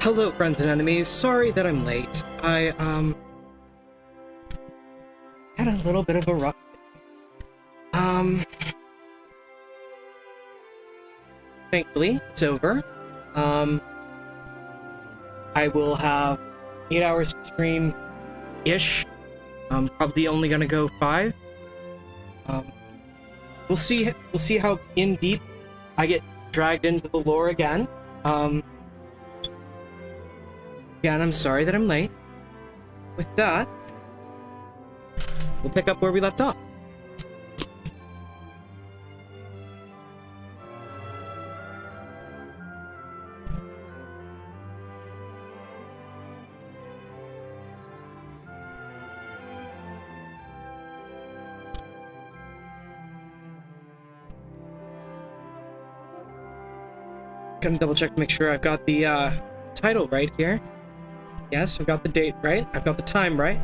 Hello, friends and enemies. Sorry that I'm late. I, had a little bit of a rough day. Thankfully, it's over. I will have 8 hours to stream-ish. I'm probably only gonna go 5. We'll see how in deep I get dragged into the lore again. Again, I'm sorry that I'm late. With that, we'll pick up where we left off. Gonna double check to make sure I've got the title right here. Yes, I've got the date right. I've got the time right.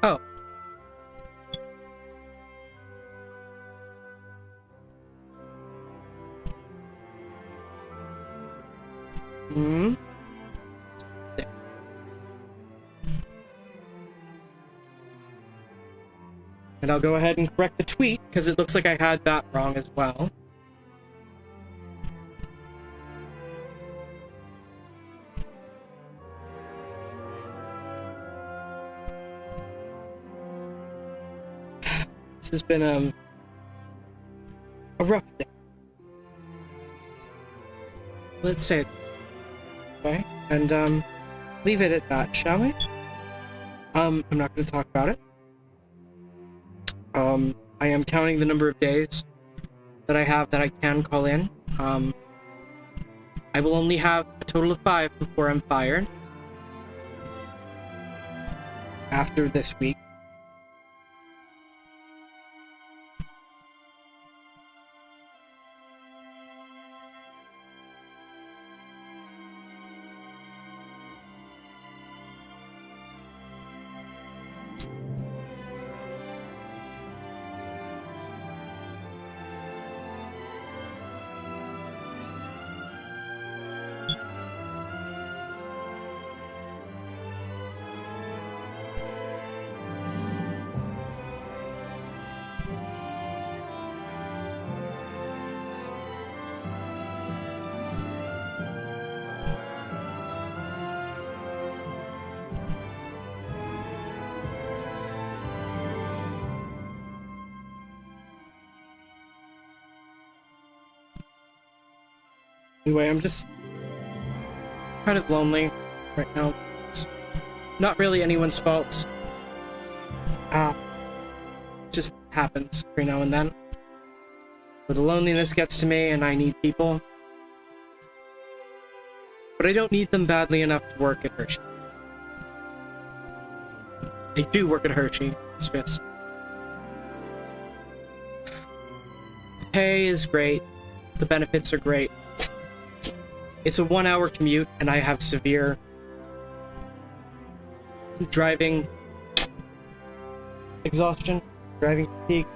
Oh. Hmm. There. And I'll go ahead and correct the tweet, because it looks like I had that wrong as well. This has been a rough day. Let's say it. Okay, and leave it at that, shall we? I'm not going to talk about it. I am counting the number of days that I have that I can call in. I will only have a total of 5 before I'm fired. After this week. Anyway, I'm just kind of lonely right now. It's not really anyone's fault. It just happens every now and then. But the loneliness gets to me and I need people. But I don't need them badly enough to work at Hershey. I do work at Hershey. It's just... the pay is great. The benefits are great. It's a 1-hour commute, and I have severe driving exhaustion, driving fatigue.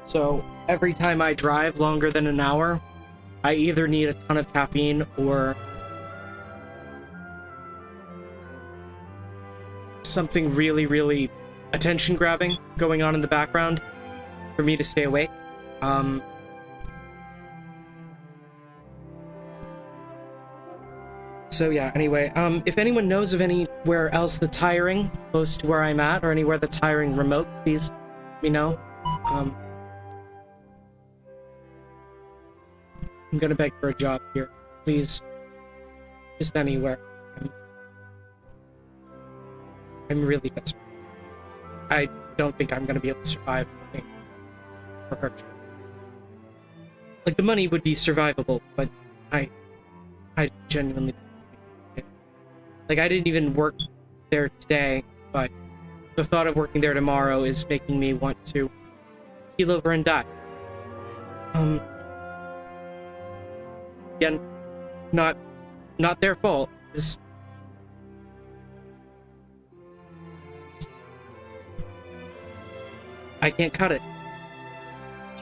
So every time I drive longer than an hour, I either need a ton of caffeine or something really, really attention-grabbing going on in the background for me to stay awake. So yeah, anyway, if anyone knows of anywhere else that's hiring close to where I'm at, or anywhere that's hiring remote, please let me know. I'm gonna beg for a job here. Please. Just anywhere. I'm really desperate. I don't think I'm gonna be able to survive for her. Like, the money would be survivable, but I genuinely... Like, I didn't even work there today, but the thought of working there tomorrow is making me want to keel over and die. Again, not their fault. Just I can't cut it.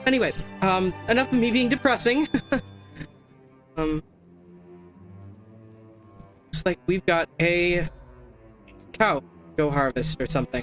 Anyway, enough of me being depressing. Looks like we've got a cow go harvest or something.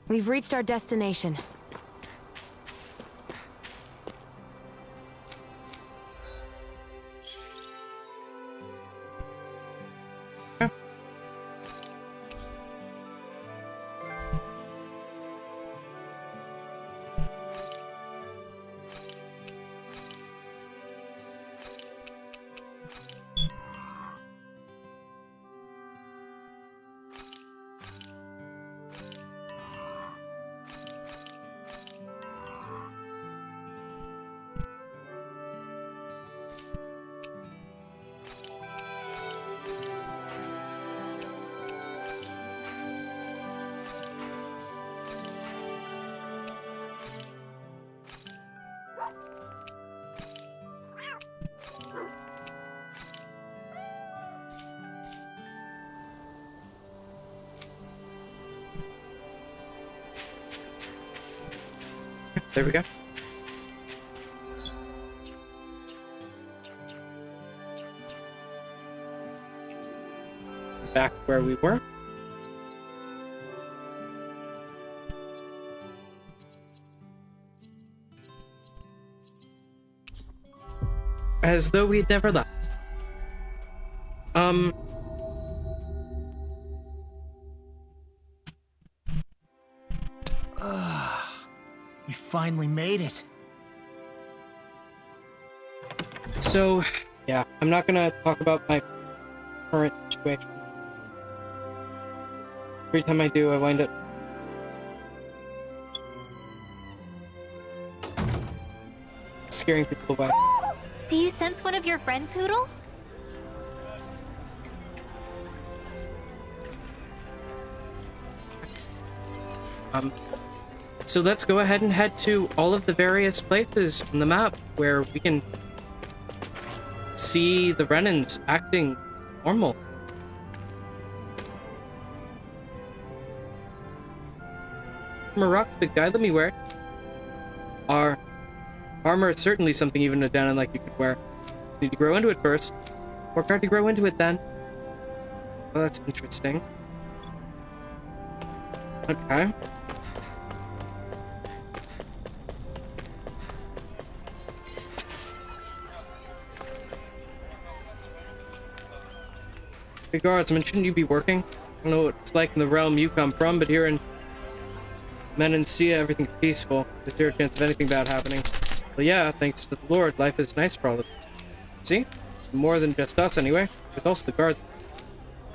We've reached our destination. There we go. Back where we were. As though we'd never left. We finally made it. So, yeah, I'm not gonna talk about my current situation. Every time I do, I wind up scaring people away. Do you sense one of your friends, Hoodle? So let's go ahead and head to all of the various places on the map where we can see the Renans acting normal. I'm a rock, big guy, let me wear it. Our armor is certainly something even a Danon like you could wear. You need to grow into it first. Work hard to grow into it then. Well, that's interesting. Okay. Hey guardsman, shouldn't you be working? I don't know what it's like in the realm you come from, but here in Menencia, everything's peaceful. There's zero chance of anything bad happening. Well, yeah, thanks to the Lord, life is nice for all of us. See? It's more than just us anyway, but also the guards.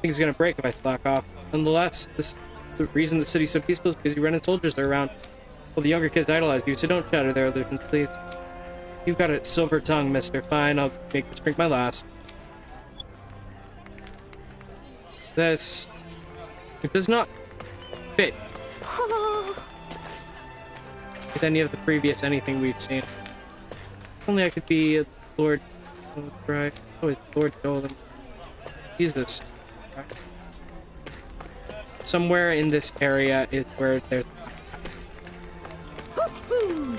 Things gonna break if I slack off. Nonetheless, the reason the city's so peaceful is because you Renan soldiers are around. Well, the younger kids idolize you, so don't shatter their illusions, please. You've got a silver tongue, mister. Fine, I'll make this drink my last. This... It does not fit with any of the previous anything we've seen. If only I could be Lord... Oh, right. Oh, it's Lord Dohalim. Jesus. Right. Somewhere in this area is where there's...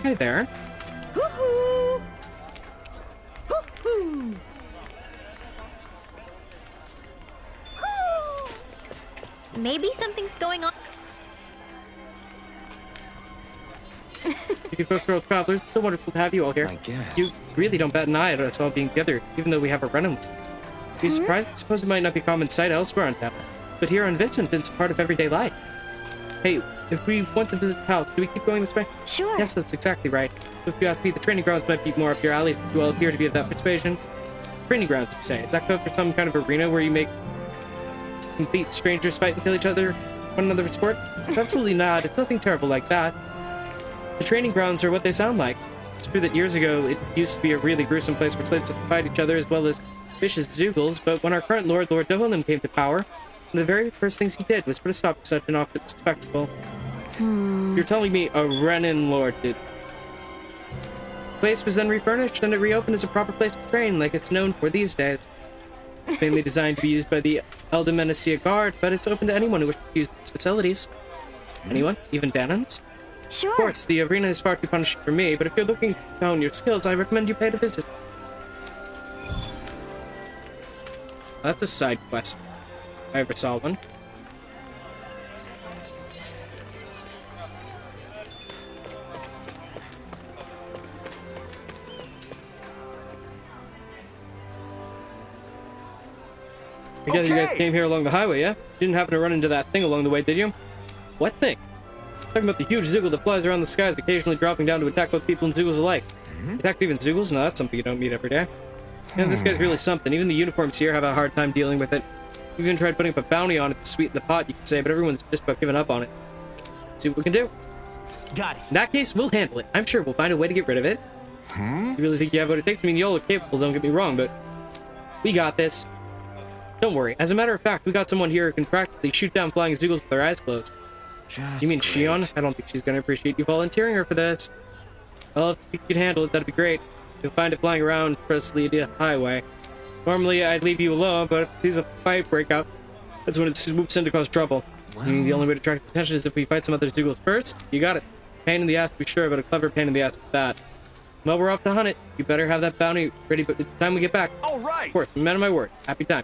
Hey there. Maybe something's going on. You folks are old travelers. It's so wonderful to have you all here. I guess. You really don't bat an eye at us all being together, even though we have a Renan. Be surprised? I suppose it might not be common sight elsewhere on town, but here on Viscint, it's part of everyday life. Hey, if we want to visit the house, do we keep going this way? Sure. Yes, that's exactly right. If you ask me, the training grounds might be more up your alley, since you all appear to be of that persuasion. Training grounds, you say? Is that code for some kind of arena where you make complete strangers fight and kill each other, one another for sport? Absolutely not. It's nothing terrible like that. The training grounds are what they sound like. It's true that years ago it used to be a really gruesome place where slaves to fight each other as well as vicious Zeugles, but when our current Lord Dohalim came to power, one of the very first things he did was put a stop to such an awful spectacle. You're telling me a Renin Lord did? The place was then refurnished and it reopened as a proper place to train, like it's known for these days. It's mainly designed to be used by the Elda Menencia Guard, but it's open to anyone who wishes to use its facilities. Anyone? Even Danons? Sure. Of course, the arena is far too punishing for me, but if you're looking to hone your skills, I recommend you pay it a visit. That's a side quest. If I ever saw one. I gather you guys came here along the highway, yeah? You didn't happen to run into that thing along the way, did you? What thing? Talking about the huge Zeugle that flies around the skies, occasionally dropping down to attack both people and Zeugles alike. Attacked even Zeugles? No, that's something you don't meet every day. Yeah, this guy's really something. Even the uniforms here have a hard time dealing with it. We even tried putting up a bounty on it to sweeten the pot, you could say, but everyone's just about giving up on it. See what we can do. Got it. In that case, we'll handle it. I'm sure we'll find a way to get rid of it. You really think you have what it takes? I mean, y'all are capable, don't get me wrong, but we got this. Don't worry. As a matter of fact, we got someone here who can practically shoot down flying Zeugles with their eyes closed. You mean Shionne? I don't think she's going to appreciate you volunteering her for this. Well, if you could handle it, that'd be great. You'll find it flying around the highway. Normally, I'd leave you alone, but if it sees a fight break out, that's when it swoops in to cause trouble. I mean, the only way to attract attention is if we fight some other Zeugles first. You got it. Pain in the ass to be sure, but a clever pain in the ass at that. Well, we're off to hunt it. You better have that bounty ready by the time we get back. All right. Of course, man of my word. Happy time.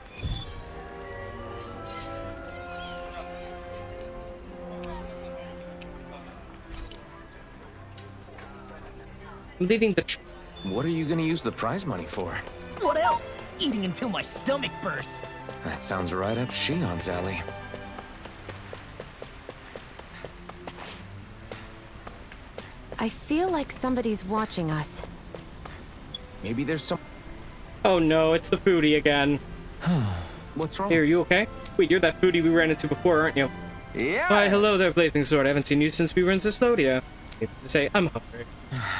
I'm leaving the... What are you gonna use the prize money for? What else? Eating until my stomach bursts. That sounds right up Shionne's alley. I feel like somebody's watching us. Maybe there's some... Oh no, it's the foodie again. What's wrong? Hey, are you okay? Wait, you're that foodie we ran into before, aren't you? Yeah. Why, hello there, Blazing Sword. I haven't seen you since we were in Cystodia. To say, I'm hungry.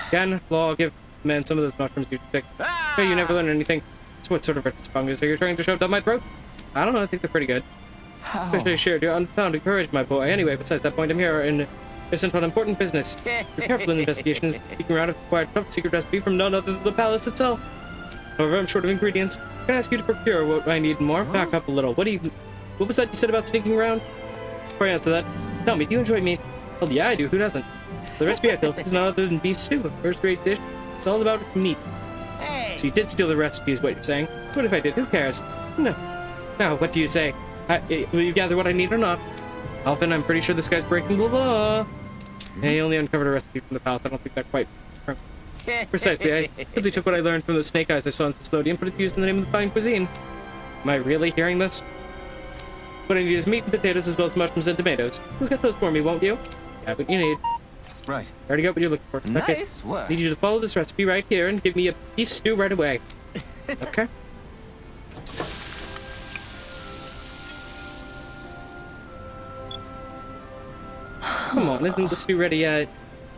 Again, well, I'll give the man some of those mushrooms you picked. Hey, you never learned anything. So what sort of fungus are you trying to shove down my throat? I don't know, I think they're pretty good. Especially shared your unfounded courage, my boy. Anyway, besides that point, I'm here in Viscint on important business. You're careful in investigation, seeking around if required top secret recipe from none other than the palace itself. However, I'm short of ingredients. Can I ask you to procure what I need more? Back up a little. What was that you said about sneaking around? Before I answer that, tell me, do you enjoy meat? Well, yeah, I do. Who doesn't? The recipe I built is none other than beef stew, a first-rate dish. It's all about meat. Hey. So you did steal the recipe, is what you're saying? What if I did? Who cares? No. Now, what do you say? Will you gather what I need or not? Alphen, I'm pretty sure this guy's breaking the law. He only uncovered a recipe from the palace. I don't think that quite... Precisely, I simply took what I learned from those snake eyes I saw in Cystodia and put it to use in the name of the fine cuisine. Am I really hearing this? What I need is meat and potatoes as well as mushrooms and tomatoes. You'll get those for me, won't you? You have what you need. Right. Already got what you're looking for. In that case, Nice work. I need you to follow this recipe right here and give me a beef stew right away. Okay? Come on, isn't the stew ready yet?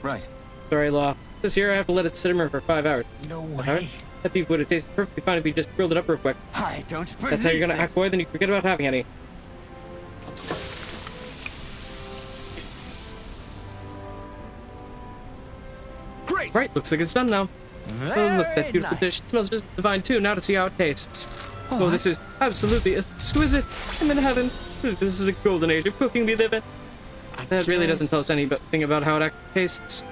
Right. Sorry, Law. This year I have to let it simmer for 5 hours. No Alright? way. That beef would have tasted perfectly fine if you just grilled it up real quick. I don't believe That's how you're gonna this. act, boy, then you forget about having any. Great. Right, looks like it's done now. Oh, look, that beautiful dish. It smells just divine, too. Now to see how it tastes. Oh, this is absolutely exquisite. I'm in heaven. This is a golden age of cooking we live in. That really doesn't tell us anything about how it actually tastes.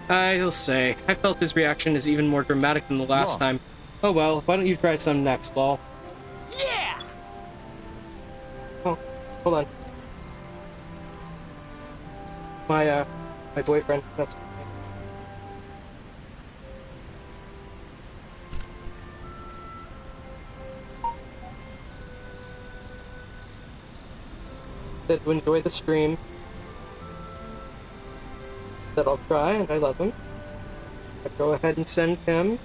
I'll say, I felt this reaction is even more dramatic than the last time. Oh well, why don't you try some next, lol? Yeah. Oh, hold on. My boyfriend, that's... Said to enjoy the stream. That I'll try, and I love him. I'll go ahead and send him.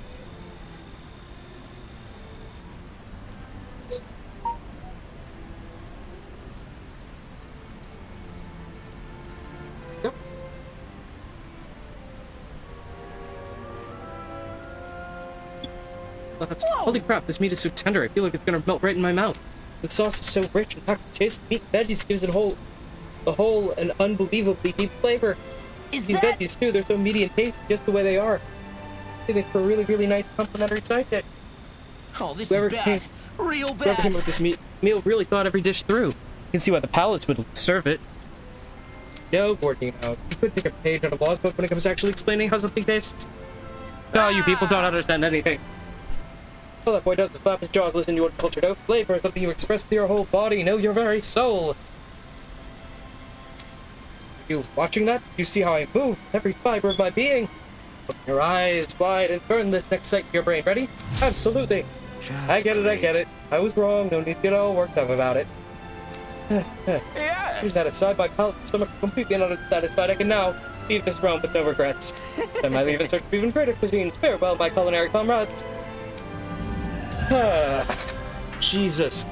Yep. slabs. Holy crap, this meat is so tender, I feel like it's gonna melt right in my mouth. The sauce is so rich and packed with taste. Meat and veggies gives it a whole and unbelievably deep flavor. These veggies too, they're so meaty and tasty just the way they are. They make for a really, really nice complimentary side dish. Oh, this Whoever is bad. came- Real Whoever came bad. up with this meal really thought every dish through. You can see why the palates would serve it. No, Gordino, you could take a page out of Law's book when it comes to actually explaining how something tastes. No, you people don't understand anything. All that boy does is flap his jaws, listen to your cultured oath. Flavor is something you express with your whole body, know your very soul. You watching that? You see how I move with every fiber of my being? Open your eyes wide and burn this next sight to your brain. Ready? Absolutely. I get it. I was wrong. No need to get all worked up about it. Yes. Here's that aside, my palate and stomach are completely unsatisfied. I can now leave this realm with no regrets. Then I leave in search of even greater cuisines. Farewell, my culinary comrades. Jesus.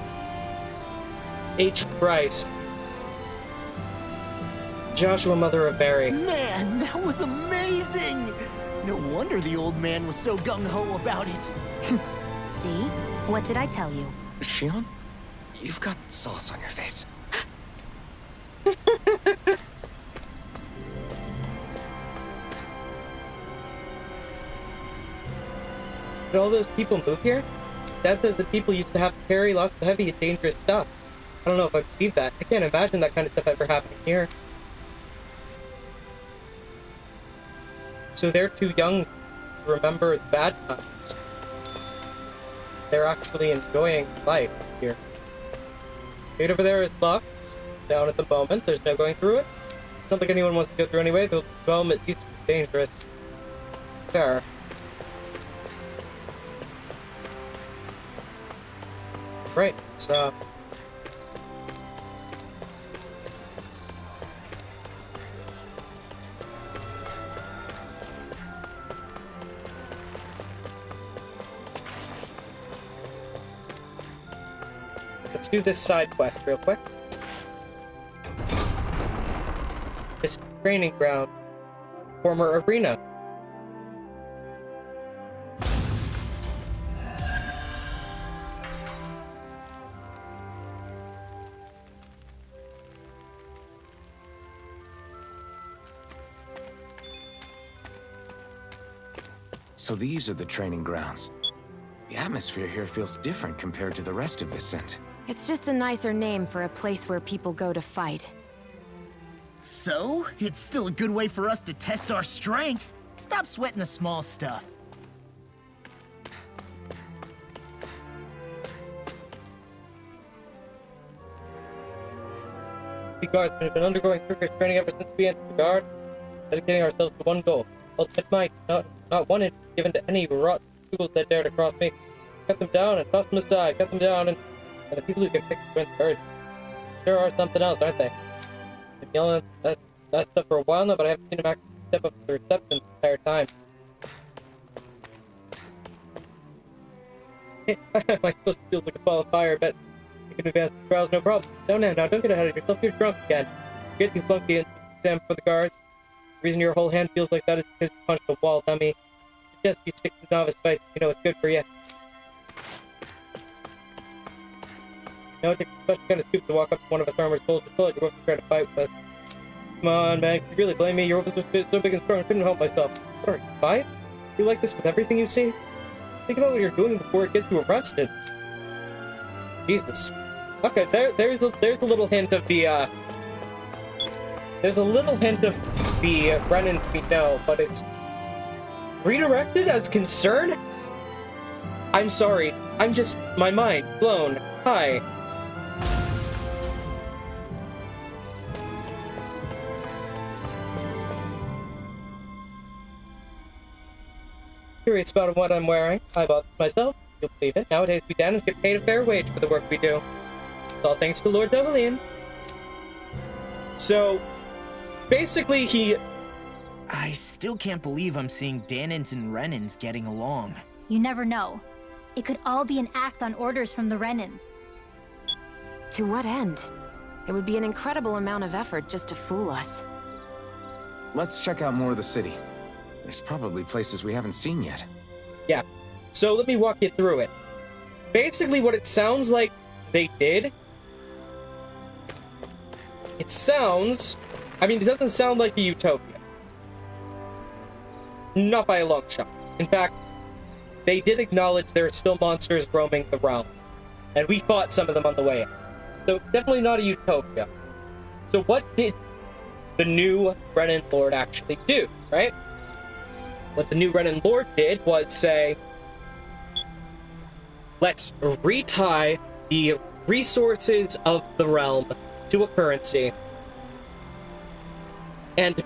H. Christ. Joshua, mother of Mary. Man, that was amazing. No wonder the old man was so gung-ho about it. See? What did I tell you? Shionne, you've got sauce on your face. Did all those people move here? Dad says that people used to have to carry lots of heavy and dangerous stuff. I don't know if I believe that. I can't imagine that kind of stuff ever happening here. So they're too young to remember the bad times. They're actually enjoying life here. Right over there is locked down at the moment. There's no going through it. I don't think anyone wants to go through anyway. The moment used to be dangerous. There. Right, so... let's do this side quest real quick. This training ground. Former arena. So these are the training grounds. The atmosphere here feels different compared to the rest of Viscint. It's just a nicer name for a place where people go to fight. So, it's still a good way for us to test our strength. Stop sweating the small stuff. We guardsmen have been undergoing rigorous training ever since we entered the guard, dedicating ourselves to one goal. Ultimate might, not one inch given to any rotten fools that dare to cross me. Cut them down and toss them aside, cut them down and the people who can pick the wins birds. Sure are something else, aren't they? I've been yelling at that stuff for a while now, but I haven't seen them actually step up to the reception the entire time. My toast feels like a ball of fire, but you can advance the trials no problem. No, now, don't get ahead of yourself, you're drunk again. Forget you flunked the exam for the guards. The reason your whole hand feels like that is because you punched the wall, dummy. Suggest you stick to novice fights, you know it's good for you. You know, it takes a special kind of scoop to walk up to one of us armored soldiers like you're about to try to fight with us. Come on, man, can you really blame me? Your weapons were so big and strong, I couldn't help myself. What are you, fight? You like this with everything you see? Think about what you're doing before it gets you arrested. Jesus. Okay, there's a little hint of the, there's a little hint of the Renans we know, but it's redirected as concern? I'm sorry. I'm just... my mind blown. Hi. Curious about what I'm wearing. I bought this myself. You'll believe it. Nowadays, we Danans get paid a fair wage for the work we do. It's all thanks to Lord Dohalim. So, basically, he... I still can't believe I'm seeing Danans and Renans getting along. You never know. It could all be an act on orders from the Renans. To what end? It would be an incredible amount of effort just to fool us. Let's check out more of the city. There's probably places we haven't seen yet. Yeah. So let me walk you through it. Basically, what it sounds like they did, it sounds... I mean, it doesn't sound like a utopia. Not by a long shot. In fact, they did acknowledge there are still monsters roaming the realm. And we fought some of them on the way in. So, definitely not a utopia. So what did the new Renin Lord actually do, right? What the new Renin Lord did was say, let's retie the resources of the realm to a currency and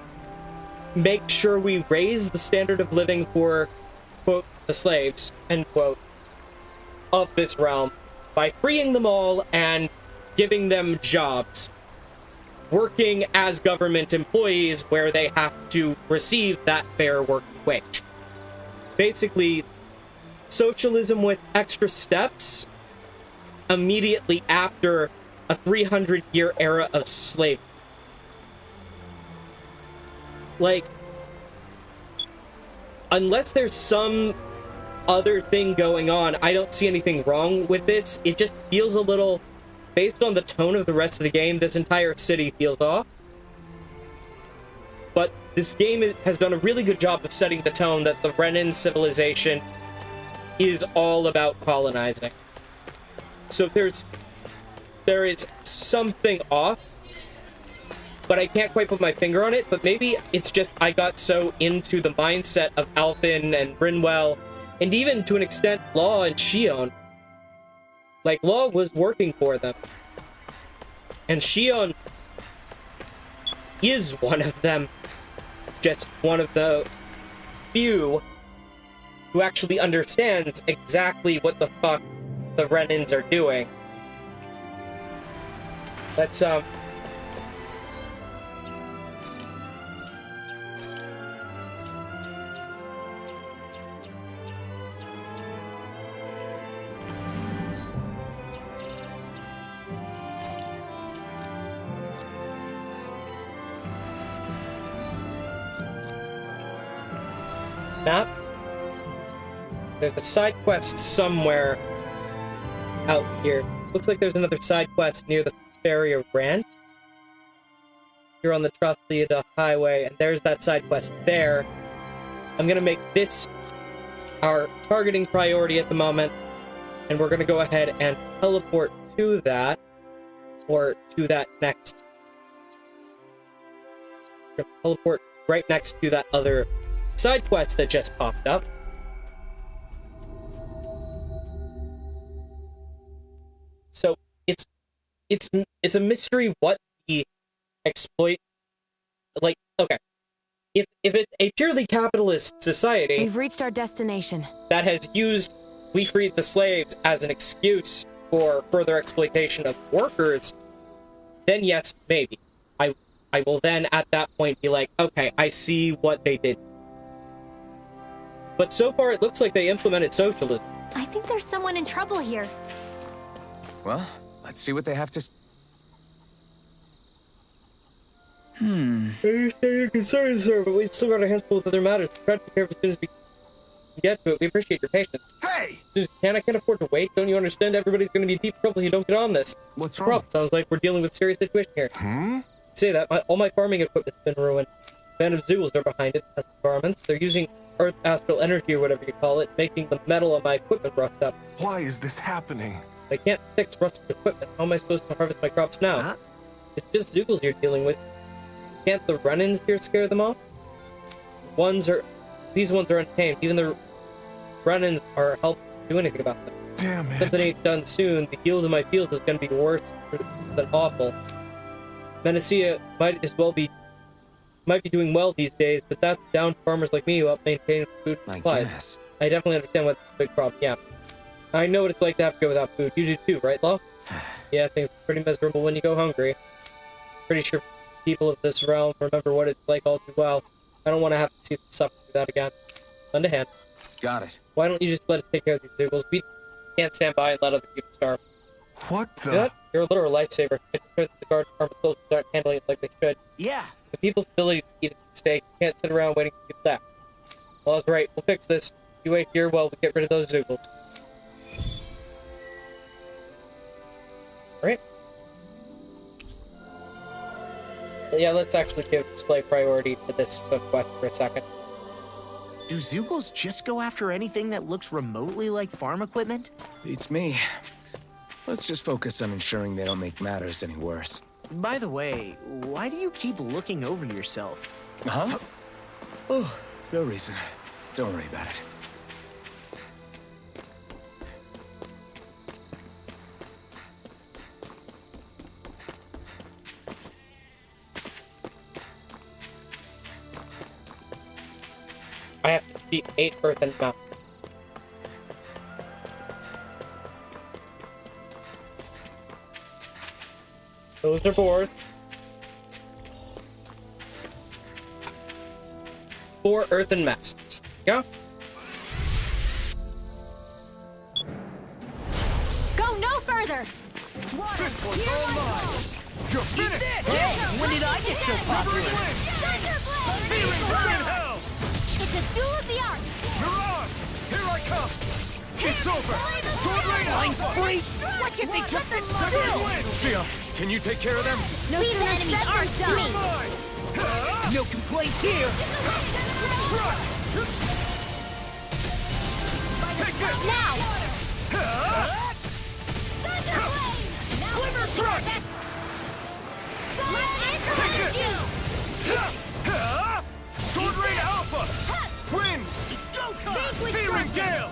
make sure we raise the standard of living for, quote, the slaves, end quote, of this realm by freeing them all and giving them jobs, working as government employees where they have to receive that fair working wage. Basically, socialism with extra steps immediately after a 300-year era of slavery. Like, unless there's some other thing going on, I don't see anything wrong with this. It just feels a little, based on the tone of the rest of the game, this entire city feels off. But this game has done a really good job of setting the tone that the Renin civilization is all about colonizing. So there is something off, but I can't quite put my finger on it. But maybe it's just I got so into the mindset of Alphen and Rinwell, and even to an extent Law and Shionne. Like, Law was working for them, and Shionne is one of them, just one of the few who actually understands exactly what the fuck the Renins are doing. Let's map. There's a side quest somewhere out here. Looks like there's another side quest near the Ferry of Rand. You're on the Trostlia Highway, and there's that side quest there. I'm gonna make this our targeting priority at the moment, and we're gonna go ahead and teleport to that, or to that next. We're gonna teleport right next to that other side quest that just popped up. So it's a mystery what the exploit, like, okay, if it's a purely capitalist society, We've reached our destination. that has used "we freed the slaves" as an excuse for further exploitation of workers, then yes, maybe I will then at that point be like, okay, I see what they did. But so far it looks like they implemented socialism. I think there's someone in trouble here. Well, let's see what they have to... I understand your concerns, sir, but we've still got a handful of other matters to try to take care of as soon as we can get to it. We appreciate your patience. Hey! As soon as we can, I can't afford to wait. Don't you understand? Everybody's going to be in deep trouble if you don't get on this. What's The wrong? problem sounds like we're dealing with a serious situation here. Say that, all my farming equipment's been ruined. A band of Zools are behind it, as garments. They're using Earth Astral Energy, or whatever you call it, making the metal on my equipment rust up. Why is this happening? I can't fix rusted equipment. How am I supposed to harvest my crops now? Huh? It's just Zoogles you're dealing with. Can't the Renins here scare them off? These ones are untamed. Even the Renins are helpless to do anything about them. Damn If something it. ain't done soon, the yield of my fields is going to be worse than awful. Menencia might be doing well these days, but that's down to farmers like me who help maintain food I supplies. guess. I definitely understand what's the big problem, yeah. I know what it's like to have to go without food. You do too, right, Law? Yeah, things are pretty miserable when you go hungry. Pretty sure people of this realm remember what it's like all too well. I don't want to have to see them suffer through that again. Lend a hand. Got it. Why don't you just let us take care of these Zoogles? We can't stand by and let other people starve. What You know the? what? You're a literal lifesaver. I just heard that the guard department soldiers aren't handling it like they should. Yeah. The people's ability to eat a steak can't sit around waiting for people to die. Well, I was right. We'll fix this. You wait here while we get rid of those Zoogles. Right? Yeah, let's actually give display priority to this quest for a second. Do Zoogles just go after anything that looks remotely like farm equipment? Beats me. Let's just focus on ensuring they don't make matters any worse. By the way, why do you keep looking over yourself? Huh? Oh, no reason. Don't worry about it. I have to beat 8 earthen mountains. Those are boars. 4 earthen masks. Yeah. Go no further! You're finished! Hey, when did I get so popular? It's a duel of the arts! You're on! Here I come! It's over! Sword rain Alpha! Why can't they just sit still? Shionne, can you take care of them? No true enemy aren't done! Mine! No complaints here! Take this! Now! Quiver thrust! Take this! Sword rain Alpha! Wind! Fearing Gale!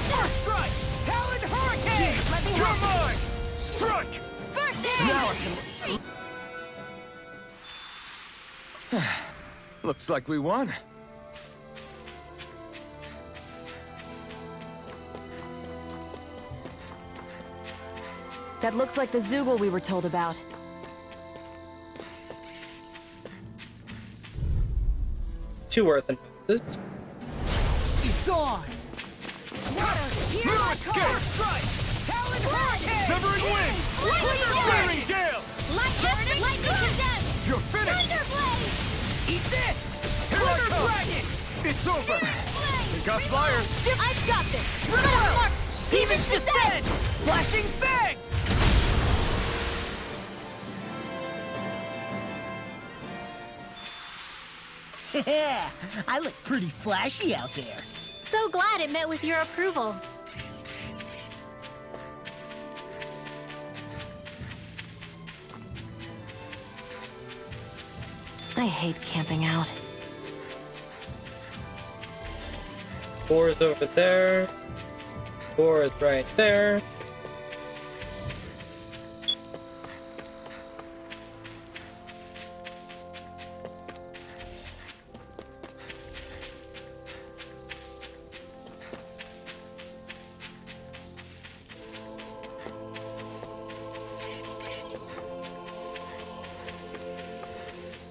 Strike! Talon Hurricane! You're mine! Strike! First Now I can... Looks like we won. That looks like the Zoogle we were told about. Two earthen masses. It's on! No escape! Talon Hurricane! Severing Wind! Fearing Gale! You're finished! Eat this! Here I come! It's over! We got flyers! I've got this! Rinwell! Demons descend! Flashing Fang! Yeah, I look pretty flashy out there. So glad it met with your approval. I hate camping out. Boar's over there. Boar is right there.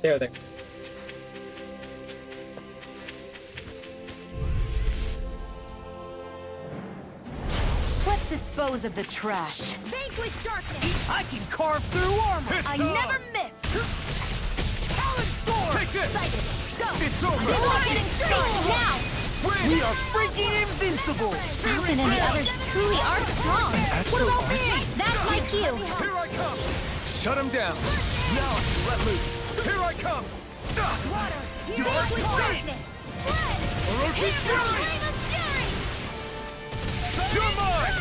There. Let's dispose of the trash. Vanquish darkness! I can carve through armor! I never miss! Talon Storm! Take this! Excited! Go! It's over! We're getting strong now! We are freaking invincible! Alphen and the others truly are strong! What about me? That's my cue! Here I come! Shut him down! Now I can let loose! Here I come! Vanquish darkness! Orochi Fury! You're mine!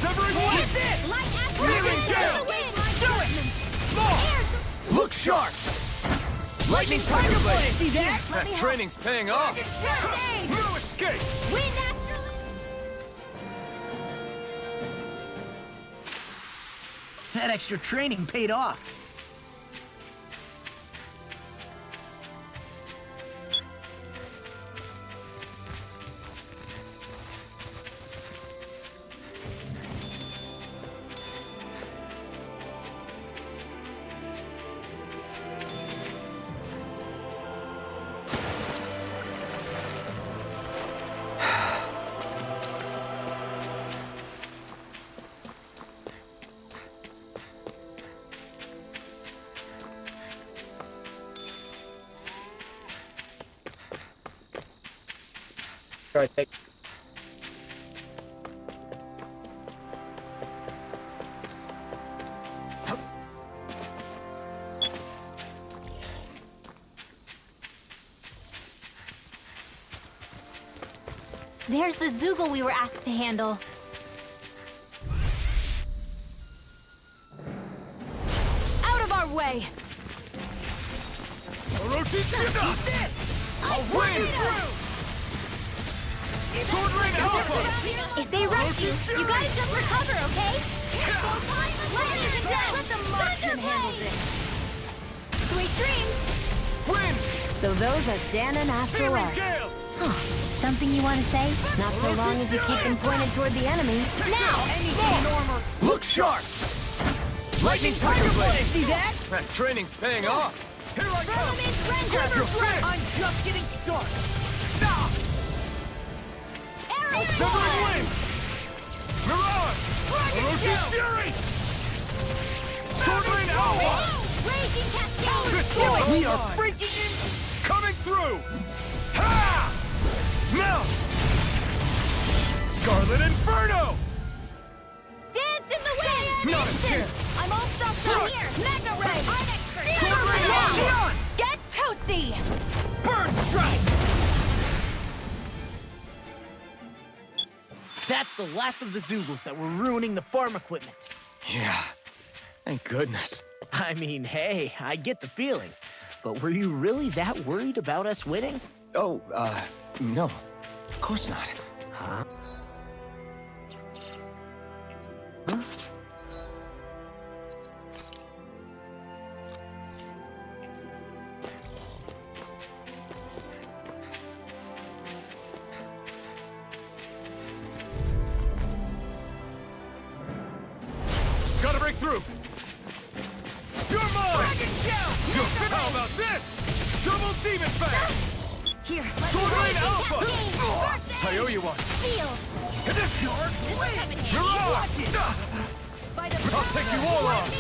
Severing Wind! Fearing Gale! Do it! Look sharp! Lightning Tiger Blade! See that? That training's paying off! No escape! We naturally... That extra training paid off. sure I take. There's the Zoogle we were asked to handle. Out of our way! I'll win! Sword Ring Alpha! If they rush you, you gotta just recover, okay? Let the marksman handle this. Sweet dreams! Win! So those are Dan and Searing Astrolabe. Gale! Something you want to say? Not so long as you keep them pointed toward the enemy. Now! Anything normal! Look sharp! Lightning Tiger Blade! See that? That training's paying off! Here I Throw come! him in, Ranger! Grab your fin! I'm just getting started! Severing Wind! Mirage! Orochi's Fury! Sword Rain Alpha! Raging Cascade! We are freaking in! Coming through! Ha! Now! Scarlet Inferno! Dance in the wind! Not a chance! I'm all stuffed up here! Mega Ray! I'm expert! Sword Rain Alpha! Shionne! Get toasty! Burn Strike! That's the last of the Zoogles that were ruining the farm equipment. Yeah. Thank goodness. I mean, hey, I get the feeling. But were you really that worried about us winning? Oh, no. Of course not. Huh? Gotta break through! You're mine! Dragon Shell! How about this? Double Demon Fang! Here, Sword Rain Alpha! I owe you one. Feel! Hit this! Mirage! I'll take you all on!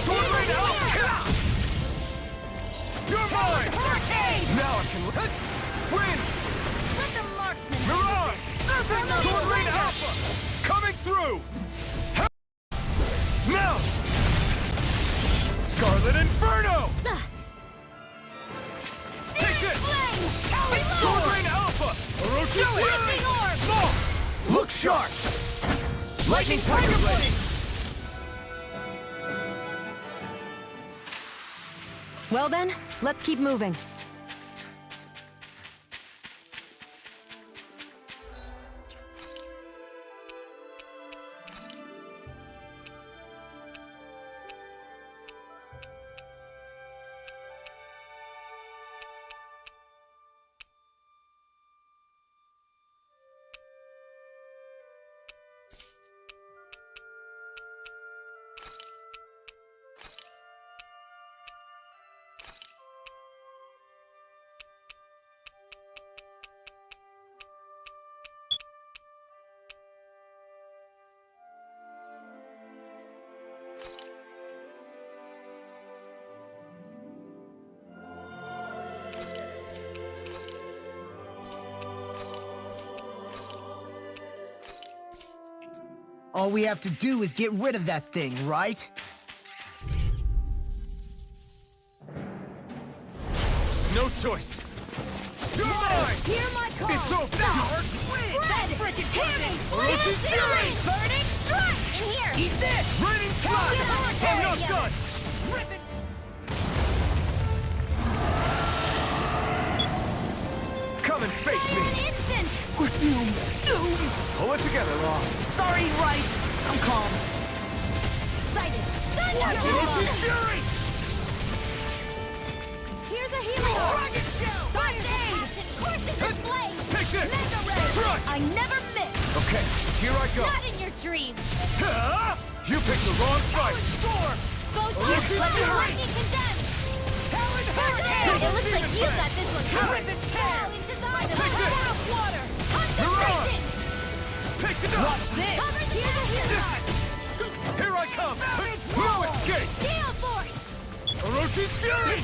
Sword Rain Alpha! You're mine! Now I can let win! Mirage! Sword Rain Alpha! Coming through! Now! Scarlet Inferno! Take this! Sword Rain Alpha! Orochi's Fury! Look sharp! Lightning Tiger Blade! Well then, let's keep moving. All we have to do is get rid of that thing, right? No choice! You're mine! Hear my call! It's so far! Orochi's Fury! Burning strike! In here! Eat this! Raining Flash! I'm not done! Rip it! Come and face me! Instant! We're doomed! Doomed! Pull it together, Law. Sorry, right? I'm calm. Sighted! Orochi's Fury! Here's a healing orb! Dragon Shell! First aid! Courses in flame! Take this! Mega Ray! Strike! I never miss! Okay, here I go. Not in your dreams! Huh? You picked the wrong fight! Both Orochi's let me Fury! lightning condensed! Talon It looks like you got this one covered! Rip it! Fall into the Take this! water! Mirage! Take the dust! Watch this! Cover the healing! Here I come! No escape! Gale Force! Orochi's Fury!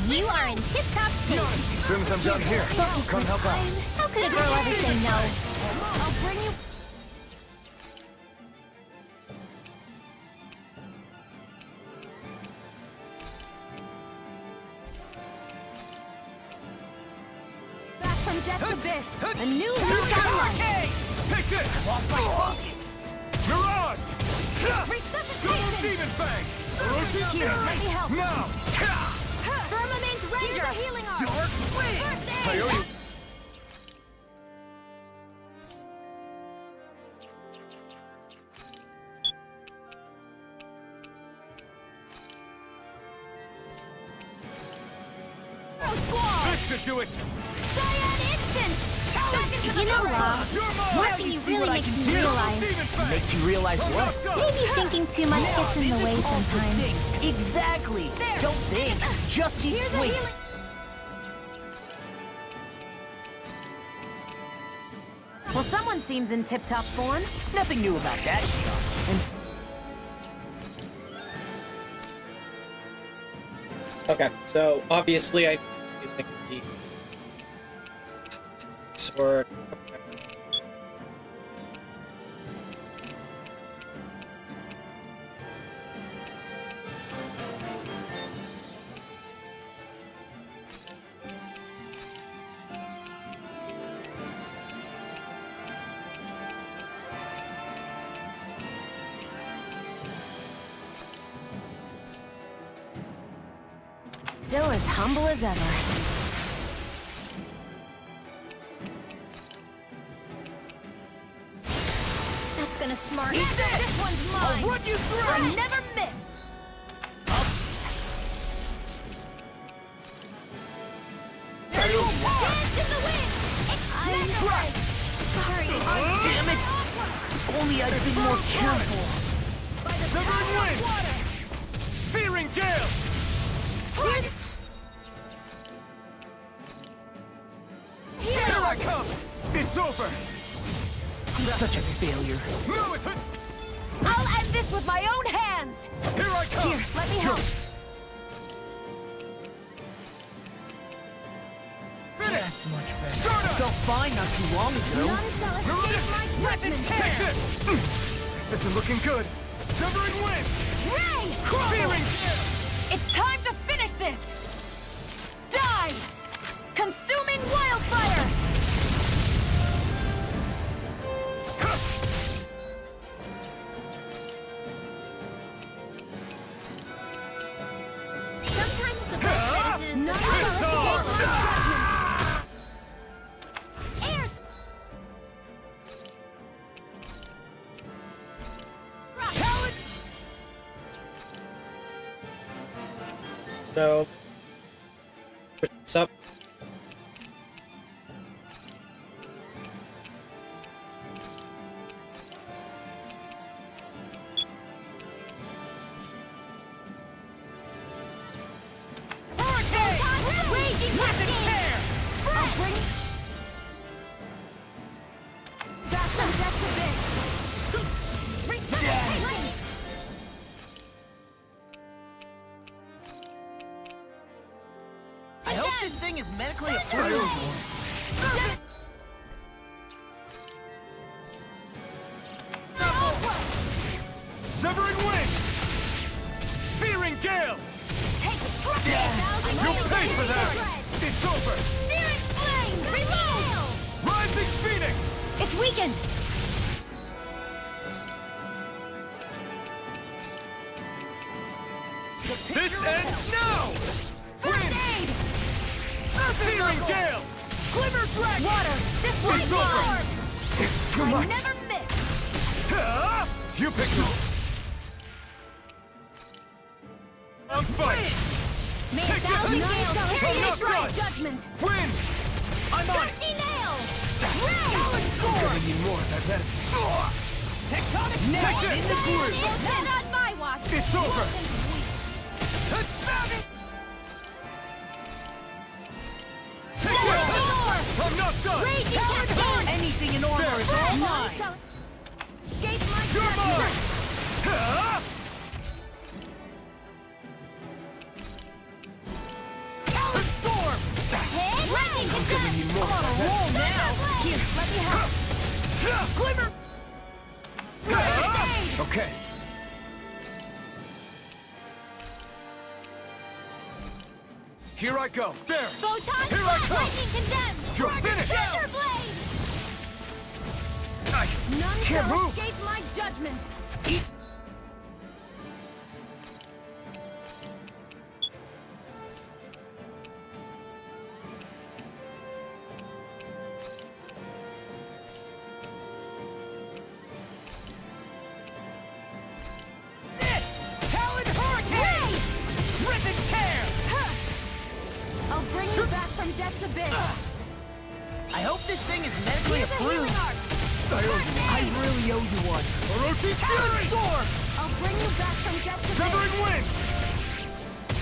You are in tip-top shape. As soon as I'm done here, come help out. How could a girl ever say no? I'll bring you. Back from death's abyss, a new lease on life. Take this! Lost my focus. Mirage! Double Resuscitation. Demon Fang! Here, let me help. Now! Firmament Ranger. Here's a healing arm. Dark Wing. First aid. I owe you. This should do it! Cyan Instant. You know, Rob, one thing you really makes me realize, Demon Fang! Makes you realize what? maybe thinking too much gets in the way sometimes. Exactly. Don't think. Just keep Here's a swinging. healing. Well, someone seems in tip-top form. Nothing new about that, Shionne. Okay, so obviously I think the sword. Still as humble as ever. That's gonna smart. Eat this! This one's mine! I'll run you through. I never miss! Dance in the wind! I'm right! Sorry, Damn it! If only I'd been more careful. by the Severing power wind! of water! Searing Gale! Here I come! It's over! He's such a failure. No, it- I'll end this with my own hands! Here I come! Here, let me help. That's much better. Start up! Felt fine not too long ago. None shall escape my judgment! Take this! This isn't looking good! Severing wind! Ray! Searing Gale! It's time to finish this! Die! Consuming wildfire! Sometimes the best medicine is None the shall Pistol! escape my judgment! Air! Talent! So, what's up? Hurricane! Raging Rapid Hurricane! tear! I'll bring... Back from death's abyss! Resuscitation! I hope this thing is medically approved. Severing wind! Searing Gale! Take it! You'll pay for that! It's over! Searing flame! Reload! Rising Phoenix! It's weakened! This ends now! First Wind! aid! Searing Gale! Glimmer Dragon! Water! This one's over. mine! It's too I much! never miss! Ah! You picked it! On fight! May a Take this! thousand No, gales I'm carry not its right done. judgment! Wind! I'm on it! Dusty nail! I'm gonna need more of that medicine. Tectonic Take this! in the groove! Not on my watch! It's over! Take this! I'm not done! Raging Hurricane! Anything in armor is all None mine. shall escape my You're mine! judgment! Ah! roll now! Here, let me help. Glimmer! Okay. Here I go. There. Photon Here I Flash! come. Lightning condemned! You're finished. Thunder Blade! None Can't shall move. escape my judgment. This! Talon Hurricane! Rip and tear! I'll bring you back from death's abyss. I hope this thing is medically Use a healing approved. art. I really owe you one. Orochi's Fury! Sword! I'll bring you back from death's abyss. Severing Wind!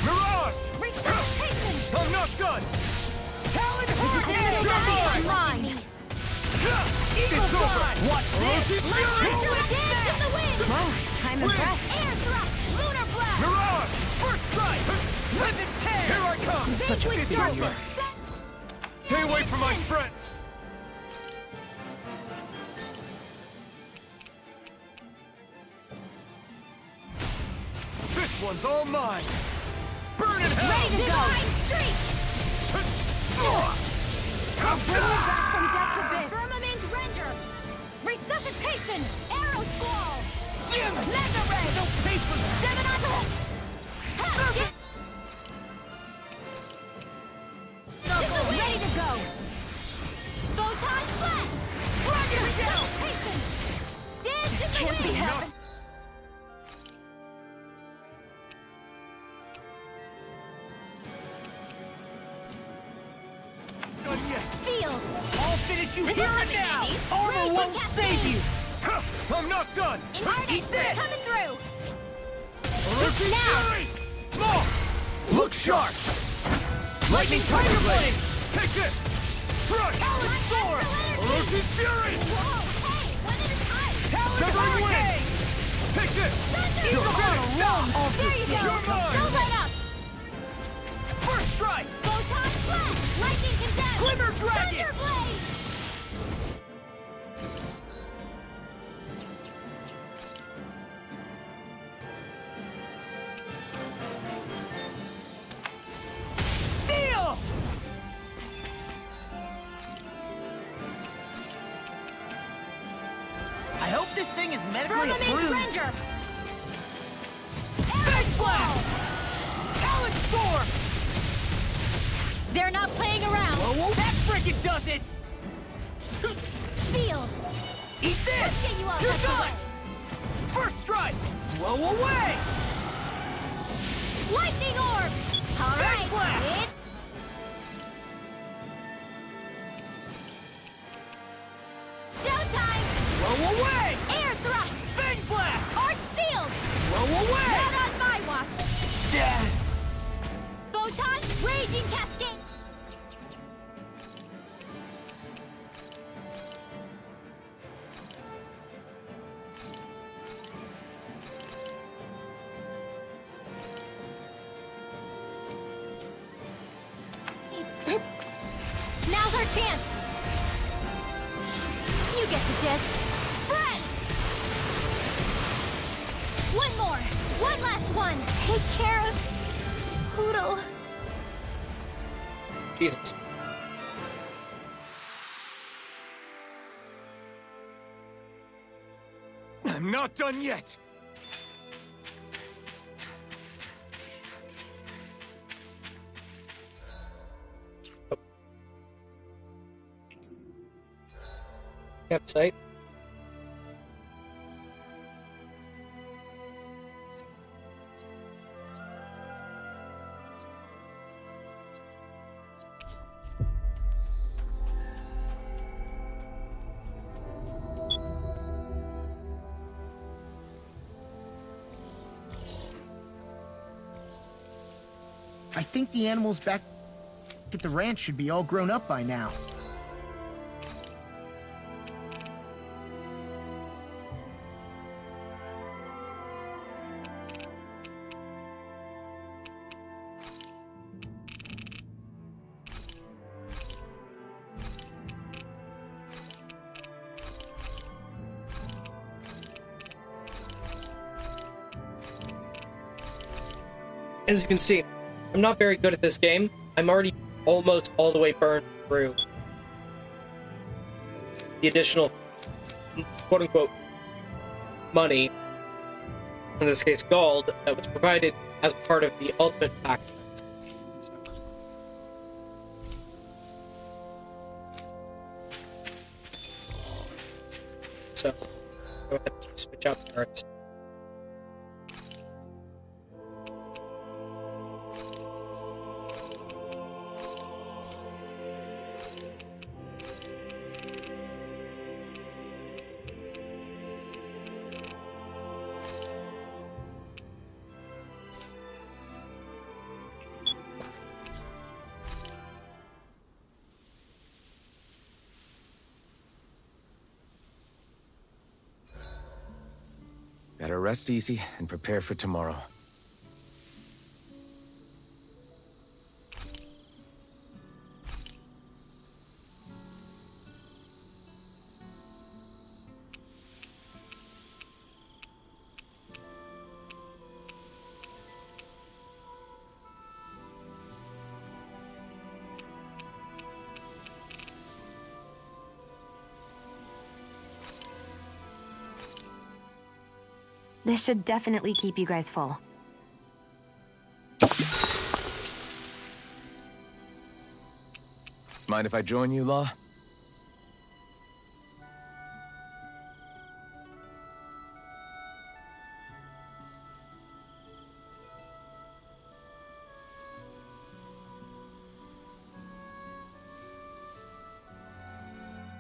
Mirage! Resuscitation! I'm not done! Talon Hurricane! You're You're mine! mine! Eagle Fly! Watch this! Let's Fury! do a dance in the wind! Wow, I'm Wind. impressed. Air thrust! Lunar blast! Mirage! First strike! Rip and tear! Here I come! Such a pity over! Stay away from my friend! This one's all mine! Burn in hell! Ready to go! Streak! I'll bring you back from death's abyss. Firmament render! Resuscitation! Arrow squall! Damn it! Laser ray! No pay for that! Seven on the... Ready to go! Photon flash! Dragon resuscitation! Dance in the wind! Enough. Done yet! Seal! I'll finish you This here is and now! amazing. Armor Raging won't cascade. save you! I'm not done! Eat this! Coming through! Orochi's Now. Fury! Maul! Look sharp! Lightning Tiger Blade! Take this! Strike! Talon Sword! Orochi's Fury! Whoa! Hey! One at a time! Talon Severing Wind! Take this! You're finished! There you go! You're mine! Don't let up! First strike! Photon flash! Lightning condemned! Glimmer Dragon! Thunder blade! Steel! I hope this thing is medically Firmament approved. render! Big Blast! Talon Storm! They're not playing around! Whoa, that frickin' does it! Seal! Eat this! Let's get you all You're set to done! First strike! Blow away! Lightning orb! All Big right, blast! it's showtime! Blow away! Air thrust! Big Blast! Art sealed! Blow away! Not on my watch! Dead! Photon raging cascade! Now's our chance! You get the gist. Friend! One more! One last one! Take care of... Poodle. Jesus. I'm not done yet! Campsite. I think the animals back at the ranch should be all grown up by now. As you can see, I'm not very good at this game. I'm already almost all the way burned through the additional, quote-unquote, money, in this case gold, that was provided as part of the ultimate pack. So, go ahead and switch out the cards. Better rest easy and prepare for tomorrow. This should definitely keep you guys full. Mind if I join you, Law?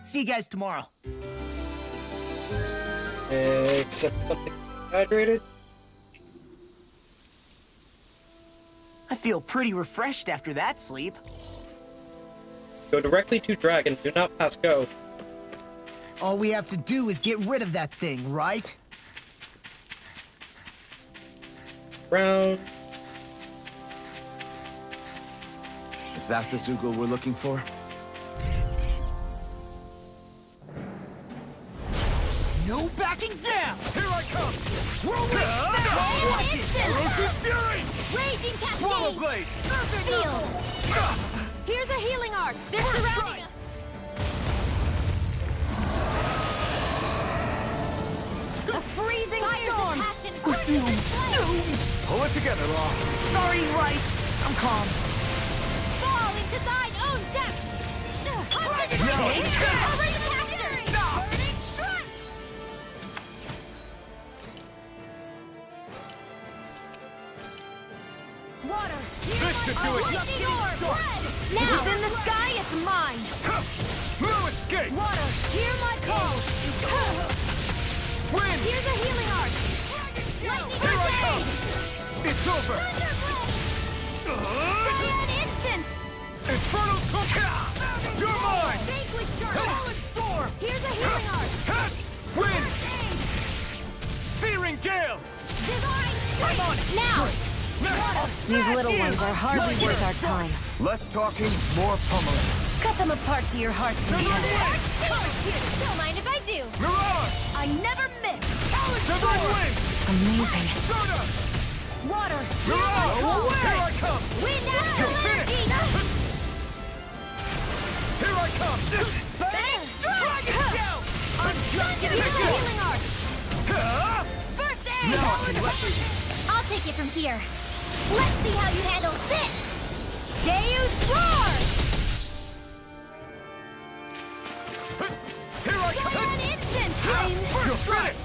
See you guys tomorrow. Except something hydrated. I feel pretty refreshed after that sleep. Go directly to Dragon. Do not pass go. All we have to do is get rid of that thing, right? Round. Is that the Zugel we're looking for? No backing down! Here I come! Whirlwind Erosive Fury! Raging Swallow Cascade! Blade! Perfect Field! Here's a healing art! They're surrounding us! A freezing storm! Pull it together, Law. Sorry, right. I'm calm. Fall into thine own depth! Dragon Chain! Chain! Already capturing! Burning strike! Water! This should do it. Now! It's in the sky, it's mine! No escape! Water, hear my call! Wind! Here's a healing art! Lightning Here I come! Crusade! It's over! Cyan instant! Infernal Cook! You're mine! Vanquish Storm! Fallen Storm! Here's a healing art! Wind! Aim! Searing Gale! Divine Strike! Now! These little ones are hardly worth our time. Less talking, more pummeling. Cut them apart to your heart's content. Don't mind if I do. Mirage! I never miss. Divine Wing! Amazing. Soda! Water. Mirage! Away. Here I come! Wind You're after finished! Here I come! Dragon Shell! I'm Here's a healing art. First aid. Now I can let you... I'll take it from here. Let's see how you handle this. Deus Roar! Here I come! An instant. You're finished!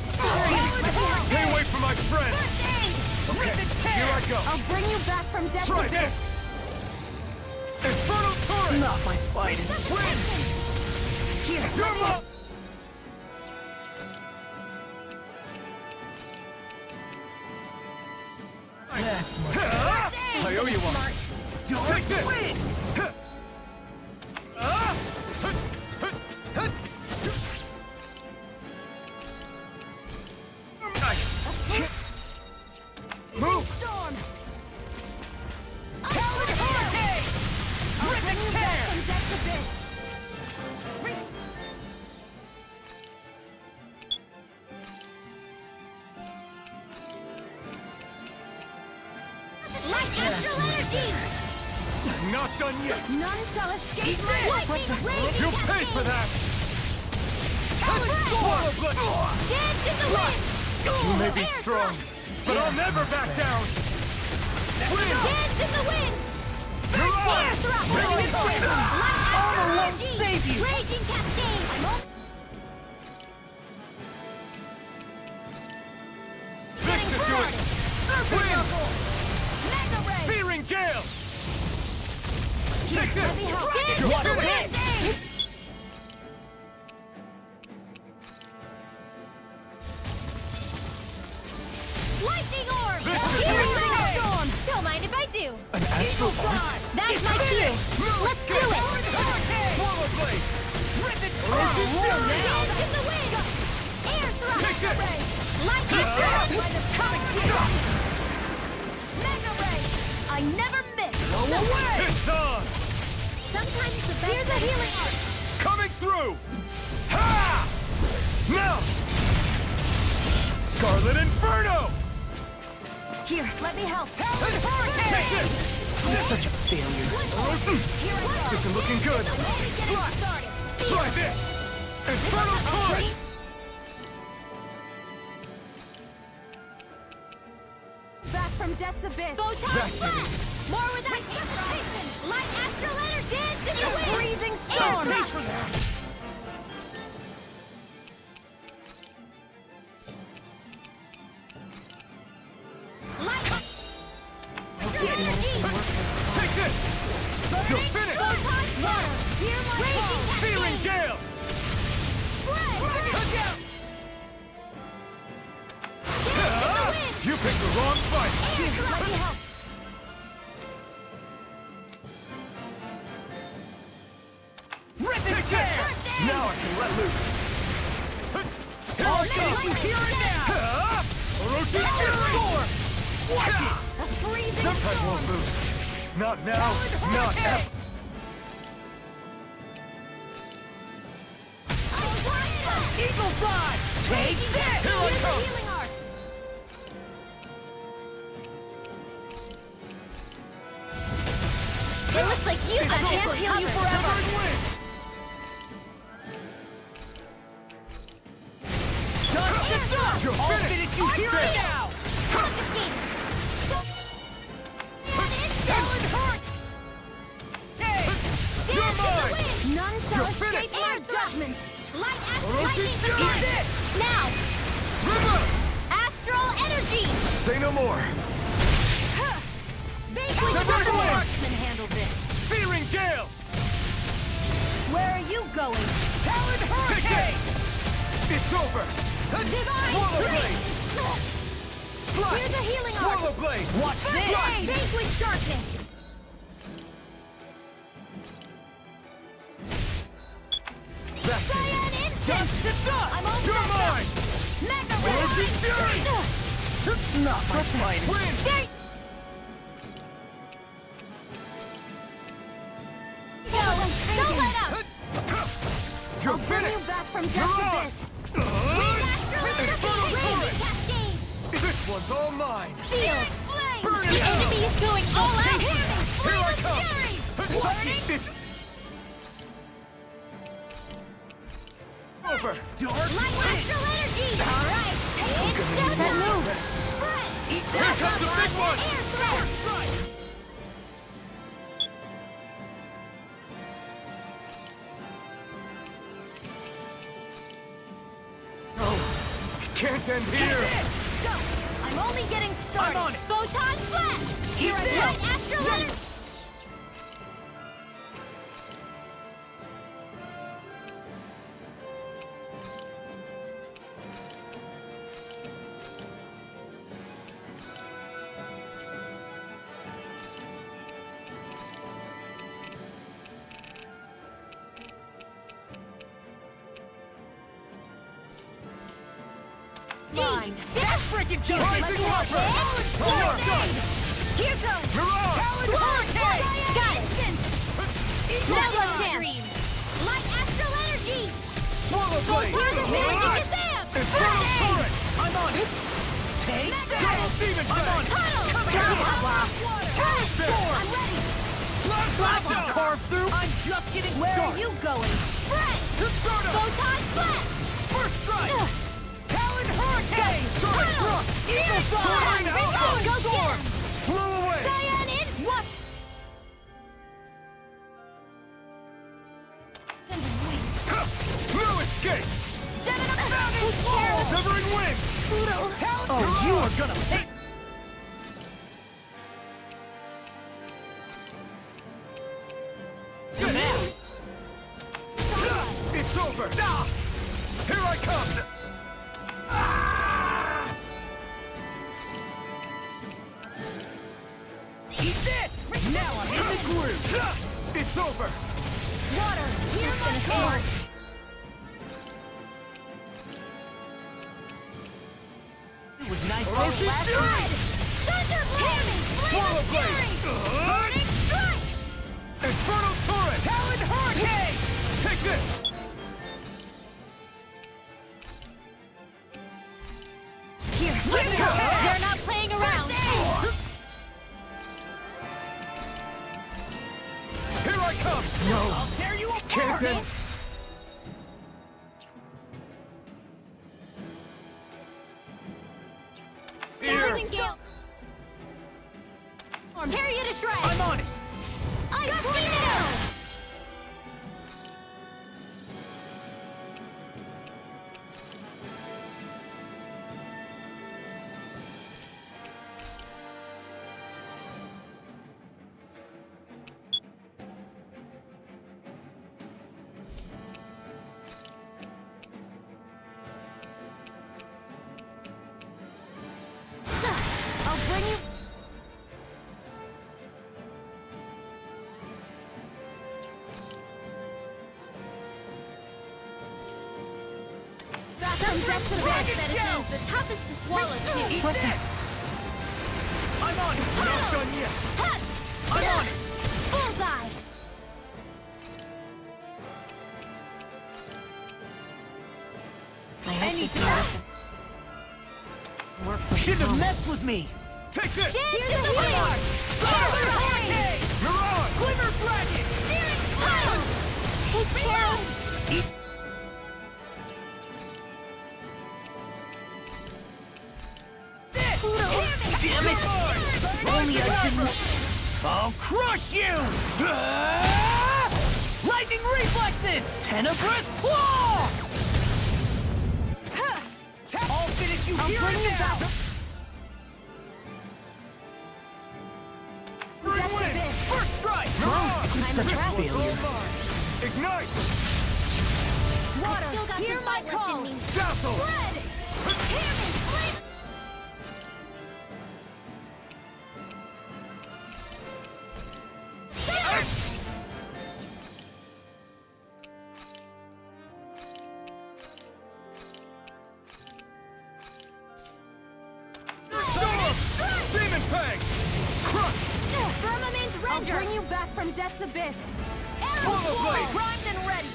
Stay away from my friend! First aid. Okay, here I go! I'll bring you back from death Try to this! Infernal Torrent! Not my finest. Wind! Here. You're up! That's much. I owe you one. Take this! Move! Storm. Talon Hurricane! Rip and tear! From death to this. Light astral energy! Not done yet! None shall escape my lightning rage! You'll pay for that! Swallow blood! Dance in the wind! You may be Air strong, thrust! but I'll never back down! Win! Dance in the wind! You're on! Air thrust! Light astral energy! save you. Raging cascade! Viscint to it! Win! Mega ray! Searing gale! Take Let me this! help! You're Dance in the finished! wind! Lightning orb! Viscint Here to is it! the storm! Don't mind if I do! An astral That's my cue! Let's do it! Swallow blade! Dance in the wind! Air thrust! Take this! Lightning thrust! Mega ray! I never miss! It's on! Sometimes the best. Here's a healing art! Coming through! Ha! Now! Scarlet Inferno! Here, let me help! Take this! Such a failure. This isn't looking good! Try this! Infernal Torrent! Back from death's abyss! Photon blast! More with that inspiration! Light astral energy! Dance in the wind! Freezing storm! Pay for that! Light astral energy! Take this! You're finished! Photon blast! Hear my call! Searing gale! Spread! Look out! Dance in the wind! You picked the wrong fight! Here, let me help! Take this! Now I can let loose! Here I come! Hear it now! Orochi Fury! Freezing Sometimes storm! won't move. Not now, not ever. Eagle fly! Take this! Here I Here's a come! healing art! It looks like you got can't heal you forever! You're finished! You hear it now! You're mine! None shall You're escape finished! my judgment! Light Orochi Fury! Now! River! Astral energy! Say no more! Vanquish Severed the wind! marksman handle this! Searing gale! Where are you going? Talon Take hurricane! this! It's over! Divine Swallow Strength! blade! Slide! Here's a healing Swallow art! blade! Watch this! Vanquish darkness! Back to me! Cyan instant! Dust to dust! I'm all You're set up. mine! Mega Orochi Fury! It's not my finest. Win! Stay! Don't let up! You're I'll bring you finished! back from You're death's on! abyss! Astral Infernal energy! Torrent! Raging cascade! This one's all mine! Sealed! Flame! Burn it The out! enemy is going all out! Here I Flame come! of fury! Warning! It's over! Light astral energy! Alright! It's that move! Here comes the big one! Air thrust! Can't end here! Go! I'm only getting started! I'm on it. Photon blast! Here I go! Light astral energy! Mine! That's freaking just Rising Warper! Here goes! You're on! Hurricane! Got it! Now one chance! Light astral energy! Swallow blade! Where's the magic is there? Infernal Torrent! I'm on it. Take Mega Double ray! Demon Blade! Puddle! Come here, Bob. Water! I'm ready! Blast! Carve through! I'm just getting Where started! are you going? Fred! Kisara! Photon blast! First strike! Talon Hurricane! Sonic Thrust! Eagle Soaring Alpha! Go Storm! Flew away! Cyan in! What? Tender wing. No escape! Who's scared? Severing wind! Talon! Oh, you are gonna pay! It's over! Here I come! Eat this! Now I'm in the groove! It's over! Water! Hear my call! It was nice Ocean Fury! Thunderblade! Swallow Flame of Fury! Burning Strike! Inferno Turret! Talon Hurricane! Take this! Here! They're not playing around! Here I come! No! I'll tear you apart! Canton! Rising Gale! Tear you to shreds! I'm on it! I clean it out! I'll bring you... Some depths of medicine is the toughest to swallow, too. What the? I'm on it! Not done yet! I'm on it! Bullseye! Shouldn't have messed with me! Take this! Here's the wind! Mirage! Glimmer Dragon! Steering Cloud! Take care of... Damn it! Only I didn't... I'll crush you! Lightning reflexes! Tenebrous claw! I'll finish you here and now! Rinwell! First strike! I'm such a failure. Ignite! Water, hear my call! Dazzle! Red! Hear me! Flame! Demon Fang! Crush! Firmament Render! I'll bring you back from death's abyss! Arrow Swallow blade! primed and ready!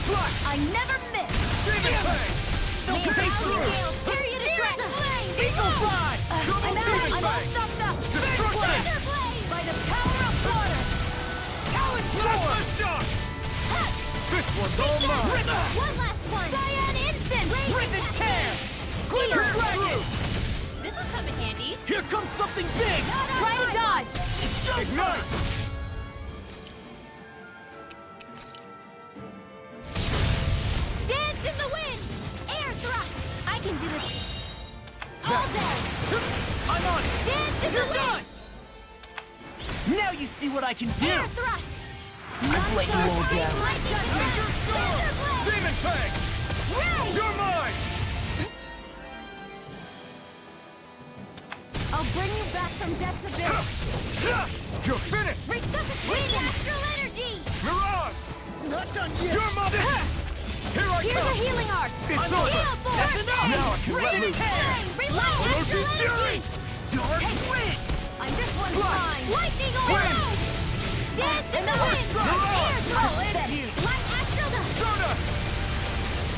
Slash! I never miss! Demon Fang! Don't pay through! Period of Flame! Eagle Fly! Double I'm Demon all Fang! stuffed up! Destruction! By the power of water! Talon Flower! This one's all mine! One last one! Cyan Instant! Risen Tear! Glimmer Dragon! This'll come in handy! Here comes something big! Try to dodge! Ignite! Dance in the wind! Air thrust! I can do this all day! I'm on it! Dance in the You're wind! done! Now you see what I can do! Air thrust! I've let you all down. Laser storm! Demon Fang! Ray! You're mine! I'll bring you back from death's abyss! You're finished! Resuscitate astral energy! Mirage! Not done yet! You're mine! Here I Here's a come! healing art! It's Heal over! for That's enough! Now I can let Risen loose! Flame! Reload astral energy! Dark Wind! I'm this one's Fly! mine! Lightning Wind! oil! Dance in the wind! Mirage! Air thrust! Light astral Soda!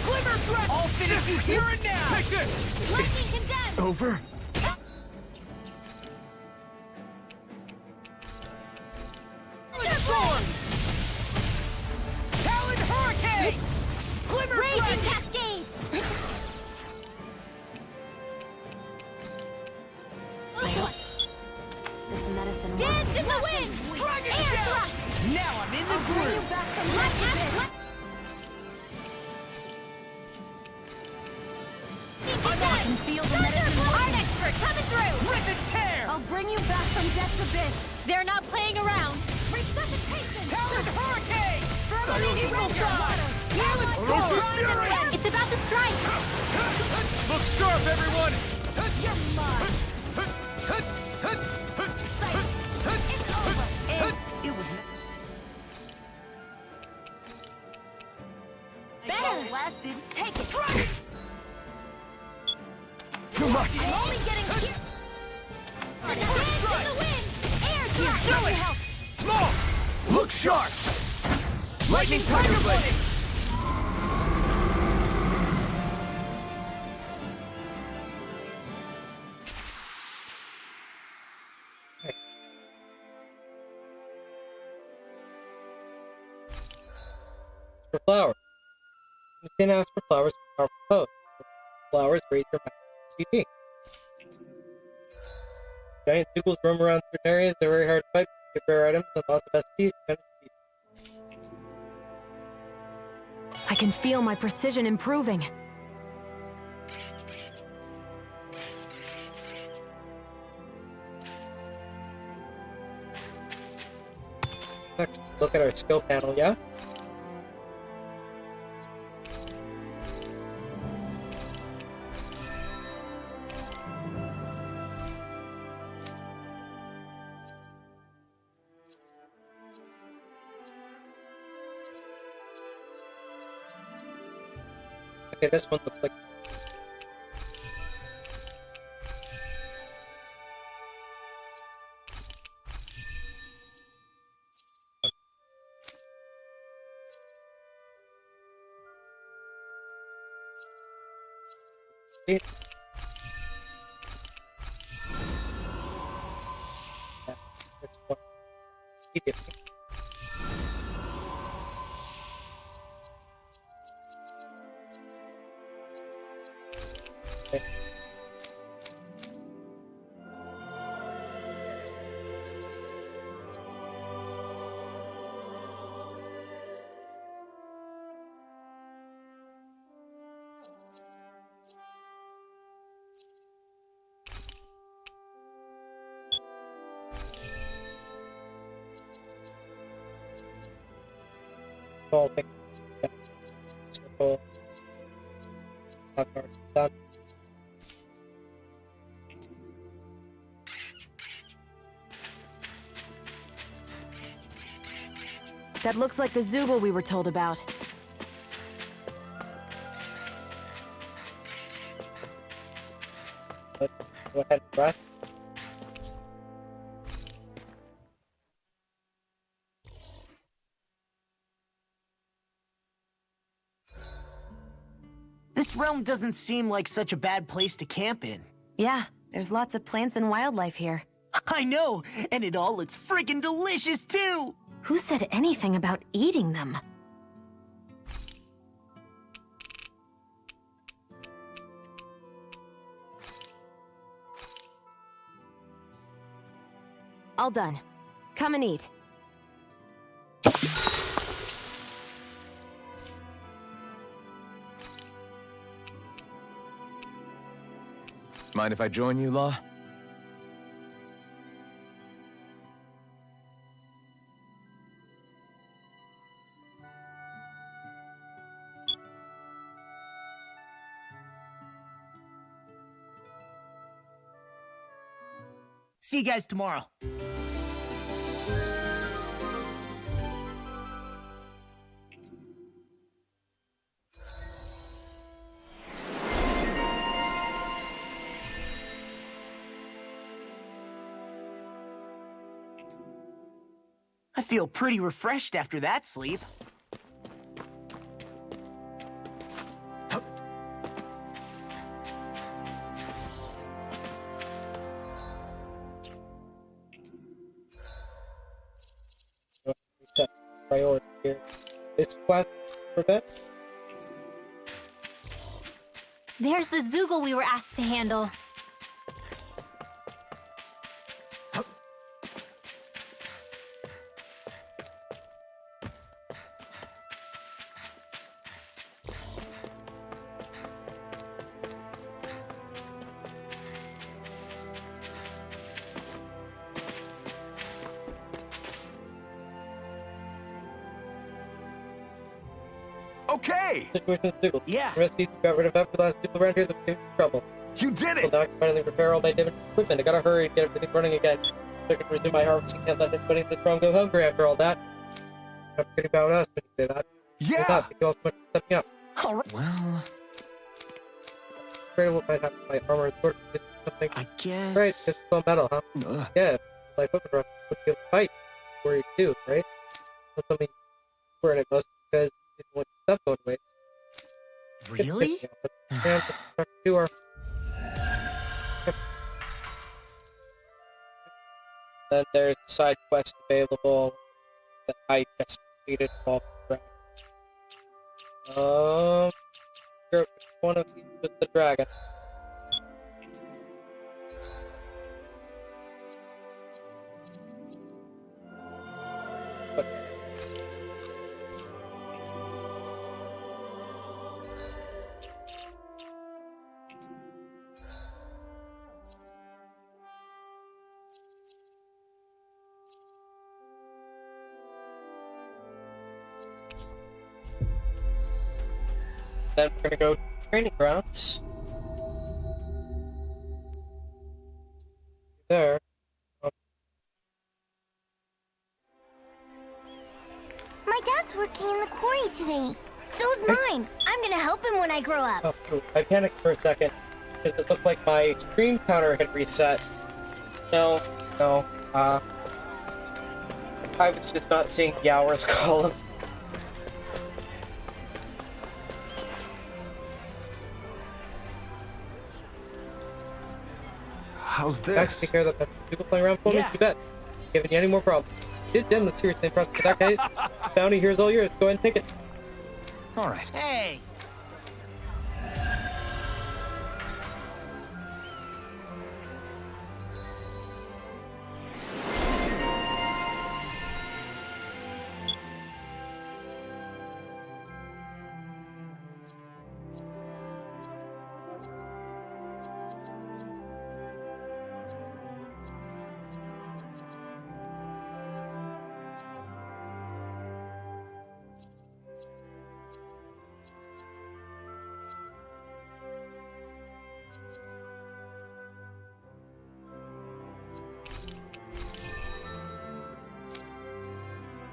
Glimmer Dragon! I'll finish you here and now! Take this! Lightning condensed! Over? cascade! This medicine dance in the wind! Dragon Air Shell! thrust! Now I'm in the I'll bring you groove. back from Black Cat. I can feel the medicine. Art expert coming through! Rip and tear. I'll bring you back from Death's Abyss. They're not playing around. Resuscitation! Talon Hurricane. Vermilion Ranger! It's about to strike! Look sharp, everyone! You're mine! It's over! It was Better! lasted. Take it! Too much! I'm only getting here! Dance in the wind! Air thrust! Do it! Help! Small! Look sharp! Lightning Tiger Blade! For flowers. You can ask for flowers for powerful foes. Flowers raise your magic CP. Giant seagulls roam around certain areas. They're very hard to fight. Get rare items and lots of SP. I can feel my precision improving. Look at our skill panel, yeah? Okay, this one looks like okay. Yeah, that's one. Keep it. Okay. Small thing. Yeah. Circle. That's already done. That looks like the Zoogle we were told about. Let's go ahead and rest. This realm doesn't seem like such a bad place to camp in. Yeah, there's lots of plants and wildlife here. I know, and it all looks freaking delicious too. Who said anything about eating them? All done. Come and eat. Mind if I join you, Law? See you guys tomorrow. I feel pretty refreshed after that sleep. Reset priority here. This quest for bit. There's the Zoogle we were asked to handle. Okay! Situation with Zoogle. Yeah. Rescues got rid of every last Zoogle around here that became trouble. You did So it! now I can finally repair all my damaged equipment. I gotta hurry and get everything running again. So I can resume my harvesting. Can't let anybody in this realm go hungry after all that. I'm forgetting about us when you say that. Yeah! Thank you all so much for stepping up. All right. Well, Afraid of what might happen to my armor and sword. Something. I guess. Right, it's all metal, huh? ugh. Yeah, like weapon rough would be able to fight. Worried too, right? That's something you were in it most because you didn't want your stuff going to waste. Really? And to our... Then there's a side quest available that I just completed off the dragon. Sure, which one of these was the dragon? What? Then we're gonna go to training grounds. There. My dad's working in the quarry today. So's mine. I'm gonna help him when I grow up. Oh, cool. I panicked for a second because it looked like my stream counter had reset. No, I was just not seeing the hours column. How's Back to this? take care of the pest. People playing around for me? Yeah. You bet. Giving you any more problems. You did damn the seriously impressed with that case. Bounty, here's all yours. Go ahead and take it. All right. Hey.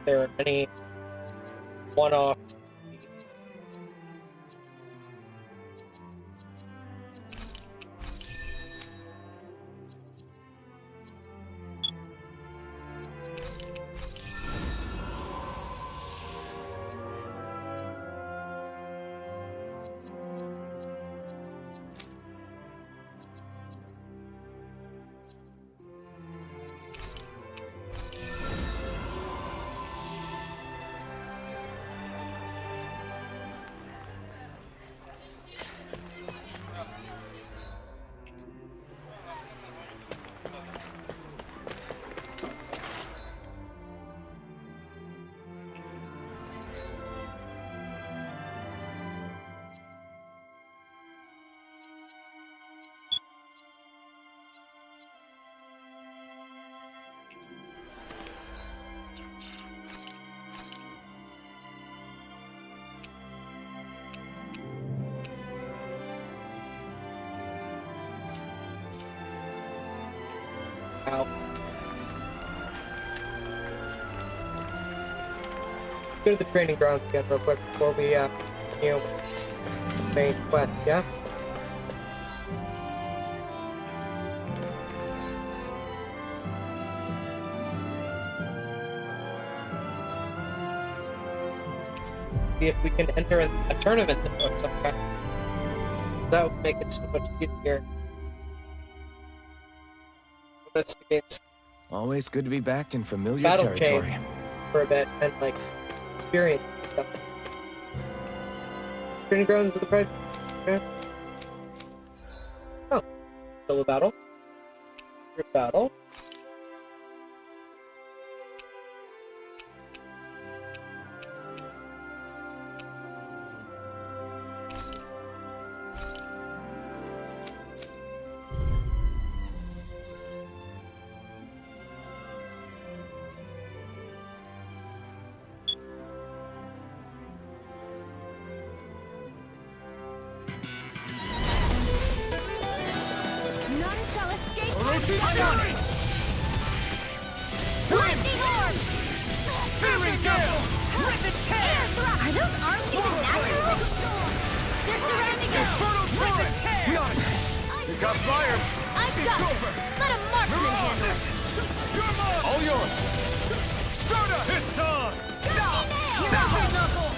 There are any one-offs. Ow. Go to the training grounds again real quick before we, main quest, yeah? See if we can enter a tournament of some kind. That would make it so much easier. Investigates Always good to be back in familiar battle territory. chain for a bit and like experience and stuff. Training grounds of the Pride. Okay. Solo battle. Group battle. None shall escape my Orochi's sight. fury! Lightning orb! Searing gale! Rip and tear! Are those arms even natural? They're surrounding us! Infernal torrent! We on it! You got fire! I've got it! Let a marksman handle it! You're mine! All yours! Starter! It's on! Knuckle!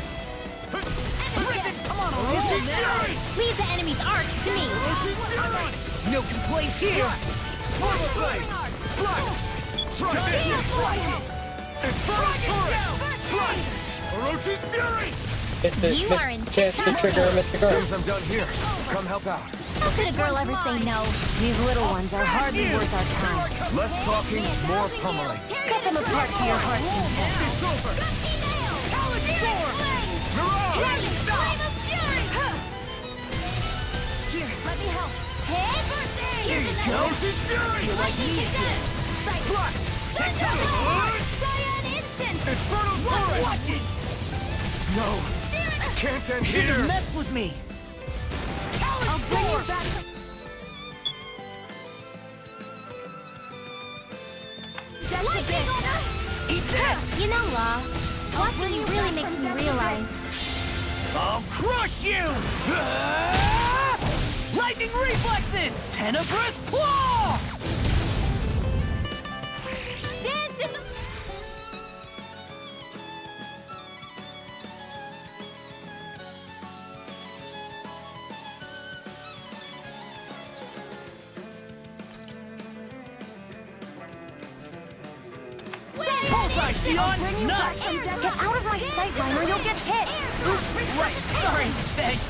Come on, Orochi's fury! leave the enemy's arcs to me! Orochi's fury! No complaints here. Swallow blade! Slash! Try this! Infernal torrent! Slash! Orochi's fury! You are in Chance to trigger Mr. Girl. Seems I'm done here. Come help out. How could a girl ever say no? These little ones are hardly worth our time. Less talking, more pummeling. Cut them apart to your heart's content. It's over! Here, let me help. Hey, birthday! Here you go! Orochi's fury! You like me again? Slash! Cyan instant! Infernal torrent! No! Can't end here! Mess with me. I'll bring you back. Eat that! You know, Law, watching you really makes me realize. I'll crush you! Ah! Lightning reflexes! Tenebrous claw! Dance in the... Bullseye, Shionne! Nice! Get out of my sight line or you'll get hit! Oops, right, sorry, thanks.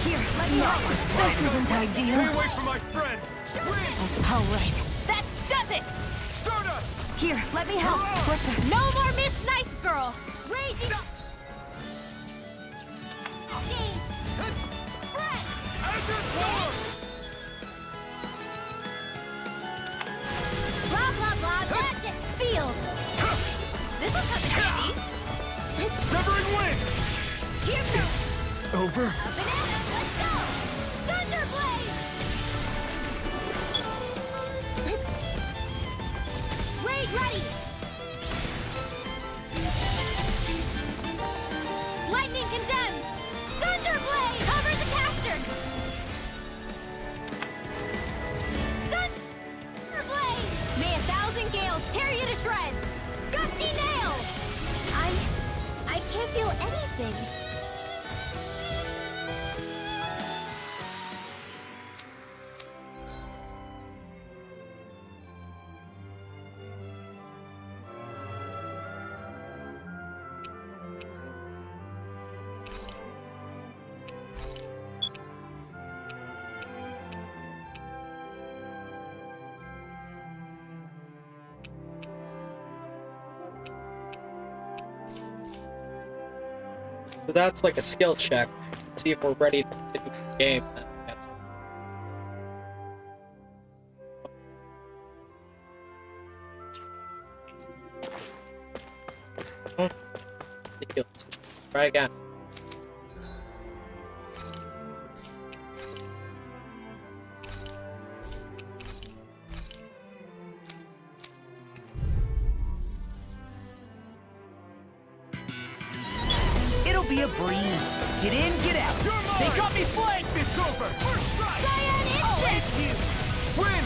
Here, let me help. This isn't Stay ideal. away from my friends! Win! That's all right. That does it! Stardust! Here, let me help. What the? No more Miss Nice Girl! Raging... Spread! Azure Sword! Blah, blah, blah, magic! Sealed! This'll come in handy! Severing wind! Here goes! Over? A banana, let's go! Thunderblade! Raid ready! Lightning condemns! Thunderblade! Cover the caster! Thunderblade! May 1,000 gales tear you to shreds! Gusty nail! I can't feel anything. So that's like a skill check. See if we're ready to continue the game. Then that's oh, ridiculous. Try again. It'll be a breeze. Get in, get out. They got me flanked! It's over! First strike! Cyan instant! It's you! Win!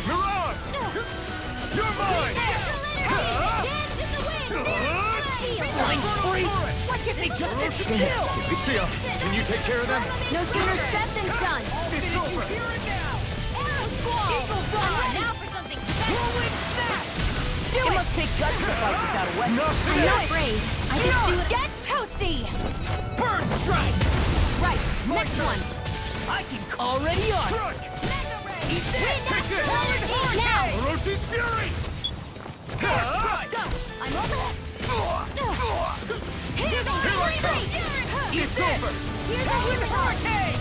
Mirage! You're mine! Dance in the wind! Flying free! Why can't they just sit still? Lucia, can you take care of them? No sooner said than done! It's over! Arrow squall! Eagle fly! Now for something special! Rolling snap! Do it! Must take guts to fight without a weapon. I'm not afraid. I just do it. Get toasty! Burn strike! Right, next one. I can already on. Eat this! Take it! Now! Orochi's fury! Go! I'm over it! Here's the It's over! Here's the hurricane!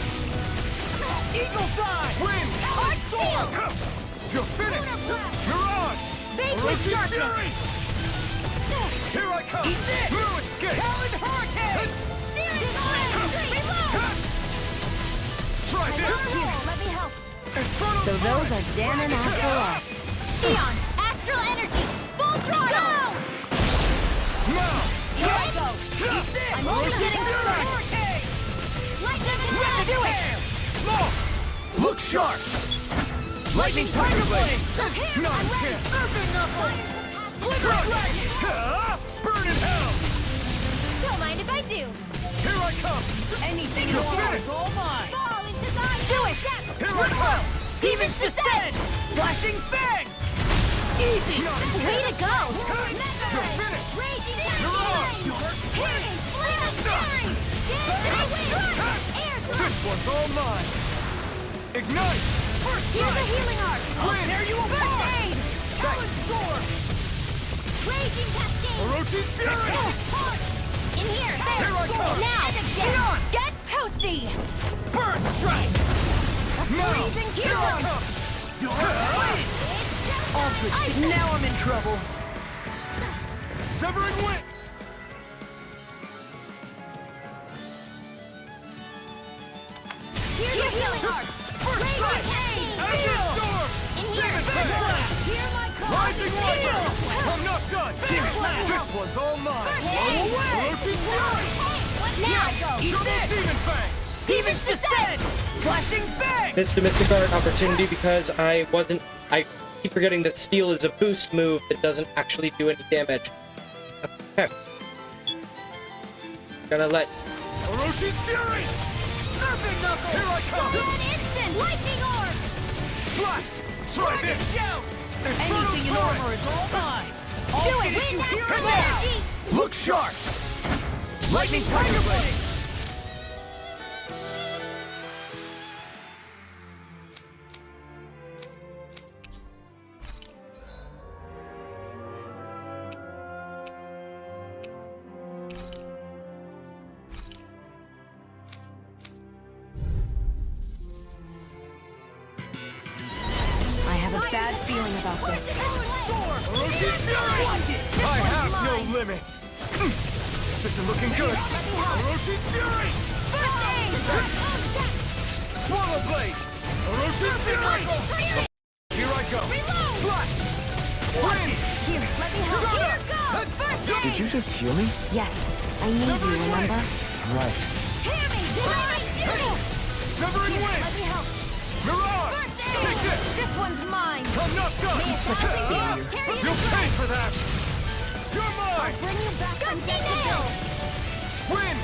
Eagle Thigh! Wind! Hard steel! You're finished! Mirage! Vaguely Orochi's darkness! fury! Here I come! Eat this! No escape! Talon hurricane! Searing flame! Reload! Try this! Let me help. Infernal So those Torrent! are Danon after all. Shionne, astral energy, full throttle! Go! Now! Here I go! Eat this! I'm Orochi's opening fury! hurricane! Lightning attack! Do it! Look sharp! Lightning Tiger Blade! Here, Not I'm a ready! chance! Urban knuckle! Burn in hell! Don't mind if I do. Here I come! Anything You're you want finished! is all mine! Fall into thy do it! Here I come! Demons descend! Flashing Fang! Easy! Way to go! You're finished! Raging You're on! Fury! Flame Fury! Air This one's all mine! Ignite! First Here's a strike! healing arc! I'll tear you First apart! aid! Talon sword! Raging cascade! Orochi's fury! In here! There! Here I come! Now! Shionne! Get toasty! Burn strike! Now! Freezing Here I killing! come! All good. Now I'm in trouble. Severing wind! Here's the healing arc! First strike! Azure Storm! In here! Demon Fang! Hear my call! Rising Wiper! I'm not done! This one's all mine! Orochi's fury! Now go! Double Demon Fang! Demons descend! Flashing Fang! Missed a Mystic Art opportunity because I keep forgetting that Steel is a boost move that doesn't actually do any damage. Okay. Gonna let... Orochi's fury! Surfing knuckle! Here I come! An instant! Lightning orb! Slash! Try this! Shout! Infernal Anything in Torrent! armor is all mine! I'll Do it! finish you Wind here after and now! energy! Look sharp! Lightning Tiger Blade! I have a bad feeling about this. Orochi's fury! I have no limits! This isn't looking good! Orochi's fury! Swallow blade! Orochi's fury! Here I go! Slash! Wind! Here, let me help. Here goes! First aid! Did you just heal me? Yes, I need you, remember? Right. Hear me! Dedyme fury! Severing wind! Let me help. Mirage! First aid! Take this! This one's mine! I'm not done! He's such a failure. You'll pay for that! You're mine! Bring you back from nail! Win!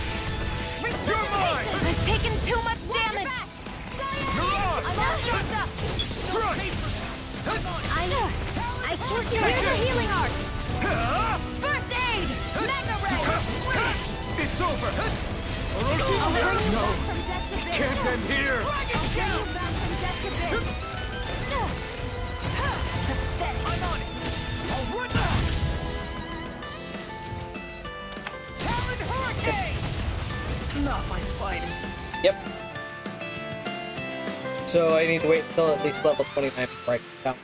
You're mine! I've taken too much damage! Mirage! I'm all yours up! Strike! I can't hear the healing arc! Ah! First aid! Mega ray! It's over! Orochi's I'll bring you no! back from death to bit. Can't end here! I'll bring you back from death to bit. Pathetic. I'm on it! I'll run now! Talon Hurricane! Not my finest. Yep. So I need to wait until at least level 29 before I can count.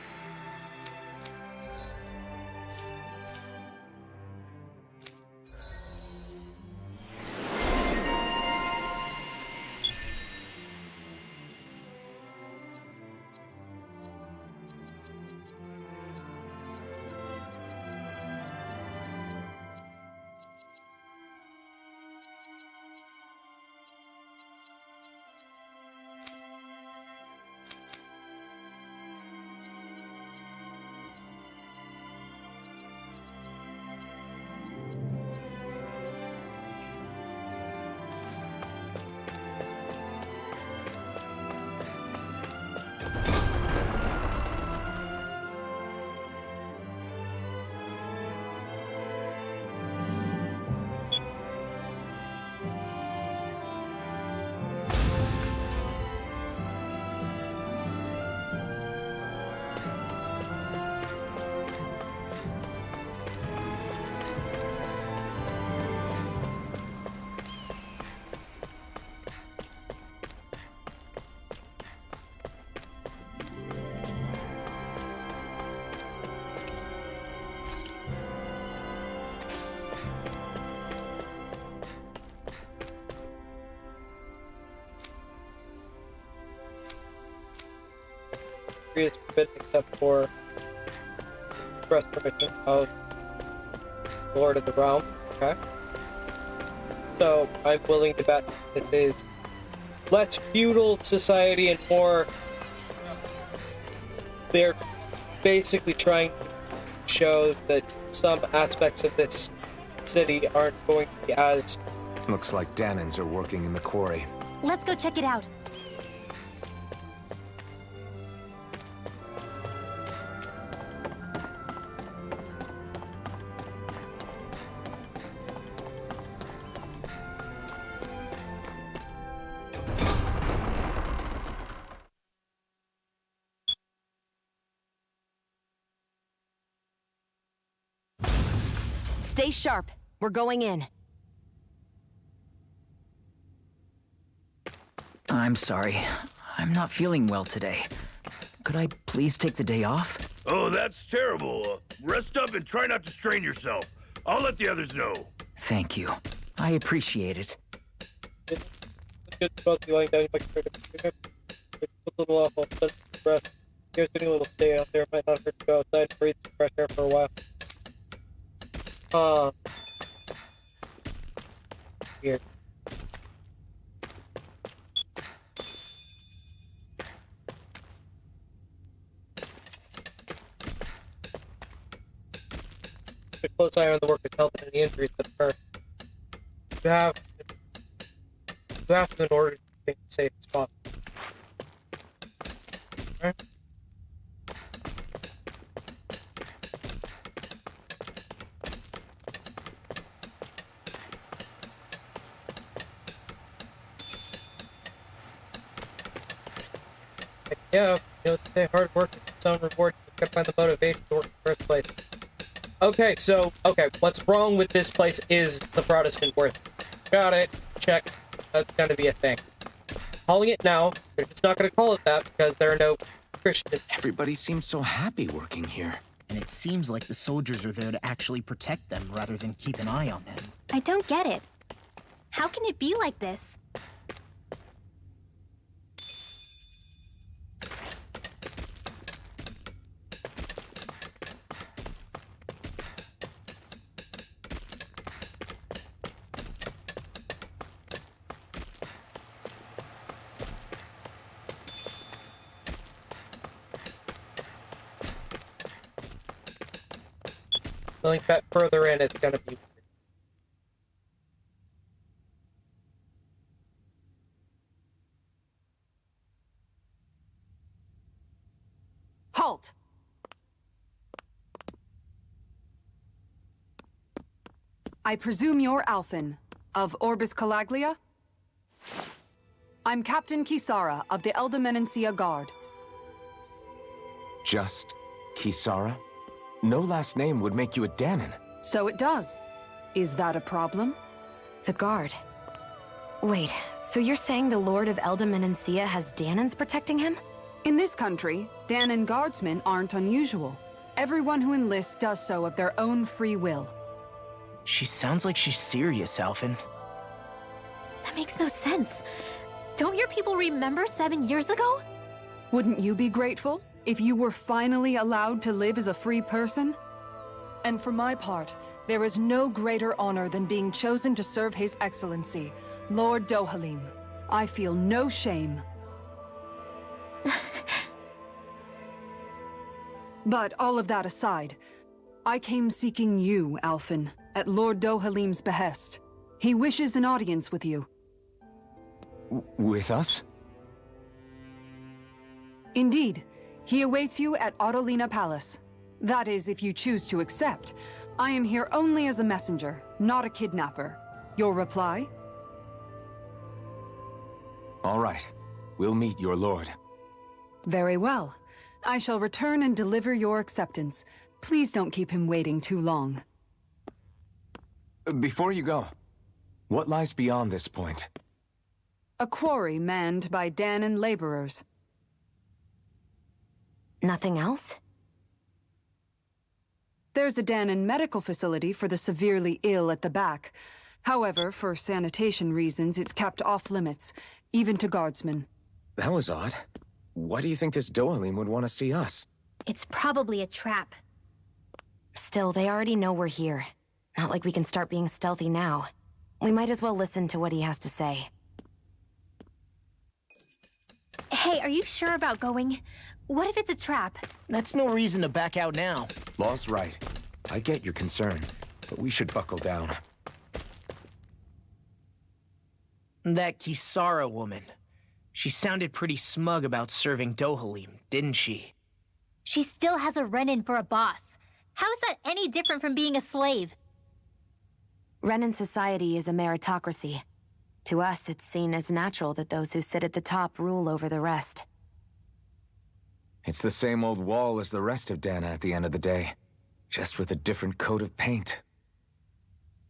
entry is forbidden except for express permission of the Lord of the Realm. Okay. So I'm willing to bet this is less feudal society and more. They're basically trying to show that some aspects of this city aren't going to be as. Looks like Danans are working in the quarry. Let's go check it out. Stay sharp. We're going in. I'm sorry. I'm not feeling well today. Could I please take the day off? Oh, that's terrible. Rest up and try not to strain yourself. I'll let the others know. Thank you. I appreciate it. It's good to both be lying down. You might try to a little off on the breath. Here's getting a little stay out there. Might not hurt to go outside and breathe some fresh air for a while. Weird. Keep a close eye on the worker's health and any injuries that occur. You have to in order to keep things safe as possible. Alright. Yeah, you know, say hard work is its own reward. You gotta find the motivation to work in the first place. Okay, what's wrong with this place is the Protestant worth. Got it. Check. That's gonna be a thing. Calling it now, they're just not gonna call it that because there are no Christians. Everybody seems so happy working here. And it seems like the soldiers are there to actually protect them rather than keep an eye on them. I don't get it. How can it be like this? Going back further in, it's gonna be. Halt! I presume you're Alphen, of Orbis Calaglia? I'm Captain Kisara of the Elda Menencia Guard. Just Kisara? No last name would make you a Danan. So it does. Is that a problem? The guard. Wait, so you're saying the Lord of Elda Menencia has Danans protecting him? In this country, Danan guardsmen aren't unusual. Everyone who enlists does so of their own free will. She sounds like she's serious, Alphen. That makes no sense. Don't your people remember 7 years ago? Wouldn't you be grateful if you were finally allowed to live as a free person? And for my part, there is no greater honor than being chosen to serve His Excellency, Lord Dohalim. I feel no shame. But all of that aside, I came seeking you, Alphen, at Lord Dohalim's behest. He wishes an audience with you. With us? Indeed. He awaits you at Autolina Palace. That is, if you choose to accept. I am here only as a messenger, not a kidnapper. Your reply? All right. We'll meet your lord. Very well. I shall return and deliver your acceptance. Please don't keep him waiting too long. Before you go, what lies beyond this point? A quarry manned by Danan laborers. Nothing else? There's a Danan medical facility for the severely ill at the back. However, for sanitation reasons, it's kept off limits, even to guardsmen. That was odd. Why do you think this Dohalim would want to see us? It's probably a trap. Still, they already know we're here. Not like we can start being stealthy now. We might as well listen to what he has to say. Hey, are you sure about going? What if it's a trap? That's no reason to back out now. Law's right. I get your concern, but we should buckle down. That Kisara woman. She sounded pretty smug about serving Dohalim, didn't she? She still has a Renin for a boss. How is that any different from being a slave? Renin society is a meritocracy. To us, it's seen as natural that those who sit at the top rule over the rest. It's the same old wall as the rest of Dana at the end of the day, just with a different coat of paint.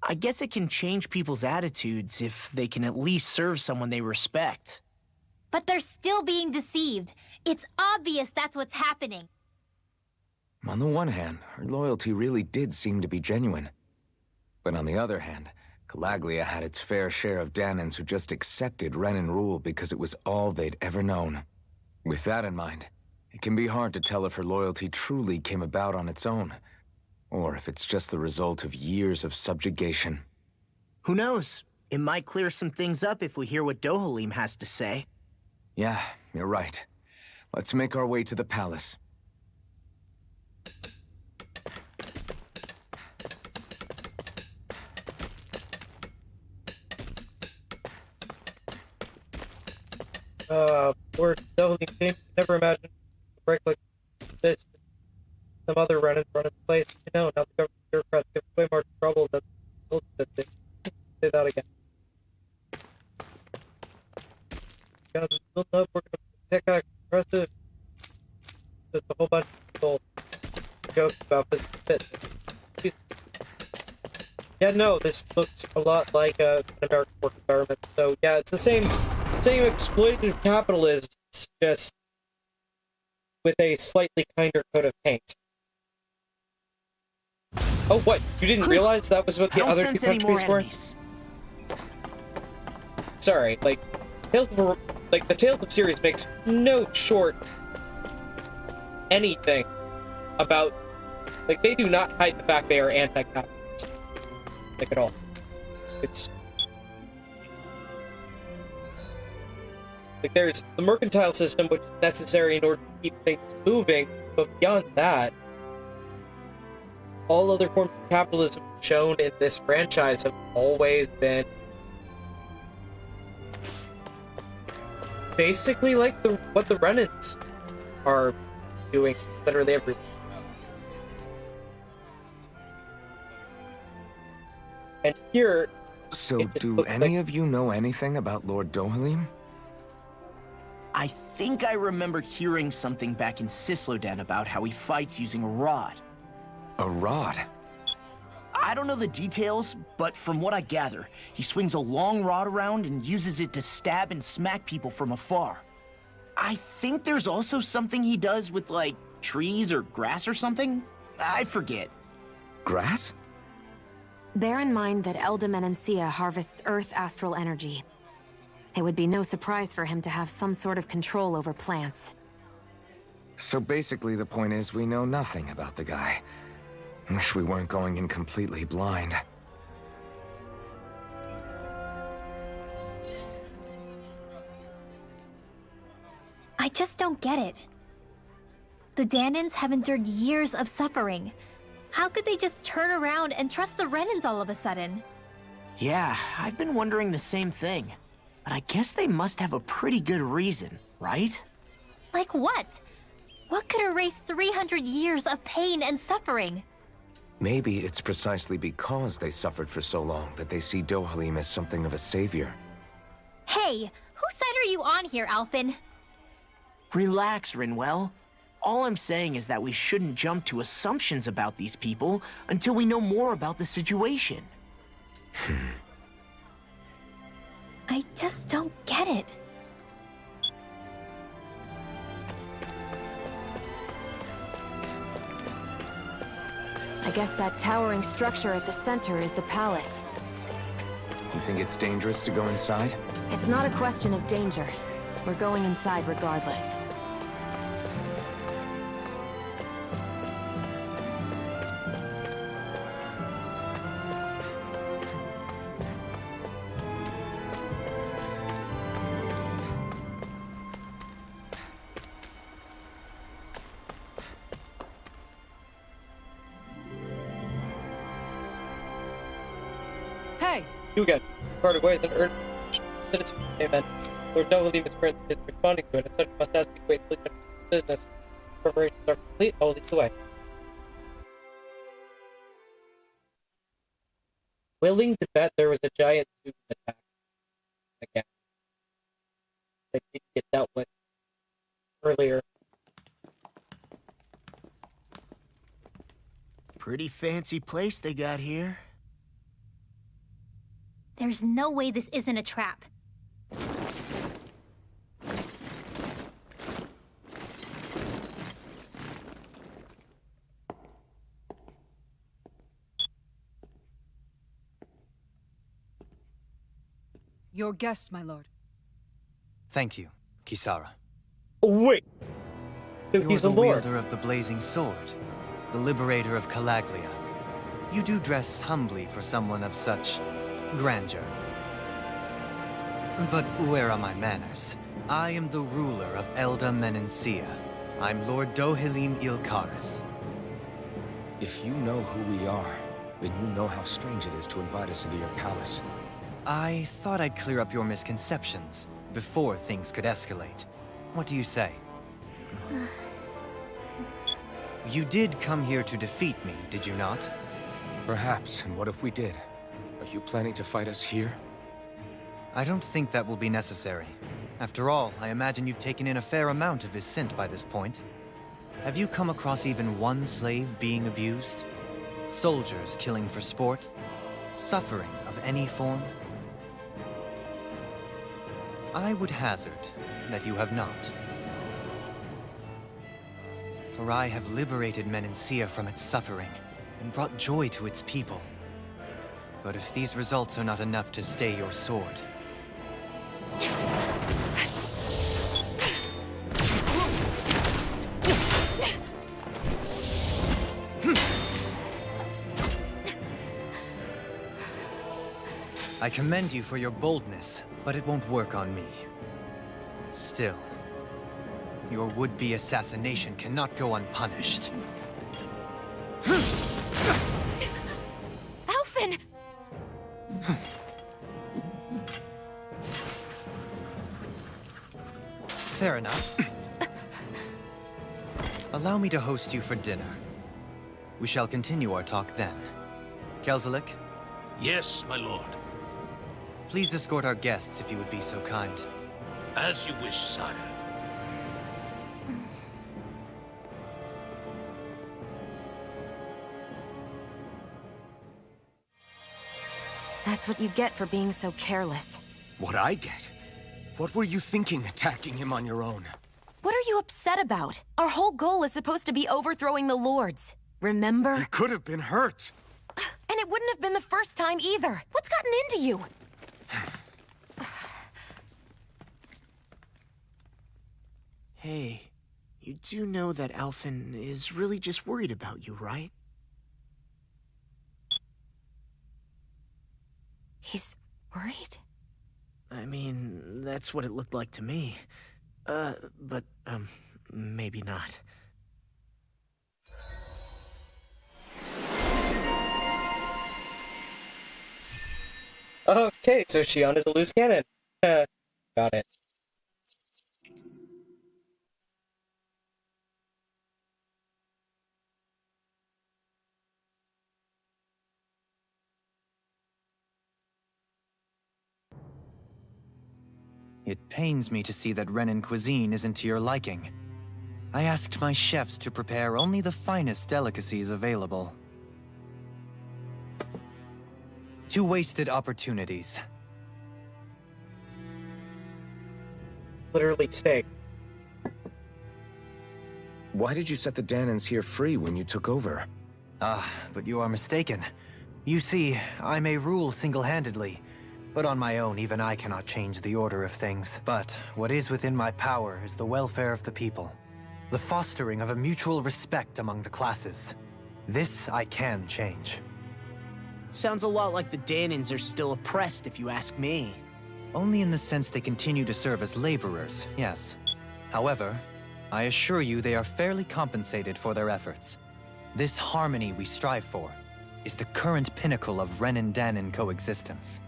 I guess it can change people's attitudes if they can at least serve someone they respect. But they're still being deceived. It's obvious that's what's happening. On the one hand, her loyalty really did seem to be genuine. But on the other hand, Calaglia had its fair share of Danans who just accepted Renin rule because it was all they'd ever known. With that in mind, it can be hard to tell if her loyalty truly came about on its own, or if it's just the result of years of subjugation. Who knows? It might clear some things up if we hear what Dohalim has to say. Yeah, you're right. Let's make our way to the palace. Poor Dohalim team. Never imagined a break like this. Some other Renins run in place. You know, now the government bureaucrats give way more trouble than the soldiers did. Say that again. Guys, building up, we're gonna pickaxe impressive. Just a whole bunch of people joke about this fitness. Jesus. Yeah, no, this looks a lot like an American work environment. So yeah, it's the same exploitative capitalism, just with a slightly kinder coat of paint. Oh, what? You didn't realize that was what the other two countries were? Sorry, like, the Tales of series makes no short anything about, like, they do not hide the fact they are anti-capitalist, like, at all. It's like, there's the mercantile system, which is necessary in order to keep things moving, but beyond that, all other forms of capitalism shown in this franchise have always been basically like what the Renins are doing literally everywhere. And here... So, do any of you know anything about Lord Dohalim? I think I remember hearing something back in Sislodan about how he fights using a rod. A rod? I don't know the details, but from what I gather, he swings a long rod around and uses it to stab and smack people from afar. I think there's also something he does with, like, trees or grass or something? I forget. Grass? Bear in mind that Elda Menencia harvests Earth astral energy. It would be no surprise for him to have some sort of control over plants. So basically the point is we know nothing about the guy. Wish we weren't going in completely blind. I just don't get it. The Danans have endured years of suffering. How could they just turn around and trust the Renins all of a sudden? Yeah, I've been wondering the same thing. But I guess they must have a pretty good reason, right? Like what? What could erase 300 years of pain and suffering? Maybe it's precisely because they suffered for so long that they see Dohalim as something of a savior. Hey, whose side are you on here, Alphen? Relax, Rinwell. All I'm saying is that we shouldn't jump to assumptions about these people until we know more about the situation. I just don't get it. I guess that towering structure at the center is the palace. You think it's dangerous to go inside? It's not a question of danger. We're going inside regardless. You again. Parted ways and earned citizen. Amen. Lord Dohalim is currently responding to it, and such must ask you to wait until you business. Preparations are complete. I will lead the way. Willing to bet there was a giant soup attack again. That didn't get dealt with earlier. Pretty fancy place they got here. There's no way this isn't a trap. Your guests, my lord. Thank you, Kisara. Wait! So You're he's the a lord. wielder of the blazing sword, the liberator of Calaglia. You do dress humbly for someone of such grandeur. But where are my manners? I am the ruler of Elda Menencia. I'm Lord Dohalim Ilkaris. If you know who we are, then you know how strange it is to invite us into your palace. I thought I'd clear up your misconceptions before things could escalate. What do you say? You did come here to defeat me, did you not? Perhaps, and what if we did? Are you planning to fight us here? I don't think that will be necessary. After all, I imagine you've taken in a fair amount of Viscint by this point. Have you come across even one slave being abused? Soldiers killing for sport? Suffering of any form? I would hazard that you have not. For I have liberated Menencia from its suffering and brought joy to its people. But if these results are not enough to stay your sword... I commend you for your boldness, but it won't work on me. Still, your would-be assassination cannot go unpunished. Alphen! Fair enough. Allow me to host you for dinner. We shall continue our talk then. Kezalik, Yes, my lord. please escort our guests if you would be so kind. As you wish, sire. That's what you get for being so careless. What I get? What were you thinking attacking him on your own? What are you upset about? Our whole goal is supposed to be overthrowing the lords. Remember? He could have been hurt. And it wouldn't have been the first time either. What's gotten into you? Hey, you do know that Alphen is really just worried about you, right? He's worried? I mean, that's what it looked like to me. But maybe not. Okay, so Shionne is a loose cannon. Got it. It pains me to see that Renin cuisine isn't to your liking. I asked my chefs to prepare only the finest delicacies available. 2 wasted opportunities. Literally steak. Why did you set the Danans here free when you took over? But you are mistaken. You see, I may rule single-handedly, but on my own, even I cannot change the order of things. But what is within my power is the welfare of the people. The fostering of a mutual respect among the classes. This I can change. Sounds a lot like the Danans are still oppressed, if you ask me. Only in the sense they continue to serve as laborers, yes. However, I assure you they are fairly compensated for their efforts. This harmony we strive for is the current pinnacle of Renin-Danan coexistence.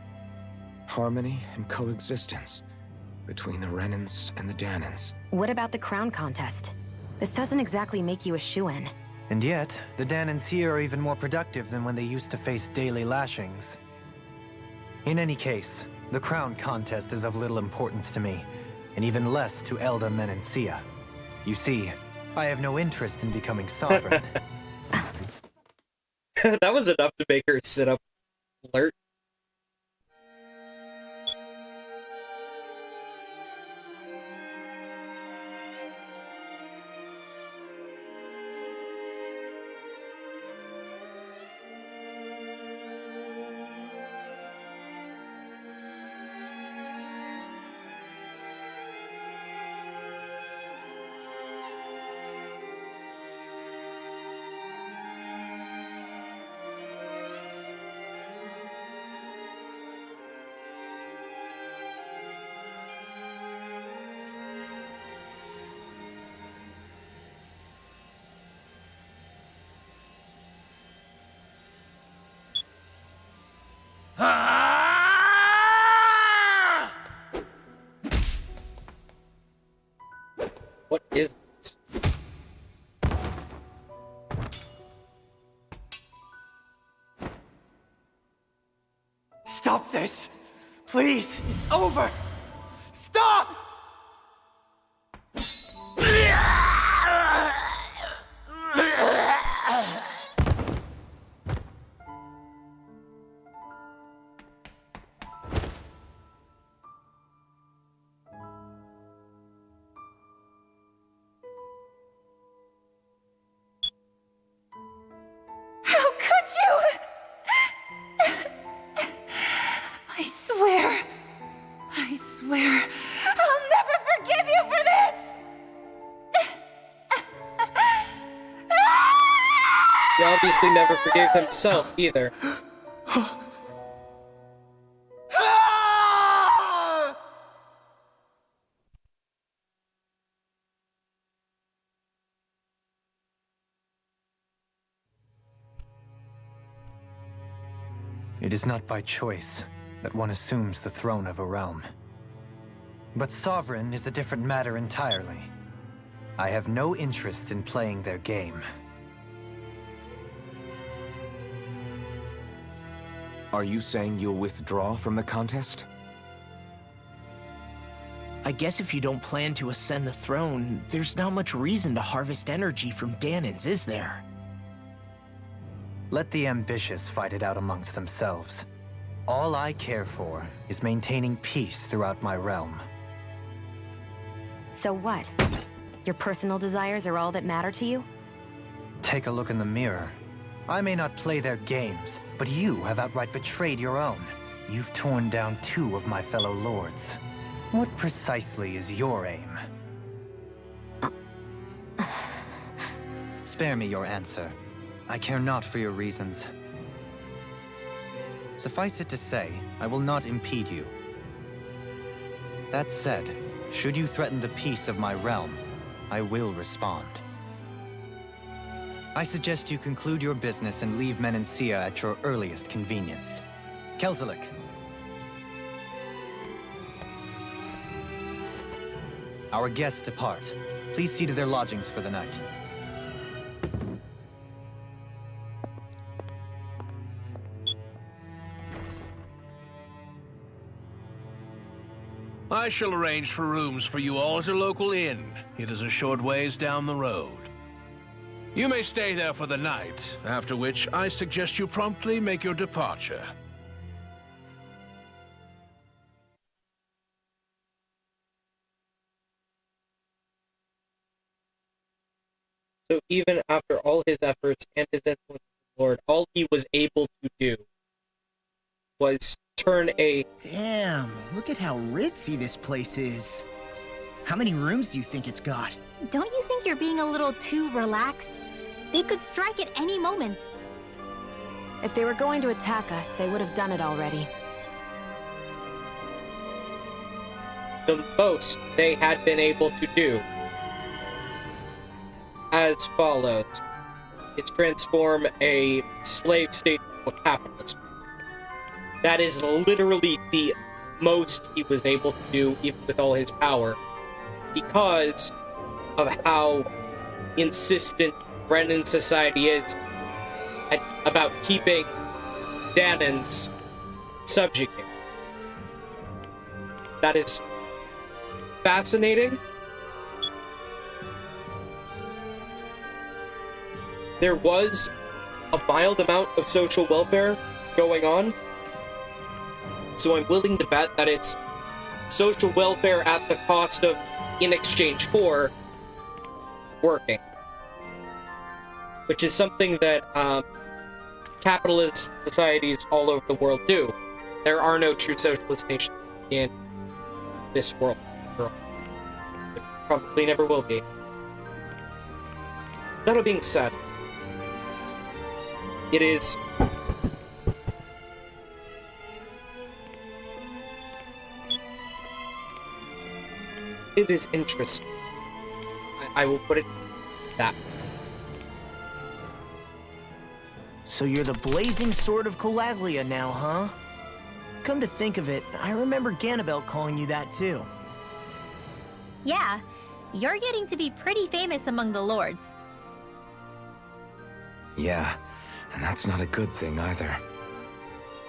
Harmony and coexistence between the Renans and the Danans. What about the crown contest? This doesn't exactly make you a shoo-in. And yet, the Danans here are even more productive than when they used to face daily lashings. In any case, the crown contest is of little importance to me, and even less to Elda Menencia. You see, I have no interest in becoming sovereign. That was enough to make her sit up alert. What is this? Stop this! Please! It's over! Stop! How could you? I swear, I'll never forgive you for this! He obviously never forgave himself either. It is not by choice that one assumes the throne of a realm. But sovereign is a different matter entirely. I have no interest in playing their game. Are you saying you'll withdraw from the contest? I guess if you don't plan to ascend the throne, there's not much reason to harvest energy from Danans, is there? Let the ambitious fight it out amongst themselves. All I care for is maintaining peace throughout my realm. So what? Your personal desires are all that matter to you? Take a look in the mirror. I may not play their games, but you have outright betrayed your own. You've torn down 2 of my fellow lords. What precisely is your aim? Spare me your answer. I care not for your reasons. Suffice it to say, I will not impede you. That said, should you threaten the peace of my realm, I will respond. I suggest you conclude your business and leave Menencia at your earliest convenience. Kezalik. Our guests depart. Please see to their lodgings for the night. I shall arrange for rooms for you all at a local inn. It is a short ways down the road. You may stay there for the night, after which I suggest you promptly make your departure. So even after all his efforts and his influence with the Lord, all he was able to do was turn a... Damn, look at how ritzy this place is. How many rooms do you think it's got? Don't you think you're being a little too relaxed? They could strike at any moment. If they were going to attack us, they would have done it already. The most they had been able to do, as follows, is transform a slave state into a capitalist. That is literally the most he was able to do, even with all his power, because of how insistent Renin society is about keeping Danans subjugated. That is fascinating. There was a mild amount of social welfare going on, so I'm willing to bet that it's social welfare at the cost of, in exchange for, working. Which is something that capitalist societies all over the world do. There are no true socialist nations in this world. There probably never will be. That being said, it is interesting. I will put it that. So you're the blazing sword of Calaglia now, huh? Come to think of it, I remember Ganabelt calling you that too. Yeah, you're getting to be pretty famous among the lords. Yeah, and that's not a good thing either.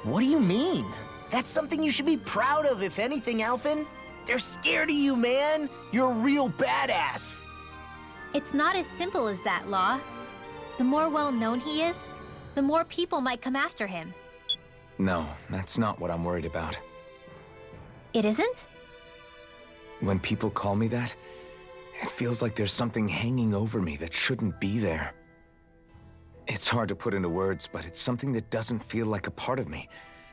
What do you mean? That's something you should be proud of, if anything, Alphen. They're scared of you, man. You're a real badass. It's not as simple as that, Law. The more well-known he is, the more people might come after him. No, that's not what I'm worried about. It isn't? When people call me that, it feels like there's something hanging over me that shouldn't be there. It's hard to put into words, but it's something that doesn't feel like a part of me.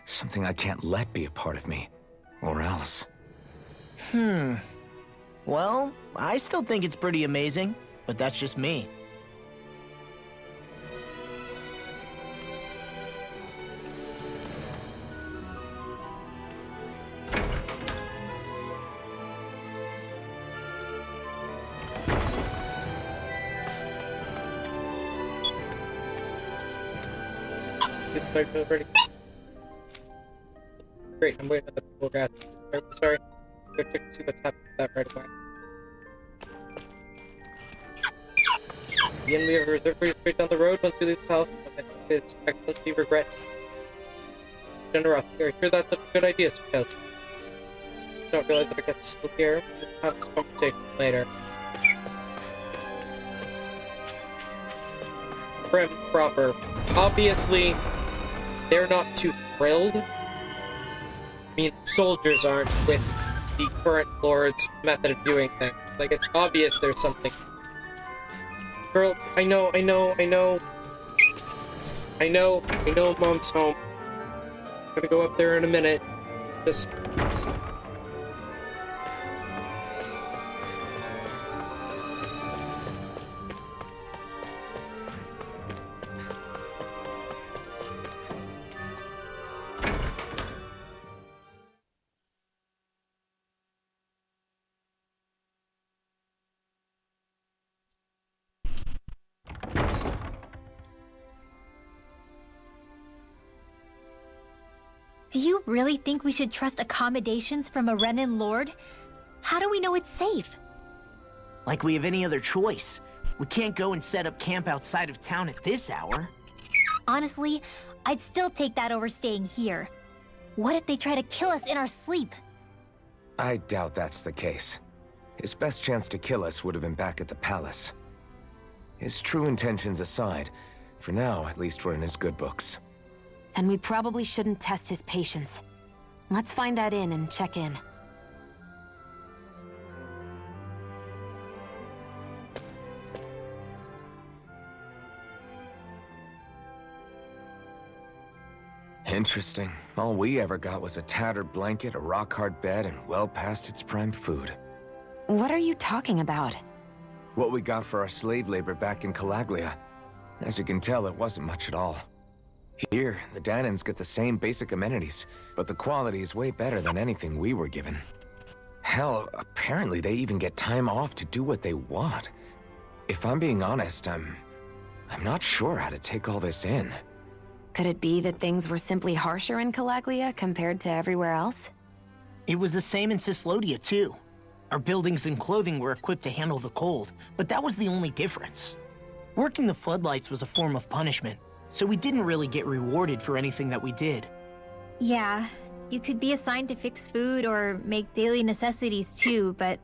Something I can't let be a part of me. Or else. Well, I still think it's pretty amazing, but that's just me. Ready. Great, I'm waiting on the poor guys. Sorry. Go check to see what's happening with that right away. Again, we have a reserve for you straight down the road. Once you leave the house, His Excellency regret. Generosity. Are you sure that's a good idea, Because I don't realize that I got to still here. We'll have this conversation later. Prim proper. Obviously, they're not too thrilled. I mean, soldiers aren't with the current Lord's method of doing things. Like, it's obvious there's something. Girl, I know, Mom's home. I'm gonna go up there in a minute. Just... Do you really think we should trust accommodations from a Renin lord? How do we know it's safe? Like we have any other choice. We can't go and set up camp outside of town at this hour. Honestly, I'd still take that over staying here. What if they try to kill us in our sleep? I doubt that's the case. His best chance to kill us would have been back at the palace. His true intentions aside, for now, at least we're in his good books. Then we probably shouldn't test his patience. Let's find that inn and check in. Interesting. All we ever got was a tattered blanket, a rock-hard bed, and well past its prime food. What are you talking about? What we got for our slave labor back in Calaglia. As you can tell, it wasn't much at all. Here, the Danans get the same basic amenities, but the quality is way better than anything we were given. Hell, apparently they even get time off to do what they want. If I'm being honest, I'm not sure how to take all this in. Could it be that things were simply harsher in Calaglia compared to everywhere else? It was the same in Cislodia, too. Our buildings and clothing were equipped to handle the cold, but that was the only difference. Working the floodlights was a form of punishment, so we didn't really get rewarded for anything that we did. Yeah, you could be assigned to fix food or make daily necessities too, but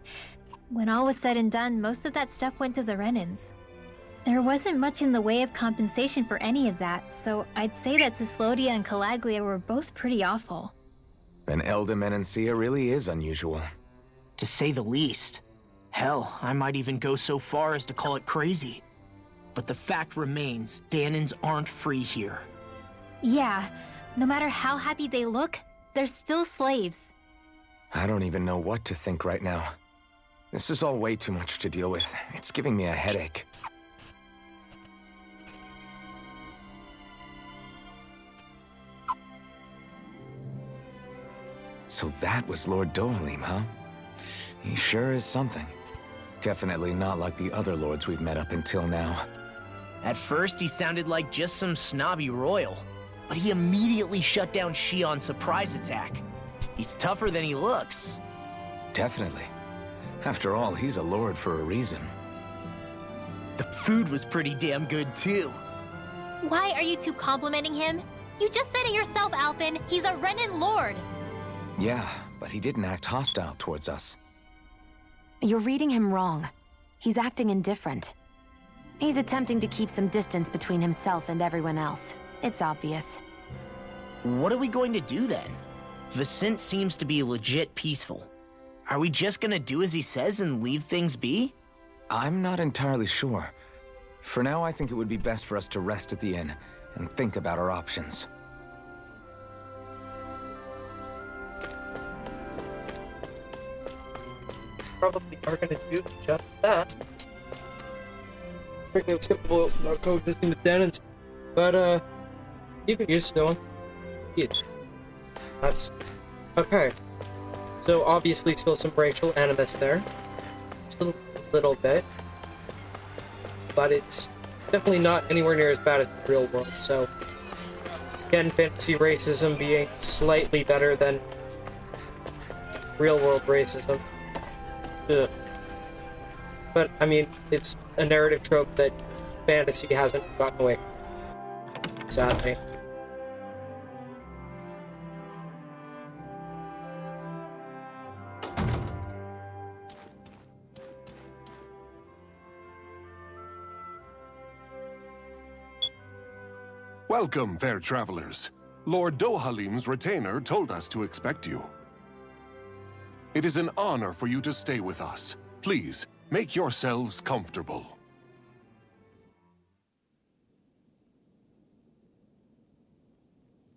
when all was said and done, most of that stuff went to the Renins. There wasn't much in the way of compensation for any of that, so I'd say that Cislodia and Calaglia were both pretty awful. Then Elda Menencia really is unusual. To say the least. Hell, I might even go so far as to call it crazy. But the fact remains, Dahnans aren't free here. Yeah, no matter how happy they look, they're still slaves. I don't even know what to think right now. This is all way too much to deal with. It's giving me a headache. So that was Lord Dohalim, huh? He sure is something. Definitely not like the other lords we've met up until now. At first, he sounded like just some snobby royal, but he immediately shut down Shionne's surprise attack. He's tougher than he looks. Definitely. After all, he's a lord for a reason. The food was pretty damn good, too. Why are you two complimenting him? You just said it yourself, Alphen. He's a Renin lord. Yeah, but he didn't act hostile towards us. You're reading him wrong. He's acting indifferent. He's attempting to keep some distance between himself and everyone else. It's obvious. What are we going to do then? Viscint seems to be legit peaceful. Are we just gonna do as he says and leave things be? I'm not entirely sure. For now, I think it would be best for us to rest at the inn and think about our options. Probably are going to do just that. Freaking acceptable coexisting with Dahnans. But, you can use stone. Huge. That's... okay. So, obviously, still some racial animus there. Still a little bit. But it's definitely not anywhere near as bad as the real world, so... again, fantasy racism being slightly better than real world racism. Ugh. But, I mean, it's a narrative trope that fantasy hasn't gotten away from, sadly. Welcome, fair travelers. Lord Dohalim's retainer told us to expect you. It is an honor for you to stay with us. Please, make yourselves comfortable.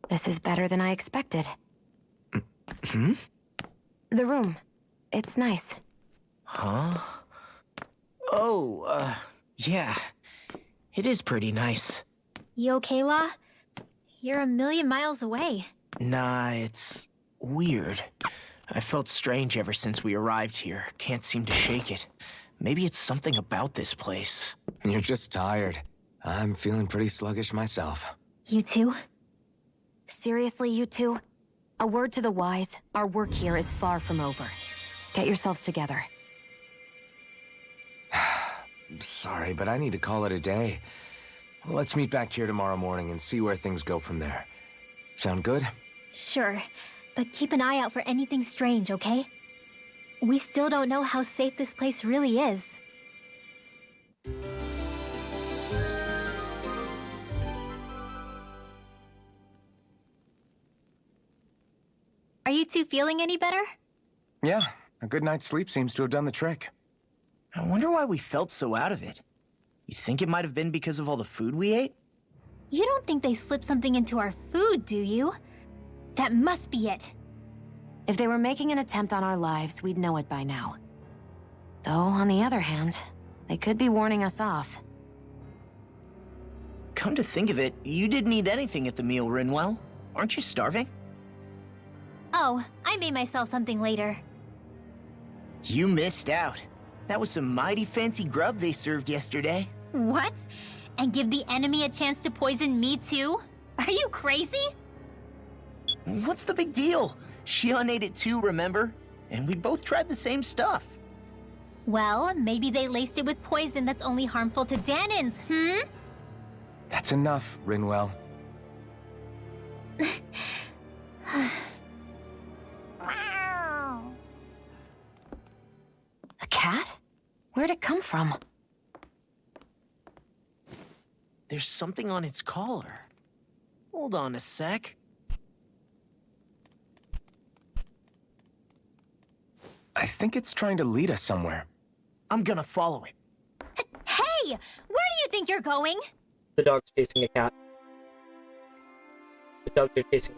This is better than I expected. Hmm? The room. It's nice. Huh? Oh, yeah. It is pretty nice. You okay, La? You're a million miles away. Nah, it's weird. I felt strange ever since we arrived here. Can't seem to shake it. Maybe it's something about this place. You're just tired. I'm feeling pretty sluggish myself. You too? Seriously, you two? A word to the wise, our work here is far from over. Get yourselves together. Sorry, but I need to call it a day. Let's meet back here tomorrow morning and see where things go from there. Sound good? Sure, but keep an eye out for anything strange, okay? We still don't know how safe this place really is. Are you two feeling any better? Yeah, a good night's sleep seems to have done the trick. I wonder why we felt so out of it. You think it might have been because of all the food we ate? You don't think they slipped something into our food, do you? That must be it. If they were making an attempt on our lives, we'd know it by now. Though, on the other hand, they could be warning us off. Come to think of it, you didn't eat anything at the meal, Rinwell. Aren't you starving? Oh, I made myself something later. You missed out. That was some mighty fancy grub they served yesterday. What? And give the enemy a chance to poison me too? Are you crazy? What's the big deal? Shionne ate it too, remember? And we both tried the same stuff. Well, maybe they laced it with poison that's only harmful to Danins, That's enough, Rinwell. A cat? Where'd it come from? There's something on its collar. Hold on a sec. I think it's trying to lead us somewhere. I'm gonna follow it. Hey! Where do you think you're going? The dog's chasing a cat. The dogs are chasing.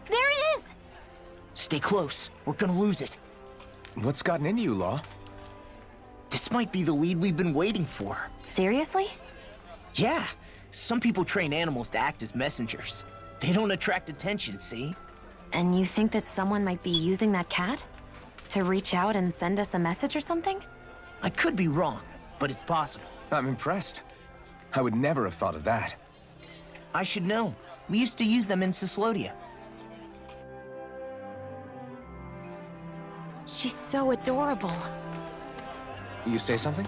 There it is! Stay close. We're gonna lose it. What's gotten into you, Law? This might be the lead we've been waiting for. Seriously? Yeah. Some people train animals to act as messengers. They don't attract attention, see? And you think that someone might be using that cat? To reach out and send us a message or something? I could be wrong, but it's possible. I'm impressed. I would never have thought of that. I should know. We used to use them in Cyslodia. She's so adorable. You say something?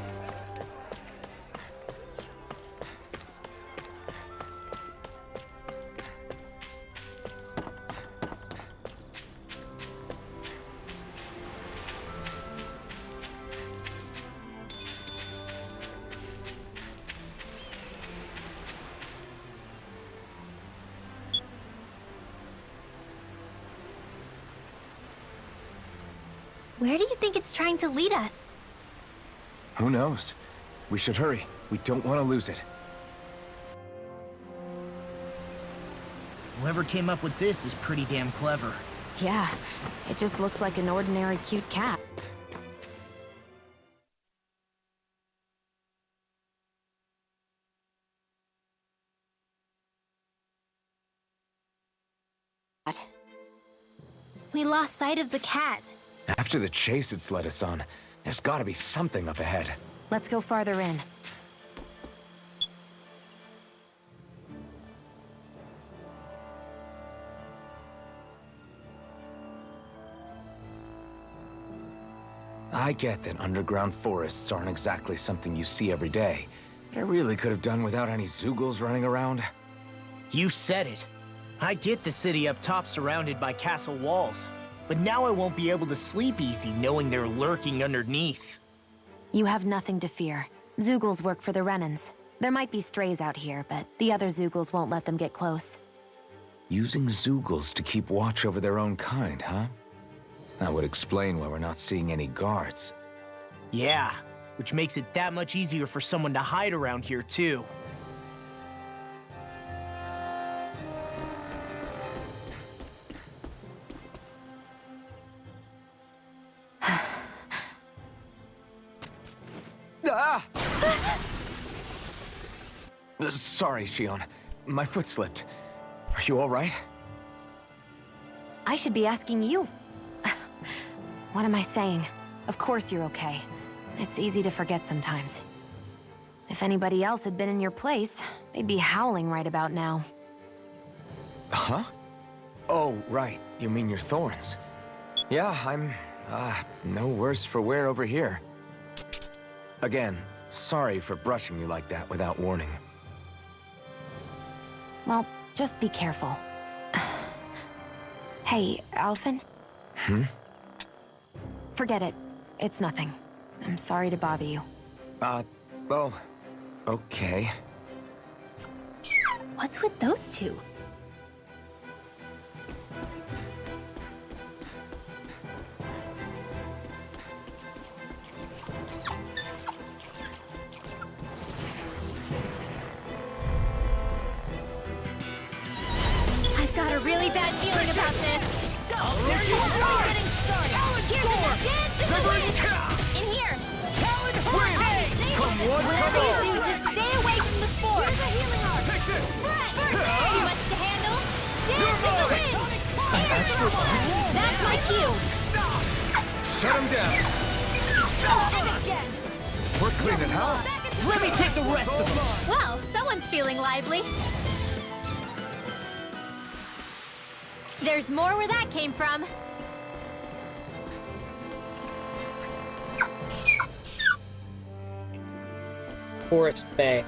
Where do you think it's trying to lead us? Who knows? We should hurry. We don't want to lose it. Whoever came up with this is pretty damn clever. Yeah, it just looks like an ordinary cute cat. We lost sight of the cat. After the chase it's led us on, there's gotta be something up ahead. Let's go farther in. I get that underground forests aren't exactly something you see every day, but I really could have done without any Zeugles running around. You said it. I get the city up top surrounded by castle walls, but now I won't be able to sleep easy knowing they're lurking underneath. You have nothing to fear. Zeugles work for the Renans. There might be strays out here, but the other Zeugles won't let them get close. Using Zeugles to keep watch over their own kind, huh? That would explain why we're not seeing any guards. Yeah, which makes it that much easier for someone to hide around here, too. Ah! Sorry, Shionne. My foot slipped. Are you all right? I should be asking you. What am I saying? Of course you're okay. It's easy to forget sometimes. If anybody else had been in your place, they'd be howling right about now. Huh? Oh, right. You mean your thorns. Yeah, I'm, no worse for wear over here. Again, sorry for brushing you like that without warning. Well, just be careful. Hey, Alphen? Forget it. It's nothing. I'm sorry to bother you. Oh, okay. What's with those two? I've got a really bad feeling about this. Go! There's more getting started! In here! Win! Hey! Come one, Whatever come you all! do, just stay away from Astral Art? That's my cue! Shut him down! We're cleaning house. Let me take the rest of them. Well, someone's feeling lively. There's more where that came from. Forest Bay.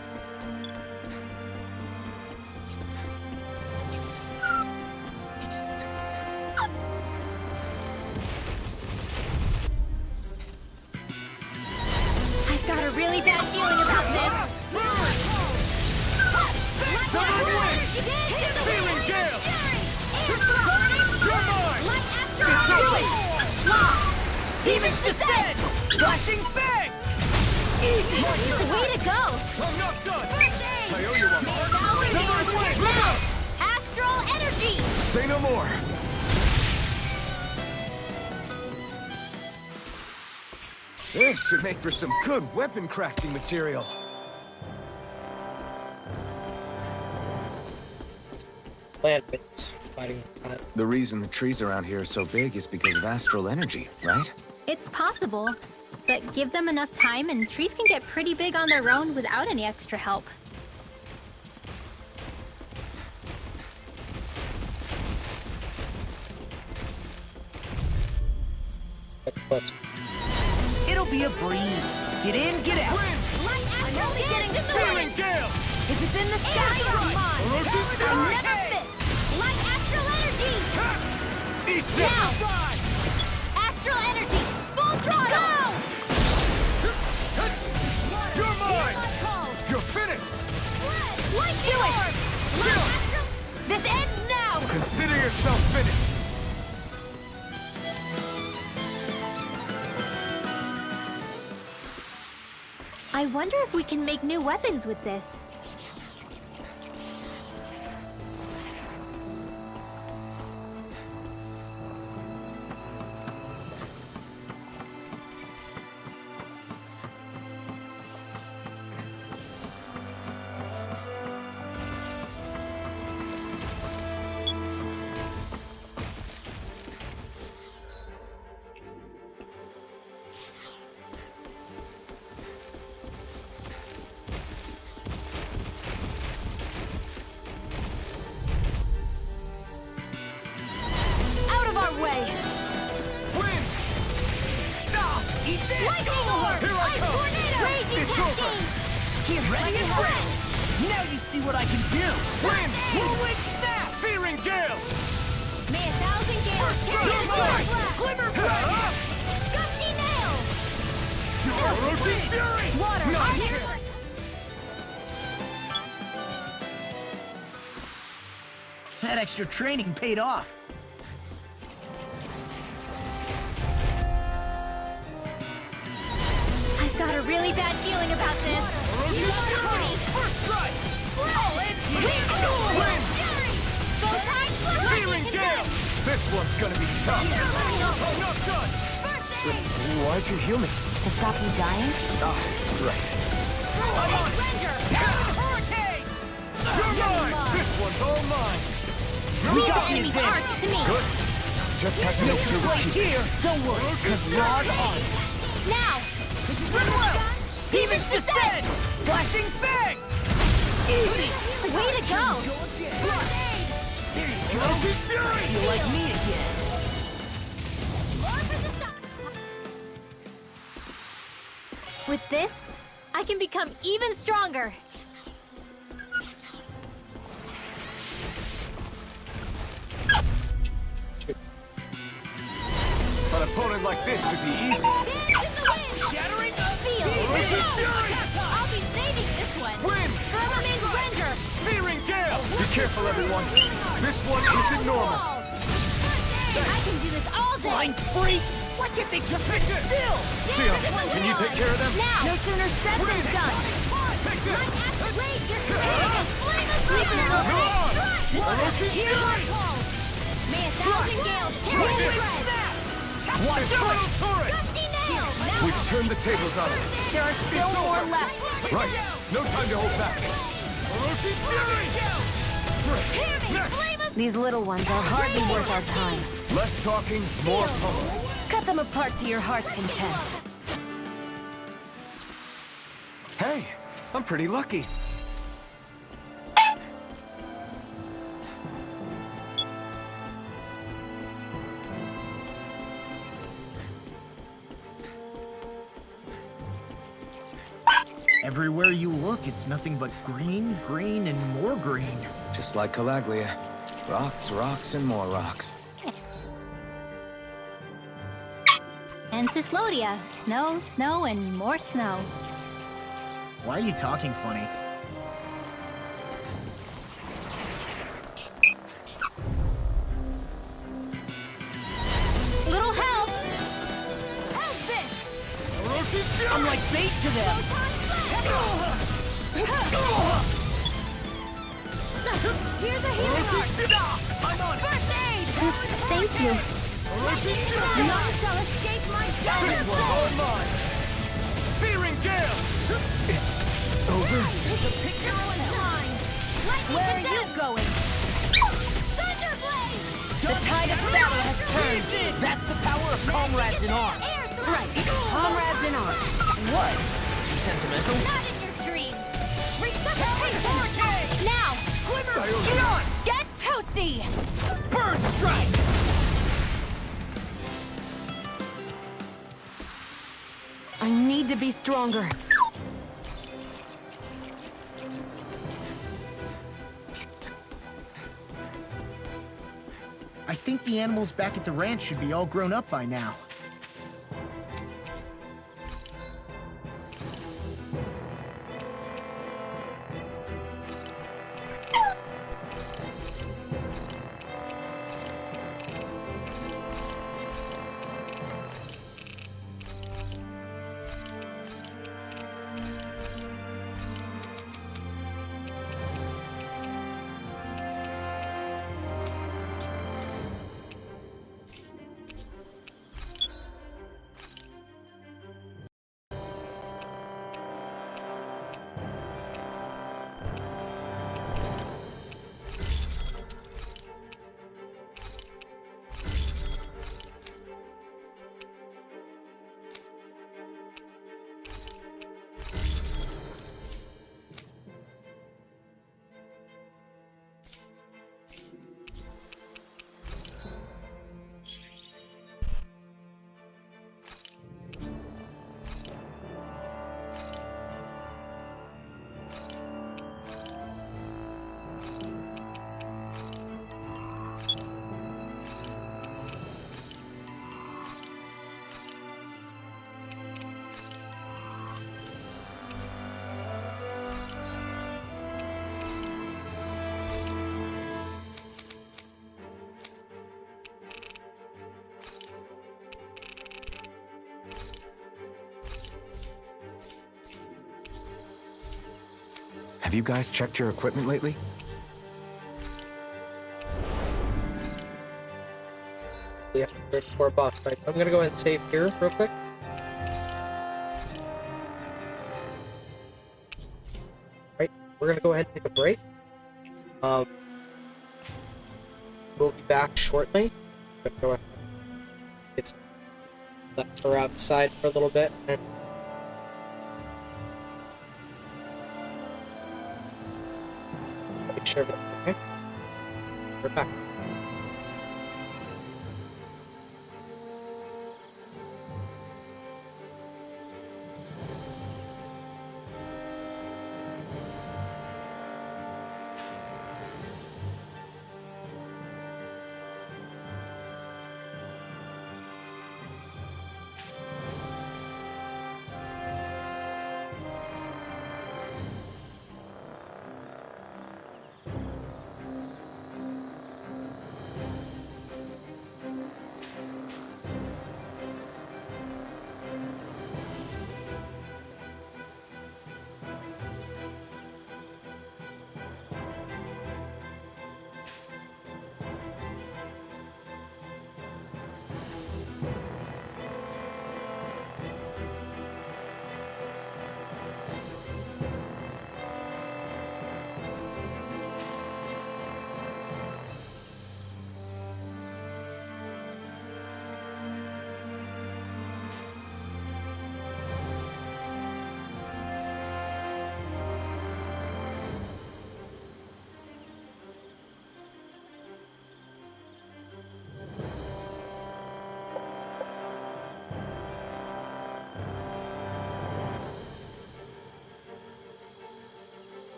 I've got a really bad feeling about this. Southern wind! Feeling gale! You're mine! Demons descend! Flashing bang! Easy! Way to go! I'm not done! I owe you one. Southern wind! Astral energy! Say no more. This should make for some good weapon crafting material. Landmates fighting that. The reason the trees around here are so big is because of astral energy, right? It's possible, but give them enough time and trees can get pretty big on their own without any extra help. That's close. It'll be a breeze. Get in, get out. I'm only getting Feeling gale! If it's in the sky, I'm mine! I'll never miss! Light astral energy! Eat Now! this! Astral energy! Full throttle! You're mine! You're finished! Light do it! Light astral... This ends now! Consider yourself finished! I wonder if we can make new weapons with this. Now you see what I can do! Wind! Whirlwind snap! Searing gale! May 1,000 gales carry You're us mine! blast! Glimmer blast! Gusty nails! Orochi fury! Water! Not Iron! here! That extra training paid off. I've got a really bad feeling about this. Orochi fury! First strike! Searing gale! This one's gonna be tough! I'm not done! Why'd you heal me? To stop you dying? Ah, right. Hurricane! You're mine! This one's all mine! We got the enemy's advantage. arts to me. Good. Just have to make sure we Right keep it. here! Don't worry, because Rod on. Now! Rinwell! Demons descend! Flashing bang! Easy! Way to go! There you go! Fury! Feel like me again. With this, I can become even stronger. An opponent like this should be easy. Shattering of Seal! I'll be saving this one! Win! Firmament Render! Searing gale! Be careful, everyone. This one isn't normal. I can do this all day! Flying freaks! Why can't they just sit still? Sia, can you take care of them? Now! No sooner said than done! Take this! Raise your flame of sleeping Orochi May 1,000 gales carry the bread! One Double turret! Gusty nails! We've turned the tables on it. There are still more left! Right. No time to hold back. Orochi fury! Tear me! Flame of These little ones are hardly worth our time. Less talking, more pummeling. Cut them apart to your heart's content. Hey, I'm pretty lucky. Everywhere you look, it's nothing but green, green, and more green. Just like Calaglia. Rocks, rocks, and more rocks. And Cislodia. Snow, snow, and more snow. Why are you talking funny? Little help! I'm like bait to them! Here's a healing art! I'm on it! First aid! Thank you. None shall escape my This one's all justice! mine! Searing gale! Over? The picture was mine! Where are you going? Thunderblade! The tide of battle has turned! That's the power of comrades in arms! Right, comrades in arms. What? Too sentimental? Not in your dreams! Resuscitation! Now! Shionne! Get toasty! Bird strike! I need to be stronger. I think the animals back at the ranch should be all grown up by now. Have you guys checked your equipment lately? Yeah, for a boss fight. I'm gonna go ahead and save here real quick. Right, we're gonna go ahead and take a break. We'll be back shortly. I'm gonna go ahead. It's left her outside for a little bit and make sure that okay. We're back.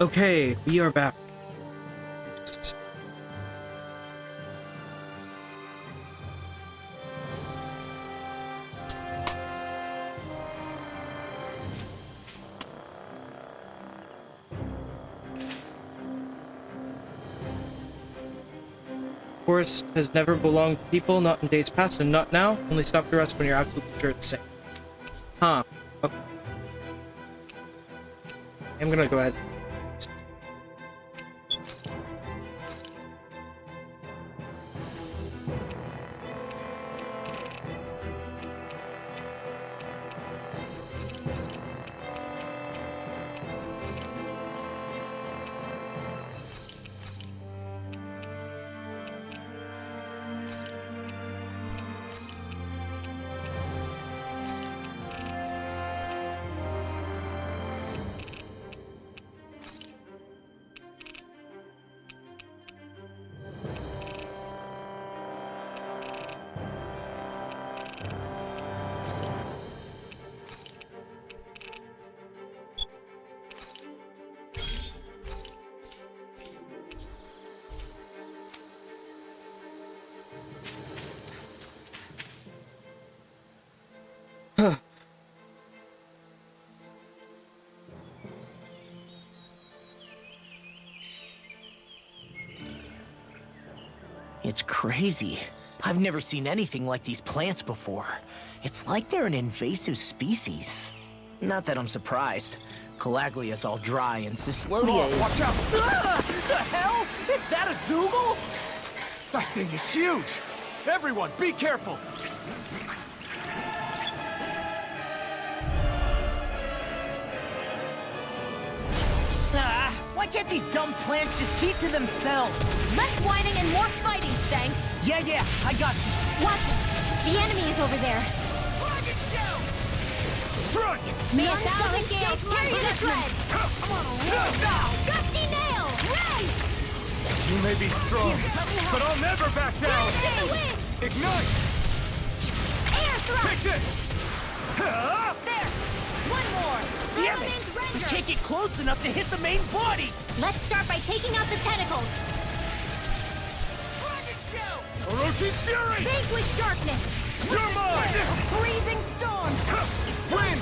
Okay, we are back. Forest has never belonged to people, not in days past and not now. Only stop to rest when you're absolutely sure it's safe. Huh. Okay. I'm gonna go ahead. It's crazy. I've never seen anything like these plants before. It's like they're an invasive species. Not that I'm surprised. Calaglia's all dry and Cyslodia is... Watch out! Ah! The hell? Is that a Zoogle? That thing is huge! Everyone, be careful! Ah, why can't these dumb plants just keep to themselves? Less whining and more fighting, thanks. Yeah, I got you. Watch it. The enemy is over there. Strike! May 1,000 gales tear you to shreds. Come on, now! Gusty nail! Ray! You may be strong, but I'll never back down! In the wind! Ignite! Air thrust! Take this! There! One more! Damn it! We can't get close enough to hit the main body! Let's start by taking out the tentacles. Orochi's Fury! Vanquish darkness! You're mine! Freezing storm! Wind!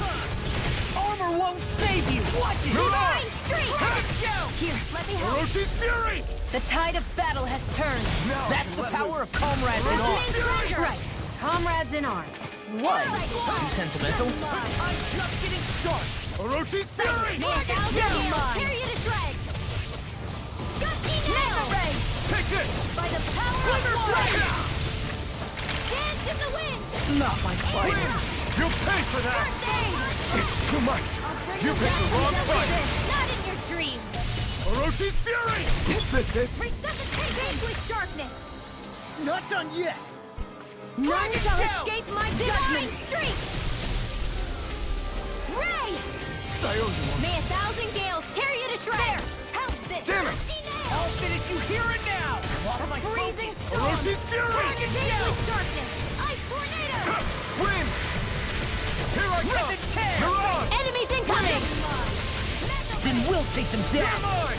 Armor won't save you! Watch it! Divine streak! Here, let me help. Orochi's Fury! The tide of battle has turned. That's the power of comrades in arms! Right. Comrades in arms. What? Too sentimental? I'm just getting started! Orochi's Fury! May 1,000 gales tear you to shreds! Gusty nail! Take this! By the power of war! Dance in the wind! Not my fight! You'll pay for that! It's too much! You picked the wrong fight! Not in your dreams! Orochi's Fury! Is this it? Resuscitate vanquish darkness! Not done yet! None shall escape my judgment! Streak! Ray! I owe you one. May 1,000 gales tear you to shreds! Help this! Damn it! I'll finish you here and now! My Freezing focus. storm! Orochi's Fury! Vanquish darkness! Ice tornado! Wind! Here I go! You're on! Enemies incoming! Then we'll take them You're down! mine!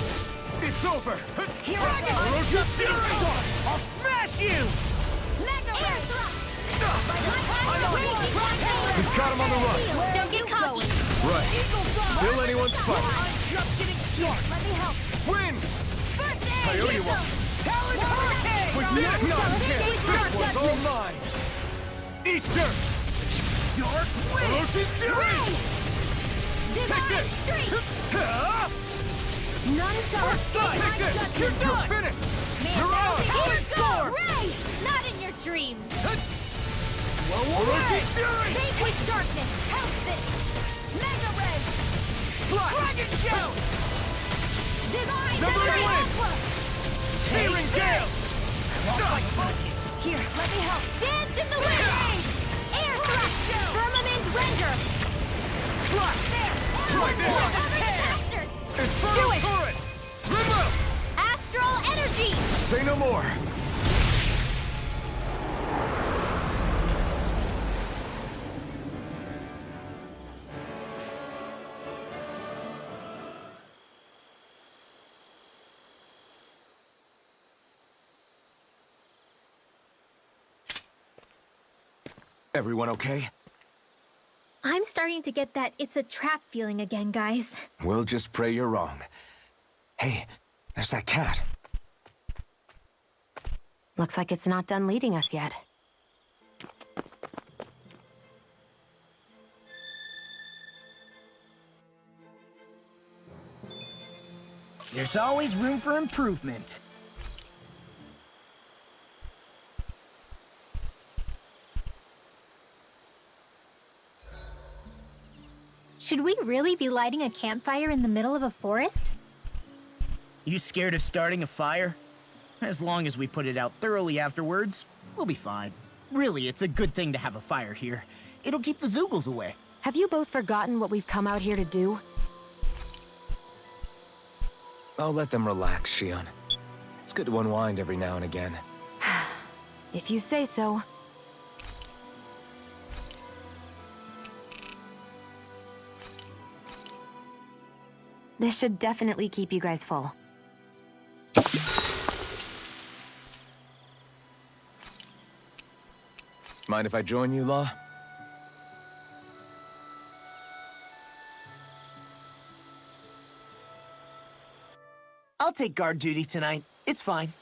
It's over! Here I go! Orochi's Fury! I'll smash you! Mega Ray! We've got him on the run! Don't get cocky! Right. Still anyone's fight. Just getting started! Let me help! Wind! First aid! I owe you one. Talon Hurricane! We did it! No, you can't! This one's all mine! Eat dirt! Dark Wind! Orochi's Fury! Take this! None shall escape my Take this! judgment! You're finished! You're on! Go! Ray! Not in your dreams! Orochi's Fury! Vanquish darkness! Help this! Mega Ray! Dragon Shout! Divine Severing Wind! Aqua! Tearing Gale! Here, let me help! Dance in the wind! Air thrust! Firmament render! There! Right there! Cover disasters! Inferno Do it! Current! Rinwell! Astral energy! Say no more! Everyone okay? I'm starting to get that it's a trap feeling again, guys. We'll just pray you're wrong. Hey, there's that cat. Looks like it's not done leading us yet. There's always room for improvement. Should we really be lighting a campfire in the middle of a forest? You scared of starting a fire? As long as we put it out thoroughly afterwards, we'll be fine. Really, it's a good thing to have a fire here. It'll keep the Zoogles away. Have you both forgotten what we've come out here to do? I'll let them relax, Shionne. It's good to unwind every now and again. If you say so. This should definitely keep you guys full. Mind if I join you, Law? I'll take guard duty tonight. It's fine.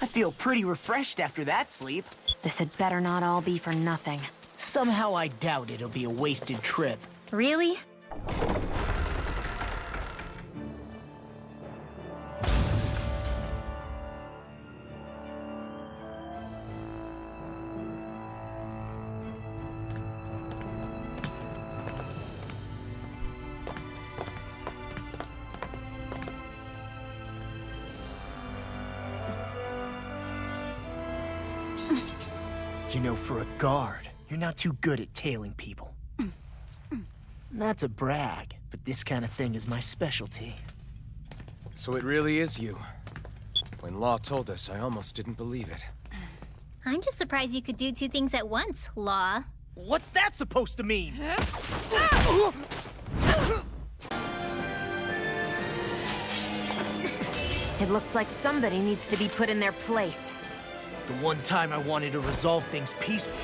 I feel pretty refreshed after that sleep. This had better not all be for nothing. Somehow I doubt it'll be a wasted trip. Really? You know, for a guard, you're not too good at tailing people. Not to brag, but this kind of thing is my specialty. So it really is you. When Law told us, I almost didn't believe it. I'm just surprised you could do two things at once, Law. What's that supposed to mean? It looks like somebody needs to be put in their place. The one time I wanted to resolve things peacefully.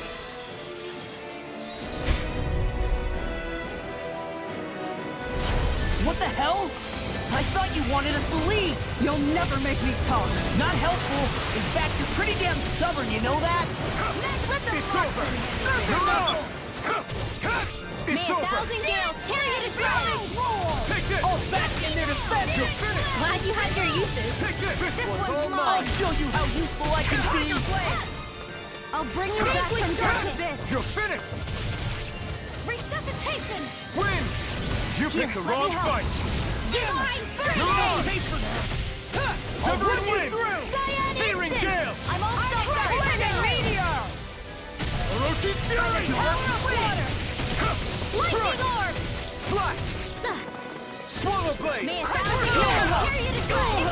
What the hell? I thought you wanted us to leave! You'll never make me talk! Not helpful! In fact, you're pretty damn stubborn, you know that? It's over! It's over! Take this! All back in their defense! You're finished! Glad you had your uses. Take this! This one's I'll mine! show you how useful I can be! I'll bring you back from death to this! You're finished! Resuscitation! Win! You picked the wrong fight! You're on! Pay for that! Severing wind! Searing gale! I'm all stuck up! Meteor! Orochi's fury! Lightning orb! Slash! Swallow blade! It's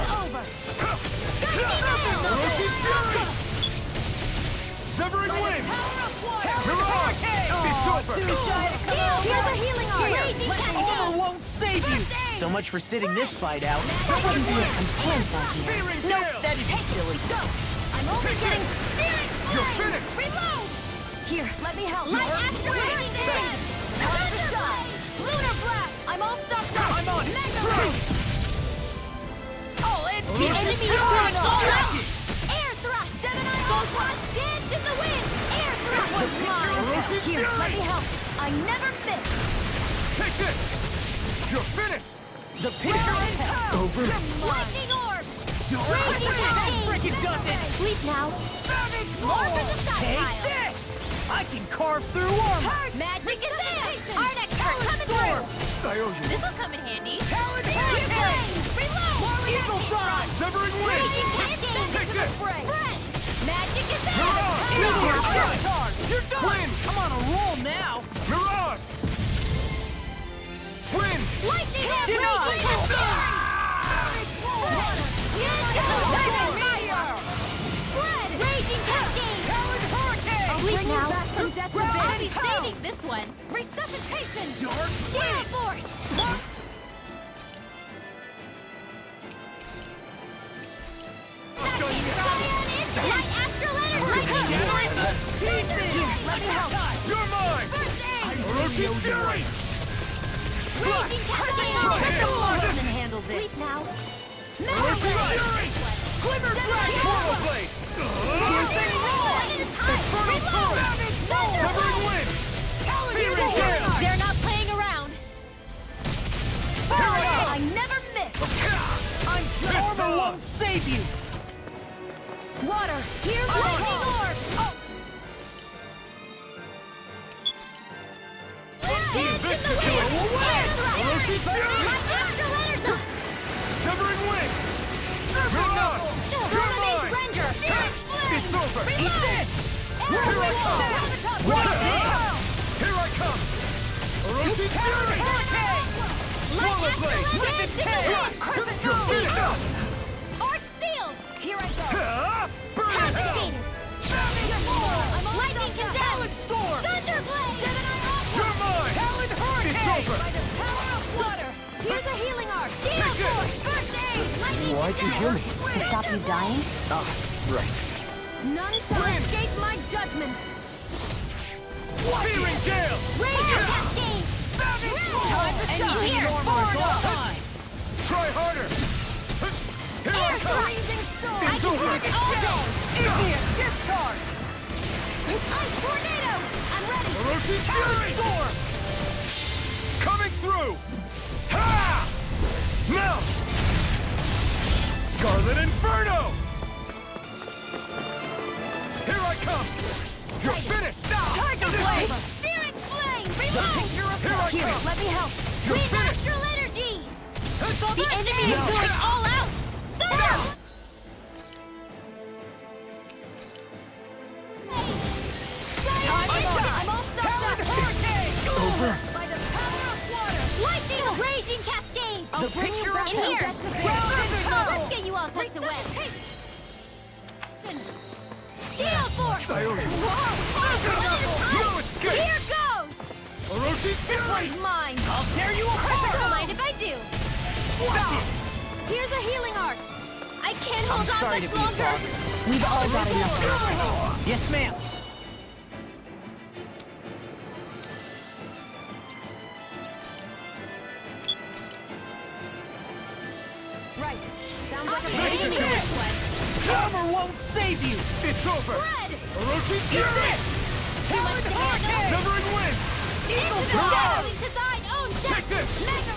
over! Orochi's fury! Severing wind! Leror! It's over! Here's a healing Armor won't save you! So much for sitting this fight out. That wouldn't be a complaint, Searing Nope, gale! that'd be silly. Go! I'm only Take getting this! steering! You're finished! Reload! Here, let me help. You're Lunar blast! I'm all stuffed up! I'm on it! Mega Strike! Ray! Oh, and The enemy is going on! Jackie! Air thrust! Gemini Ultron! Dance in the wind! Air thrust! One's mine! Orochi's Here, let me fury! help. I never miss! Take this! You're finished! the picture is over. Lightning orb! Raging Cascade! freaking does it! Sleep now. More for the side Take pile. this! I can carve through armor! Hard magic is there! Our next turn coming through! I owe you. This'll come in handy. Talon Fire Hurricane! flame! Reload! Eagle Fry! Severing wind! Raging cascade! Take this! Fred! Magic is there! Leror! Meteor! Charge! You're done! Wind! I'm on a roll now! Mirage! Wind! Lightning orb! Deny! Raging cascade! Fred! Raging cascade! Talon Hurricane! Sleep now. Back from death to I'll be bed. saving this one. Resuscitation! Dark Gale force! Let me help. You're mine! Orochi's Fury! Alphen handles it. Wait now. Orochi's Fury! Glimmer Flash! Portal Blade! Piercing Roar! Infernal Sword! Severing Wind! Searing Gale! They're not playing around. I never miss. Armor won't save you! Water, here, lightning orb. The Invincible will win! Orochi's Fury! Severing Wind! You're on! You're mine! It's over! Eat this! Here I come! Here I come! Orochi's Fury! Swallow Blade! Wicked Tail! You're finished! Arc sealed. Here I go. Burn in hell! Lightning condemned. Storm! Thunderblade. You're mine! It's over! By the power of water. Here's a healing arc. Take this! First aid. Lightning Why'd you heal me? To stop you dying? Ah, right. None shall escape my judgment. Searing Gale! Rage cascade. Time to shine. Here, forward. Try harder! Here I come! Blazing storm. I It's can over! take it all day. Idiot! Discharge! Ice tornado. I'm ready. Orochi's Fury! Storm! Coming through! Ha! Now! Scarlet Inferno! Here I come! You're finished! Now! Tiger blade. Searing flame. Reload. Here I come! Let me help. You're Green finished! astral energy. The enemy is going all out. Thunder. I'm all stuck up. Over! By the power of water. Lightning raging cascade. The picture of in here. hell. Let's get you all tucked away. Steel force. No escape! Here goes. Orochi's Fury! Mine. I'll tear you apart! Don't mind if I do. Here's a healing arc. I can't hold on sorry much to be longer. bothered. We've all got enough. Yes, ma'am. Right. Sounds like a Take plan. this! Armor won't save you! It's over! Red. Orochi's Fury! Talon handle. Severing Wind! Into the shadows to thine own death. Take this! Mega.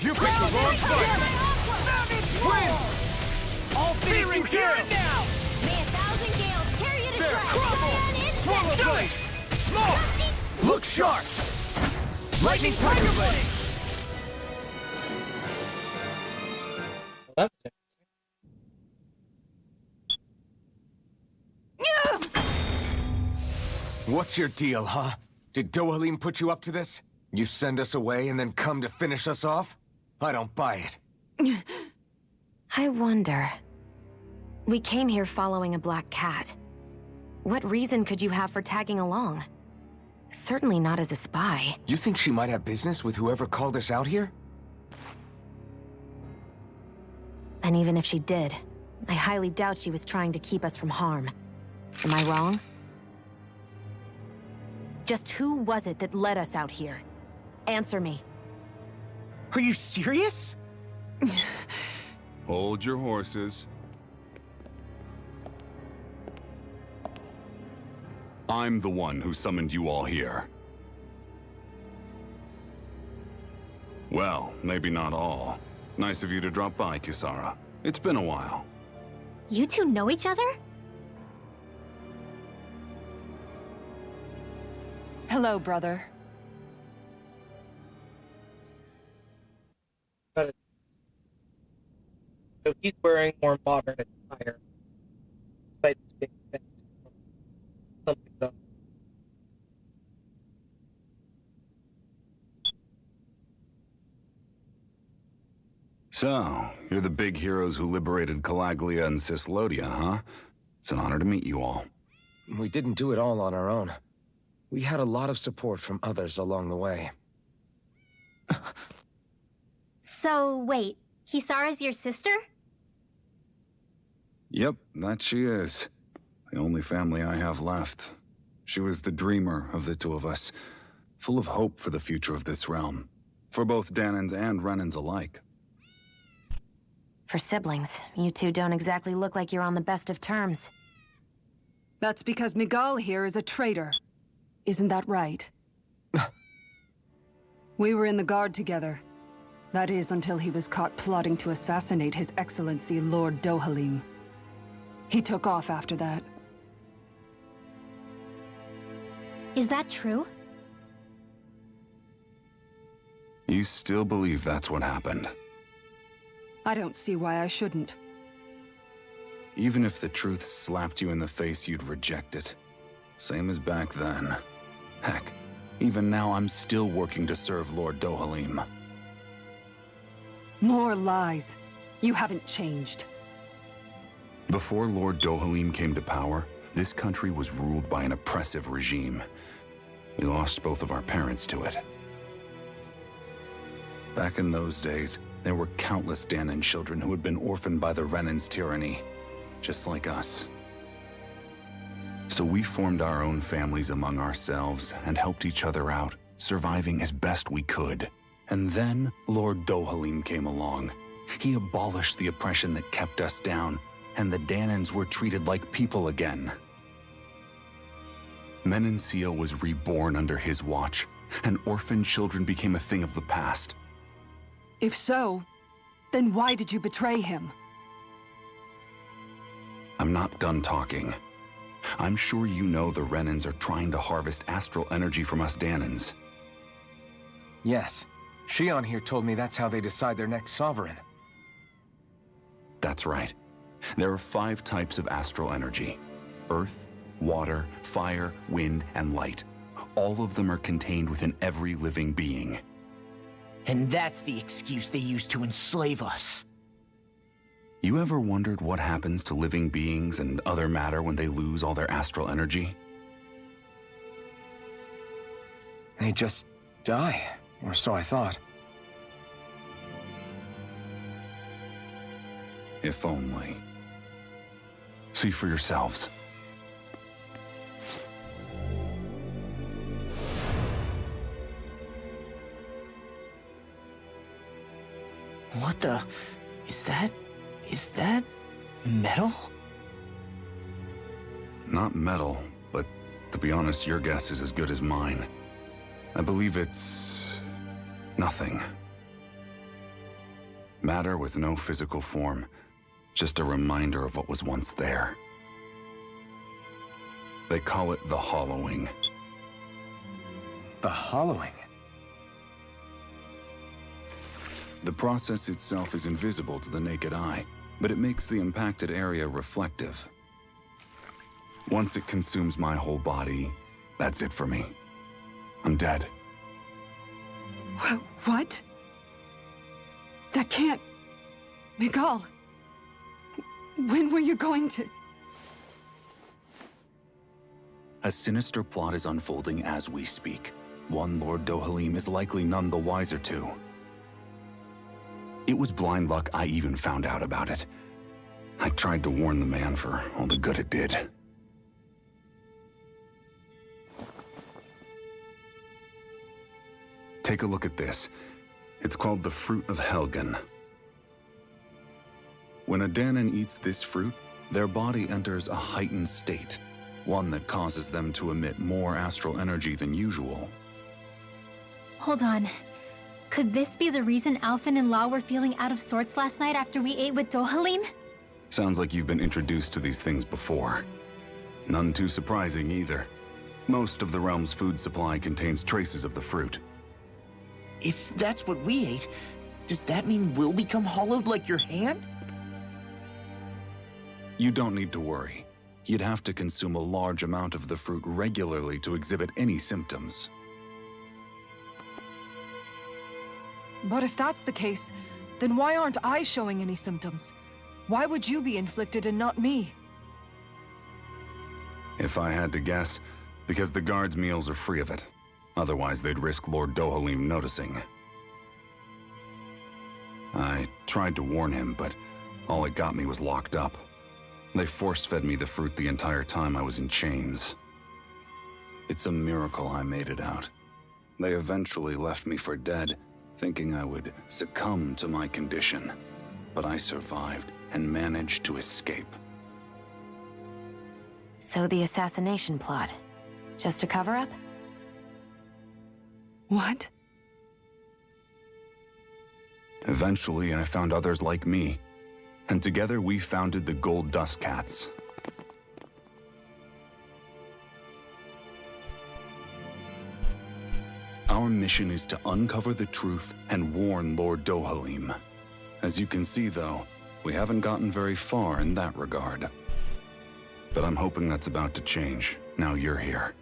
You picked the wrong fight! Win! All finish you here and now! May 1,000 gales carry you to There, shreds. crumble! Cyan Swallow insect. Blade! Look sharp! Lightning Tiger Blade! Well, that was interesting. What's your deal, huh? Did Dohalim put you up to this? You send us away and then come to finish us off? I don't buy it. I wonder. We came here following a black cat. What reason could you have for tagging along? Certainly not as a spy. You think she might have business with whoever called us out here? And even if she did, I highly doubt she was trying to keep us from harm. Am I wrong? Just who was it that led us out here? Answer me. Are you serious? Hold your horses. I'm the one who summoned you all here. Well, maybe not all. Nice of you to drop by, Kisara. It's been a while. You two know each other? Hello, brother. So he's wearing more modern attire. Despite being something though. So, you're the big heroes who liberated Calaglia and Cislodia, huh? It's an honor to meet you all. We didn't do it all on our own. We had a lot of support from others along the way. So, wait. Kisara's your sister? Yep, that she is. The only family I have left. She was the dreamer of the two of us, full of hope for the future of this realm, for both Danans and Renans alike. For siblings, you two don't exactly look like you're on the best of terms. That's because Miguel here is a traitor. Isn't that right? We were in the Guard together. That is, until he was caught plotting to assassinate His Excellency Lord Dohalim. He took off after that. Is that true? You still believe that's what happened? I don't see why I shouldn't. Even if the truth slapped you in the face, you'd reject it. Same as back then. Heck, even now I'm still working to serve Lord Dohalim. More lies. You haven't changed. Before Lord Dohalim came to power, this country was ruled by an oppressive regime. We lost both of our parents to it. Back in those days, there were countless Danan children who had been orphaned by the Renan's tyranny, just like us. So we formed our own families among ourselves and helped each other out, surviving as best we could. And then Lord Dohalim came along. He abolished the oppression that kept us down, and the Danans were treated like people again. Menencia was reborn under his watch, and orphaned children became a thing of the past. If so, then why did you betray him? I'm not done talking. I'm sure you know the Renans are trying to harvest astral energy from us Danans. Yes. Shionne here told me that's how they decide their next sovereign. That's right. There are 5 types of astral energy. Earth, water, fire, wind, and light. All of them are contained within every living being. And that's the excuse they use to enslave us. You ever wondered what happens to living beings and other matter when they lose all their astral energy? They just die, or so I thought. If only. See for yourselves. What the... Is that metal? Not metal, but to be honest, your guess is as good as mine. I believe it's... nothing. Matter with no physical form. Just a reminder of what was once there. They call it the hollowing. The hollowing? The process itself is invisible to the naked eye, but it makes the impacted area reflective. Once it consumes my whole body, that's it for me. I'm dead. What? That can't... Miguel... When were you going to... A sinister plot is unfolding as we speak. One Lord Dohalim is likely none the wiser to. It was blind luck I even found out about it. I tried to warn the man for all the good it did. Take a look at this. It's called the Fruit of Helgen. When a Danan eats this fruit, their body enters a heightened state, one that causes them to emit more astral energy than usual. Hold on. Could this be the reason Alphen and Law were feeling out of sorts last night after we ate with Dohalim? Sounds like you've been introduced to these things before. None too surprising either. Most of the realm's food supply contains traces of the fruit. If that's what we ate, does that mean we'll become hollowed like your hand? You don't need to worry. You'd have to consume a large amount of the fruit regularly to exhibit any symptoms. But if that's the case, then why aren't I showing any symptoms? Why would you be inflicted and not me? If I had to guess, because the guards' meals are free of it. Otherwise, they'd risk Lord Dohalim noticing. I tried to warn him, but all it got me was locked up. They force-fed me the fruit the entire time I was in chains. It's a miracle I made it out. They eventually left me for dead, thinking I would succumb to my condition. But I survived and managed to escape. So the assassination plot, just a cover-up? What? Eventually, I found others like me, and together we founded the Gold Dust Cats. Our mission is to uncover the truth and warn Lord Dohalim. As you can see, though, we haven't gotten very far in that regard. But I'm hoping that's about to change, now you're here.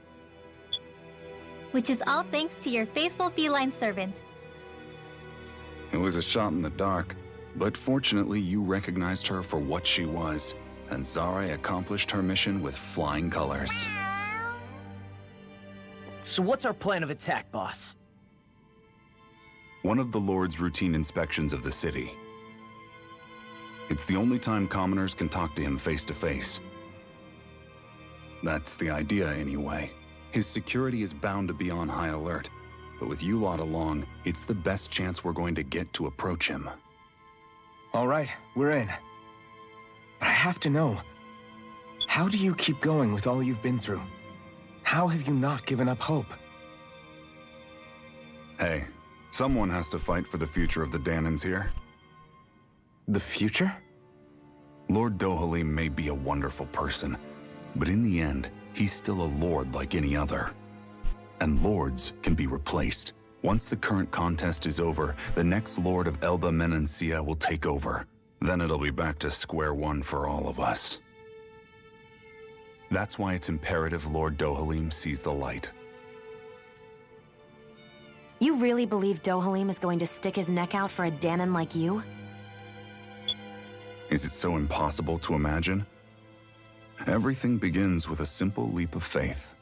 Which is all thanks to your faithful feline servant. It was a shot in the dark, but fortunately you recognized her for what she was, and Zareh accomplished her mission with flying colors. So what's our plan of attack, boss? One of the Lord's routine inspections of the city. It's the only time commoners can talk to him face to face. That's the idea, anyway. His security is bound to be on high alert, but with you lot along, it's the best chance we're going to get to approach him. All right, we're in. But I have to know, how do you keep going with all you've been through? How have you not given up hope? Hey, someone has to fight for the future of the Danans here. The future? Lord Dohalim may be a wonderful person, but in the end, he's still a lord like any other. And lords can be replaced. Once the current contest is over, the next lord of Elda Menencia will take over. Then it'll be back to square one for all of us. That's why it's imperative Lord Dohalim sees the light. You really believe Dohalim is going to stick his neck out for a Danan like you? Is it so impossible to imagine? Everything begins with a simple leap of faith.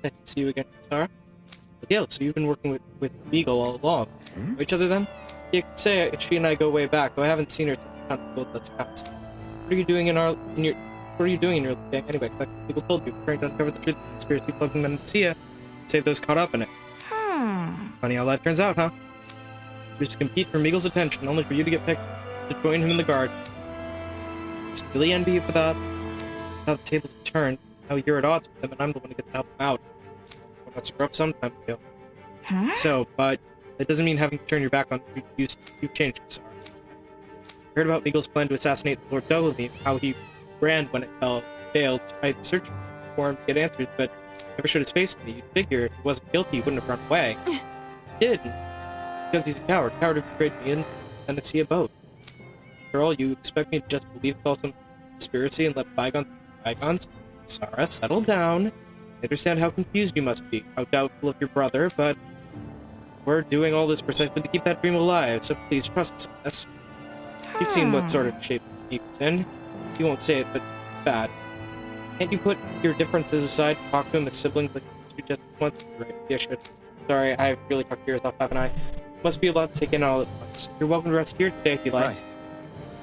Nice to see you again, Kisara. Yeah, so you've been working with Beagle all along. Know each other then? You could say she and I go way back, though I haven't seen her since the Count of Gold House. What are you doing in your gang anyway? Like people told you, trying to uncover the truth of the conspiracy plugging Menencia, save those caught up in it. Funny how life turns out, huh? You just compete for Meagle's attention, only for you to get picked to join him in the guard. Just really envy you for that. How the tables have turned. How you're at odds with them, and I'm the one who gets to help them out. Well, that's rough sometime ago. So, but that doesn't mean having to turn your back on you've changed, Kisara. I heard about Meagle's plan to assassinate Lord Dohalim, how he ran when it failed. I searched for him to get answers, but never showed his face to me. You'd figure if he wasn't guilty, he wouldn't have run away. He did, because he's a coward. Coward who betrayed me and Menencia both. After all, you expect me to just believe it's all some conspiracy and let bygones be bygones? Sarah, settle down. I understand how confused you must be, how doubtful of your brother, but we're doing all this precisely to keep that dream alive, so please trust us on this. You've seen what sort of shape he's in. You won't say it, but it's bad. Can't you put your differences aside and talk to him as siblings like you just once? Right, yeah, should. Sorry, I've really talked your ears off, haven't I? Must be a lot to take in all at once. You're welcome to rest here today if you like.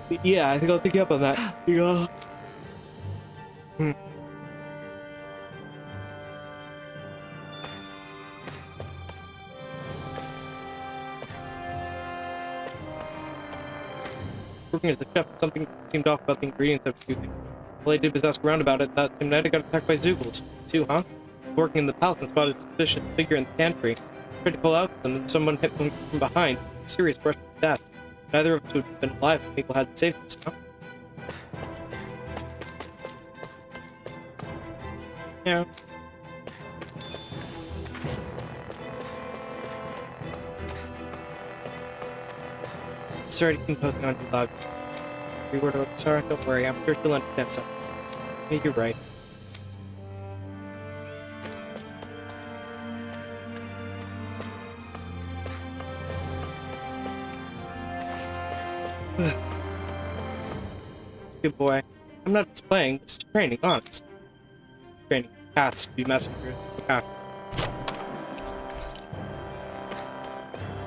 Right. Yeah, I think I'll pick you up on that. Yeah. Working as a chef, something seemed off about the ingredients of cooking. All I did was ask around about it. That same night I got attacked by Zoogles. Too, huh? Working in the palace and spotted a suspicious figure in the pantry. Tried to pull out with them, and someone hit them from behind. A serious brush to death. Neither of us would have been alive if people hadn't saved us, huh? Yeah. Sorry to keep posting on your blog. Every word about Kisara, don't worry, I'm sure she'll understand something. Yeah, you're right. Good boy. I'm not just playing, this is training, honest. Training cats to be messengers. Okay.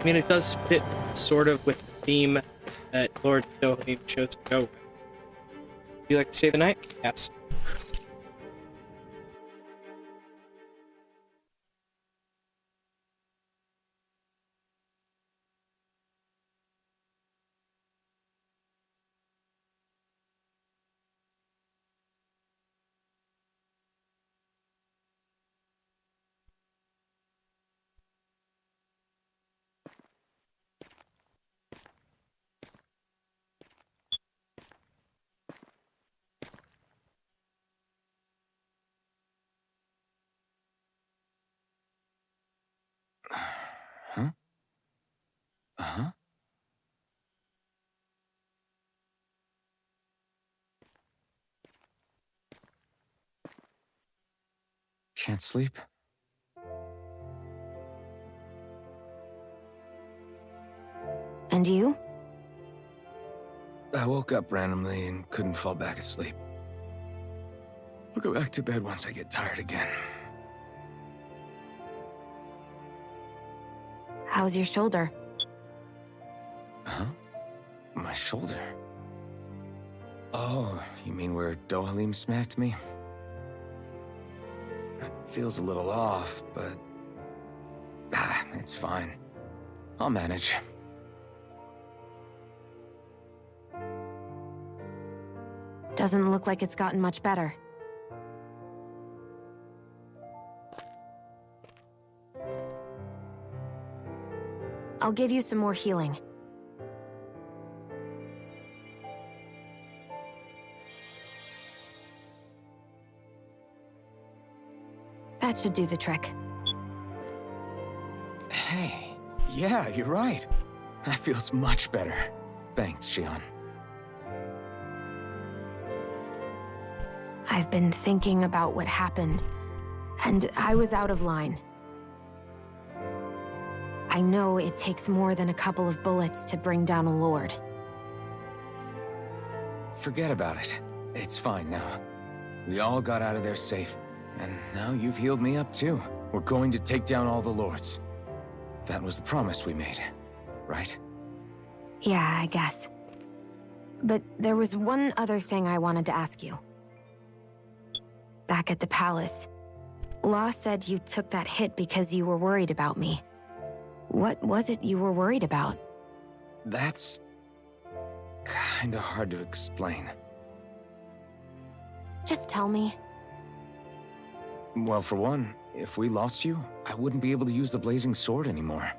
I mean, it does fit sort of with the theme that Lord Dohalim chose to go with. Would you like to stay the night? Yes. Huh? Uh-huh. Can't sleep? And you? I woke up randomly and couldn't fall back asleep. I'll go back to bed once I get tired again. How's your shoulder? Huh? My shoulder? Oh, you mean where Dohalim smacked me? It feels a little off, but... it's fine. I'll manage. Doesn't look like it's gotten much better. I'll give you some more healing. That should do the trick. Hey, yeah, you're right. That feels much better. Thanks, Shionne. I've been thinking about what happened, and I was out of line. I know it takes more than a couple of bullets to bring down a lord. Forget about it. It's fine now. We all got out of there safe, and now you've healed me up too. We're going to take down all the lords. That was the promise we made, right? Yeah, I guess. But there was one other thing I wanted to ask you. Back at the palace, Law said you took that hit because you were worried about me. What was it you were worried about? That's... kinda hard to explain. Just tell me. Well, for one, if we lost you, I wouldn't be able to use the blazing sword anymore.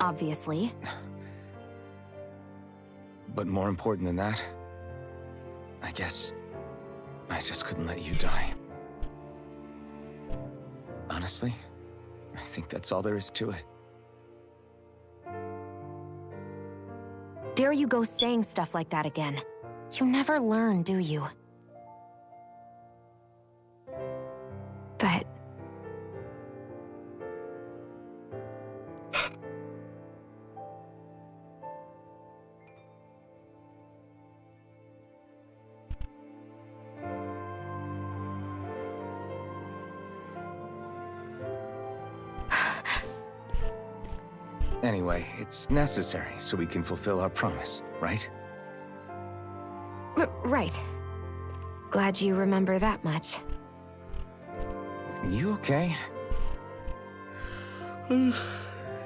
Obviously. But more important than that, I guess I just couldn't let you die. Honestly, I think that's all there is to it. There you go saying stuff like that again. You never learn, do you? But... Anyway, it's necessary so we can fulfill our promise, right? Right. Glad you remember that much. You okay?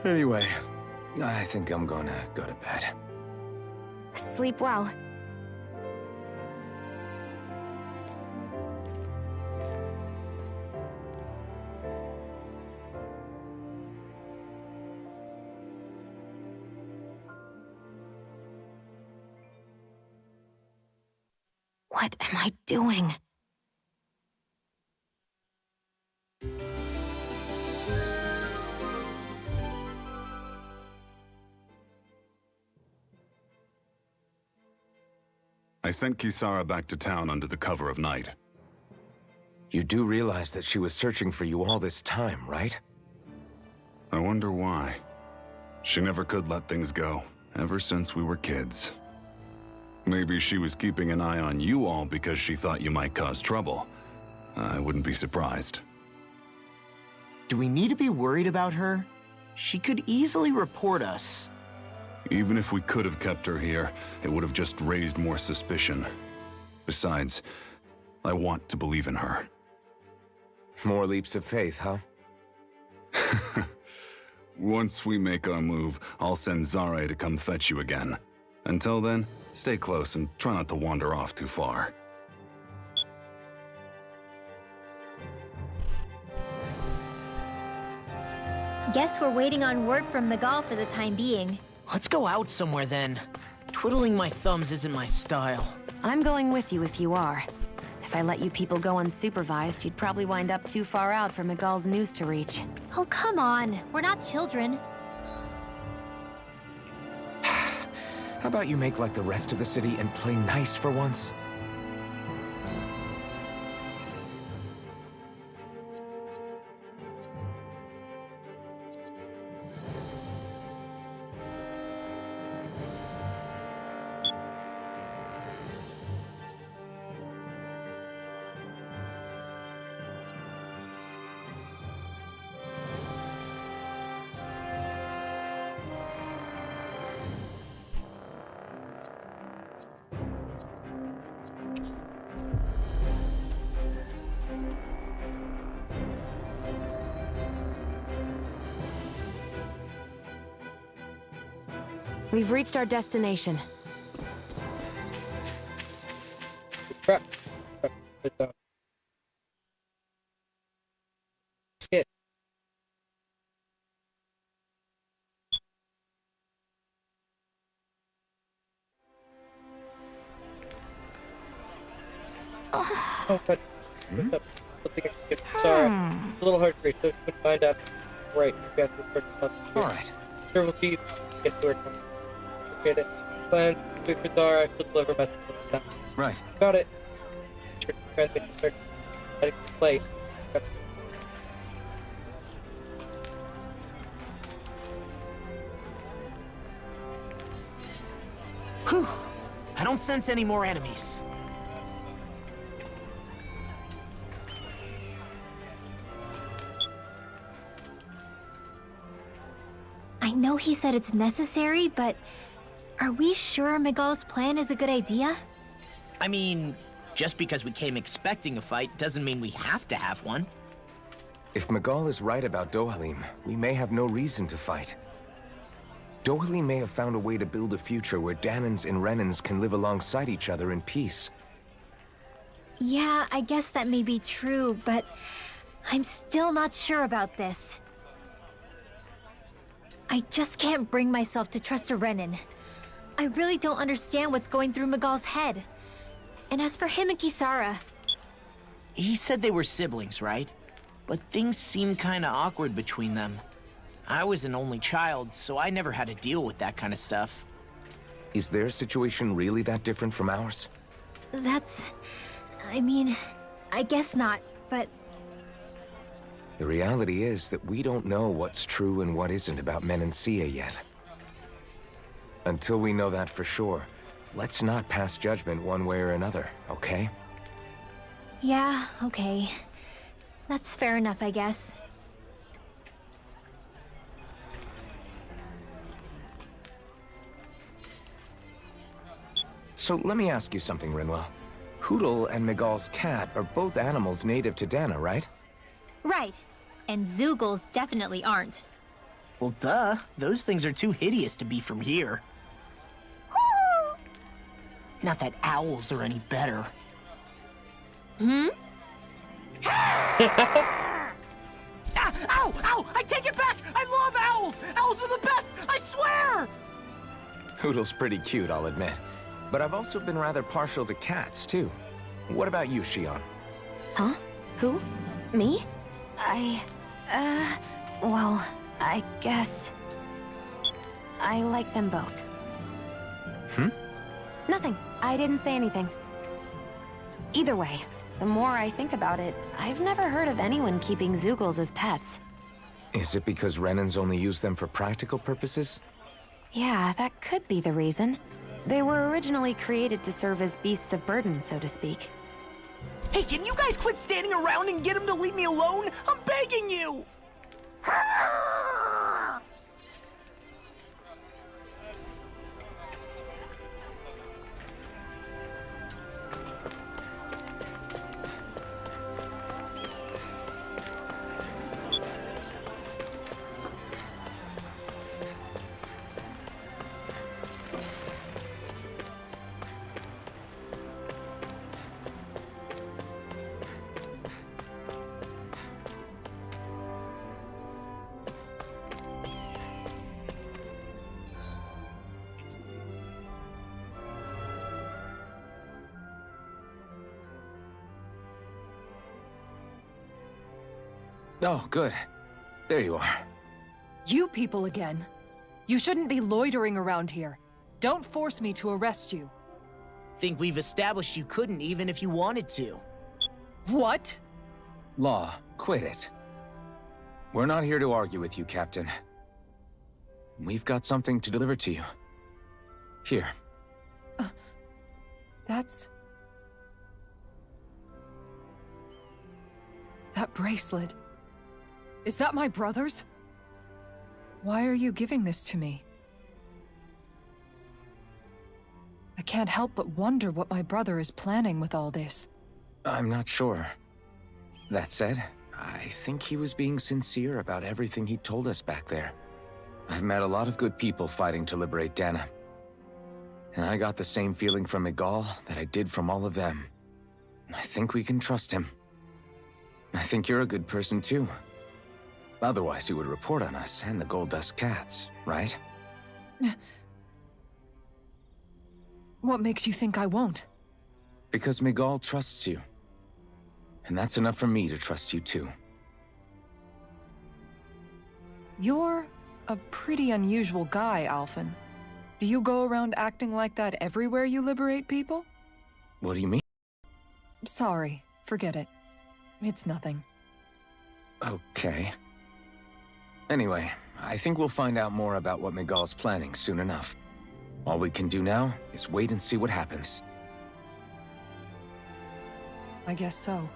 Anyway, I think I'm gonna go to bed. Sleep well. What am I doing? I sent Kisara back to town under the cover of night. You do realize that she was searching for you all this time, right? I wonder why. She never could let things go, ever since we were kids. Maybe she was keeping an eye on you all because she thought you might cause trouble. I wouldn't be surprised. Do we need to be worried about her? She could easily report us. Even if we could have kept her here, it would have just raised more suspicion. Besides, I want to believe in her. More leaps of faith, huh? Once we make our move, I'll send Zareh to come fetch you again. Until then, stay close and try not to wander off too far. Guess we're waiting on word from Miguel for the time being. Let's go out somewhere then. Twiddling my thumbs isn't my style. I'm going with you if you are. If I let you people go unsupervised, you'd probably wind up too far out for Miguel's news to reach. Oh, come on. We're not children. How about you make like the rest of the city and play nice for once? We've reached our destination. Crap. Skit. Oh, but something I should get. Sorry. It's a little hard to reach, so we can find out. Right, you guys will purchase something. Alright. Sure, we'll see you get to work. Appreciate it. Plan, speak with Zareh, she'll deliver messages and stuff. Right. Got it. Sure, transmission start heading to play. Whew. I don't sense any more enemies. I know he said it's necessary, but are we sure Miguel's plan is a good idea? I mean, just because we came expecting a fight doesn't mean we have to have one. If Miguel is right about Dohalim, we may have no reason to fight. Dohalim may have found a way to build a future where Danans and Renans can live alongside each other in peace. Yeah, I guess that may be true, but I'm still not sure about this. I just can't bring myself to trust a Renan. I really don't understand what's going through Miguel's head. And as for him and Kisara... He said they were siblings, right? But things seemed kinda awkward between them. I was an only child, so I never had to deal with that kind of stuff. Is their situation really that different from ours? That's... I mean, I guess not, but... The reality is that we don't know what's true and what isn't about Menencia yet. Until we know that for sure, let's not pass judgment one way or another, okay? Yeah, okay. That's fair enough, I guess. So let me ask you something, Rinwell. Hootle and Miguel's cat are both animals native to Dana, right? Right. And Zoogles definitely aren't. Well, duh. Those things are too hideous to be from here. Not that owls are any better. Hmm? Ah, ow! Ow! I take it back! I love owls! Owls are the best! I swear! Hootle's pretty cute, I'll admit. But I've also been rather partial to cats, too. What about you, Shionne? Huh? Who? Me? Well, I guess... I like them both. Hmm? Nothing. I didn't say anything. Either way, the more I think about it, I've never heard of anyone keeping Zoogles as pets. Is it because Renans only use them for practical purposes? Yeah, that could be the reason. They were originally created to serve as beasts of burden, so to speak. Hey, can you guys quit standing around and get him to leave me alone? I'm begging you! Oh, good. There you are. You people again. You shouldn't be loitering around here. Don't force me to arrest you. Think we've established you couldn't even if you wanted to. What? Law, quit it. We're not here to argue with you, Captain. We've got something to deliver to you. Here. That's... That bracelet. Is that my brother's? Why are you giving this to me? I can't help but wonder what my brother is planning with all this. I'm not sure. That said, I think he was being sincere about everything he told us back there. I've met a lot of good people fighting to liberate Dana. And I got the same feeling from Miguel that I did from all of them. I think we can trust him. I think you're a good person too. Otherwise you would report on us and the Gold Dust Cats, right? What makes you think I won't? Because Miguel trusts you. And that's enough for me to trust you too. You're a pretty unusual guy, Alphen. Do you go around acting like that everywhere you liberate people? What do you mean? Sorry, forget it. It's nothing. Okay. Anyway, I think we'll find out more about what Miguel's planning soon enough. All we can do now is wait and see what happens. I guess so.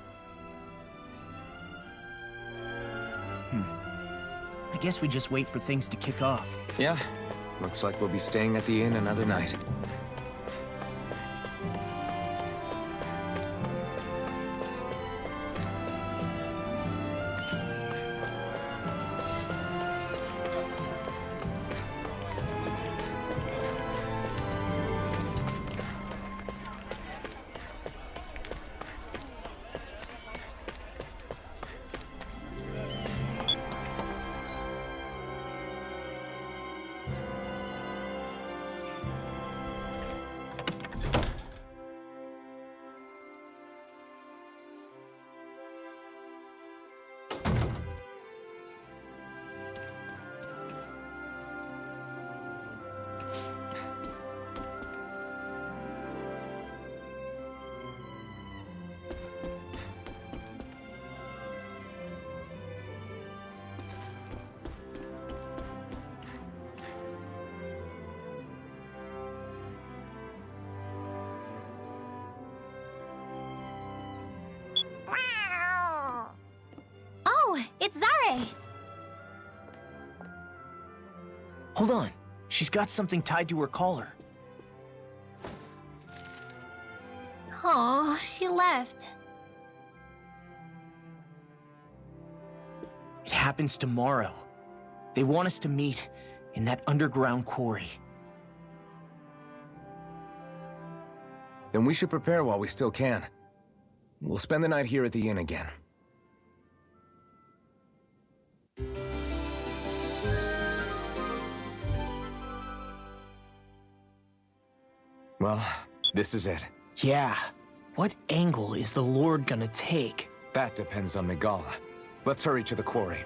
I guess we just wait for things to kick off. Yeah, looks like we'll be staying at the inn another night. Oh, it's Zareh! Hold on. She's got something tied to her collar. Oh, she left. It happens tomorrow. They want us to meet in that underground quarry. Then we should prepare while we still can. We'll spend the night here at the inn again. Well, this is it. Yeah. What angle is the Lord gonna take? That depends on Miguel. Let's hurry to the quarry.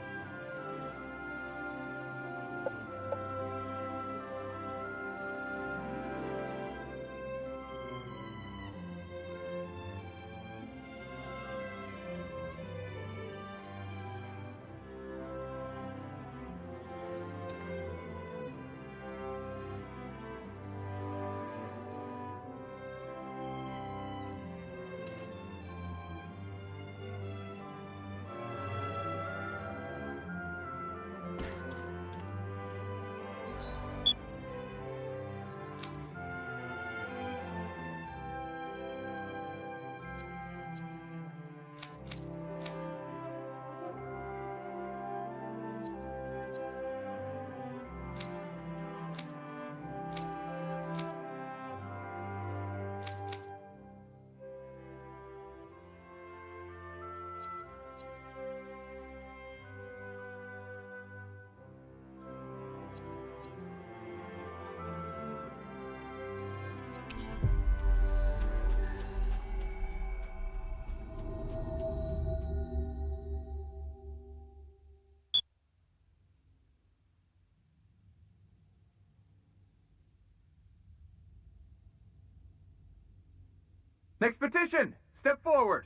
Next petition! Step forward!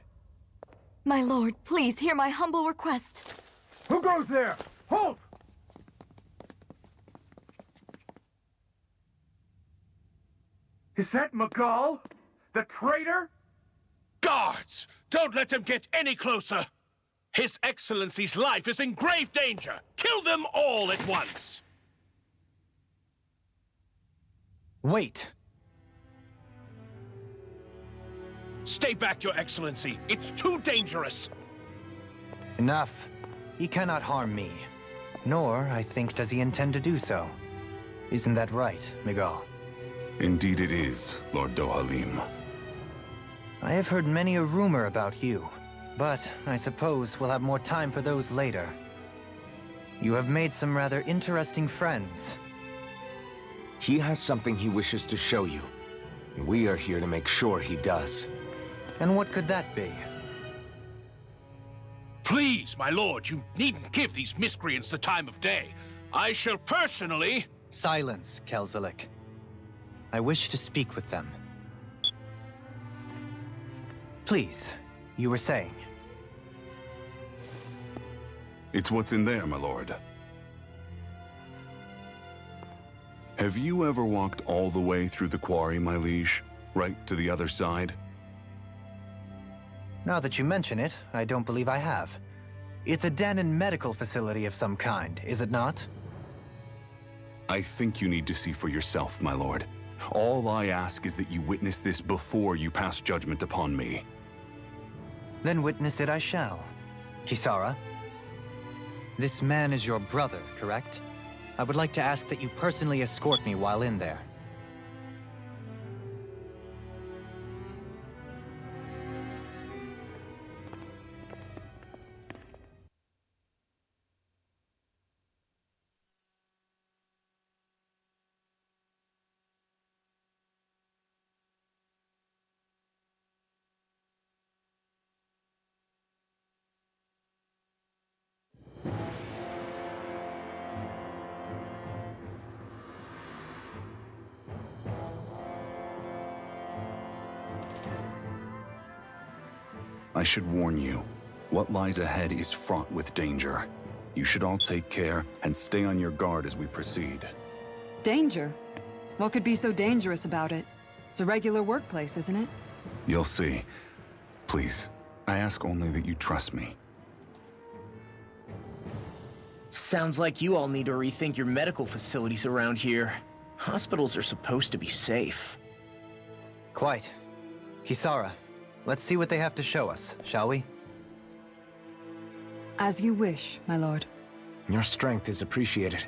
My lord, please hear my humble request. Who goes there? Halt! Is that Magal? The traitor? Guards! Don't let them get any closer! His Excellency's life is in grave danger! Kill them all at once! Wait. Stay back, Your Excellency. It's too dangerous. Enough. He cannot harm me. Nor, I think, does he intend to do so. Isn't that right, Miguel? Indeed it is, Lord Dohalim. I have heard many a rumor about you, but I suppose we'll have more time for those later. You have made some rather interesting friends. He has something he wishes to show you, and we are here to make sure he does. And what could that be? Please, my lord, you needn't give these miscreants the time of day. I shall personally... Silence, Kezalik. I wish to speak with them. Please, you were saying. It's what's in there, my lord. Have you ever walked all the way through the quarry, my liege? Right to the other side? Now that you mention it, I don't believe I have. It's a Danon medical facility of some kind, is it not? I think you need to see for yourself, my lord. All I ask is that you witness this before you pass judgment upon me. Then witness it I shall. Kisara, this man is your brother, correct? I would like to ask that you personally escort me while in there. I should warn you, what lies ahead is fraught with danger. You should all take care and stay on your guard as we proceed. Danger? What could be so dangerous about it? It's a regular workplace, isn't it? You'll see. Please, I ask only that you trust me. Sounds like you all need to rethink your medical facilities around here. Hospitals are supposed to be safe. Quite. Kisara, let's see what they have to show us, shall we? As you wish, my lord. Your strength is appreciated.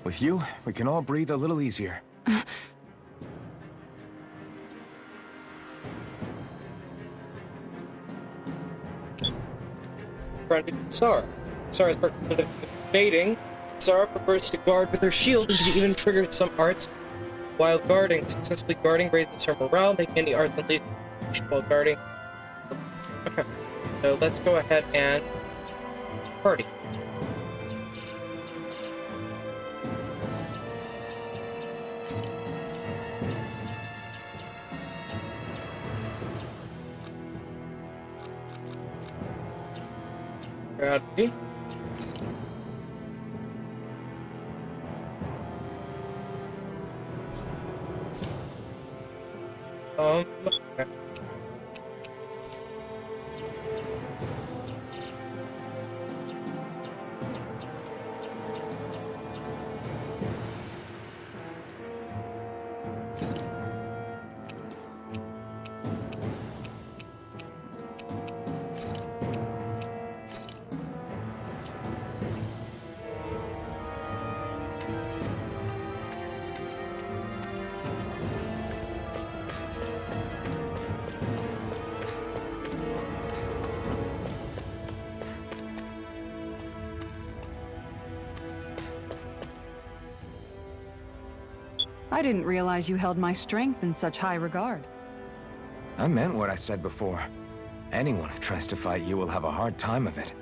With you, we can all breathe a little easier. Kisara. Kisara's purpose of invading. Kisara prefers to guard with her shield and can even trigger some arts while guarding. Successfully guarding raises her morale, making any arts unleashed while guarding. Okay, so let's go ahead and party. Gravity. Okay. I didn't realize you held my strength in such high regard. I meant what I said before. Anyone who tries to fight you will have a hard time of it.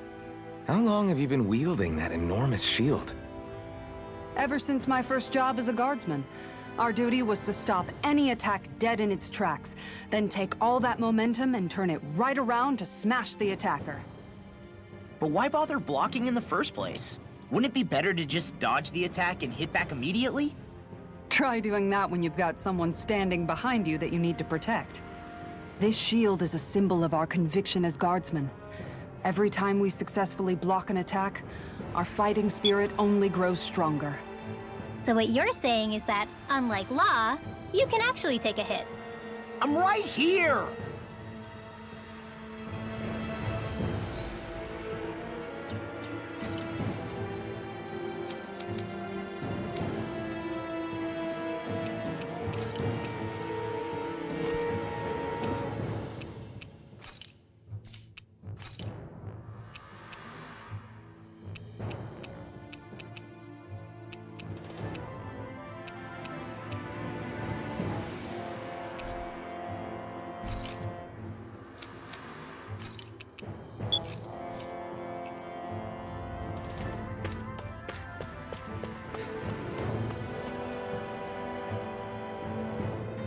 How long have you been wielding that enormous shield? Ever since my first job as a guardsman. Our duty was to stop any attack dead in its tracks, then take all that momentum and turn it right around to smash the attacker. But why bother blocking in the first place? Wouldn't it be better to just dodge the attack and hit back immediately? Try doing that when you've got someone standing behind you that you need to protect. This shield is a symbol of our conviction as guardsmen. Every time we successfully block an attack, our fighting spirit only grows stronger. So what you're saying is that, unlike Law, you can actually take a hit. I'm right here!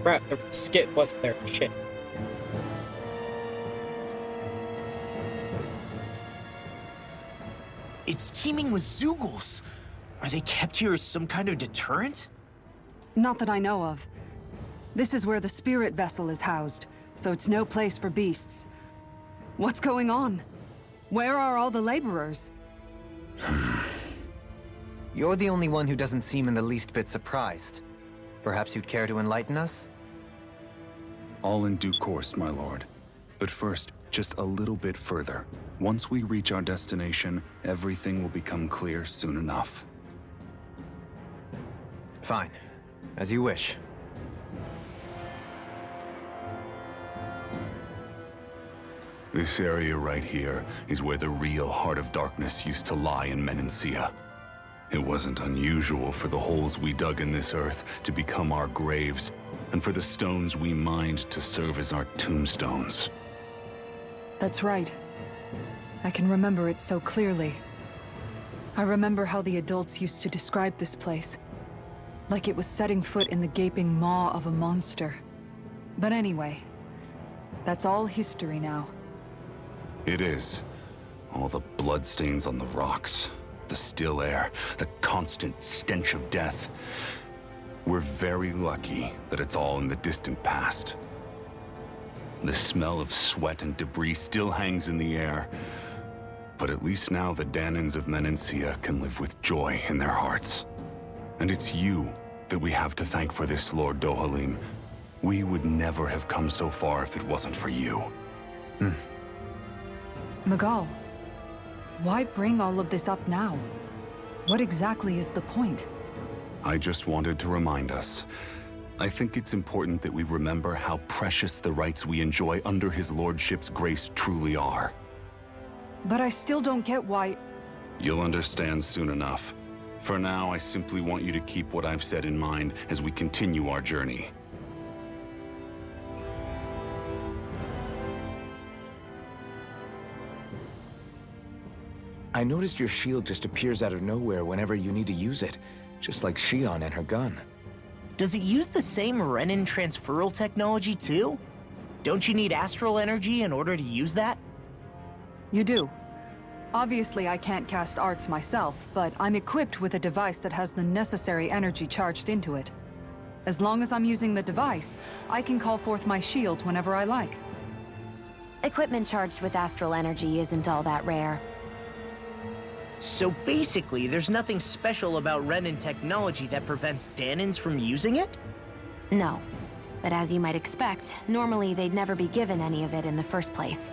Crap, the skit wasn't there. Shit. It's teeming with Zeugles. Are they kept here as some kind of deterrent? Not that I know of. This is where the spirit vessel is housed, so it's no place for beasts. What's going on? Where are all the laborers? You're the only one who doesn't seem in the least bit surprised. Perhaps you'd care to enlighten us? All in due course, my lord. But first, just a little bit further. Once we reach our destination, everything will become clear soon enough. Fine. As you wish. This area right here is where the real Heart of Darkness used to lie in Menencia. It wasn't unusual for the holes we dug in this earth to become our graves, and for the stones we mined to serve as our tombstones. That's right. I can remember it so clearly. I remember how the adults used to describe this place. Like it was setting foot in the gaping maw of a monster. But anyway, that's all history now. It is. All the bloodstains on the rocks, the still air, the constant stench of death. We're very lucky that it's all in the distant past. The smell of sweat and debris still hangs in the air. But at least now the Danans of Menencia can live with joy in their hearts. And it's you that we have to thank for this, Lord Dohalim. We would never have come so far if it wasn't for you. Magal, why bring all of this up now? What exactly is the point? I just wanted to remind us. I think it's important that we remember how precious the rights we enjoy under his lordship's grace truly are. But I still don't get why... You'll understand soon enough. For now, I simply want you to keep what I've said in mind as we continue our journey. I noticed your shield just appears out of nowhere whenever you need to use it, just like Shionne and her gun. Does it use the same Renin transferal technology too? Don't you need astral energy in order to use that? You do. Obviously, I can't cast arts myself, but I'm equipped with a device that has the necessary energy charged into it. As long as I'm using the device, I can call forth my shield whenever I like. Equipment charged with astral energy isn't all that rare. So basically, there's nothing special about Renin technology that prevents Danans from using it? No. But as you might expect, normally they'd never be given any of it in the first place.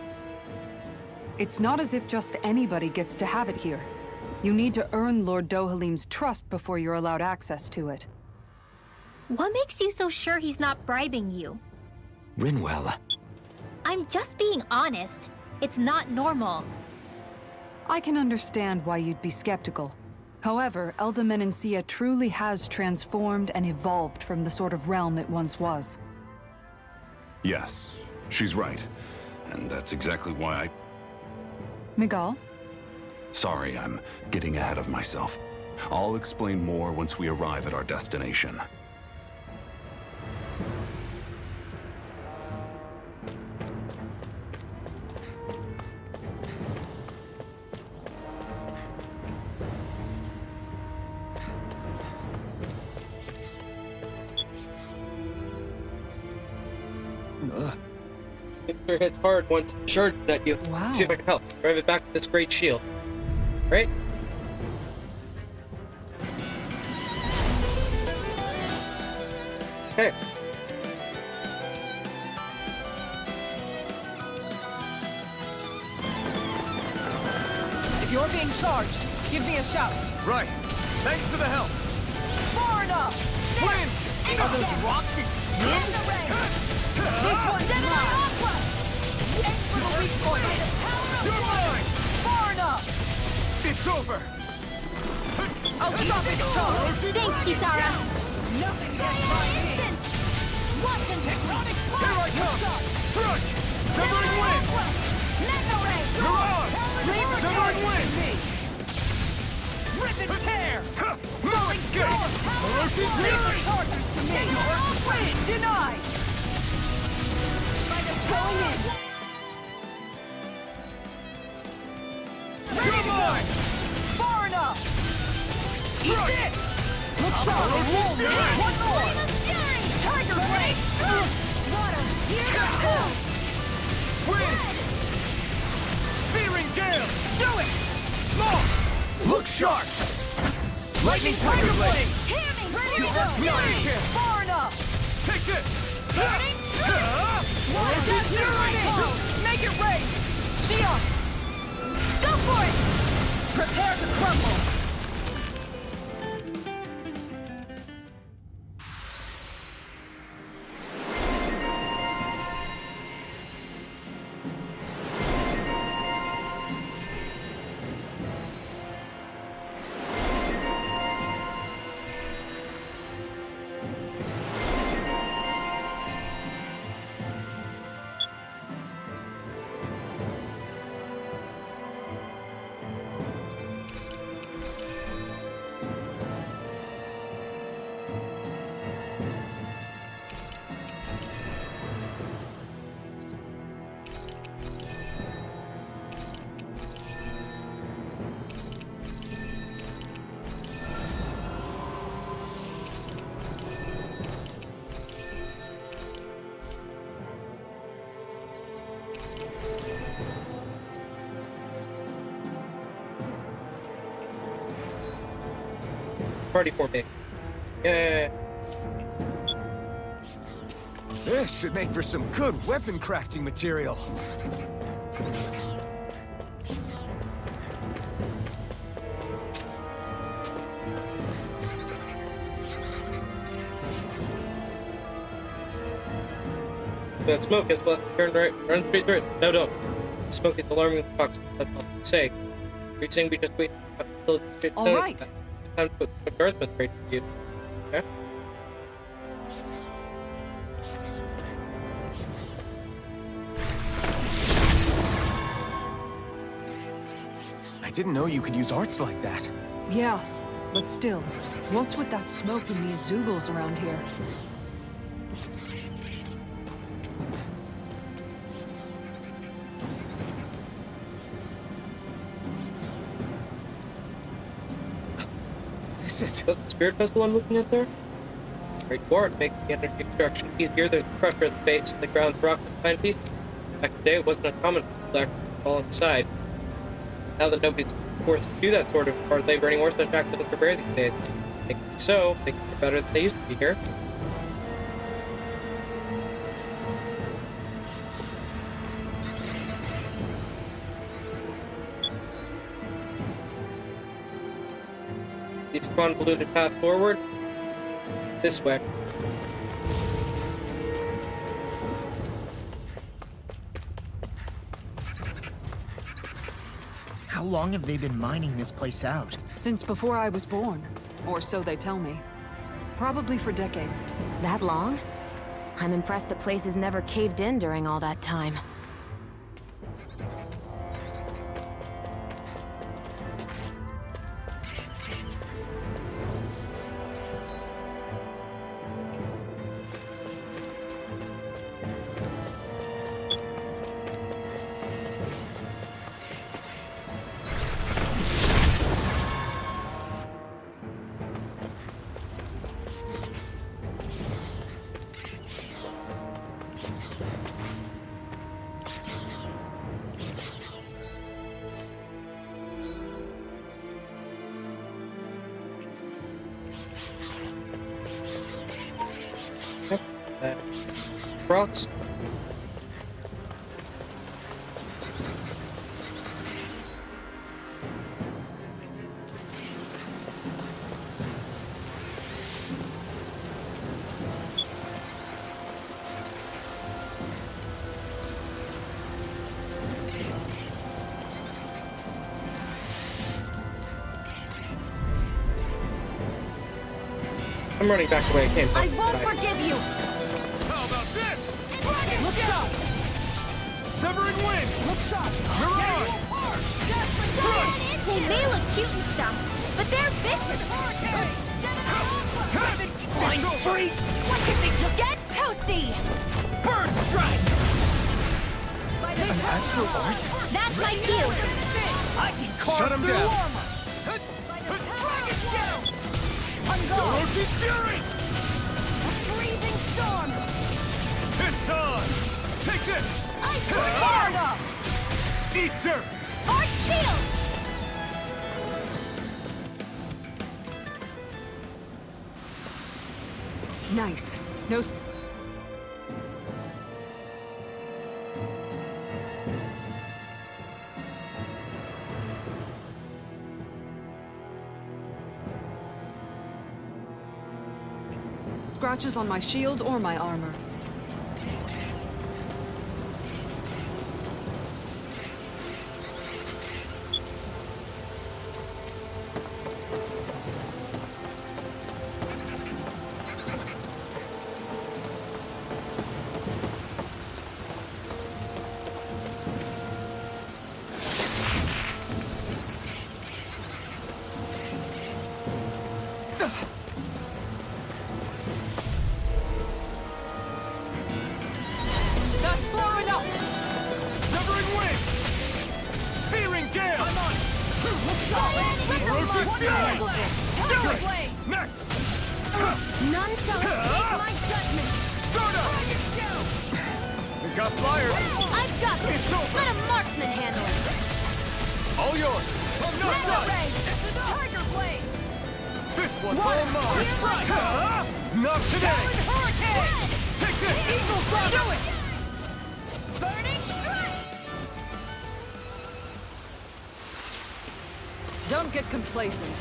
It's not as if just anybody gets to have it here. You need to earn Lord Dohalim's trust before you're allowed access to it. What makes you so sure he's not bribing you? Rinwell. I'm just being honest. It's not normal. I can understand why you'd be skeptical. However, Elda Menencia truly has transformed and evolved from the sort of realm it once was. Yes, she's right. And that's exactly why I... Miguel? Sorry, I'm getting ahead of myself. I'll explain more once we arrive at our destination. It sure hits hard once it charges at you. Wow. See if I can help. Drive it back to this great shield. Right? Okay. If you're being charged, give me a shout. Right. Thanks for the help. Far enough! Wind! Are those rocks exploding? This one's mine! Aim for the weak point! You're mine! Far enough! It's over! I'll stop its charge! Thanks, Kisara. Nothing gets by me! Here I come! Strike! Severing wind! Leror! Severing wind! Rip and tear! Rolling storm! Leave the charges to me! Wind denied! Going in! You're mine! Far enough! Eat Strike! this! Look sharp and roll me! One more! Tiger Blade! Water! Here Wind! Searing gale! Do it! Long! Look sharp! Lightning Tiger Blade! Hear me! Ready to go! Not a chance! Far enough! Take this! Water! Make it rain! Shionne! Go for it! Prepare to crumble! Party formation. Yeah. This should make for some good weapon crafting material. That smoke is left. Turn right. Run straight through it. No, don't. The smoke is alarming the fox. That's all I say. You're saying we just wait until it's straight. All right. Time to put the guardsman trade to use. Okay? I didn't know you could use arts like that. Yeah, but still, what's with that smoke and these zoogles around here? Is that the spirit vessel I'm looking at there? Great war to make the energy extraction easier. There's a crusher at the base of the ground rock and fine piece. Back in the day, it wasn't uncommon for the to fall inside. Now that nobody's forced to do that sort of hard labor anymore, so back to look for bear these days. I think so. Things are better than they used to be here. It's a convoluted path forward. This way. How long have they been mining this place out? Since before I was born. Or so they tell me. Probably for decades. That long? I'm impressed the place has never caved in during all that time. Rocks. I'm running back the way I came. I won't forgive you! How about this? Look shot! Severing wind! Look shot! You're on! They may look cute and stuff, but they're vicious. Flying freak! What did they just get? Toasty! Bird strike! An astral art? That's my cue. I can carve Shut him through down. armor! Dragon shell! Orochi's fury! Freezing storm! It's on! Take this! Hard up! Eat dirt! Arch shield! Nice. No. Scratches on my shield or my armor. That's far enough! Severing wind! Searing gale! I'm on! Orochi's fury! Tiger blade! Next! None shall escape my judgment! Start up! We got flyers! I've got this! It's over. Let a marksman handle it! All yours! I'm not Mega done! ray! Tiger blade! This one's all mine! Not today! Hurricane! Take this! Eagle Thrust! Do it! Burning strike! Don't get complacent.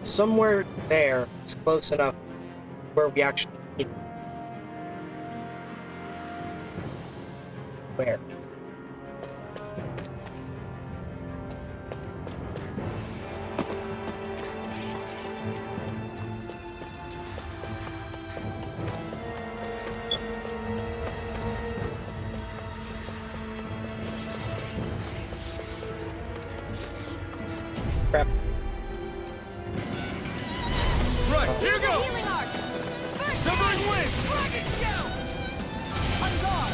Somewhere there is close enough where we actually need it. Where? Crap. Right, here goes! Healing arc! Severing wind! Dragon shell! On guard!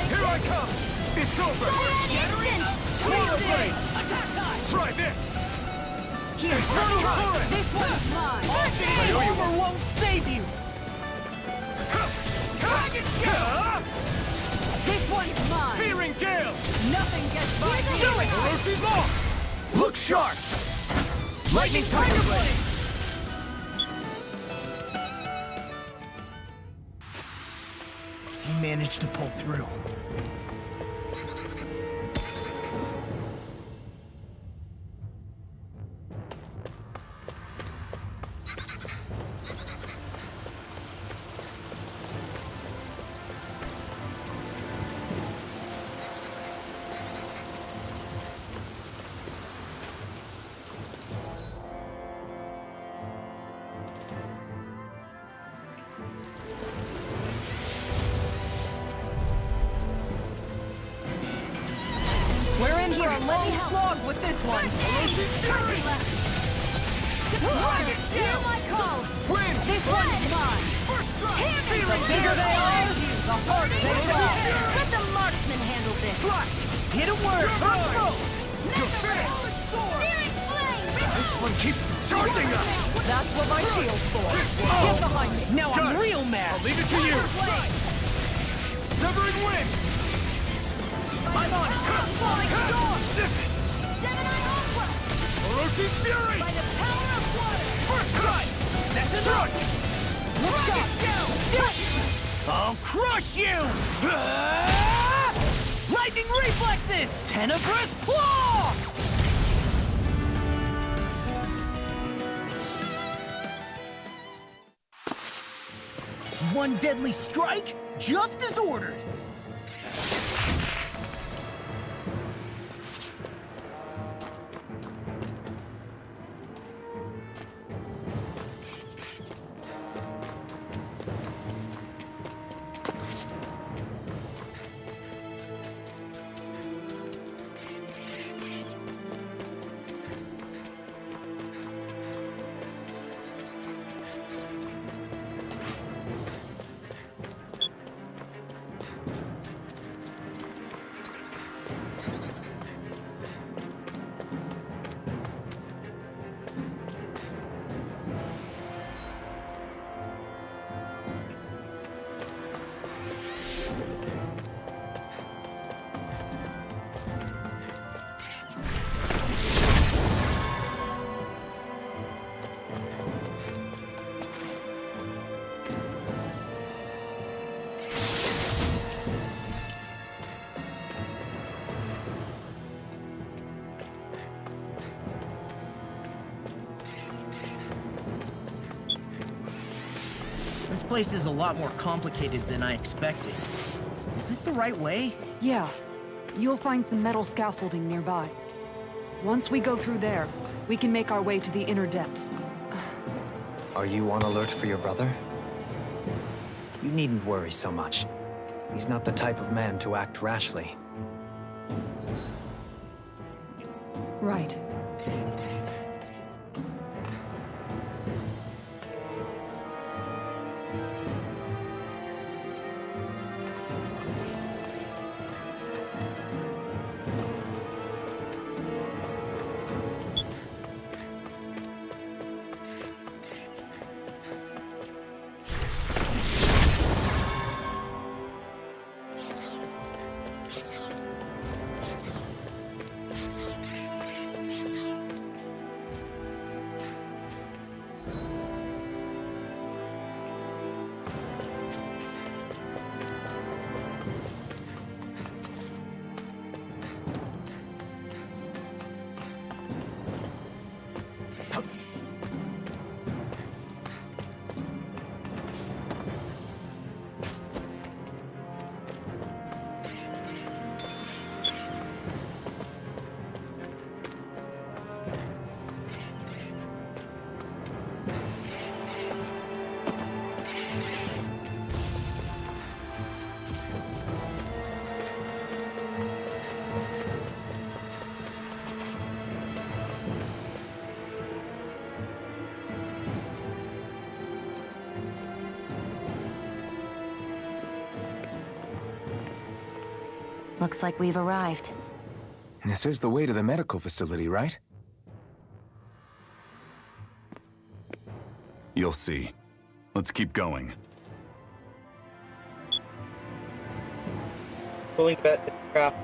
Here I come! It's over! Water blade! Attack time! Try this! Here, Infernal torrent! this one's mine! My armor won't save you! Dragon shell! This one's mine! Searing gale! Nothing gets by me! Do it! Orochi's off! Look sharp! Lightning tiger blade! He managed to pull through. We're in for a long slog with this one. Hear my call. This one's mine. The bigger they are, the harder they fall. Let the marksman handle this. Hit a word! This one keeps charging us! That's what my shield's for. Get behind me. Now I'm real mad! I'll leave it to you! Severing wind! I'm on it! Falling storm. Gemini Aqua! Orochi's fury! By the power of water. First cut! That's a truck! Look sharp. Do it. I'll crush you! Lightning reflexes! Tenebrous claw! One deadly strike, just as ordered. This place is a lot more complicated than I expected. Is this the right way? Yeah. You'll find some metal scaffolding nearby. Once we go through there, we can make our way to the inner depths. Are you on alert for your brother? You needn't worry so much. He's not the type of man to act rashly. Right. Looks like we've arrived. This is the way to the medical facility, right? You'll see. Let's keep going. Pulling bet the trap.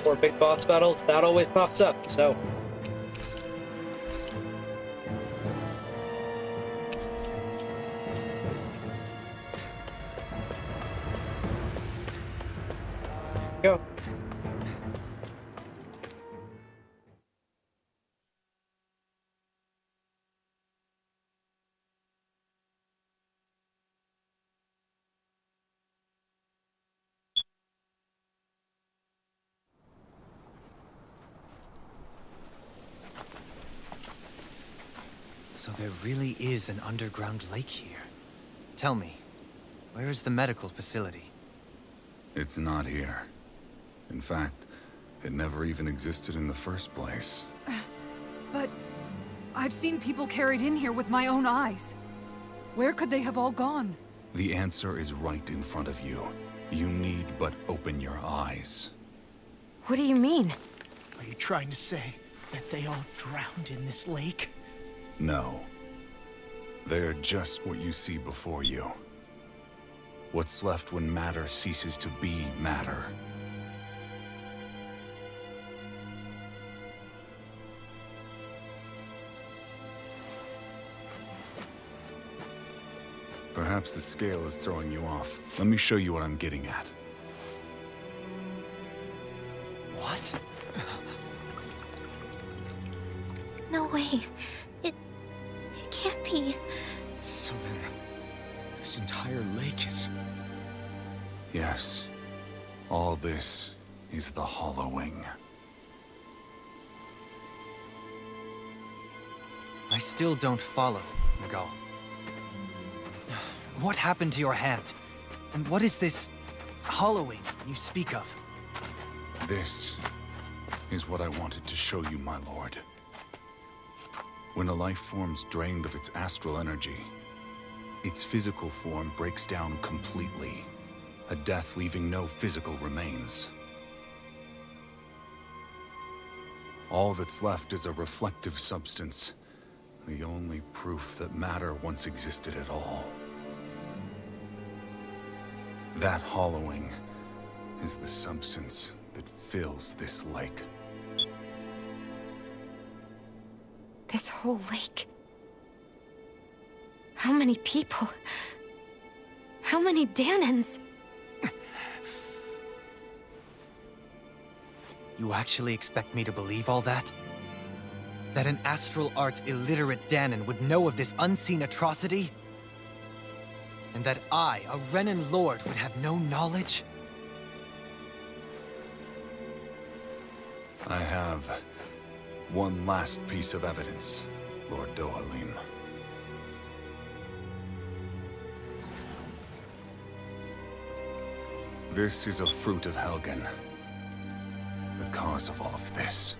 For big boss battles, that always pops up, so. Go. So So there really is an underground lake here. Tell me, where is the medical facility? It's not here. In fact, it never even existed in the first place. But I've seen people carried in here with my own eyes. Where could they have all gone? The answer is right in front of you. You need but open your eyes. What do you mean? Are you trying to say that they all drowned in this lake? No. They're just what you see before you. What's left when matter ceases to be matter. Perhaps the scale is throwing you off. Let me show you what I'm getting at. What? No way. It can't be. So then, this entire lake is... Yes. All this is the hollowing. I still don't follow, Miguel. What happened to your hand? And what is this hollowing you speak of? This is what I wanted to show you, my lord. When a life form's drained of its astral energy, its physical form breaks down completely, a death leaving no physical remains. All that's left is a reflective substance, the only proof that matter once existed at all. That hollowing is the substance that fills this lake. This whole lake. How many people? How many Danans? You actually expect me to believe all that? That an astral arts illiterate Danan would know of this unseen atrocity? And that I, a Renin lord, would have no knowledge? I have one last piece of evidence, Lord Dohalim. This is a fruit of Helgen, the cause of all of this.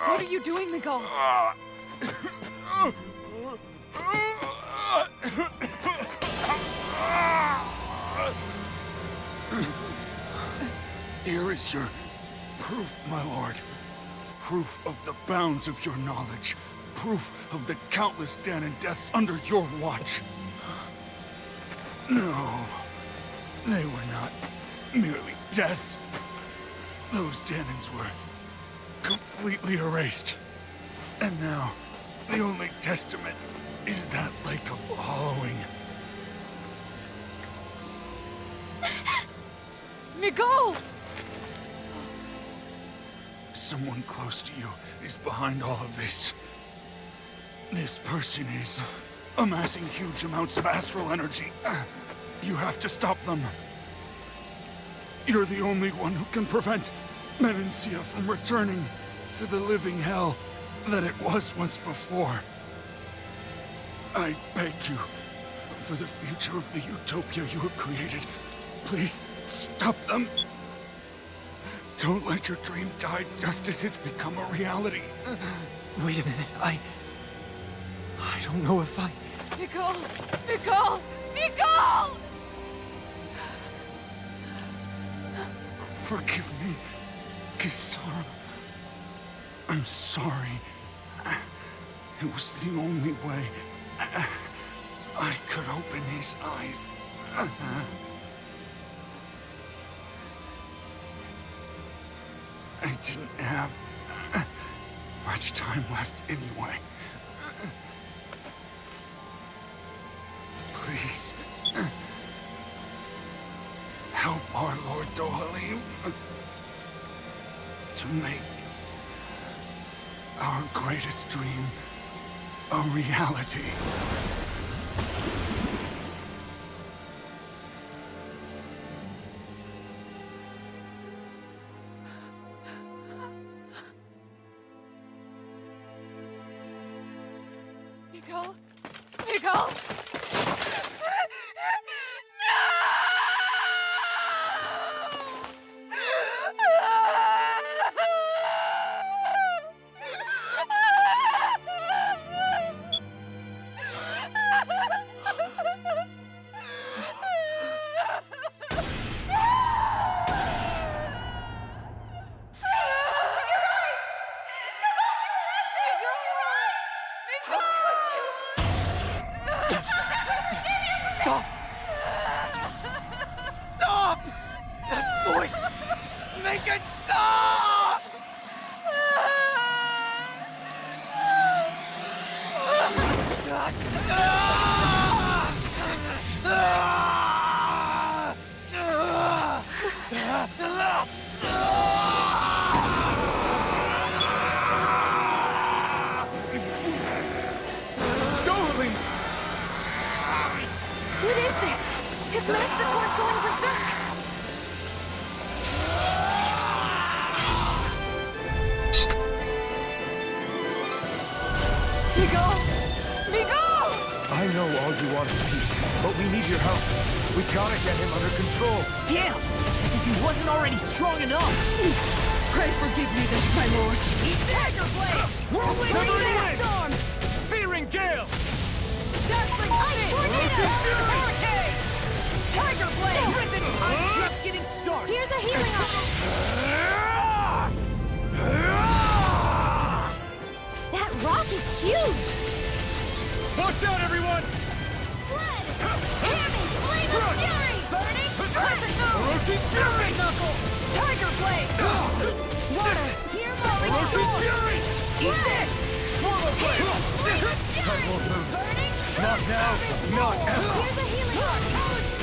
What are you doing, Miguel? Here is your proof, my lord. Proof of the bounds of your knowledge. Proof of the countless Danan deaths under your watch. No, they were not merely deaths. Those Danans were completely erased. And now, the only testament is that lake of hollowing. Miguel! Someone close to you is behind all of this. This person is amassing huge amounts of astral energy. You have to stop them. You're the only one who can prevent Menencia from returning to the living hell that it was once before. I beg you, for the future of the utopia you have created, please stop them. Don't let your dream die just as it's become a reality. Wait a minute, I don't know if I... Miguel! Miguel! Miguel! Forgive me, Kisara. I'm sorry. It was the only way I could open his eyes. I didn't have much time left anyway. Please, help our Lord Dohalim to make our greatest dream a reality. Nicole? Nicole? Stop! That voice! Make it stop! Dohalim! What is this? His master core's going berserk! Miguel! Miguel! I know all you want is peace, but we need your help. We gotta get him under control. Damn! As if he wasn't already strong enough! Pray forgive me this, my lord. Tiger Blade! Whirlwind Storm! Searing Gale! Dazzling Spin! Hurricane! Tiger Blade! I'm just getting started! Here's a healing arm. That rock is huge! Watch out, everyone! Blood! Hammy! Flame of Fury! Burning! Crescent Moon! Orochi's Fury! Knuckle! Tiger Blade! Water! Here, Molly! Orochi's Fury! Eat this! Swallow Blade! Flame of Fury! Burning! Not now! Not ever! Here's a healing arm!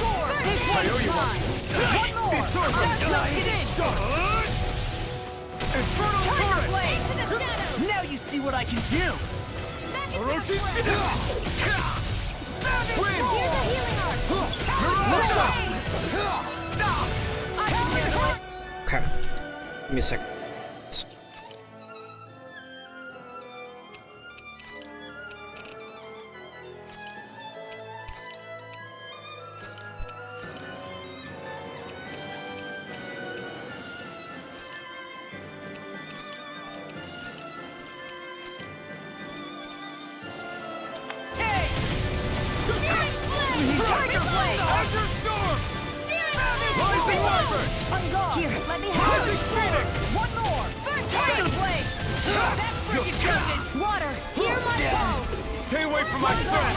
Sword! This I owe you one! One more! Dazzling Spin! Infernal Tiger Torrent! Blade! To the shadows! Now you see what I can do! Orochi's Fury! Here's a healing arm! I can handle it! Okay. Give me a second. Tiger Blade! Azure Storm! Rising Wyvern! On guard! Here, let me have Rising Phoenix! one more! Tiger Blade! Water! Hear my call! Stay away from my friend!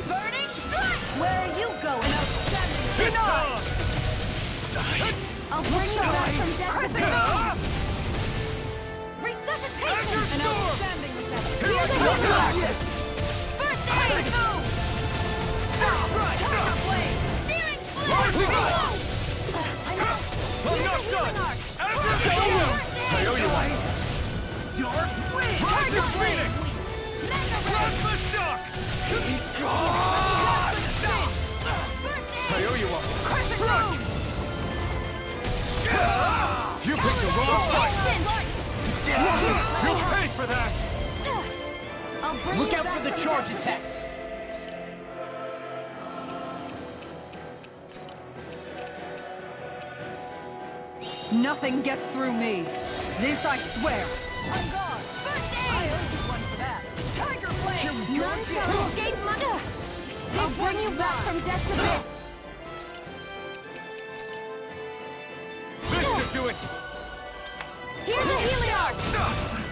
Burning Strike! Where are you going? Denied! I'll bring you back from death to life! Resuscitation! An outstanding reception! Here's a healing! First aid! Tiger Blade! Searing Flame! I'm not done! I owe you one! Dark Wind! Tiger Blade! Plasma Shock! God! I owe you one! Crescent Moon! You picked the wrong fight! You'll pay for that! I'll bring Look you out back for the from charge death. attack! Nothing gets through me. This I swear. On guard. First aid! I owe you one for that. Tiger Blade! None shall escape my... I'll bring you back from death to death. This should do it! Here's a healing arm!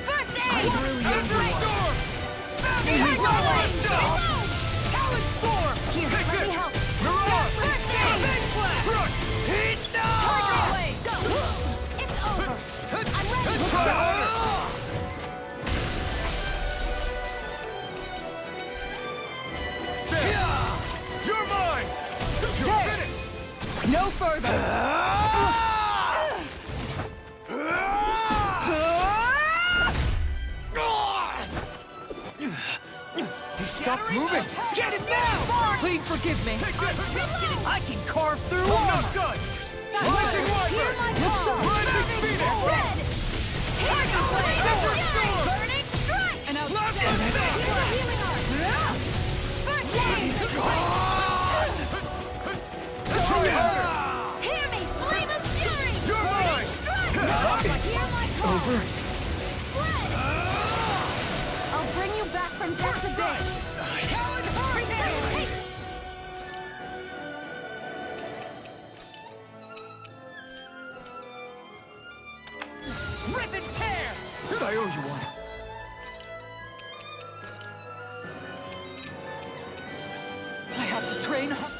First aid! Azure Storm! Tiger Blade! Talon Storm! Here, Take let this! me help. Mirage! First aid! Big Blast! Crush! Heat! Tiger Blade! Go! It's over! I'm ready! You're mine! You're There. finished! No further! He stopped moving! Get him now! Please forgive me. Take this! I can carve through I'm armor! not done! Rising Wyvern! Look sharp! Rising Phoenix! Tiger Blade! Azure Storm! Burning strike! An outstanding from death to base! Rip and tear! I owe you one. I have to train her.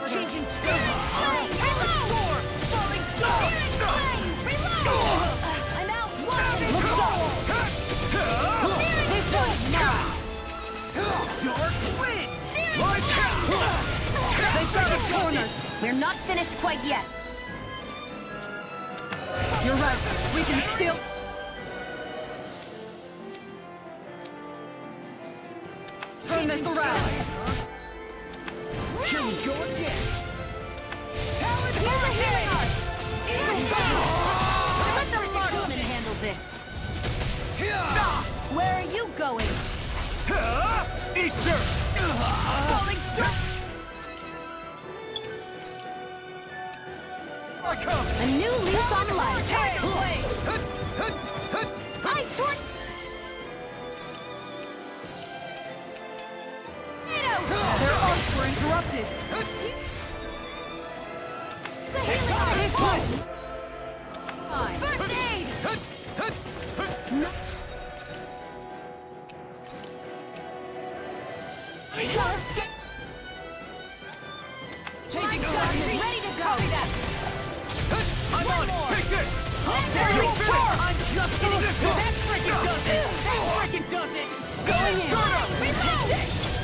Changing speed! Falling storm! Reload! I'm out! Look sharp! This one's mine! Dark wind! They've got us cornered! We're not finished quite yet. You're right. We can still... Turn this around! Here we go again! Here's a healing art! Let the marksman handle this. Where are you going? Eater! Falling storm! I come! A new lease on life. Tiger blade! I sort... Their arcs were interrupted! The healing art! This one! First aid! Changing strategy! Ready to go! Copy that! I'm on it! Take this! I'm just getting started! That frickin' does it! That frickin' does it! Going in! Reload!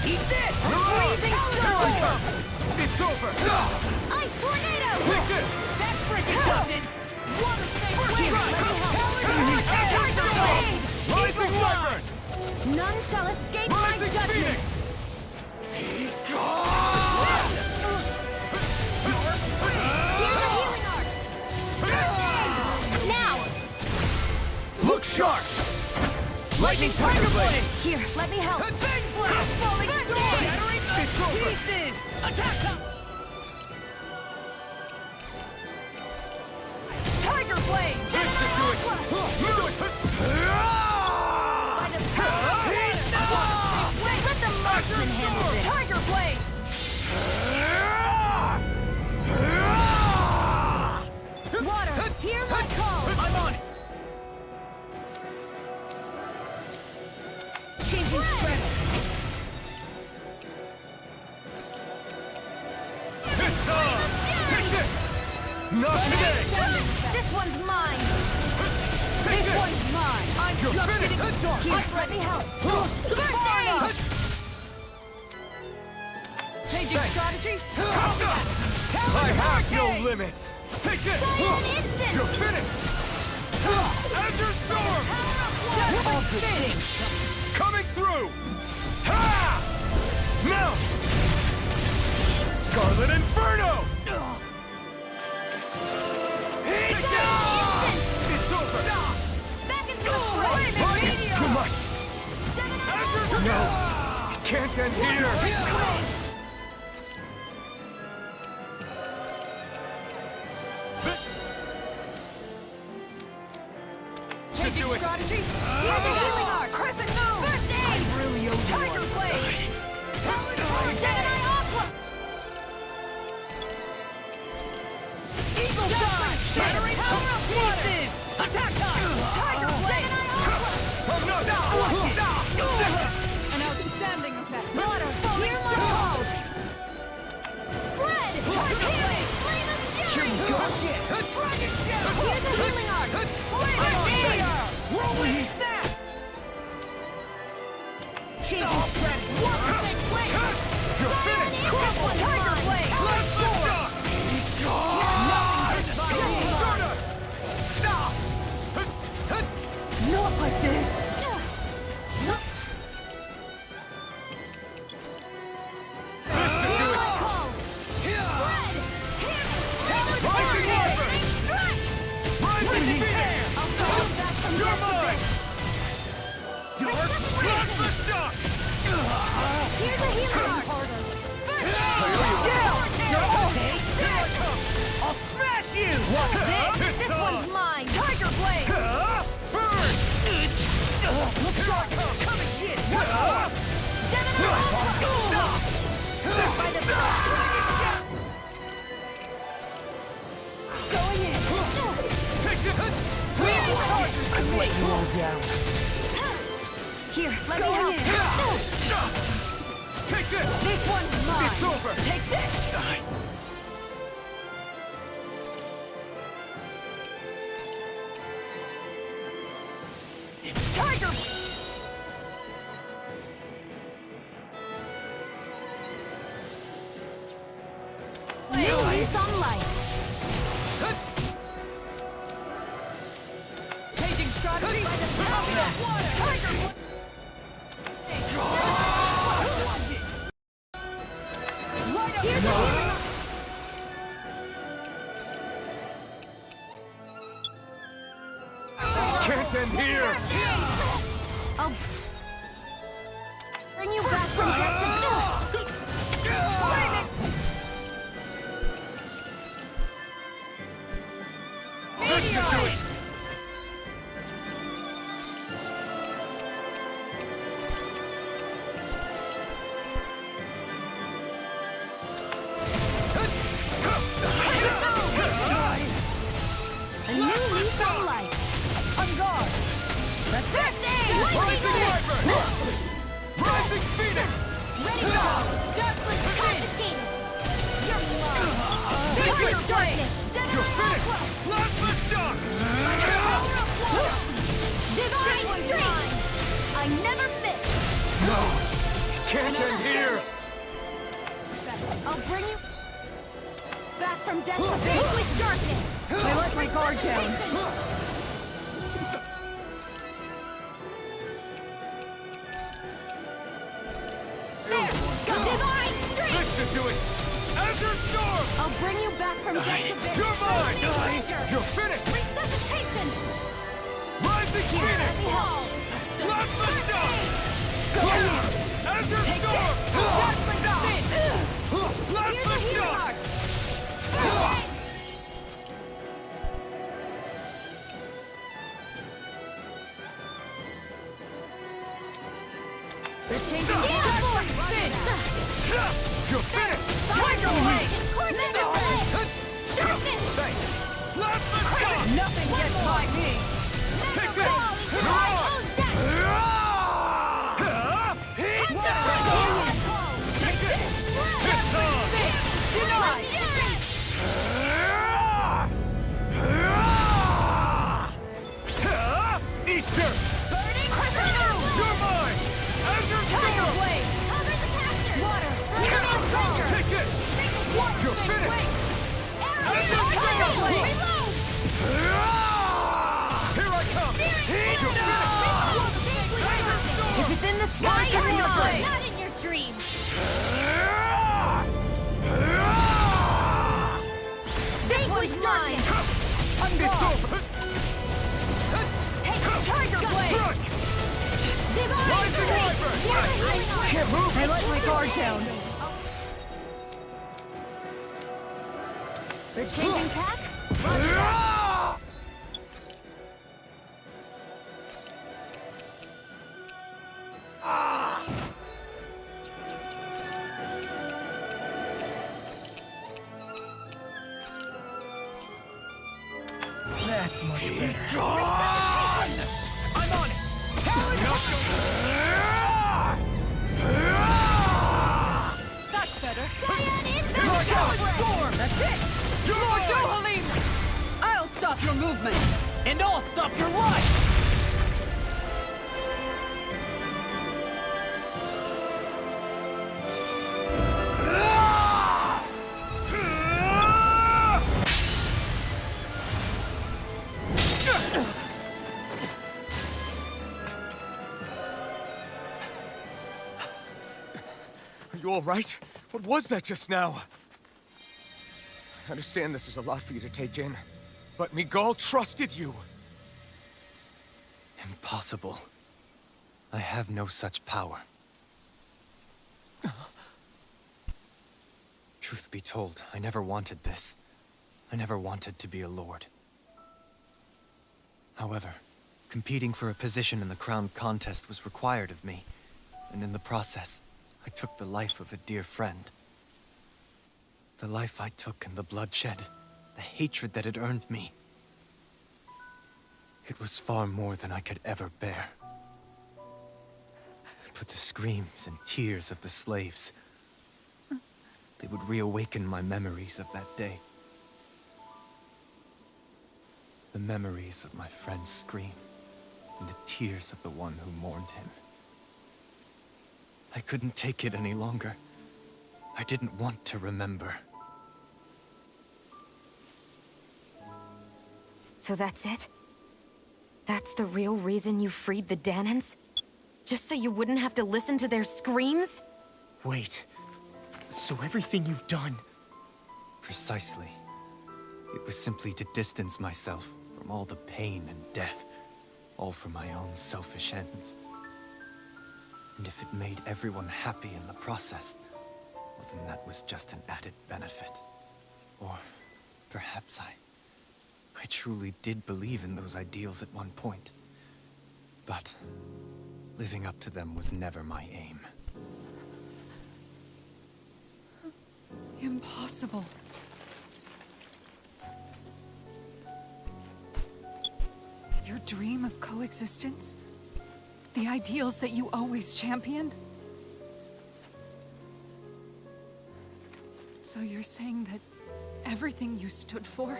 Eat this! Freezing storm! It's over! Ice tornado! Take this! That frickin' does it! One snake win! Tiger blade! Rising Wyvern! None shall escape my Rising judgment! Phoenix! Now! Look sharp! Lightning Tiger Blade! Here, let me help! Bang Blade! Falling storm! It's over! Pieces! Attack them! Tiger blade! This should do it! By the power of Wait, let the marksman handle this! Tiger blade! Water, hear my call! I'm on it! Changing strategy! It's on! Take this! Not today! This one's mine! Take This one's mine! I'm You're just finished. getting started! Here, let me help! First aid! Changing strategy? I have no limits! Take this! Silent instant! You're finished! Azure Storm! Coming through! Ha! Now! Scarlet Inferno! It's over! Back into the fray! It's too much! No! It can't end here! Changing do it. strategy? Here's a healing art! Crescent moon! First aid! Really owe you Tiger one. blade! Dedyme Aqua! Eagle dive! Shattering power of pieces! Attack time! Tiger blade! An outstanding effect! Water, Falling hear my storm! call! Spread! Tiger blade! Flame of Here fury! we go again! Dragon shell! Here's a healing art! Rolling sap! Changing strategy! Water snake blade! You're finished! Crumble! Tiger blade! Let's lift up! Not like this! This should do it! Rising Wyvern! Rising Phoenix! You're mine! Dark Plasma Shock! Here's a healing art! I'll smash you! This one's I've let you all down. Here, let me help. Take this! This one's mine. It's over! Take this! Tiger! New lease on life. Changing strategy by the power of water. Tiger! Light up your Can't end here! I'll bring you back from death to a new lease on life. On guard. That's it! Rising Wyvern! Rising Phoenix! Ready to go! Dazzling Spin! You're mine! Fire darkness! You're finished! Plasma shock! Divine strength! I never miss! No! Can't end here! I'll bring you back from death to vanquish darkness! I let my guard down. There! Divine strength! This should do it! Azure Storm! I'll bring you back from death to vanquish. You're mine! You're finished! Resuscitation! Rising Here, let me Phoenix! help! Plasma shock! Go! Azure Take Storm! Dazzling Spin! Plasma shock! They're changing Dazzling Spin! You're finished! Tiger Blade! Sharpness! Thanks! Plasma shock! Nothing gets by me! Take this! Come on! Take it! It's on! Denied! Eat dirt! You're mine! Azure Tiger Storm! Blade! Water! Take it! You're finished! Tiger Blade! Here I come! You're finished! If it's in the sky, Tiger you're Blade! not in your dreams! Vanquish mine! It's over! Take Tiger Blade! Divine Rising Wyvern! Can't move! I let my guard down. They're changing tack? That's much better. Gone! I'm on it! That's better. Here I come! Storm! That's it! Lord Dohalim! I'll stop your movement! And I'll stop your life! Are you all right? What was that just now? I understand this is a lot for you to take in, but Miguel trusted you. Impossible. I have no such power. Truth be told, I never wanted this. I never wanted to be a lord. However, competing for a position in the crown contest was required of me, and in the process, I took the life of a dear friend. The life I took and the bloodshed, the hatred that it earned me. It was far more than I could ever bear. But the screams and tears of the slaves, they would reawaken my memories of that day. The memories of my friend's scream, and the tears of the one who mourned him. I couldn't take it any longer. I didn't want to remember. So that's it? That's the real reason you freed the Danans? Just so you wouldn't have to listen to their screams? Wait. So everything you've done... Precisely. It was simply to distance myself from all the pain and death, all for my own selfish ends. And if it made everyone happy in the process, well, then that was just an added benefit. Or perhaps I truly did believe in those ideals at one point. But living up to them was never my aim. Impossible. Your dream of coexistence? The ideals that you always championed? So you're saying that everything you stood for?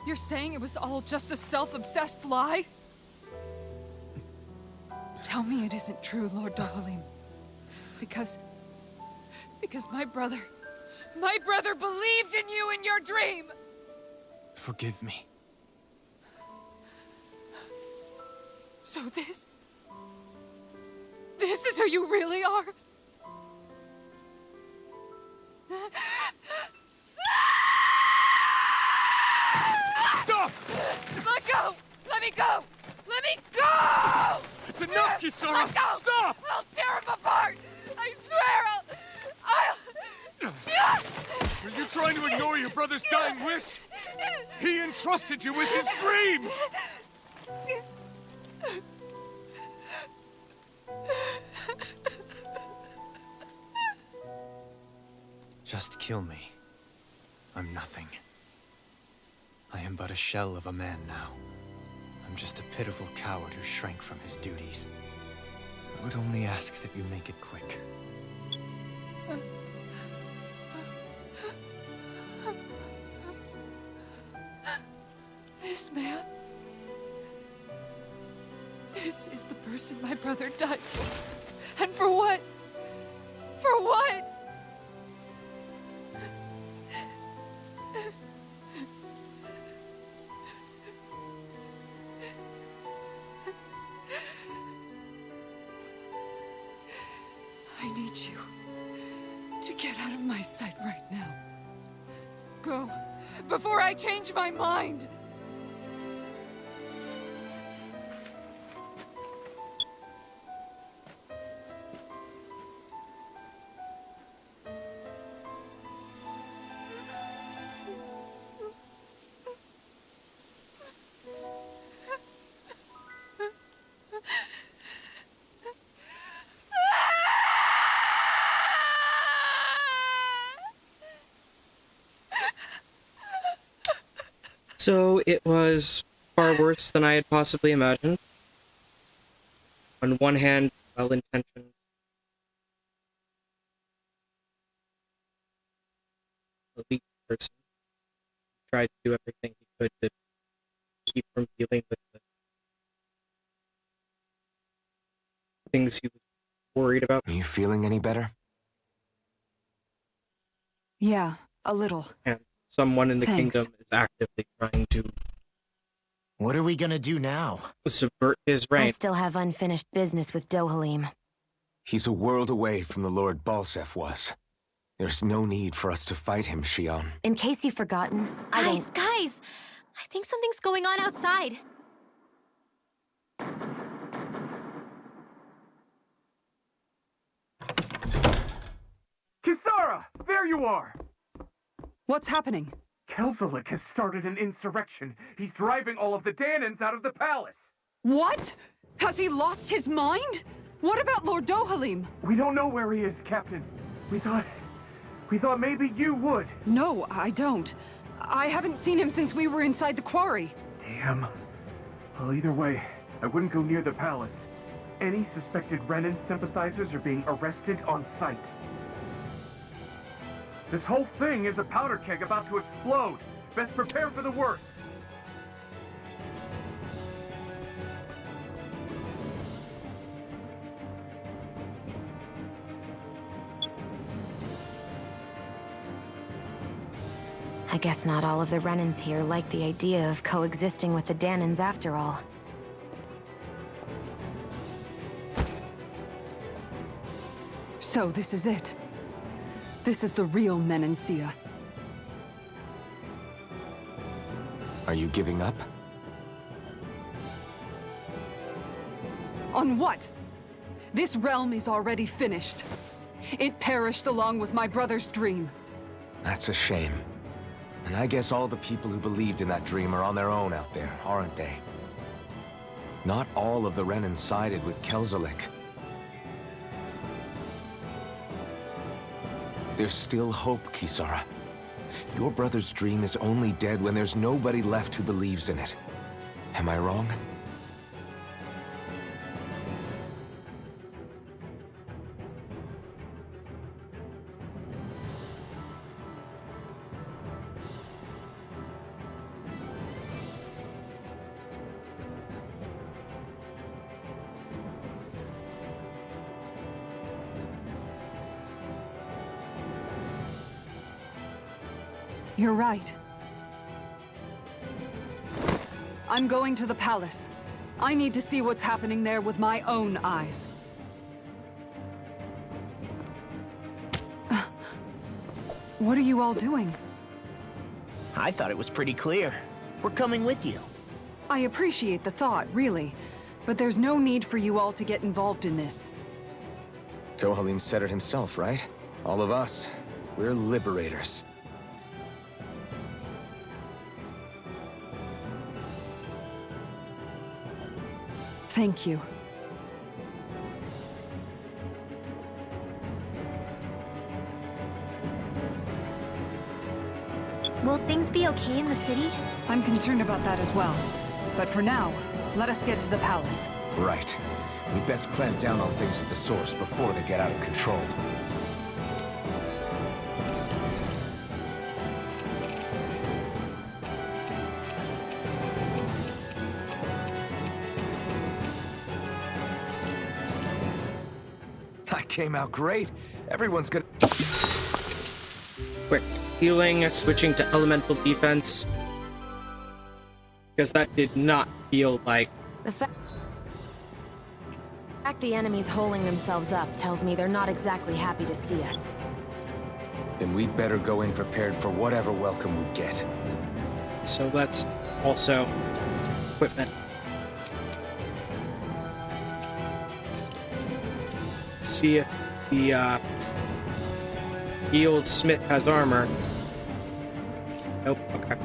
You're saying it was all just a self-obsessed lie? Tell me it isn't true, Lord Dohalim. Because my brother believed in you in your dream! Forgive me. So this is who you really are? Stop! Let go! Let me go! Let me go! It's enough, Kisara! Let go! Stop! I'll tear him apart! I swear Were you trying to ignore your brother's dying wish? He entrusted you with his dream! Just kill me. I'm nothing. I am but a shell of a man now. I'm just a pitiful coward who shrank from his duties. I would only ask that you make it quick. This man... This is the person my brother died for. And for what? For what? I need you to get out of my sight right now. Go, before I change my mind! So it was far worse than I had possibly imagined. On one hand, well-intentioned. Elite person tried to do everything he could to keep from dealing with the things he was worried about. Are you feeling any better? Yeah, a little. And someone in the Thanks. kingdom is actively trying to... What are we gonna do now? Subvert his I reign. still have unfinished business with Dohalim. He's a world away from the Lord Balseph was. There's no need for us to fight him, Shionne. In case you've forgotten, Guys! I think something's going on outside. Kisara! There you are! What's happening? Kezalik has started an insurrection. He's driving all of the Danans out of the palace. What? Has he lost his mind? What about Lord Dohalim? We don't know where he is, Captain. We thought maybe you would. No, I don't. I haven't seen him since we were inside the quarry. Damn. Well, either way, I wouldn't go near the palace. Any suspected Renin sympathizers are being arrested on sight. This whole thing is a powder keg about to explode. Best prepare for the worst. I guess not all of the Renins here like the idea of coexisting with the Danins after all. So this is it. This is the real Menencia. Are you giving up? On what? This realm is already finished. It perished along with my brother's dream. That's a shame. And I guess all the people who believed in that dream are on their own out there, aren't they? Not all of the Renin sided with Kezalik. There's still hope, Kisara. Your brother's dream is only dead when there's nobody left who believes in it. Am I wrong? You're right. I'm going to the palace. I need to see what's happening there with my own eyes. What are you all doing? I thought it was pretty clear. We're coming with you. I appreciate the thought, really. But there's no need for you all to get involved in this. Dohalim said it himself, right? All of us. We're liberators. Thank you. Will things be okay in the city? I'm concerned about that as well. But for now, let us get to the palace. Right. We best clamp down on things at the source before they get out of control. That came out great. Everyone's gonna... Quick healing, switching to elemental defense. Because that did not feel like... The fact the enemy's holding themselves up tells me they're not exactly happy to see us. Then we'd better go in prepared for whatever welcome we get. So let's also... equipment. See if the old smith has armor. Nope, okay.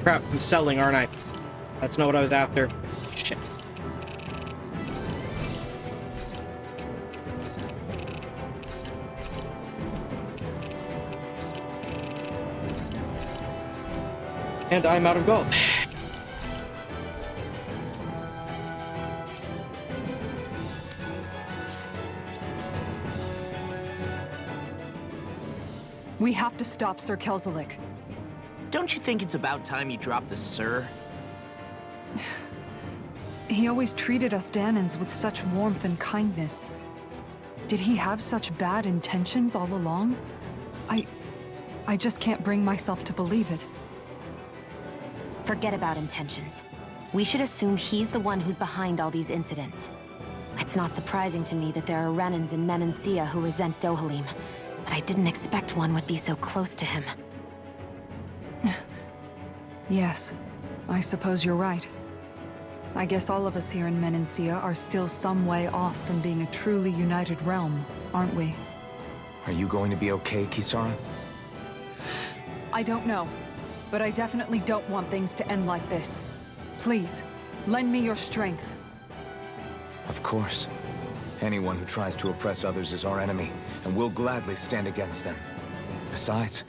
Crap, I'm selling, aren't I? That's not what I was after. Shit. And I'm out of gold. We have to stop Sir Kezalik. Don't you think it's about time you dropped the sir? He always treated us Danans with such warmth and kindness. Did he have such bad intentions all along? I just can't bring myself to believe it. Forget about intentions. We should assume he's the one who's behind all these incidents. It's not surprising to me that there are Renans in Menencia who resent Dohalim, but I didn't expect one would be so close to him. Yes, I suppose you're right. I guess all of us here in Menencia are still some way off from being a truly united realm, aren't we? Are you going to be okay, Kisara? I don't know, but I definitely don't want things to end like this. Please, lend me your strength. Of course. Anyone who tries to oppress others is our enemy, and we'll gladly stand against them. Besides,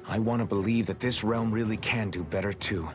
I want to believe that this realm really can do better too.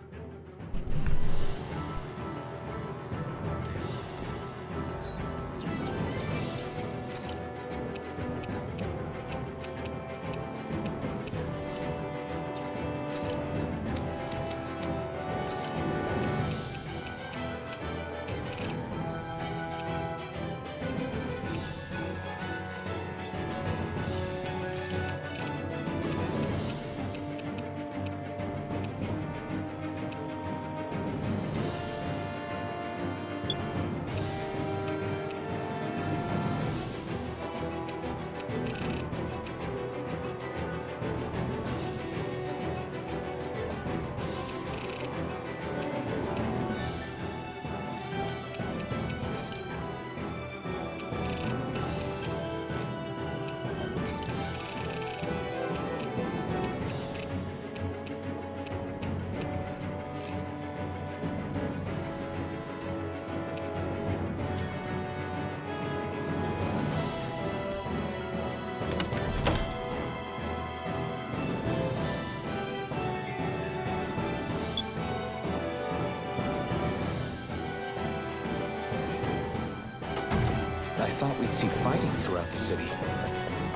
I thought we'd see fighting throughout the city,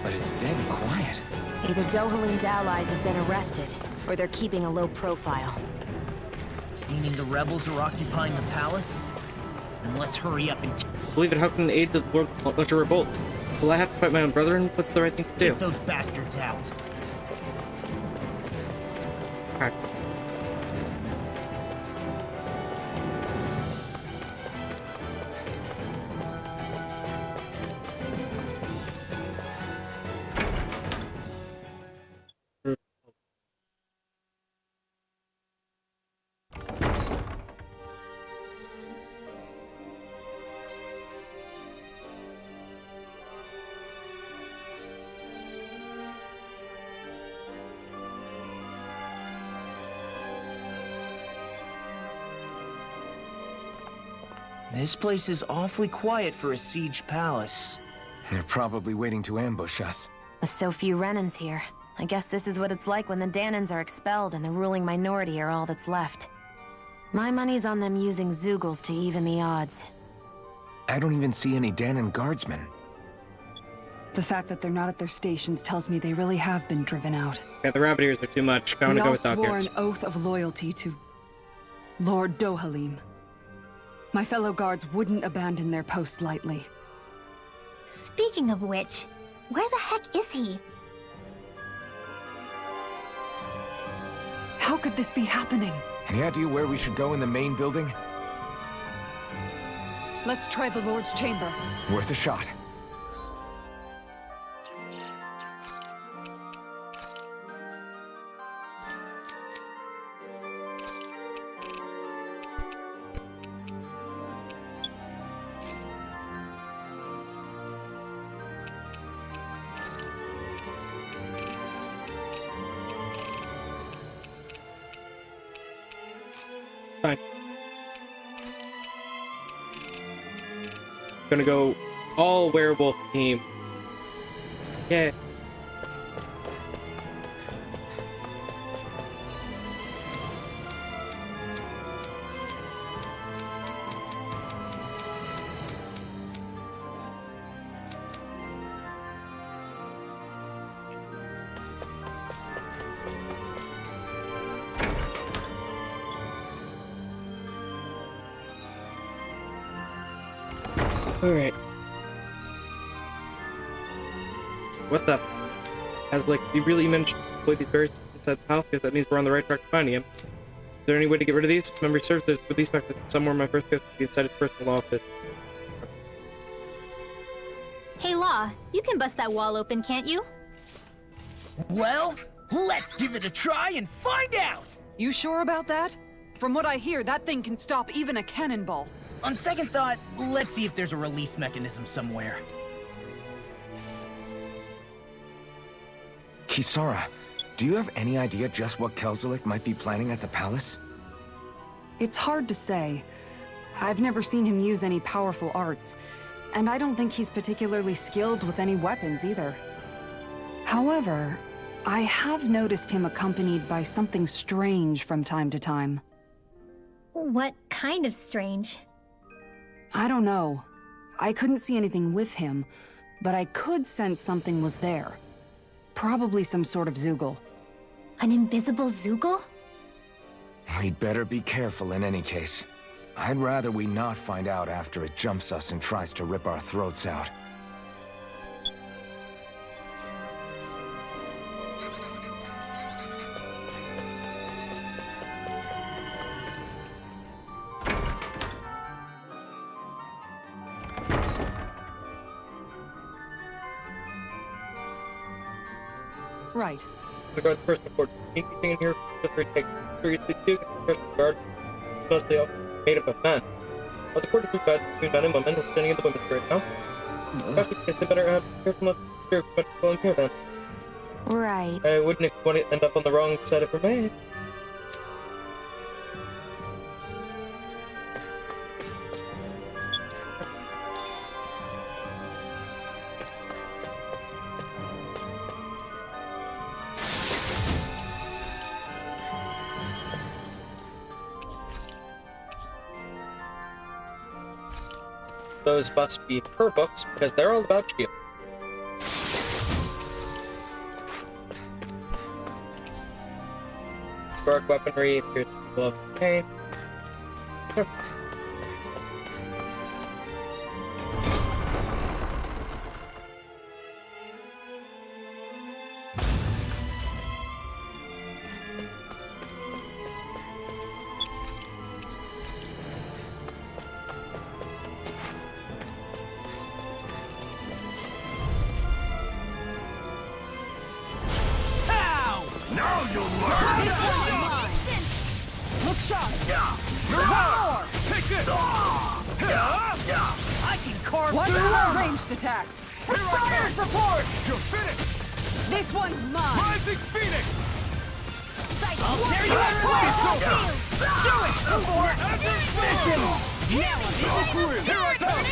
but it's dead and quiet. Either Dohalim's allies have been arrested, or they're keeping a low profile. Meaning the rebels are occupying the palace? Then let's hurry up and... Believe it, how can aid the Lord launch a revolt? Will I have to fight my own brethren? What's the right thing to do? Get those bastards out. Alright. This place is awfully quiet for a siege palace. They're probably waiting to ambush us. With so few Renans here, I guess this is what it's like when the Danans are expelled and the ruling minority are all that's left. My money's on them using Zeugles to even the odds. I don't even see any Danan guardsmen. The fact that they're not at their stations tells me they really have been driven out. Yeah, the rabbit ears are too much. I want to go with dog swore ears. an oath of loyalty to Lord Dohalim. My fellow guards wouldn't abandon their post lightly. Speaking of which, where the heck is he? How could this be happening? Any idea where we should go in the main building? Let's try the Lord's chamber. Worth a shot. Fine. Gonna go all werewolf team. Yeah. Alright. What the? Kezalik, you really managed to deploy these berries inside the house? Because that means we're on the right track to finding him. Is there any way to get rid of these? Memory serves, there's release mechanism somewhere in my first guess would be inside his personal office. Hey, Law, you can bust that wall open, can't you? Well, let's give it a try and find out! You sure about that? From what I hear, that thing can stop even a cannonball. On second thought, let's see if there's a release mechanism somewhere. Kisara, do you have any idea just what Kezalik might be planning at the palace? It's hard to say. I've never seen him use any powerful arts, and I don't think he's particularly skilled with any weapons either. However, I have noticed him accompanied by something strange from time to time. What kind of strange? I don't know. I couldn't see anything with him, but I could sense something was there. Probably some sort of Zoogle. An invisible Zoogle? We'd better be careful in any case. I'd rather we not find out after it jumps us and tries to rip our throats out. Right. The guard's first report. Anything in here, feel free to take seriously too. The guard is mostly all made up of men. While the court is divided between men and women, we're standing in the women's right now. Especially because they better be careful not to disturb much people in here then. Right. I wouldn't if you want to end up on the wrong side of her maid. Those must be her books, because they're all about shields. Guard weaponry appears to be below the pain. Sure. Now you'll learn! Look sharp! Roar! Take it! I can carve One through more armor! ranged attacks! Fire! Report! You're finished! This one's mine! Rising Phoenix! I'll tear you apart! Do it! Now here I come!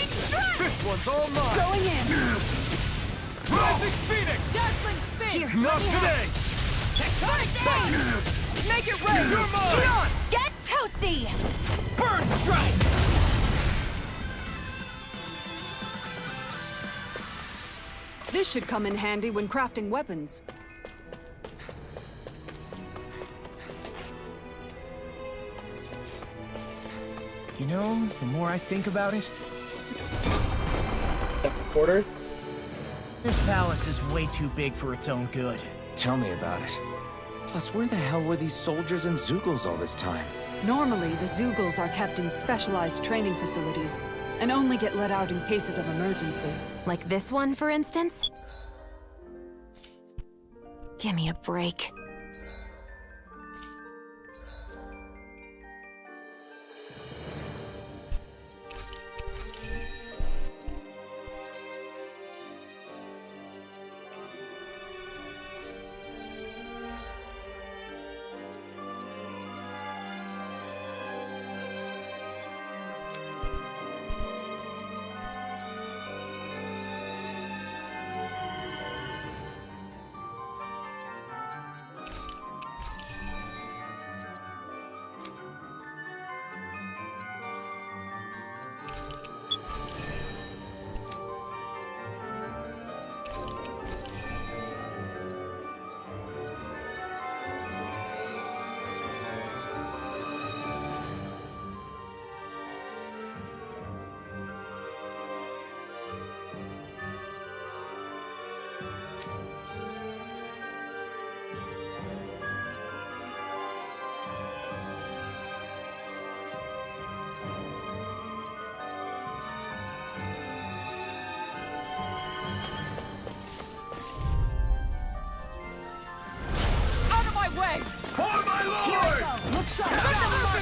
This one's all mine! Going in! Rising Phoenix! Dazzling spin! Here, not today! Make it rain! You're mine! Shionne, get toasty! Burn strike! This should come in handy when crafting weapons. You know, the more I think about it, Quarters? this palace is way too big for its own good. Tell me about it. Plus, where the hell were these soldiers and Zoogles all this time? Normally, the Zoogles are kept in specialized training facilities, and only get let out in cases of emergency. Like this one, for instance? Give me a break.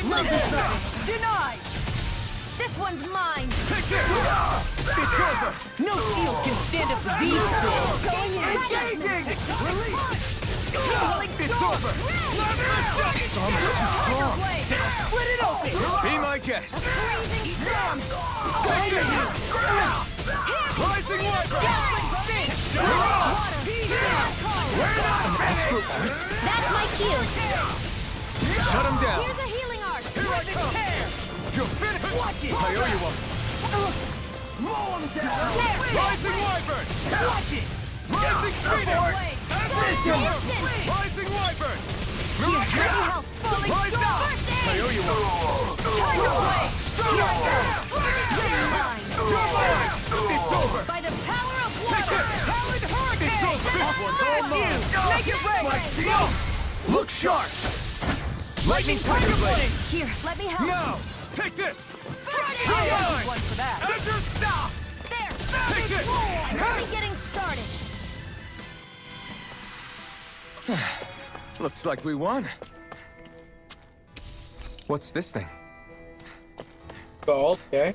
Denied! This one's mine! Take this! It's over! No shield can stand up to these things! Going in! Engaging! Release! It's over! It's almost too strong! Split it open! Be my guest! Blazing storm! Take this! Rising Wyvern! We're not Astral arts? That's my cue! Shut him down! Here's a healing art! Here I come! You're finished! Watch it! I owe you one! Roll him down! Rising Wyvern! Watch it! Rising Phoenix! Rising Wyvern! Help! Falling Rise storm! up! I owe you one! Tiger blade! You're mine! It's over! By the power of Take water! this! Taloned hurricane! This one's all mine! Make it rain! Look sharp! Lightning Tiger Blade! Here, let me help! Now! Take this! Dragon You're Blade! mine! One for that! Let your stop! There! Take this! I'm only getting started! Looks like we won. What's this thing? Gold, okay.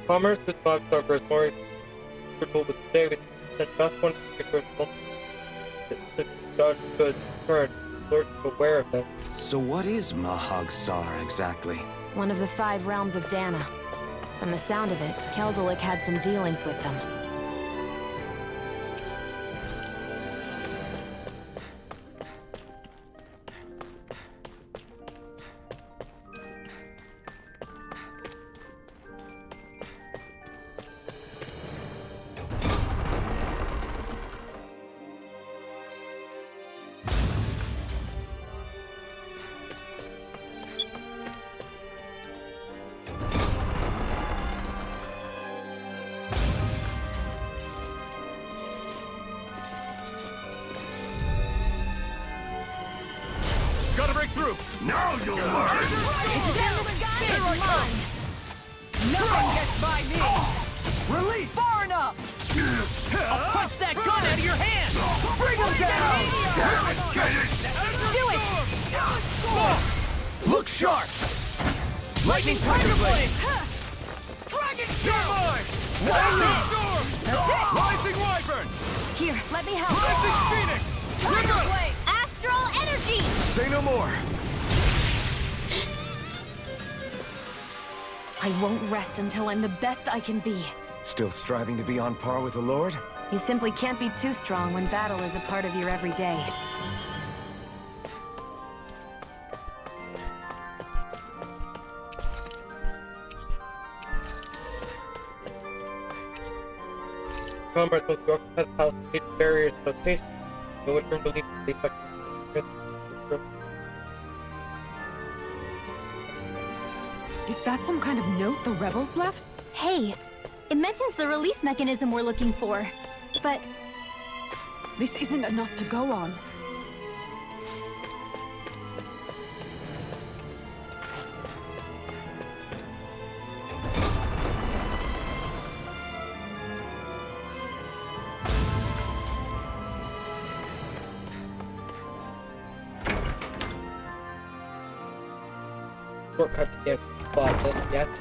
Commerce with Mahag Saar is more comfortable with today with just one particular the dodge goods turn. Lord is aware of this. So what is Mahag Saar exactly? One of the 5 realms of Dana. From the sound of it, Kezalik had some dealings with them. Gotta break through! Now you'll learn! It's mine! No one gets by me! Release! Far enough! I'll punch that gun out of your hand! Bring him down! Do it! Look sharp! Lightning Tiger Blade! Dragon You're mine! Lightning Storm! That's it! Rising Wyvern! Here, let me help! Rising Phoenix! Tiger blade! Astral energy! Say no more! I won't rest until I'm the best I can be. Still striving to be on par with the Lord? You simply can't be too strong when battle is a part of your everyday. Commerce with the occupied house made barriers to taste. No one turned to leave the effect. Is that some kind of note the rebels left? Hey, it mentions the release mechanism we're looking for, but This isn't enough to go on. Shortcuts get bought in yet.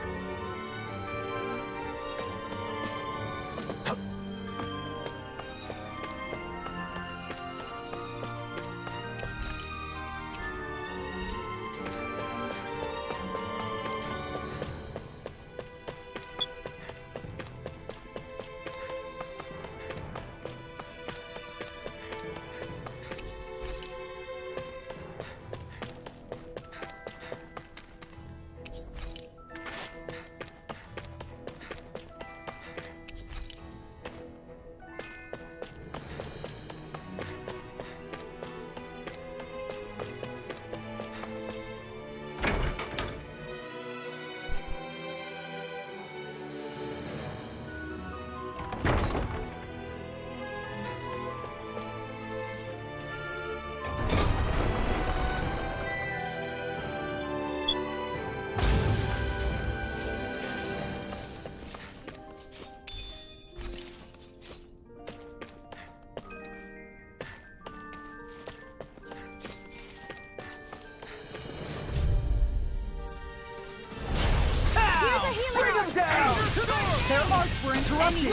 arts were interrupted.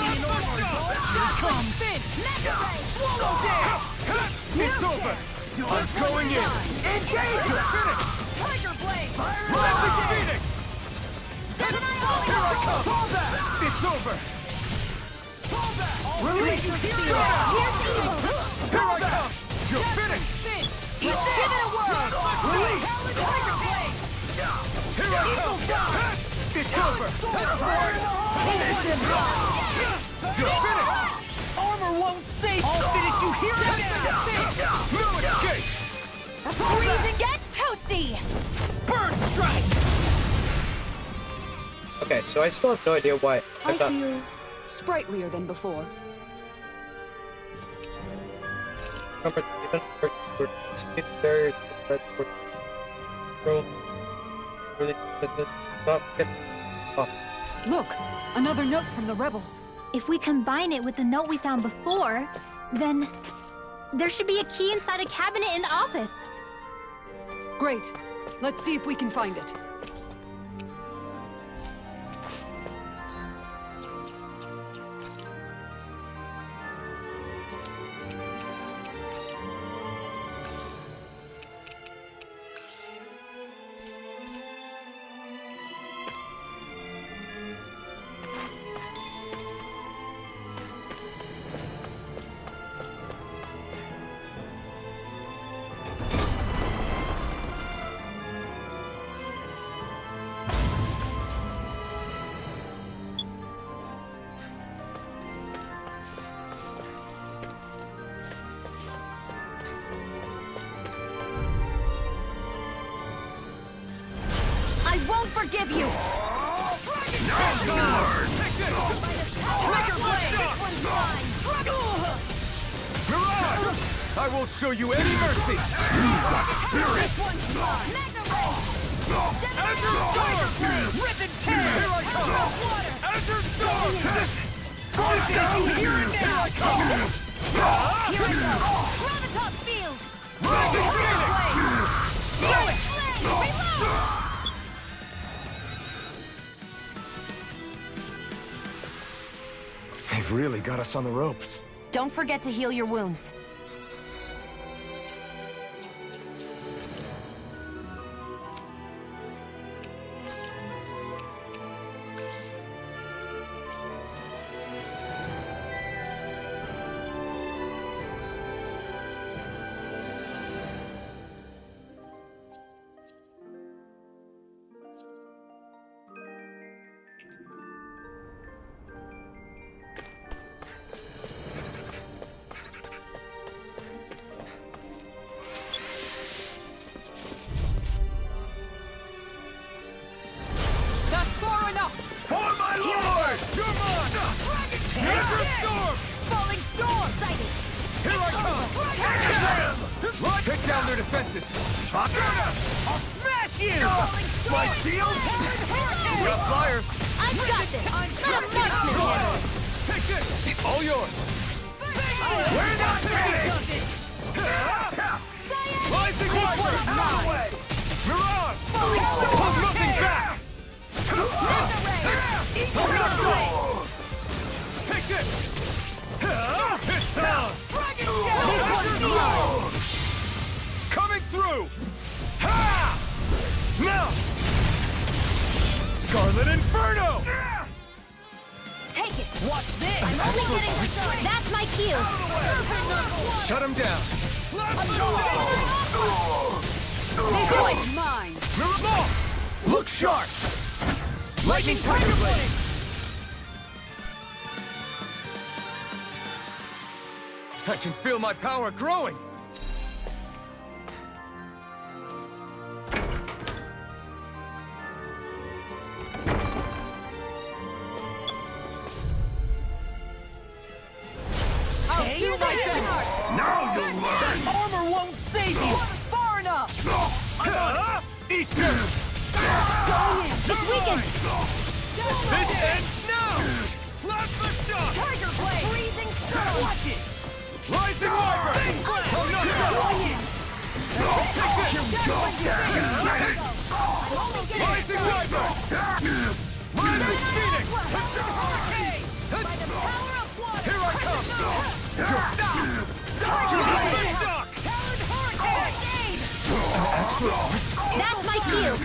It's over! I'm going in! Engage! Finish! Tiger Blade! Rising Phoenix! Seven Eye Here I come! Fall back! It's over! Fall back! Release your hero! Here I come! You're finished! Let's give it a whirl! Release! Tiger Blade! Here I come! It's over! You're finished! Armor won't save! I'll finish you here and now! No escape! Freeze and get toasty! Bird strike! Okay, so I still have no idea why I feel sprightlier than before. Remember, even for skid barriers, really not get off. Look, another note from the rebels. If we combine it with the note we found before, then there should be a key inside a cabinet in the office. Great. Let's see if we can find it. Forgive you! I won't show you any mercy! Azure Storm! Rip and tear! Here I come! Azure Storm! Here and now! Here I come! Here I go! Gravitas Field! Rising Phoenix! Reload! They've really got us on the ropes. Don't forget to heal your wounds. Take down their defenses! I'll smash you! My shield? You got flyers! I've got this! Let a marksman handle it! Take this! All yours! We're not finished! Rising Viper! Out of the way! Mirage! Hold nothing back! Take this! It's down! This one's mine! Coming through! Ha! Now! Scarlet Inferno! Take it! Watch this! I'm only getting the start! That's my cue! Shut him down! This one's mine! Look sharp! Lightning Tiger Blade! I can feel my power growing! Now you'll learn! Armor won't save you! Far enough! Eat them! Going in! This weekend! This ends now! Plasma shot! Tiger Blade! Freezing Storm! Watch it! Rising Viper! Oh, no, Going in! Rising Viper! Rising Phoenix! Hurricane! That's my cue!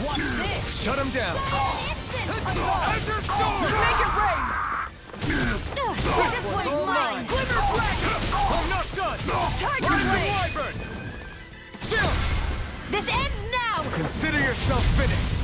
Watch this! Shut him down! Azure Storm! Make it rain! This one's mine! Glimmer Dragon! I'm not done! Tiger Rising Blade! Wyvern! Chill! This ends now! Consider yourself finished!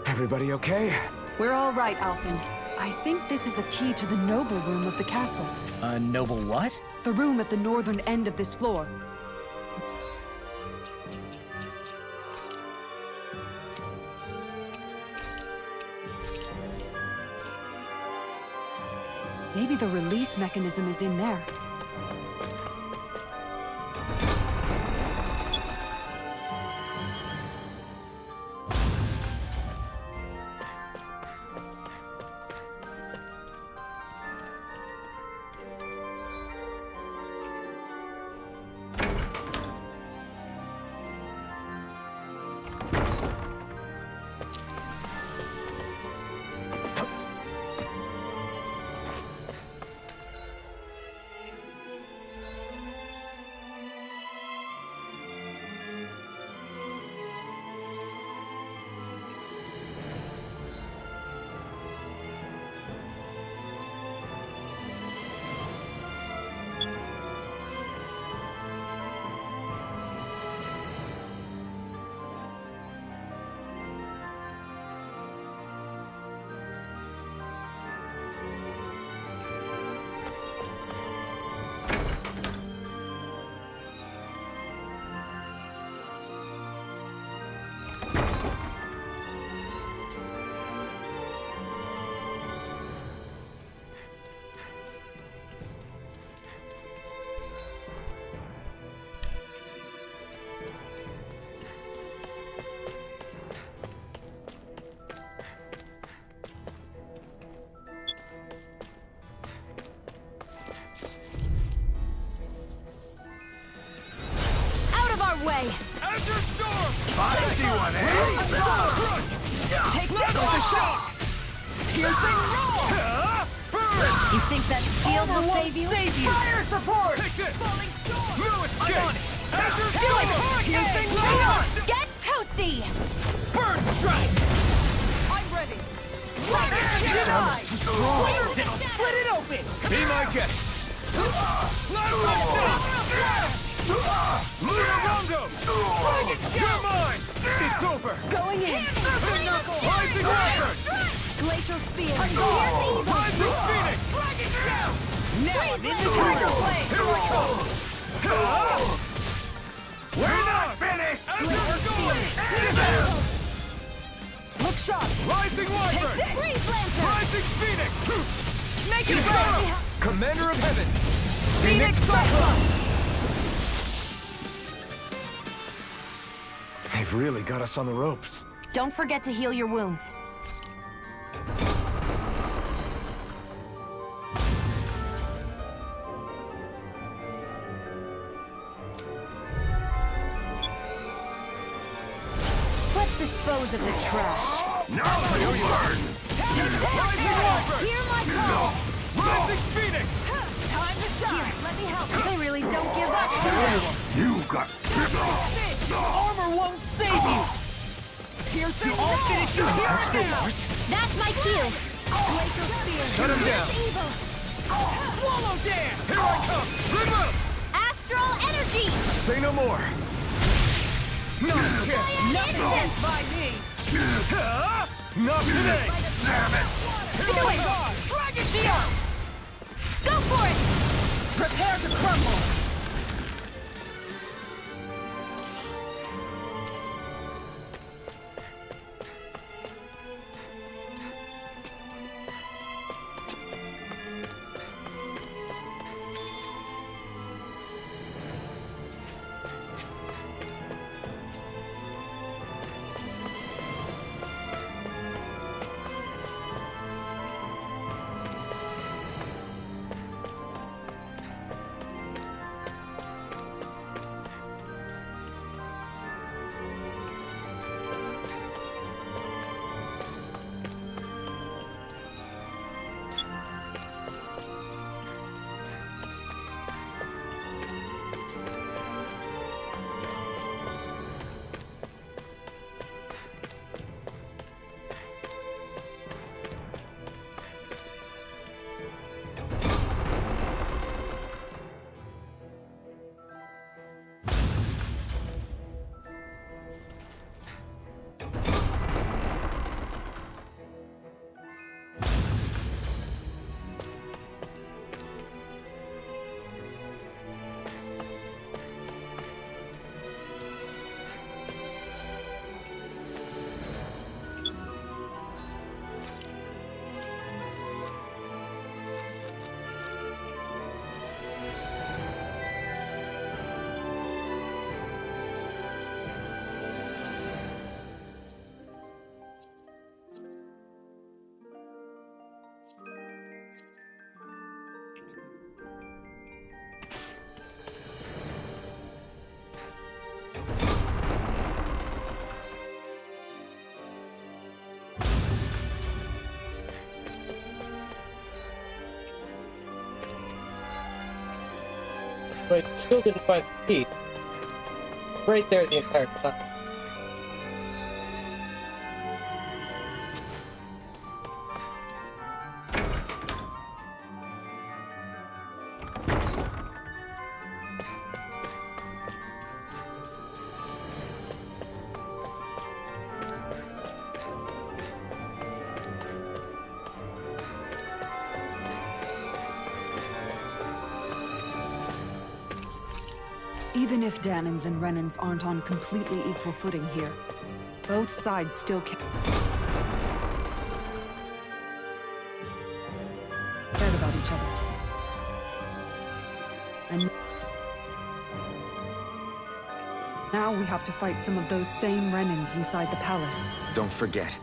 Everybody okay? We're all right, Alphen. I think this is a key to the noble room of the castle. Noble what? The room at the northern end of this floor. Maybe the release mechanism is in there. Way. Azure Storm! I see one, eh? Take that as a shock! Piercing roll! You think that shield will save you? Fire support! Take this! Falling storm! Lewis, I'm on it! Azure Do it! Storm! Piercing roll! Get toasty! Burn strike! I'm ready! This armor's too strong! Split it open! Be my guest! Lunarondo! You're mine! It's over! Going in! Rising Wyvern! Glacial Spear! Rising Phoenix! Dragon Shout! Now I'm in the Tiger Blade! Here I come! We're not finished! Azure Storm! Look sharp! Rising Wyvern! Take this! Freeze Lancer! Rising Phoenix! Make it rain! Commander of Heaven! Phoenix Cyclone! They've really got us on the ropes. Don't forget to heal your wounds. Let's dispose dispose of the trash. Now you learn! Hear my call! Rising Phoenix! Time to shine! Here, let me help. They really don't give up. You got Armor won't save you! Piercing I'll finish you here and now! That's my cue. Shut him down! Swallow dance! Here I come! Rinwell! Astral energy! Say no more! Not yet! Nothing by me! Not today! damn it! Do it! Dragon Shield! Go for it! Prepare to crumble! But still didn't find the key. Right there the entire time. Even if Danins and Renans aren't on completely equal footing here, both sides still cared about each other. And now we have to fight some of those same Renans inside the palace. Don't forget,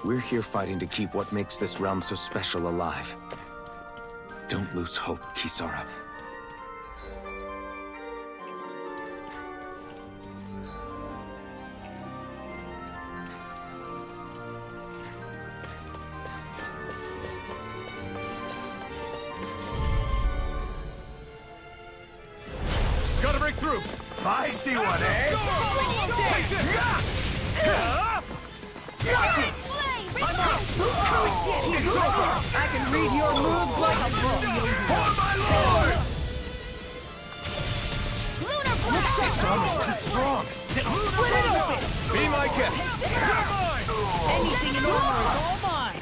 we're here fighting to keep what makes this realm so special alive. Don't lose hope, Kisara. Gotta break through! I see one, eh? I can read your moves like a book! For my lord! Lunar Blast! It's almost too strong! Split it open! Be my guest! You're mine! Anything in armor is all mine!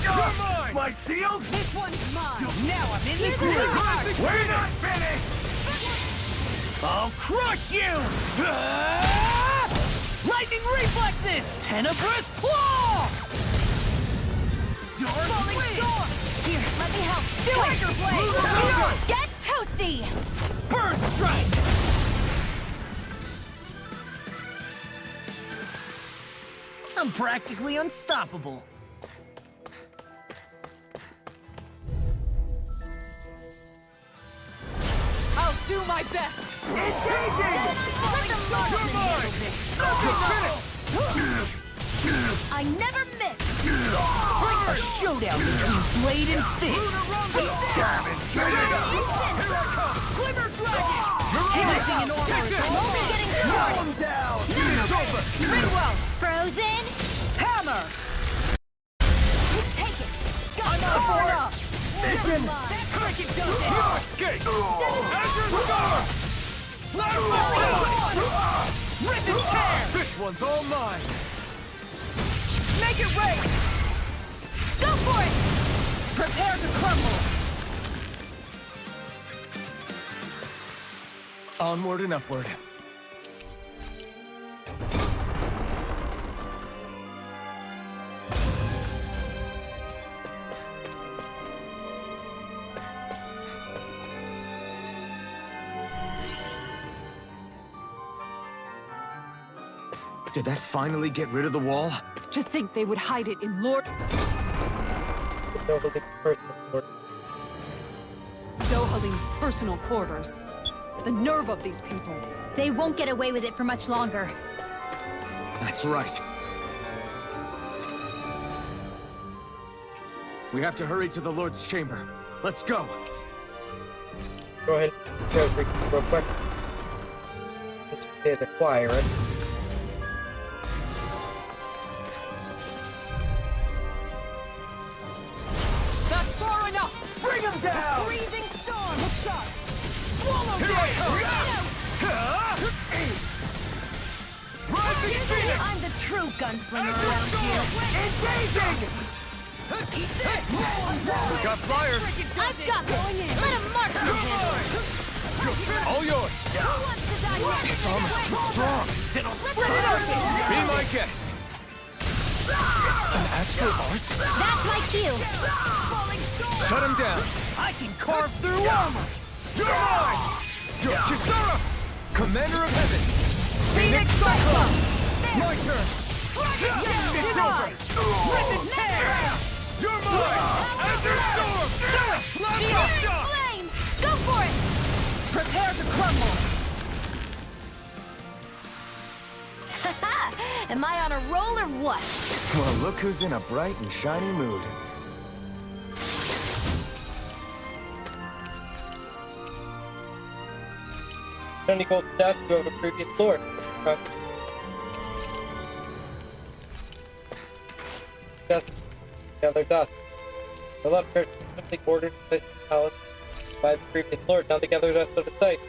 You're mine! My shield? This one's mine! Now I'm in the groove! We're not finished! I'll crush you! Lightning reflexes! Tenebrous claw! Falling storm! Here, let me help! Do Tiger Blade! Get toasty! Bird strike! I'm practically unstoppable. I'll do my best! You're mine! I never miss! A showdown between blade and fist. Glimmer Dragon! Anything in order is only getting started! Down! Rinwell! Frozen! Hammer! Take it! Got Kisara! Mission! Cricket goes in! Your escape! Azure Star! Rip and tear! This one's all mine! Make it rain! Go for it! Prepare to crumble! Onward and upward. Did that finally get rid of the wall? To think they would hide it in Lord Dohalim's personal quarters. The nerve of these people. They won't get away with it for much longer. That's right. We have to hurry to the Lord's chamber. Let's go. Go ahead, real quick. Let's get acquire it. That's far enough! Bring him down! Freezing storm! Hook shot! Swallow blade! Rising Phoenix! I'm the true gunslinger around here! Engaging! We got flyers! I've got this! Let him march the handle! All yours! Who wants to die? It's almost too strong! Then I'll spread it out! Be my guest! An astral art? That's my cue. Falling storm! Shut him down! I can carve through armor! You're mine! You're Kisara! Commander of Heaven! Phoenix Cyclone! My turn! It's over! Rip and tear! You're mine! Azure Storm! Searing flame! Go for it! Prepare to crumble! Am I on a roll or what? Well, look who's in a bright and shiny mood. Shiny gold statue of a previous lord. Dust. Gather dust. The left church simply ordered to place the palace by the previous lord. Now they gather dust of its site.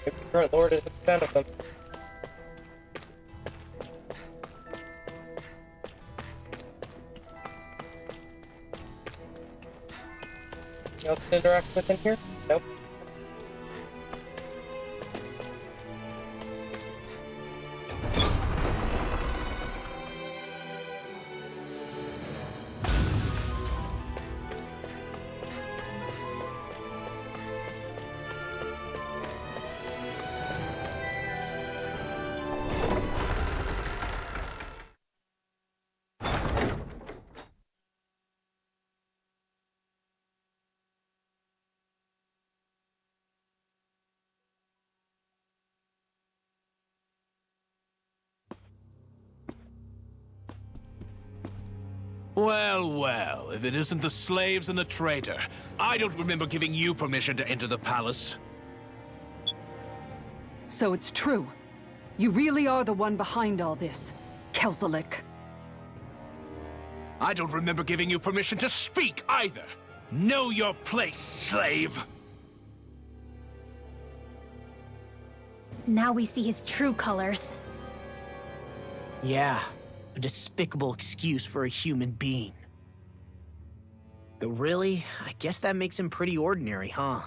Maybe the current lord is a fan of them. Anything else to interact with in here? Nope. Well, well, if it isn't the slaves and the traitor. I don't remember giving you permission to enter the palace. So it's true. You really are the one behind all this, Kezalik. I don't remember giving you permission to speak either. Know your place, slave. Now we see his true colors. Yeah, a despicable excuse for a human being. Though really, I guess that makes him pretty ordinary, huh?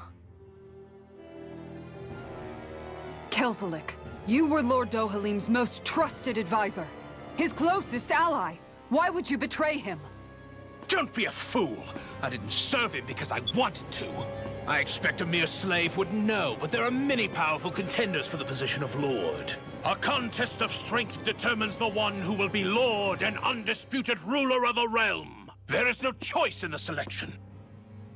Kezalik, you were Lord Dohalim's most trusted advisor. His closest ally. Why would you betray him? Don't be a fool. I didn't serve him because I wanted to. I expect a mere slave would know, but there are many powerful contenders for the position of Lord. A contest of strength determines the one who will be Lord and undisputed ruler of a realm. There is no choice in the selection.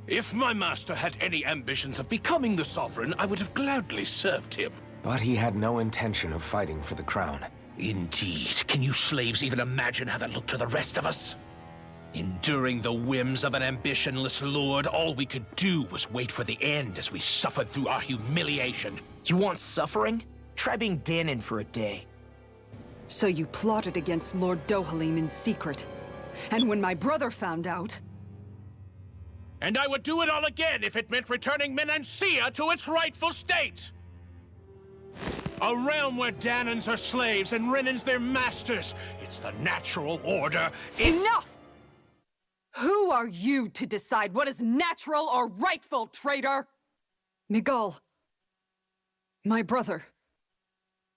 If my master had any ambitions of becoming the sovereign, I would have gladly served him. But he had no intention of fighting for the crown. Indeed. Can you slaves even imagine how that looked to the rest of us? Enduring the whims of an ambitionless lord, all we could do was wait for the end as we suffered through our humiliation. You want suffering? Try being Danon for a day. So you plotted against Lord Dohalim in secret. And when my brother found out... And I would do it all again if it meant returning Menencia to its rightful state! A realm where Danons are slaves and Renans their masters. It's the natural order. Enough! Who are you to decide what is natural or rightful, traitor? Miguel, my brother.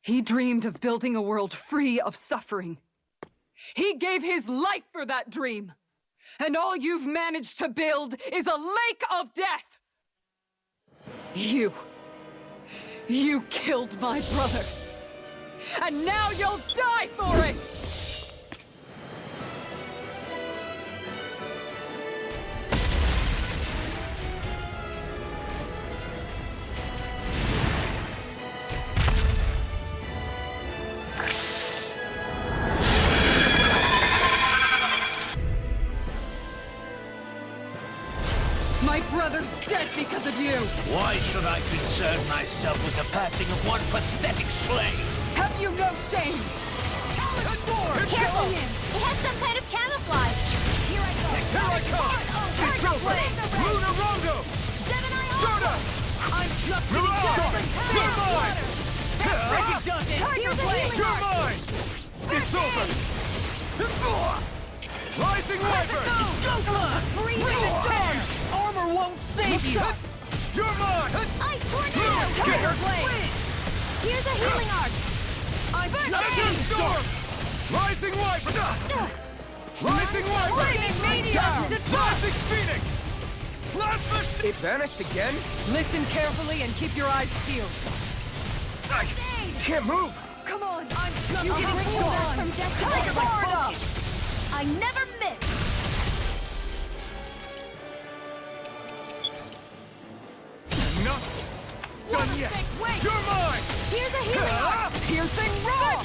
He dreamed of building a world free of suffering. He gave his life for that dream. And all you've managed to build is a lake of death! You killed my brother. And now you'll die for it! My brother's dead because of you! Why should I concern myself with the passing of one pathetic slave? Have you no shame? Careful! It has some kind of camouflage! Here I go! Here I come! Target blade! Luna Rondo! Startup! I'm just You're mine! Target blade! You're mine! It's over! Rising Wyvern! Freezing storm! Armor won't save you! You're mine! Ice tornado! Target blade! Here's a healing arc! Desert Storm! Rising Wyvern! Rising Wyvern! Classic Phoenix! Plasma! It vanished again? Listen carefully and keep your eyes peeled. I can't move! Come on! You can bring you back from death to Tiger life. Florida! I never miss! Not done yet! Wait! You're mine! Here's a healing arc! Piercing rock!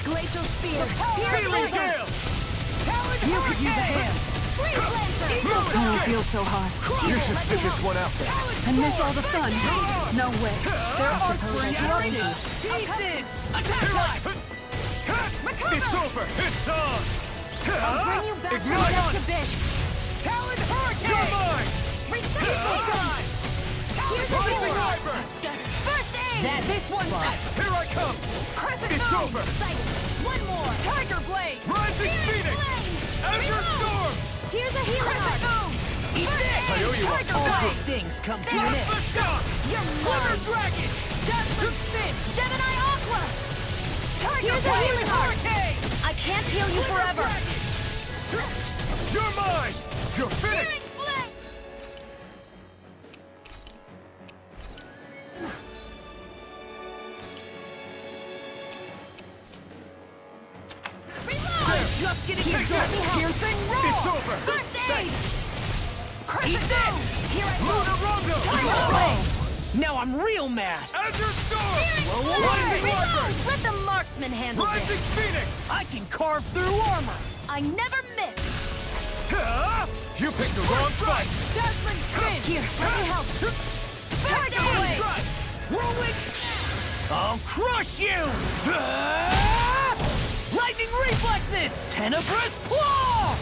Glacial spear! Searing Gale! You could use a hand! Oh, it feels so hot. You should sit this one out then. And miss all the fun. No way. There are three Pieces! Attack! It's over! It's done! I'll bring you back from Ignite! death to bit! Talon Hurricane! You're mine! Here's a Rising healing arc! Wyvern! First aid! This one's Here I come! Crescent It's moon! over! One more! Tiger Blade! Rising Phoenix! Azure Storm! Here's a healing arc! Eat this! I owe you a All good things come to an end. Plasma Shock! You're Glimmer mine! Dragon! Dazzling Spin! Gemini Aqua! Tiger Here's a Blade! healing arc! I can't heal you forever! You're mine! You're finished! Searing flame! I'm just getting started! Piercing rock! It's over! First aid! Eat this! Here I go! Luna Rondo! Tiger Blade! Now I'm real mad! Azure Storm! Reload! Rising Wyvern! Let the marksman handle Rising this! Phoenix! I can carve through armor! I never miss! You picked the wrong fight! Dazzling Spin! Here, let me help! Tiger Blade! Whirlwind! I'll crush you! Lightning reflexes! Tenebrous claw!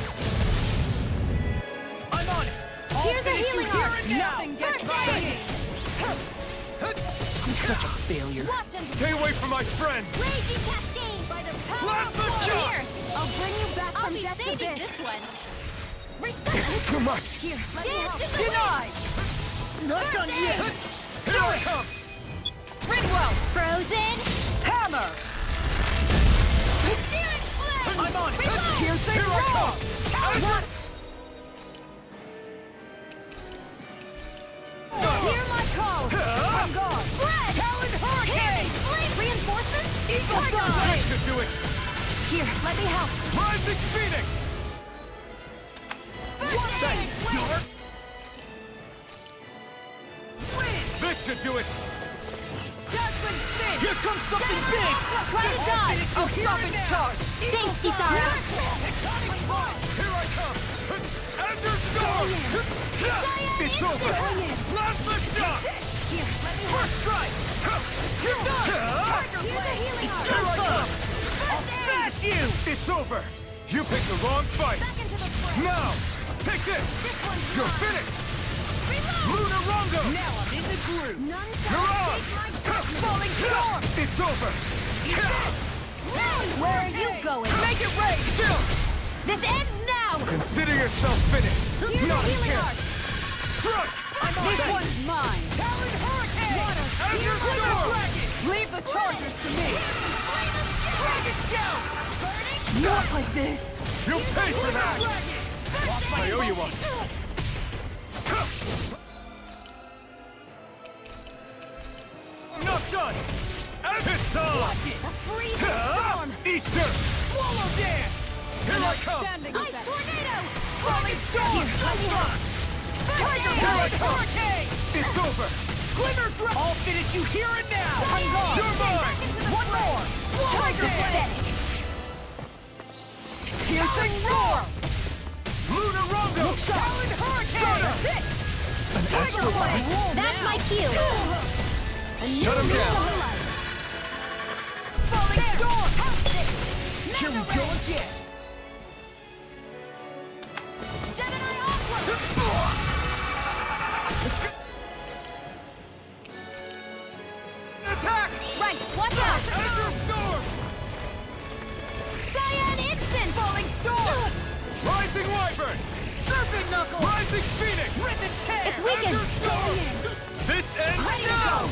I'm on it! I'll Here's a finish you healing here arc. and now! Nothing gets by me! I'm such a failure. Watch and Stay away from my friends! Raging Cascade by the power of Plasma War. Shock! Here, I'll bring you back I'll from be death to saving bit. this one. It's too much! Here, let me help. Denied! Not done yet! Here I come! Rinwell! Frozen. Hammer! Searing flame. I'm on it! Piercing Here I rock! come! Hear my call. I'm gone! Spread. Talon Hurricane! Flame reinforcements. Eagle Tiger Fly! Blade. Should do it! Here, let me help. Rising Phoenix! Thanks, Dork! This should do it! Dazzling Here comes something big! Try to dodge! I'll stop its charge! Thanks, Kisara! Here I come! Azure Storm! It's over! Plasma Shock! First strike! You're done! Here I come! I'll smash you! It's over! You picked the wrong fight! Now! Take this! You're finished! Lunar Rondo! Now I'm in the groove! You're on! Falling storm! It's over! Where are you going? Make it rain! Chill! This ends now! Consider yourself finished! Not a chance! Strike! This one's mine! Talon Hurricane! Azure Storm! Leave the chargers to me! Dragon Shout! Not like this! You'll pay for that! I owe you one! I'm not done! It's on! Easter! Swallow dance! Here I come! Ice tornado! Falling storm! Tiger Hurricane! It's over! Glimmer drop! I'll finish you here and now! Hang on! You're mine! One more! Tiger pathetic! Piercing roar! Lunar Rondo! Look sharp! Talon Hurricane! An Tiger blade! That's my cue. Shut him down! Falling storm! Here we go again! Gemini Aqua! Attack! Right, watch out! Azure Storm! Cyan Instant! Falling storm! Rising Wyvern! Surfing Knuckle! Rising Phoenix! Rip and tear! It's weakened. Azure Storm! This ends Ready to now! go!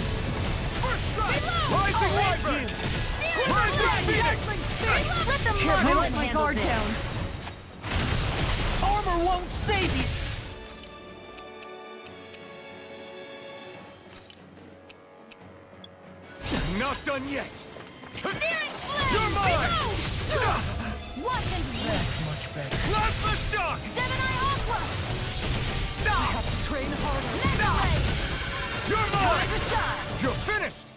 First strike! Reload! Rising I'll Wyvern! end you! Rising Phoenix! Let them Can't learn let my guard down. Armor won't save you! Not done yet! Searing flame! You're mine! Reload! What can That's much better. Plasma Shock! Gemini Aqua! I have to train harder. Mega Ray! You're mine! Tiger Shot! You're finished!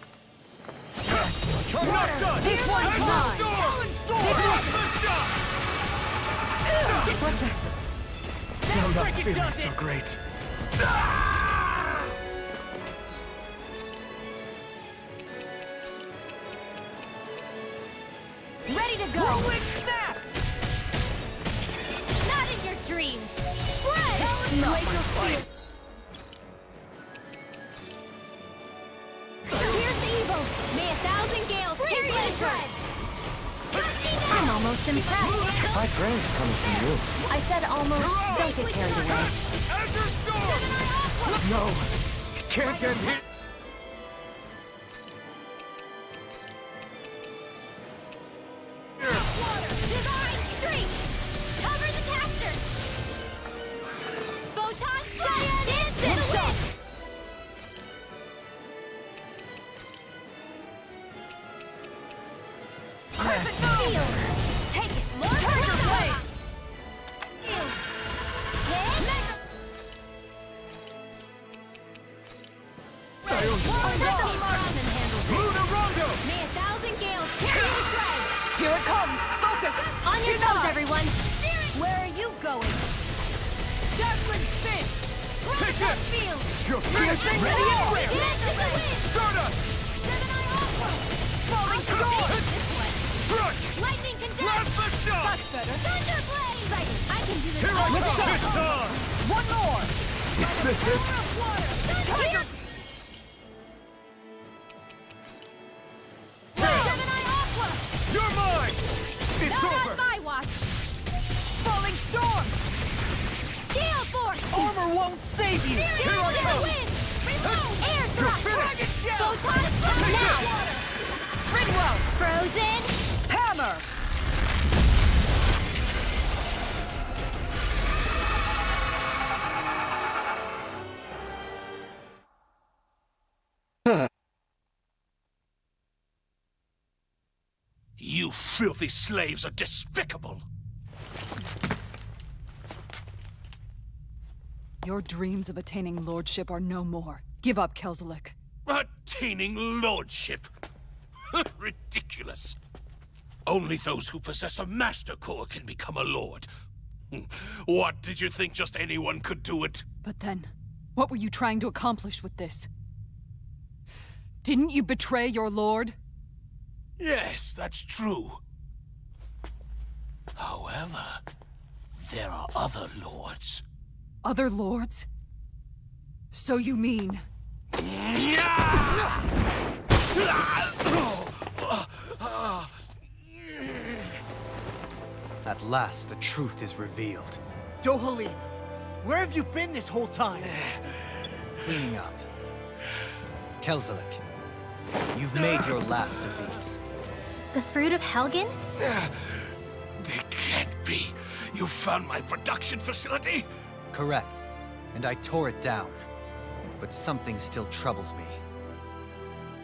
I'm not done! This one's Azure mine! Storm! Plasma Shock! What the? I'm not feeling so great. Ready to go! Rolling Snap! Not in your dreams! Spread! Glacial Fight! Here's the evil! May 1,000 gales carry you to shred! I'm almost impressed! My praise coming from you. I said almost. Don't get carried away. Azure Storm! No! Can't end it! Divine Streak! Cover the caster! Photon Cyan Instant Win! Perfect field! Take it, Lord! Tiger Blade! Lunar Rondo! May 1,000 gales carry you to shred! Here it comes! Focus! On your Denied. toes, everyone! Where are you going? Dazzling spin! Take this! Field! You're finished! Ready and ready! Stardust! Gemini Aqua! Falling storm! Struck! Lightning condense! Plasma Shock! That's better. Thunderblade! Right, I can do this Here I all come! day. It's on! One more! Is this it? Tiger! Gemini Aqua! You're mine! It's Not over! on my watch! Falling storm! Gale Force! Armor won't save you! Here I come! Wind! Reload! Air You're thrust! finished! Photon blast! Now! Rinwell! Frozen! Hammer! You filthy slaves are despicable! Your dreams of attaining lordship are no more. Give up, Kezalik. attaining lordship. Ridiculous. Only those who possess a master core can become a lord. What, did you think just anyone could do it? But then, what were you trying to accomplish with this? Didn't you betray your lord? Yes, that's true. However, there are other lords. Other lords? So you mean... At last, the truth is revealed. Dohalim, where have you been this whole time? Cleaning up. Kezalik, you've made your last of these. The fruit of Helgen? They can't be. You found my production facility? Correct. And I tore it down. But something still troubles me.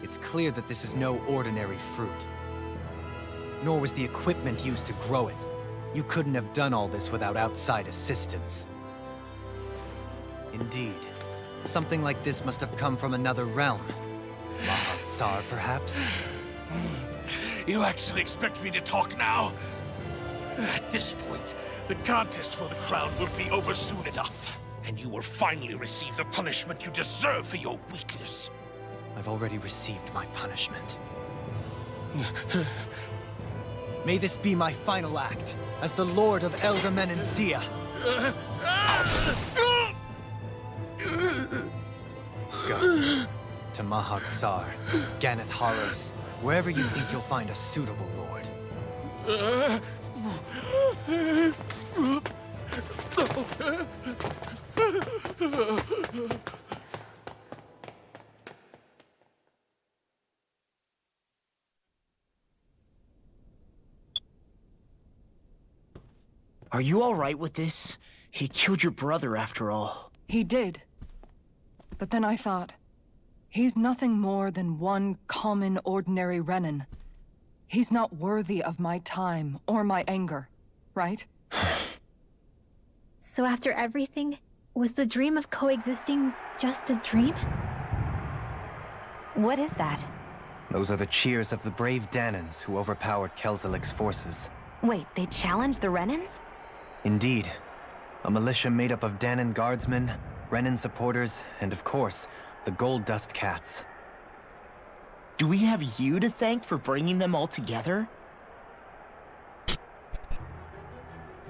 It's clear that this is no ordinary fruit. Nor was the equipment used to grow it. You couldn't have done all this without outside assistance. Indeed. Something like this must have come from another realm. Mahag Saar, perhaps? You actually expect me to talk now? At this point, the contest for the crown will be over soon enough. And you will finally receive the punishment you deserve for your weakness. I've already received my punishment. May this be my final act, as the Lord of Elda Menencia. Go. To Mahag Saar, Ganeth Harrows, wherever you think you'll find a suitable lord. Are you all right with this? He killed your brother after all. He did. But then I thought, he's nothing more than one common, ordinary Renin. He's not worthy of my time or my anger, right? So after everything, was the dream of coexisting just a dream? What is that? Those are the cheers of the brave Danans who overpowered Kezalik's forces. Wait, they challenged the Renins? Indeed. A militia made up of Danan guardsmen, Renin supporters, and of course, the Gold Dust Cats. Do we have you to thank for bringing them all together?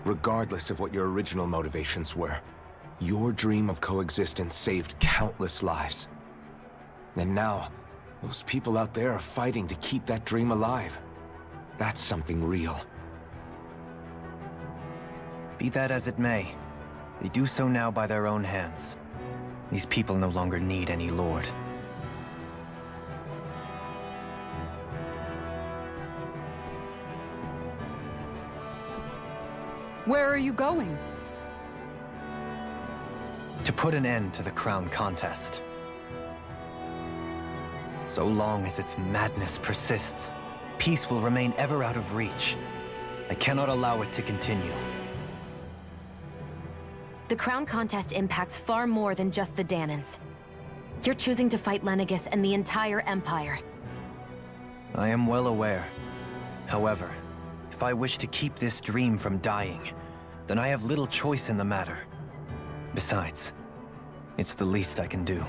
Regardless of what your original motivations were, your dream of coexistence saved countless lives. And now, those people out there are fighting to keep that dream alive. That's something real. Be that as it may, they do so now by their own hands. These people no longer need any lord. Where are you going? To put an end to the crown contest. So long as its madness persists, peace will remain ever out of reach. I cannot allow it to continue. The crown contest impacts far more than just the Danans. You're choosing to fight Lenegis and the entire Empire. I am well aware. However, if I wish to keep this dream from dying, then I have little choice in the matter. Besides, it's the least I can do.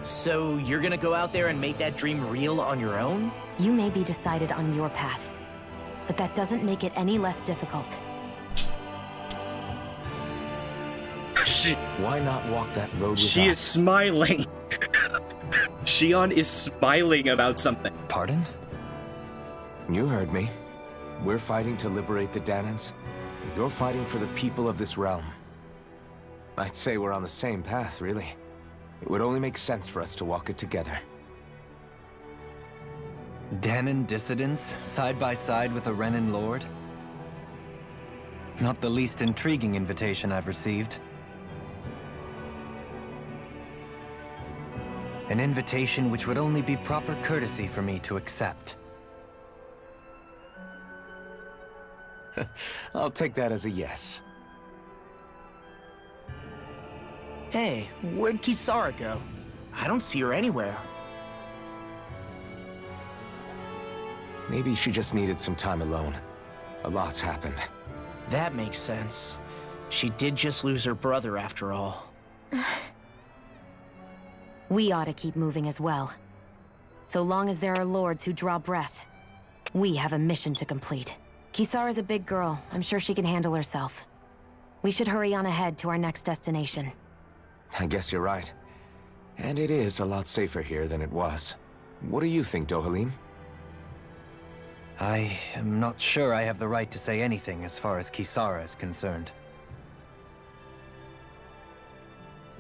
So you're gonna go out there and make that dream real on your own? You may be decided on your path, but that doesn't make it any less difficult. Why not walk that road with She us? is smiling. Shionne is smiling about something. Pardon? You heard me. We're fighting to liberate the Danans. You're fighting for the people of this realm. I'd say we're on the same path, really. It would only make sense for us to walk it together. Danan dissidents, side by side with a Renin lord? Not the least intriguing invitation I've received. An invitation which would only be proper courtesy for me to accept. I'll take that as a yes. Hey, where'd Kisara go? I don't see her anywhere. Maybe she just needed some time alone. A lot's happened. That makes sense. She did just lose her brother after all. We ought to keep moving as well. So long as there are lords who draw breath, we have a mission to complete. Kisara's a big girl. I'm sure she can handle herself. We should hurry on ahead to our next destination. I guess you're right. And it is a lot safer here than it was. What do you think, Dohalim? I am not sure I have the right to say anything as far as Kisara is concerned.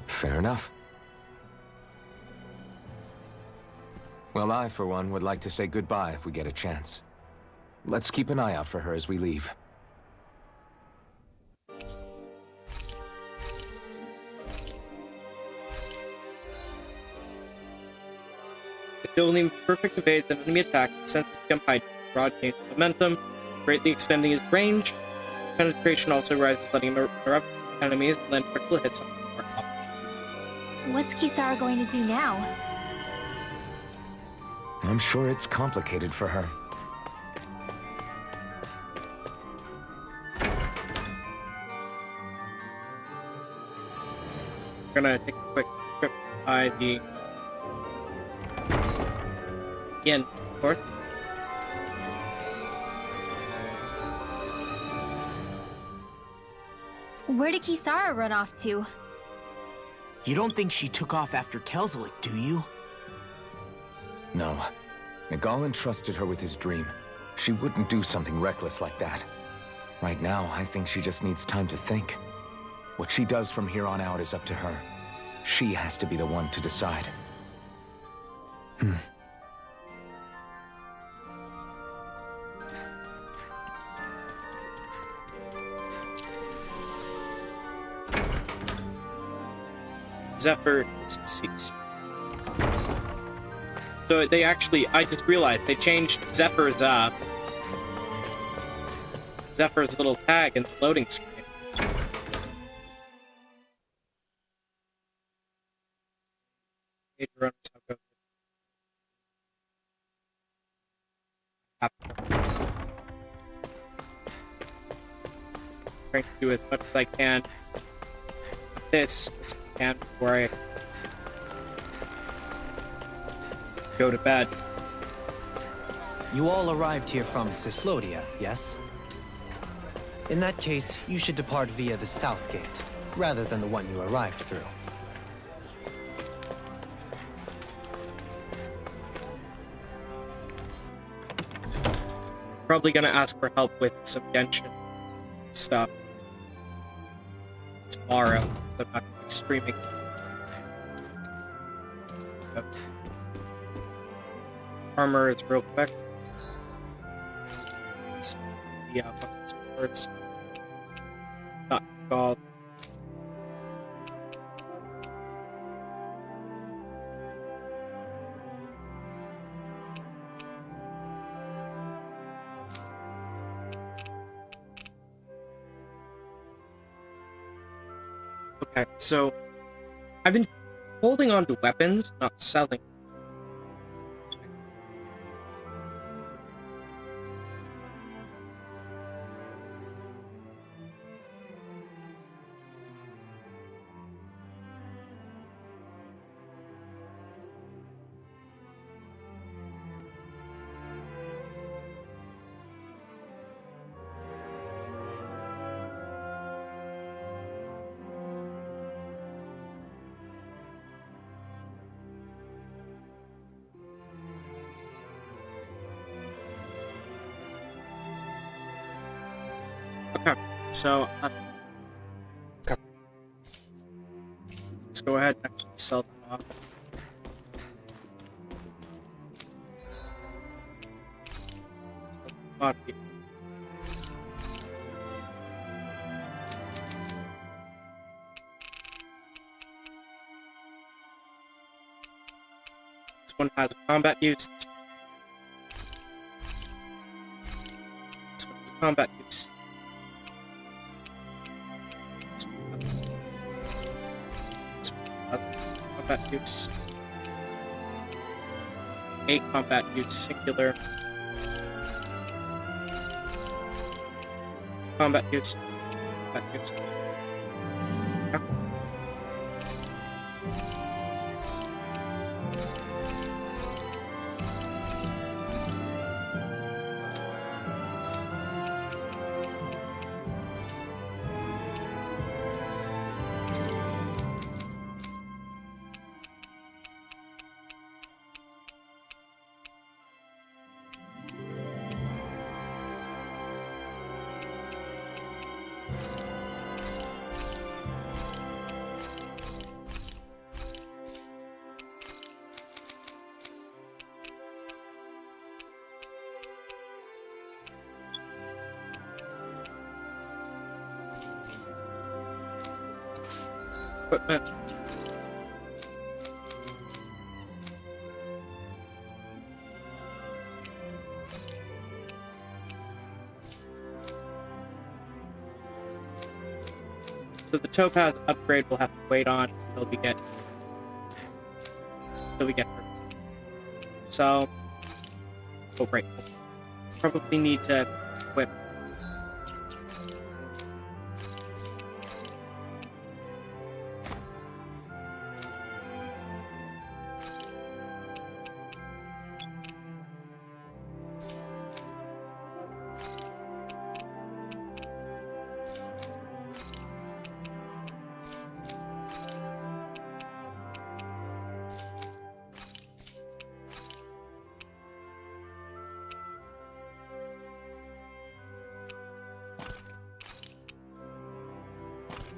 Fair enough. Well, I, for one, would like to say goodbye if we get a chance. Let's keep an eye out for her as we leave. If Dohalim perfect evades an enemy attack, the sense to jump high, broad gains momentum, greatly extending his range. Penetration also rises, letting him interrupt enemies and land critical hits on our top. What's Kisara going to do now? I'm sure it's complicated for her. We're gonna take a quick trip by the inn, of course. Where did Kisara run off to? You don't think she took off after Kezalik, do you? No. Nagal entrusted her with his dream. She wouldn't do something reckless like that. Right now, I think she just needs time to think. What she does from here on out is up to her. She has to be the one to decide. Zephyr is deceased. So they actually, I just realized, they changed Zephyr's little tag in the loading screen. Hey, Jeronis, how goes it? Trying to do as much as I can. This as I can before I go to bed. You all arrived here from Cislodia, yes? In that case, you should depart via the south gate, rather than the one you arrived through. Probably gonna ask for help with some Genshin stuff tomorrow, so I'm not gonna be streaming. Armor is real quick. Yeah, words. Not called. Okay, so I've been holding on to weapons, not selling. Okay, so okay. Let's go ahead and actually sell them off. Body. This one has combat use. This one has combat use. Combat use. A combat use singular. Combat use. Combat use. Yeah. Equipment. So the topaz upgrade we'll have to wait on until we get her. So, oh right, probably need to equip.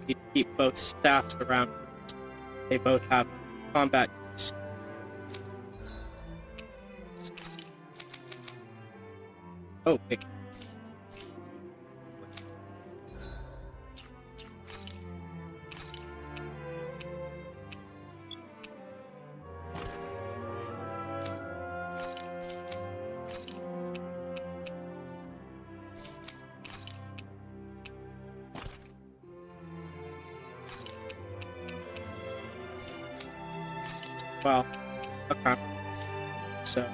Need to keep both staffs around. They both have combat use. Oh, wait. Well, okay. So.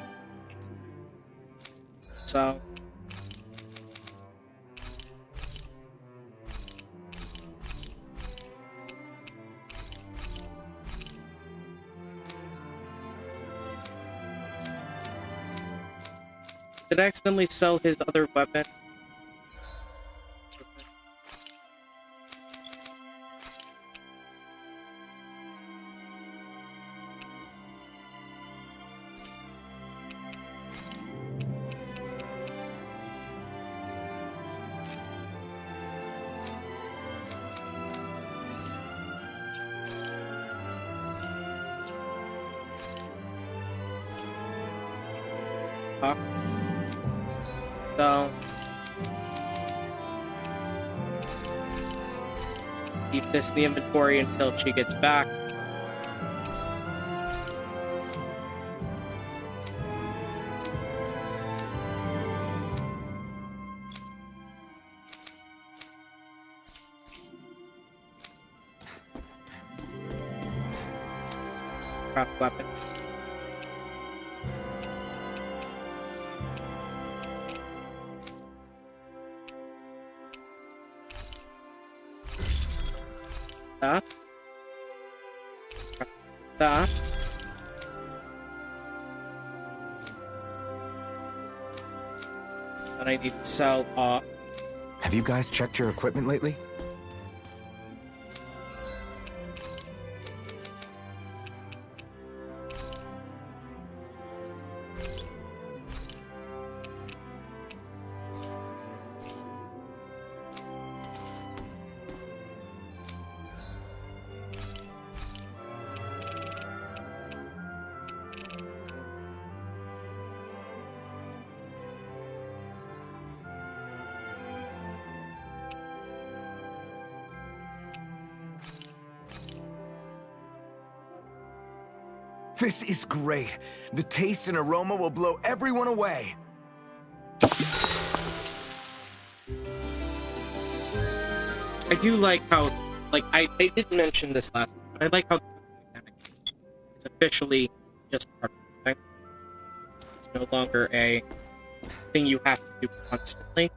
Did I accidentally sell his other weapon? So keep this in the inventory until she gets back. Craft weapon. That. And I need to sell off. Have you guys checked your equipment lately? This is great. The taste and aroma will blow everyone away. I do like how, like, I didn't mention this last time, but I like how It's officially just part of the thing. It's no longer a thing you have to do constantly.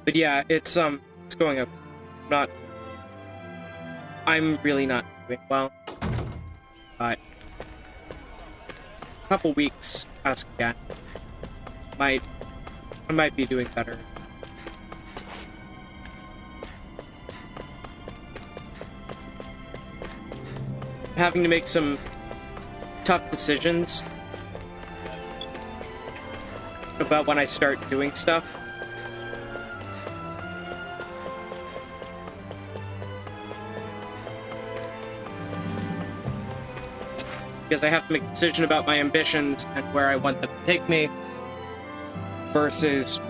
But yeah, it's going up. I'm really not doing well. But a couple weeks, ask again. I might be doing better. Having to make some tough decisions about when I start doing stuff. Because I have to make a decision about my ambitions and where I want them to take me versus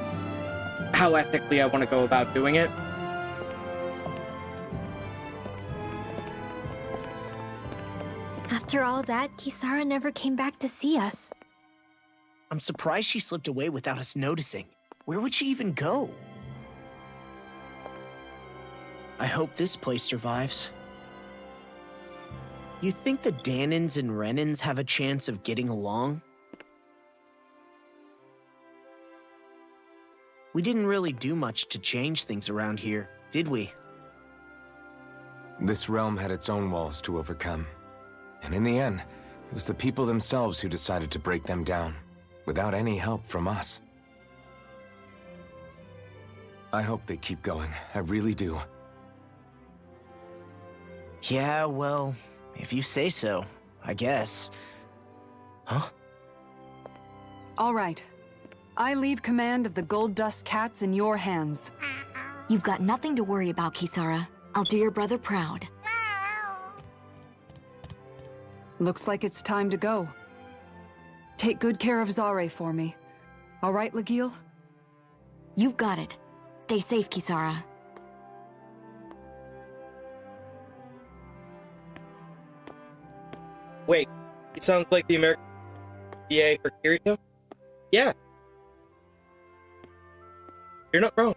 how ethically I want to go about doing it. After all that, Kisara never came back to see us. I'm surprised she slipped away without us noticing. Where would she even go? I hope this place survives. You think the Danans and Renans have a chance of getting along? We didn't really do much to change things around here, did we? This realm had its own walls to overcome. And in the end, it was the people themselves who decided to break them down, without any help from us. I hope they keep going. I really do. Yeah, well, if you say so, I guess. Huh? All right. I leave command of the Gold Dust Cats in your hands. You've got nothing to worry about, Kisara. I'll do your brother proud. Looks like it's time to go. Take good care of Zareh for me. All right, Legil? You've got it. Stay safe, Kisara. Wait, it sounds like the American VA for Kirito? Yeah. You're not wrong.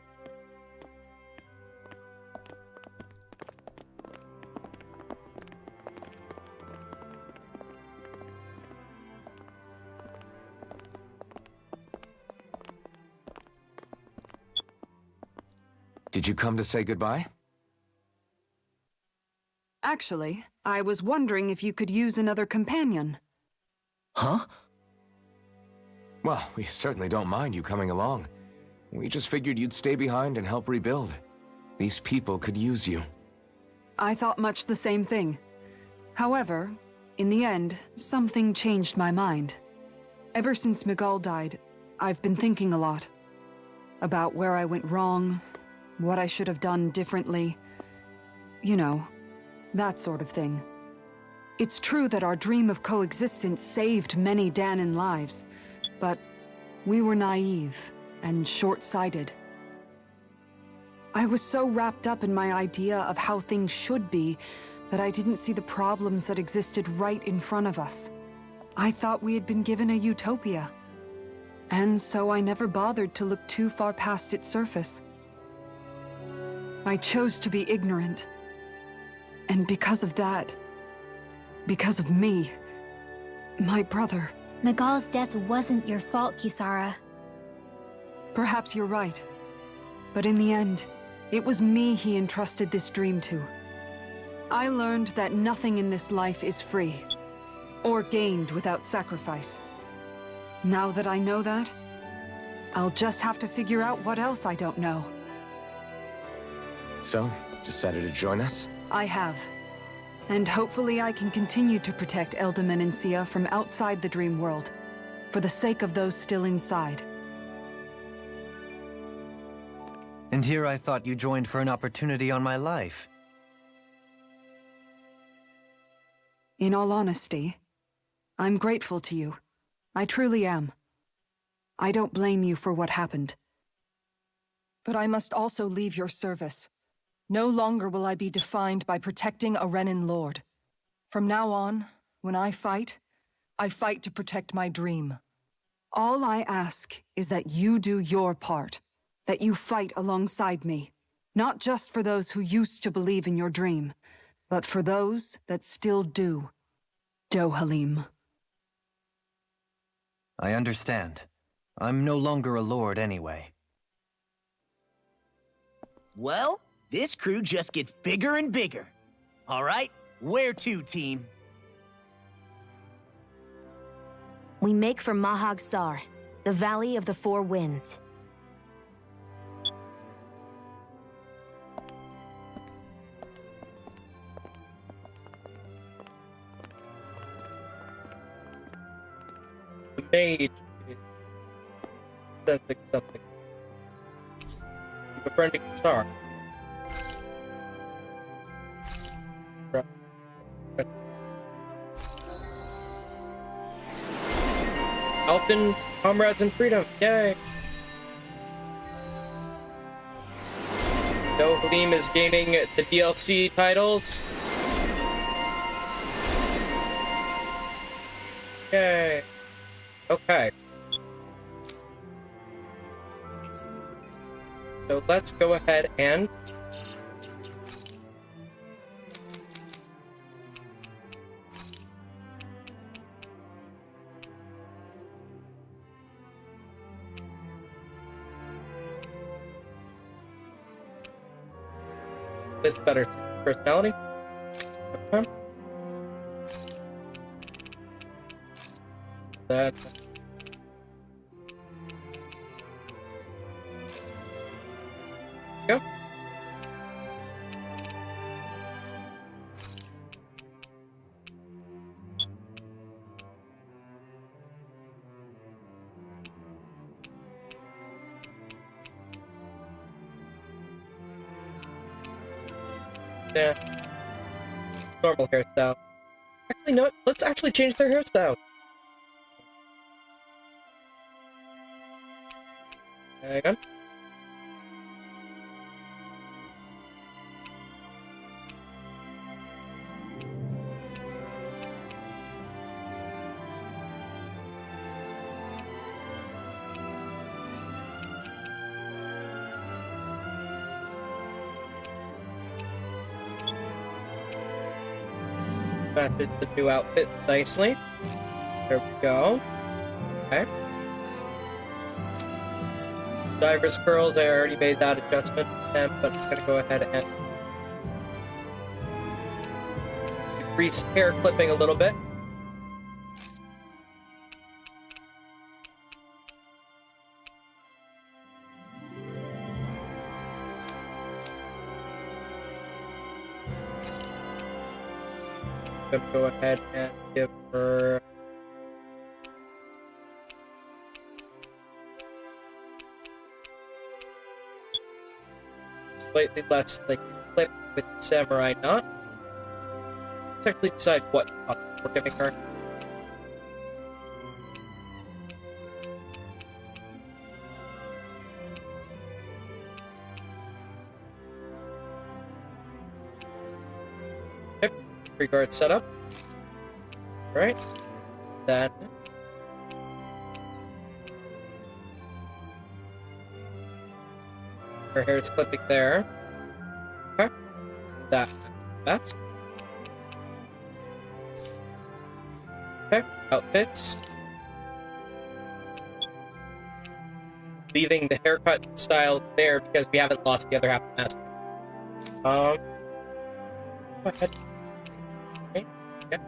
Did you come to say goodbye? Actually, I was wondering if you could use another companion. Huh? Well, we certainly don't mind you coming along. We just figured you'd stay behind and help rebuild. These people could use you. I thought much the same thing. However, in the end, something changed my mind. Ever since Miguel died, I've been thinking a lot. About where I went wrong, what I should have done differently. You know, that sort of thing. It's true that our dream of coexistence saved many Danan lives, but we were naive and short-sighted. I was so wrapped up in my idea of how things should be that I didn't see the problems that existed right in front of us. I thought we had been given a utopia. And so I never bothered to look too far past its surface. I chose to be ignorant. And because of that, because of me, my brother... Miguel's death wasn't your fault, Kisara. Perhaps you're right. But in the end, it was me he entrusted this dream to. I learned that nothing in this life is free, or gained without sacrifice. Now that I know that, I'll just have to figure out what else I don't know. So, decided to join us? I have. And hopefully I can continue to protect Elda Menencia from outside the dream world, for the sake of those still inside. And here I thought you joined for an opportunity on my life. In all honesty, I'm grateful to you. I truly am. I don't blame you for what happened. But I must also leave your service. No longer will I be defined by protecting a Renin lord. From now on, when I fight to protect my dream. All I ask is that you do your part, that you fight alongside me. Not just for those who used to believe in your dream, but for those that still do. Dohalim. I understand. I'm no longer a lord anyway. Well, this crew just gets bigger and bigger. All right, where to, team? We make for Mahag Saar, the Valley of the Four Winds. The mage is sensing something. Keep befriending Kisara. Alphen, comrades in freedom, yay! Dohalim is gaining the DLC titles. Yay! Okay. So let's go ahead and this better personality. Okay. That. Go. Yeah. Normal hairstyle. Actually, no, let's actually change their hairstyle. Hang on. Matches the new outfit nicely. There we go. Okay. Diver's curls, I already made that adjustment, but I'm gonna go ahead and decrease hair clipping a little bit. I'm gonna go ahead and give her slightly less like clip with samurai knot. Let's actually decide what costume we're giving her. Okay, regard setup. Right. Then her hair is clipping there. Okay. That's okay. Outfits. Leaving the haircut style there because we haven't lost the other half of the mask. Go ahead. Okay. Yeah.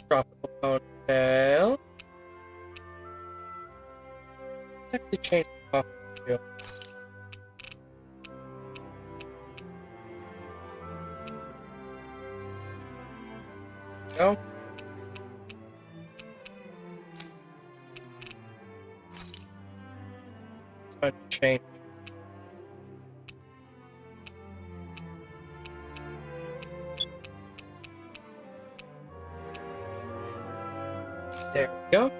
Tropical ponytail. Let's actually change the costume. go. It's time to change. There we go.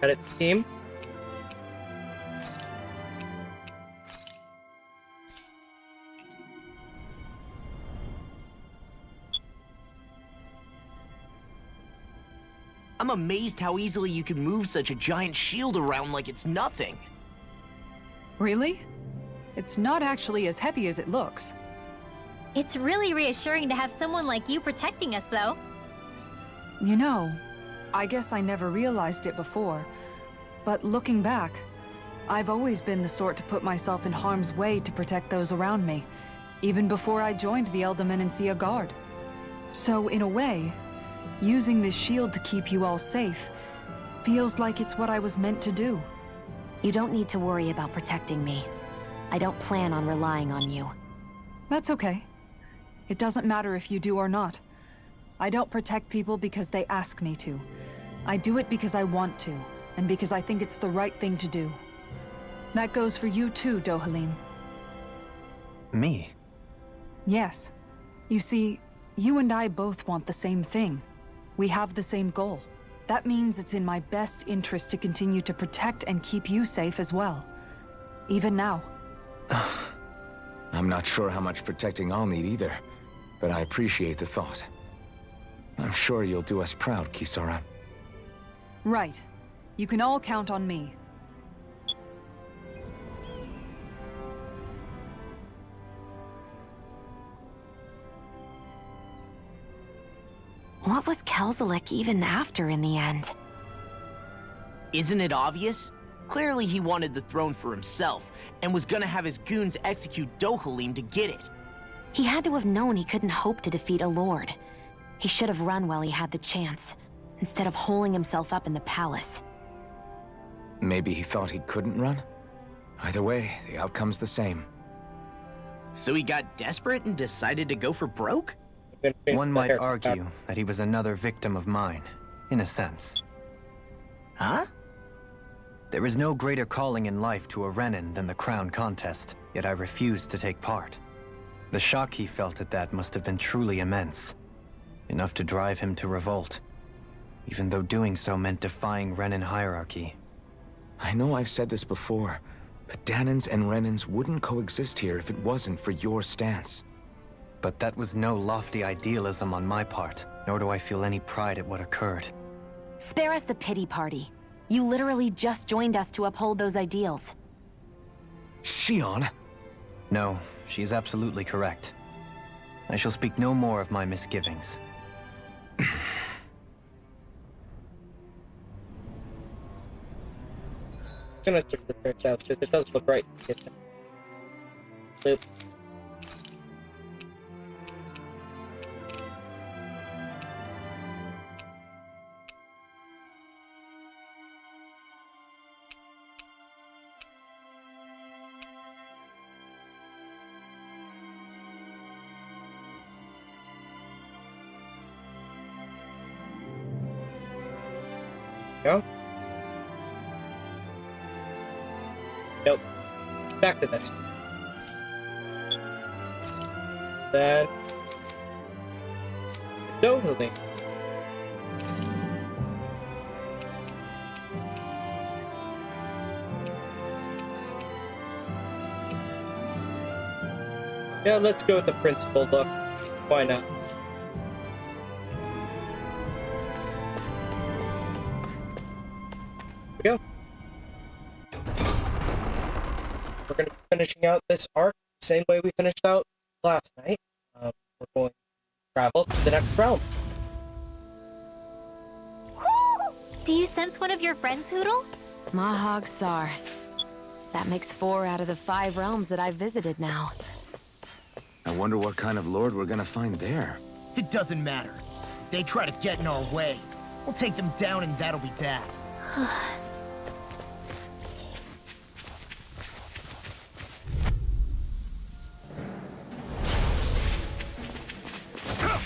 Edit team. I'm amazed how easily you can move such a giant shield around like it's nothing. Really? It's not actually as heavy as it looks. It's really reassuring to have someone like you protecting us, though. You know, I guess I never realized it before, but looking back, I've always been the sort to put myself in harm's way to protect those around me, even before I joined the Elda Menencia Guard. So in a way, using this shield to keep you all safe feels like it's what I was meant to do. You don't need to worry about protecting me. I don't plan on relying on you. That's okay. It doesn't matter if you do or not. I don't protect people because they ask me to. I do it because I want to, and because I think it's the right thing to do. That goes for you too, Dohalim. Me? Yes. You see, you and I both want the same thing. We have the same goal. That means it's in my best interest to continue to protect and keep you safe as well. Even now. I'm not sure how much protecting I'll need either, but I appreciate the thought. I'm sure you'll do us proud, Kisara. Right. You can all count on me. What was Kezalik even after in the end? Isn't it obvious? Clearly he wanted the throne for himself, and was gonna have his goons execute Dohalim to get it. He had to have known he couldn't hope to defeat a lord. He should have run while he had the chance, instead of holding himself up in the palace. Maybe he thought he couldn't run? Either way, the outcome's the same. So he got desperate and decided to go for broke? One might argue that he was another victim of mine, in a sense. Huh? There is no greater calling in life to a Renin than the crown contest, yet I refused to take part. The shock he felt at that must have been truly immense. Enough to drive him to revolt, even though doing so meant defying Renin hierarchy. I know I've said this before, but Dahnans and Renins wouldn't coexist here if it wasn't for your stance. But that was no lofty idealism on my part, nor do I feel any pride at what occurred. Spare us the pity party. You literally just joined us to uphold those ideals. Shionne? No, she is absolutely correct. I shall speak no more of my misgivings. I'm gonna stick to the church house because it does look right. Loop. Go. Nope. Back to this. Then Dohalim. Yeah, let's go with the principal look. Why not? Here we go. We're going to be finishing out this arc the same way we finished out last night. We're going to travel to the next realm. Do you sense one of your friends, Hoodle? Mahag Saar. That makes 4 out of the 5 realms that I've visited now. I wonder what kind of lord we're gonna find there. It doesn't matter. If they try to get in our way, we'll take them down and that'll be that.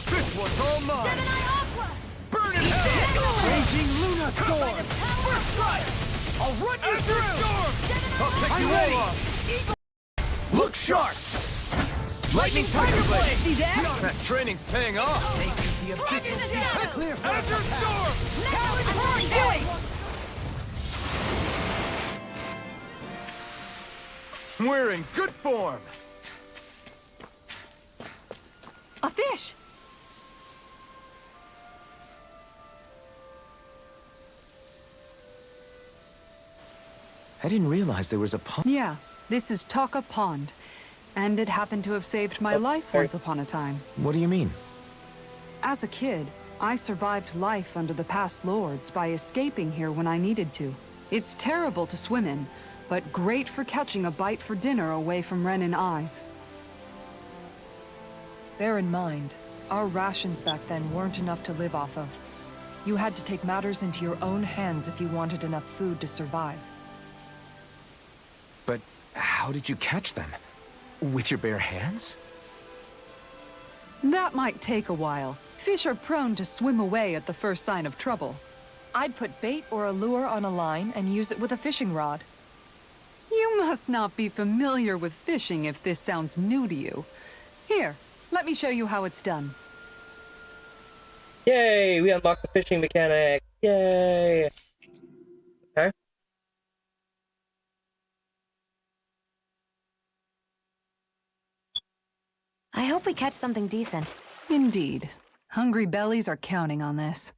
This one's all mine! Burn it hell! Raging Luna Storm! First strike! I'll run you through! I'll take you all off! Look sharp! Lightning Tiger Blade! See that? That training's paying off! The Abyssal clear for Azure Storm! Now it's hard doing! We're in good form! A fish! I didn't realize there was a pond. Yeah, this is Taka Pond. And it happened to have saved my life once upon a time. What do you mean? As a kid, I survived life under the past lords by escaping here when I needed to. It's terrible to swim in, but great for catching a bite for dinner away from Renin eyes. Bear in mind, our rations back then weren't enough to live off of. You had to take matters into your own hands if you wanted enough food to survive. But how did you catch them? With your bare hands? That might take a while. Fish are prone to swim away at the first sign of trouble. I'd put bait or a lure on a line and use it with a fishing rod. You must not be familiar with fishing if this sounds new to you. Here, let me show you how it's done. Yay! We unlocked the fishing mechanic! Yay! Okay. I hope we catch something decent. Indeed. Hungry bellies are counting on this.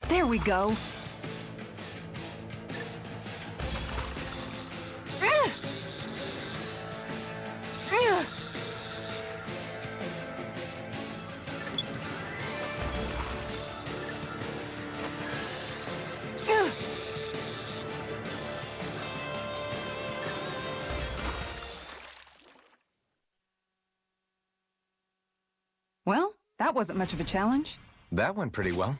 There we go. Well, that wasn't much of a challenge. That went pretty well.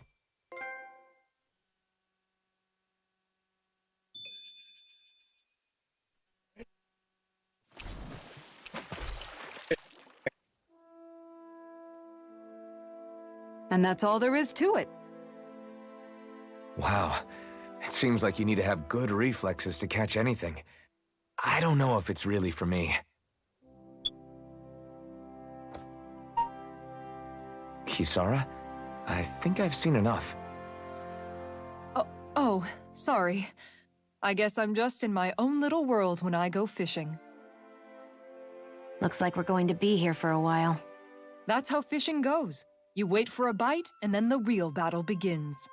And that's all there is to it. Wow. It seems like you need to have good reflexes to catch anything. I don't know if it's really for me. Kisara? I think I've seen enough. Oh, sorry. I guess I'm just in my own little world when I go fishing. Looks like we're going to be here for a while. That's how fishing goes. You wait for a bite, and then the real battle begins.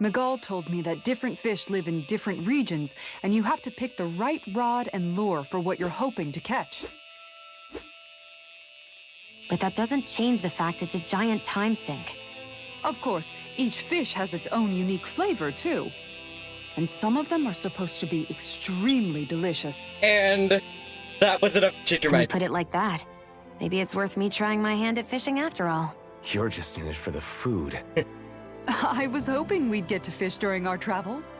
Miguel told me that different fish live in different regions, and you have to pick the right rod and lure for what you're hoping to catch. But that doesn't change the fact it's a giant time sink. Of course, each fish has its own unique flavor, too. And some of them are supposed to be extremely delicious. And that was enough to change your When you mind. put it like that, maybe it's worth me trying my hand at fishing after all. You're just in it for the food. I was hoping we'd get to fish during our travels.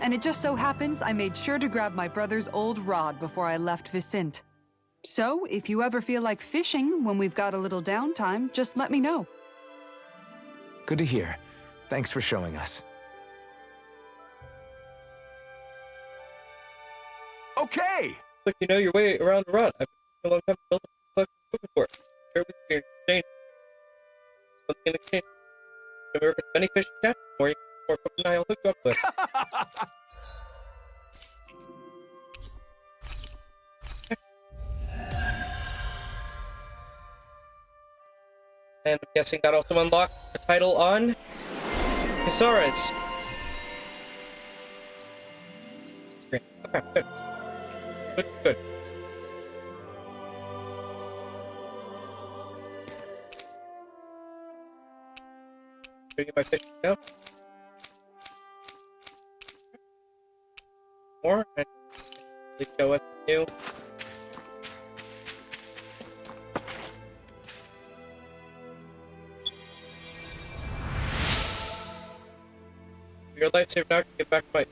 And it just so happens I made sure to grab my brother's old rod before I left Viscint. So, if you ever feel like fishing when we've got a little downtime, just let me know. Good to hear. Thanks for showing us. Okay! Looks like you know your way around the rod. I've been a long time to build a collection of food before. Share with you in exchange. Something in exchange. The more many fish you catch, the more equipment I'll hook you up with. And I'm guessing that also unlocked the title on Kisara's. Okay, good. Good. Should I get my fish now? More, and let's go with the new. Your lifesaver now to get back to my.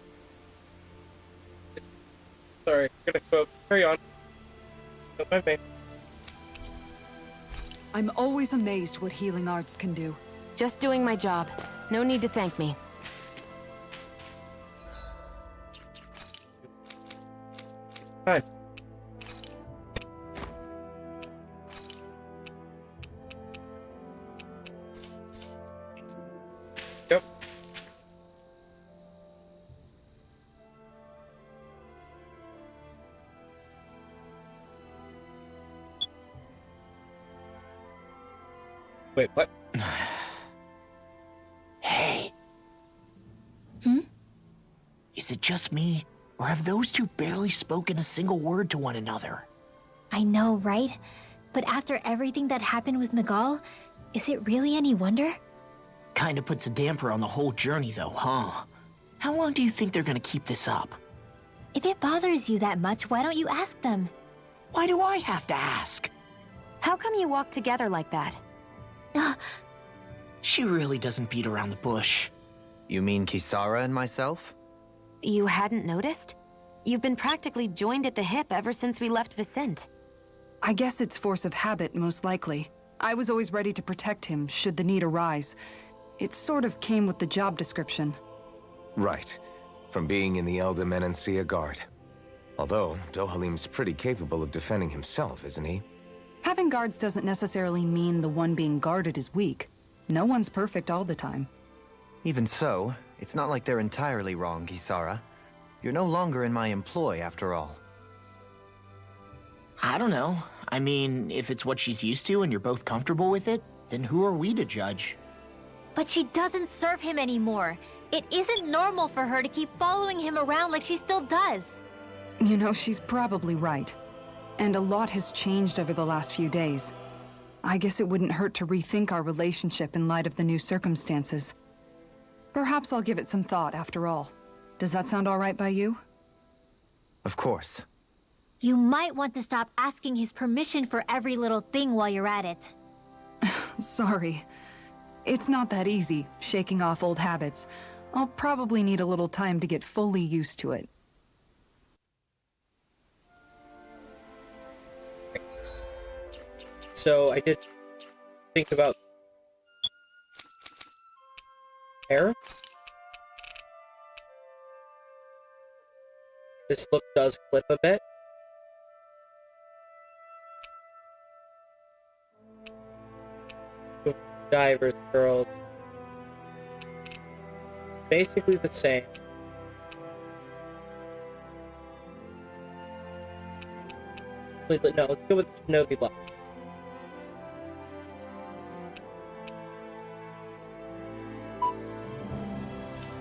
Sorry, I'm gonna go. Carry on. Don't mind me. I'm always amazed what healing arts can do. Just doing my job. No need to thank me. Fine. Yep. Wait, what? Hey. Is it just me, or have those two barely spoken a single word to one another? I know, right? But after everything that happened with Miguel, is it really any wonder? Kinda puts a damper on the whole journey though, huh? How long do you think they're gonna keep this up? If it bothers you that much, why don't you ask them? Why do I have to ask? How come you walk together like that? She really doesn't beat around the bush. You mean Kisara and myself? You hadn't noticed? You've been practically joined at the hip ever since we left Viscint. I guess it's force of habit, most likely. I was always ready to protect him, should the need arise. It sort of came with the job description. Right. From being in the Elda Menencia Guard. Although, Dohalim's pretty capable of defending himself, isn't he? Having guards doesn't necessarily mean the one being guarded is weak. No one's perfect all the time. Even so, it's not like they're entirely wrong, Kisara. You're no longer in my employ, after all. I don't know. I mean, if it's what she's used to and you're both comfortable with it, then who are we to judge? But she doesn't serve him anymore. It isn't normal for her to keep following him around like she still does. You know, she's probably right. And a lot has changed over the last few days. I guess it wouldn't hurt to rethink our relationship in light of the new circumstances. Perhaps I'll give it some thought after all. Does that sound all right by you? Of course. You might want to stop asking his permission for every little thing while you're at it. Sorry. It's not that easy, shaking off old habits. I'll probably need a little time to get fully used to it. So I did think about hair. This look does clip a bit. Divers, girls. Basically the same. No, let's go with Shinobi Lock.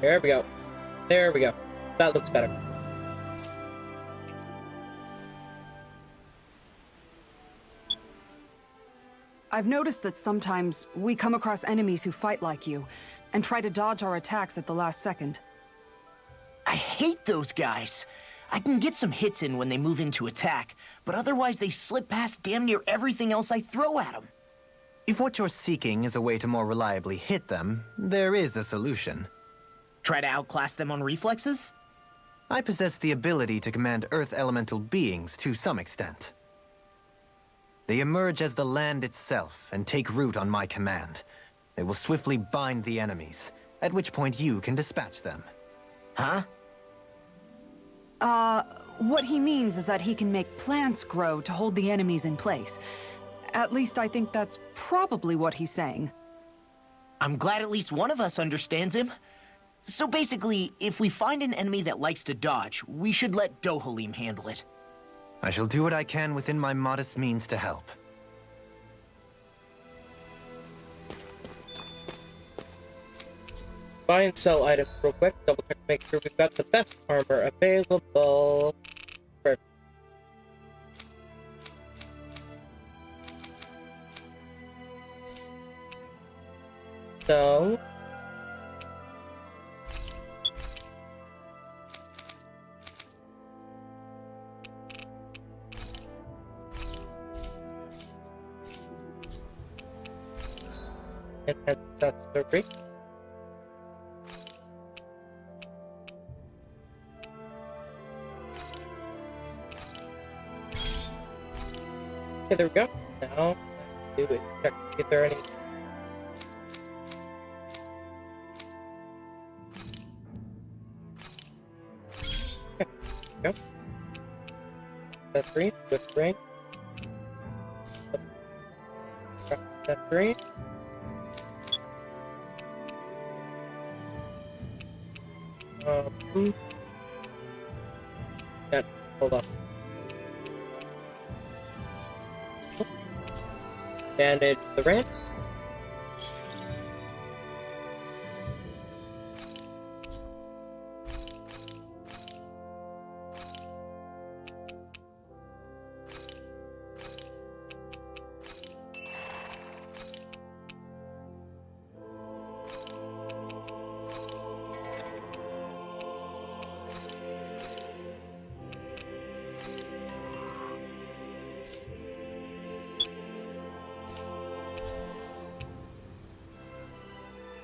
There we go. There we go. That looks better. I've noticed that sometimes we come across enemies who fight like you, and try to dodge our attacks at the last second. I hate those guys. I can get some hits in when they move into attack, but otherwise they slip past damn near everything else I throw at them. If what you're seeking is a way to more reliably hit them, there is a solution. Try to outclass them on reflexes? I possess the ability to command Earth elemental beings to some extent. They emerge as the land itself and take root on my command. They will swiftly bind the enemies, at which point you can dispatch them. Huh? What he means is that he can make plants grow to hold the enemies in place. At least I think that's probably what he's saying. I'm glad at least one of us understands him. So basically, if we find an enemy that likes to dodge, we should let Dohalim handle it. I shall do what I can within my modest means to help. Buy and sell items real quick. Double check to make sure we've got the best armor available. Perfect. So... and that's the rate. Okay, there we go. Now, let's do it. Check if there are any. Okay, there we go. That's 3, with ring. That's 3. Yeah, hold on. Bandage the ramp.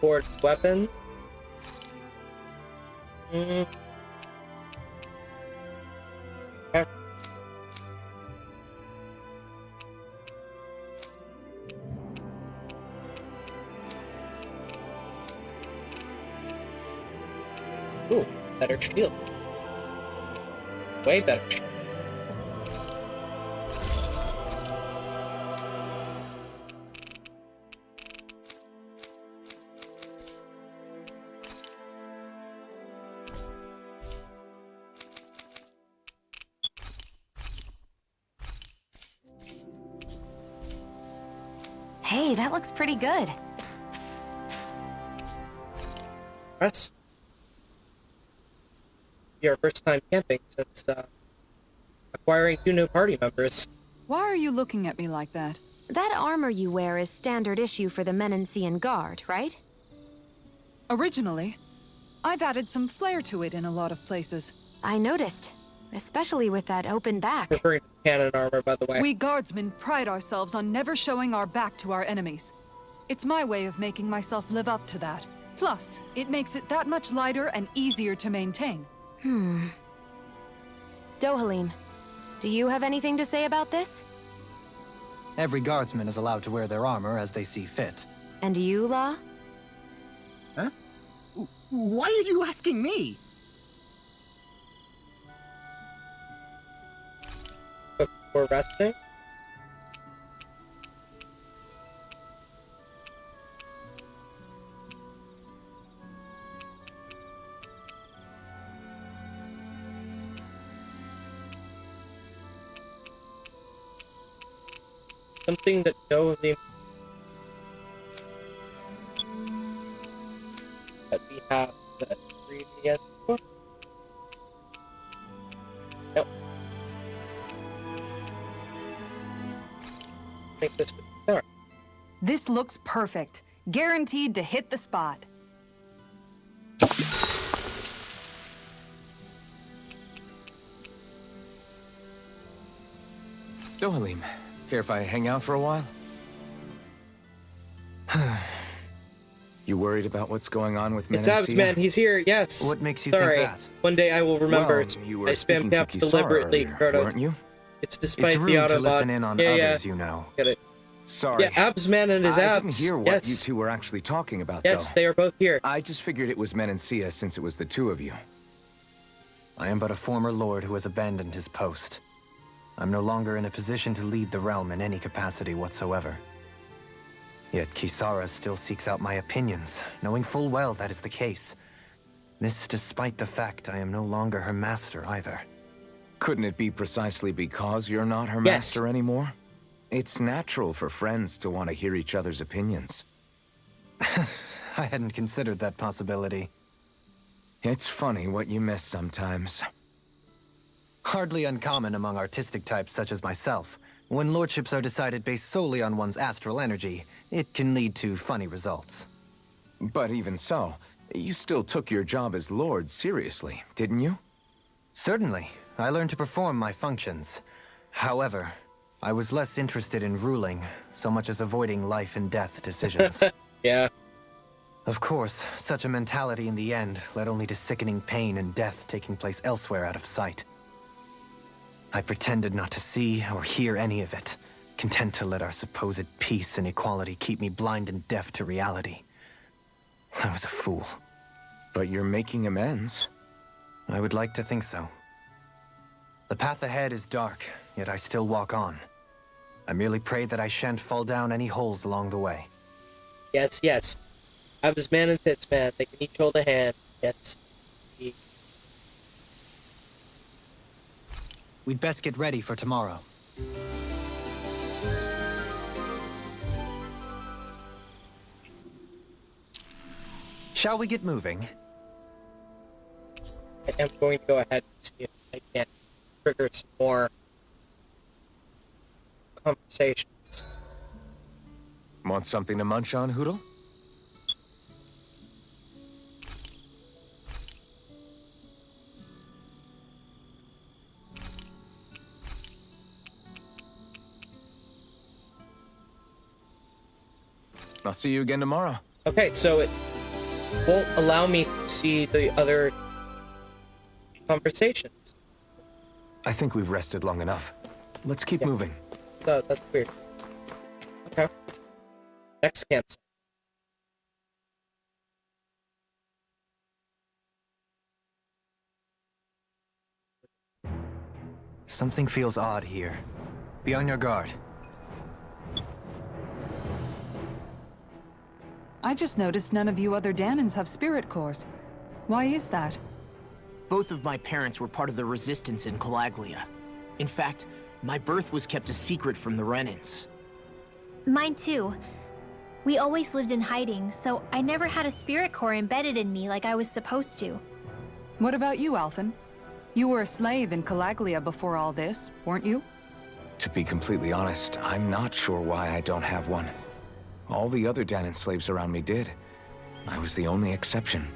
Forged weapon. Okay. Ooh, better shield. Way better shield. Hey, that looks pretty good. Press. Your first time camping since acquiring 2 new party members. Why are you looking at me like that? That armor you wear is standard issue for the Menencian Guard, right? Originally, I've added some flair to it in a lot of places. I noticed, especially with that open back. Referring to cannon armor, by the way. We guardsmen pride ourselves on never showing our back to our enemies. It's my way of making myself live up to that. Plus, it makes it that much lighter and easier to maintain. Dohalim, do you have anything to say about this? Every guardsman is allowed to wear their armor as they see fit. And you, La? Huh? Why are you asking me? Before resting? Something that Dohalim that we have the ingredients for? Nope. I think this would start. This looks perfect. Guaranteed to hit the spot. Dohalim, care if I hang out for a while? You worried about what's going on with Menencia? It's Absman, he's here, yes. What makes you Sorry. think that? One day I will remember. Well, you were I speaking spammed to caps Kisara deliberately, earlier, Kronos. weren't you? It's despite It's rude the Autobot. to listen in on others, you know. Get it. Sorry. Yeah, Absman and his I abs. didn't hear what yes. you two were actually talking about, Yes, though. they are both here. I just figured it was Menencia since it was the two of you. I am but a former lord who has abandoned his post. I'm no longer in a position to lead the realm in any capacity whatsoever. Yet Kisara still seeks out my opinions, knowing full well that is the case. This despite the fact I am no longer her master either. Couldn't it be precisely because you're not her Yes. master anymore? It's natural for friends to want to hear each other's opinions. I hadn't considered that possibility. It's funny what you miss sometimes. Hardly uncommon among artistic types such as myself. When lordships are decided based solely on one's astral energy, it can lead to funny results. But even so, you still took your job as Lord seriously, didn't you? Certainly. I learned to perform my functions. However, I was less interested in ruling, so much as avoiding life and death decisions. Yeah. Of course, such a mentality in the end led only to sickening pain and death taking place elsewhere out of sight. I pretended not to see or hear any of it, content to let our supposed peace and equality keep me blind and deaf to reality. I was a fool. But you're making amends. I would like to think so. The path ahead is dark, yet I still walk on. I merely pray that I shan't fall down any holes along the way. Yes, yes. I was man and tits, man. They can each hold a hand. Yes. We'd best get ready for tomorrow. Shall we get moving? I am going to go ahead and see if I can trigger some more conversations. Want something to munch on, Hoodle? I'll see you again tomorrow. Okay, so it won't allow me to see the other conversations. I think we've rested long enough. Let's keep moving. So that's weird. Okay. Next campsite. Something feels odd here. Be on your guard. I just noticed none of you other Danans have spirit cores. Why is that? Both of my parents were part of the resistance in Calaglia. In fact, my birth was kept a secret from the Renans. Mine too. We always lived in hiding, so I never had a spirit core embedded in me like I was supposed to. What about you, Alphen? You were a slave in Calaglia before all this, weren't you? To be completely honest, I'm not sure why I don't have one. All the other Danan slaves around me did. I was the only exception.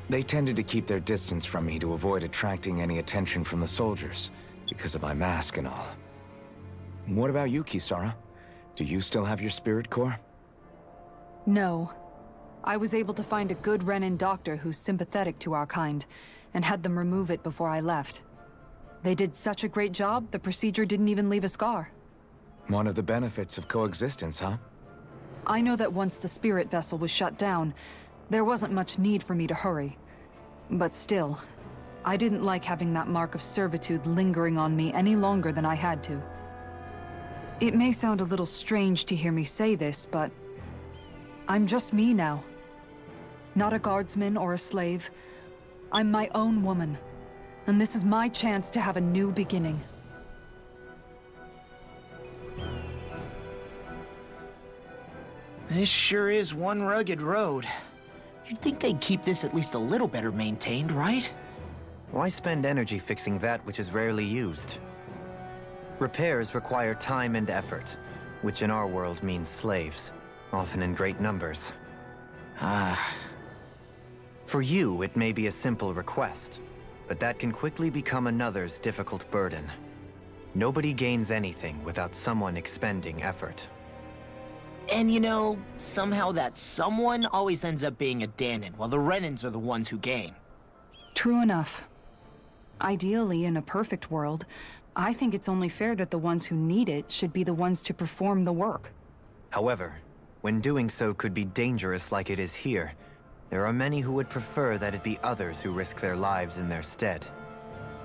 They tended to keep their distance from me to avoid attracting any attention from the soldiers, because of my mask and all. What about you, Kisara? Do you still have your spirit core? No. I was able to find a good Renin doctor who's sympathetic to our kind, and had them remove it before I left. They did such a great job, the procedure didn't even leave a scar. One of the benefits of coexistence, huh? I know that once the spirit vessel was shut down, there wasn't much need for me to hurry. But still, I didn't like having that mark of servitude lingering on me any longer than I had to. It may sound a little strange to hear me say this, but I'm just me now. Not a guardsman or a slave. I'm my own woman, and this is my chance to have a new beginning. This sure is one rugged road. You'd think they'd keep this at least a little better maintained, right? Why spend energy fixing that which is rarely used? Repairs require time and effort, which in our world means slaves, often in great numbers. For you, it may be a simple request, but that can quickly become another's difficult burden. Nobody gains anything without someone expending effort. And you know, somehow that someone always ends up being a Danan, while the Renans are the ones who gain. True enough. Ideally, in a perfect world, I think it's only fair that the ones who need it should be the ones to perform the work. However, when doing so could be dangerous like it is here, there are many who would prefer that it be others who risk their lives in their stead.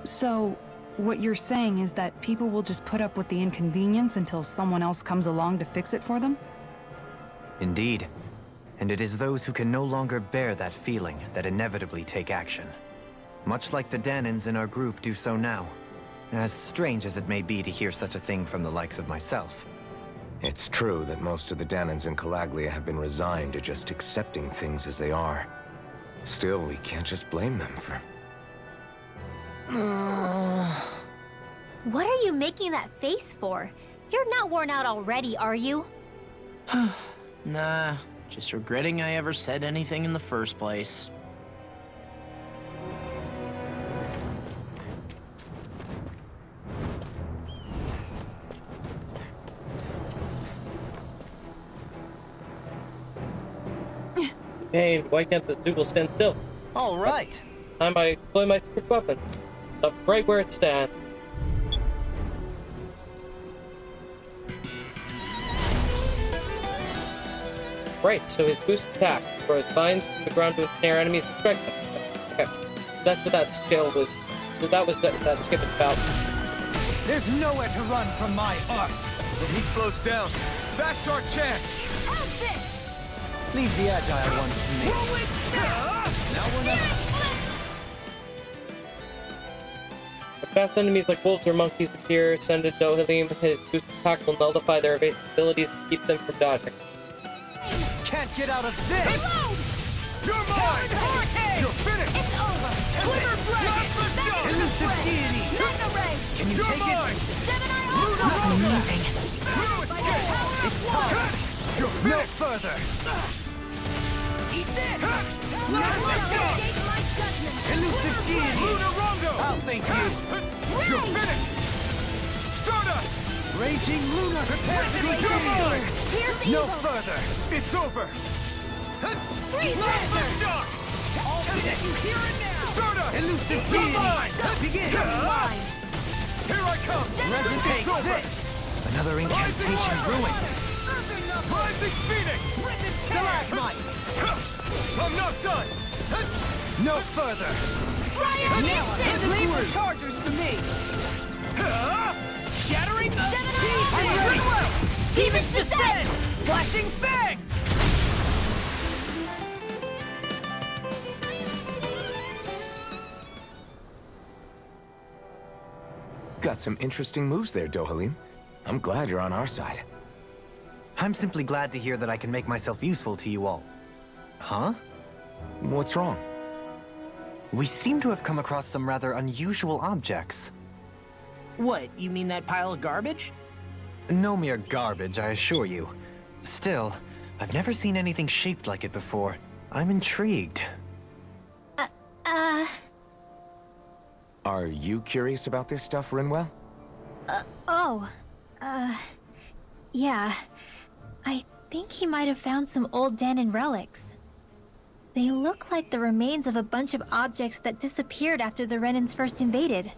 So, what you're saying is that people will just put up with the inconvenience until someone else comes along to fix it for them? Indeed. And it is those who can no longer bear that feeling that inevitably take action. Much like the Danans in our group do so now. As strange as it may be to hear such a thing from the likes of myself. It's true that most of the Danans in Calaglia have been resigned to just accepting things as they are. Still, we can't just blame them for... What are you making that face for? You're not worn out already, are you? Nah, just regretting I ever said anything in the first place. Hey, why can't this duel stand still? All right. Time I deploy my secret weapon. Stop right where it stands. Right, so his boost attack throws vines to the ground to ensnare enemies and strike them. Okay, that's what that skill was. So that was that skip is about. There's nowhere to run from my art. If he slows down, that's our chance. Leave the agile ones to me. Now we're not... If fast enemies like wolves or monkeys appear, send a Dohalim. His boost attack will nullify their evasive abilities and keep them from dodging. Can't get out of this! Reload! You're mine! Hurricane! You're finished! It's over! Quiver Dragon! Elusive deity! Magna Ray! Can you take it? Gemini Amazing! It's time! You're no further! Eat this! Escape my judgment! Elusive deity! Luna Rondo! I'll thank you! You're finished! Stardust! Raging Luna! Prepare to be mine! No further! It's over! Freeze Laser! I'll finish you here and now! Stardust! Elusive deity! Begin! Mine! Here I come! Take It's over! this! Another incantation ruined! Rising Phoenix! Stalagmite! I'm not done! No further! Leave the chargers to me! Shattering the... Rinwell! Demons descend! Flashing Fang! Got some interesting moves there, Dohalim. I'm glad you're on our side. I'm simply glad to hear that I can make myself useful to you all. Huh? What's wrong? We seem to have come across some rather unusual objects. What, you mean that pile of garbage? No mere garbage, I assure you. Still, I've never seen anything shaped like it before. I'm intrigued. Are you curious about this stuff, Rinwell? Yeah. I think he might have found some old Danan relics. They look like the remains of a bunch of objects that disappeared after the Renans first invaded.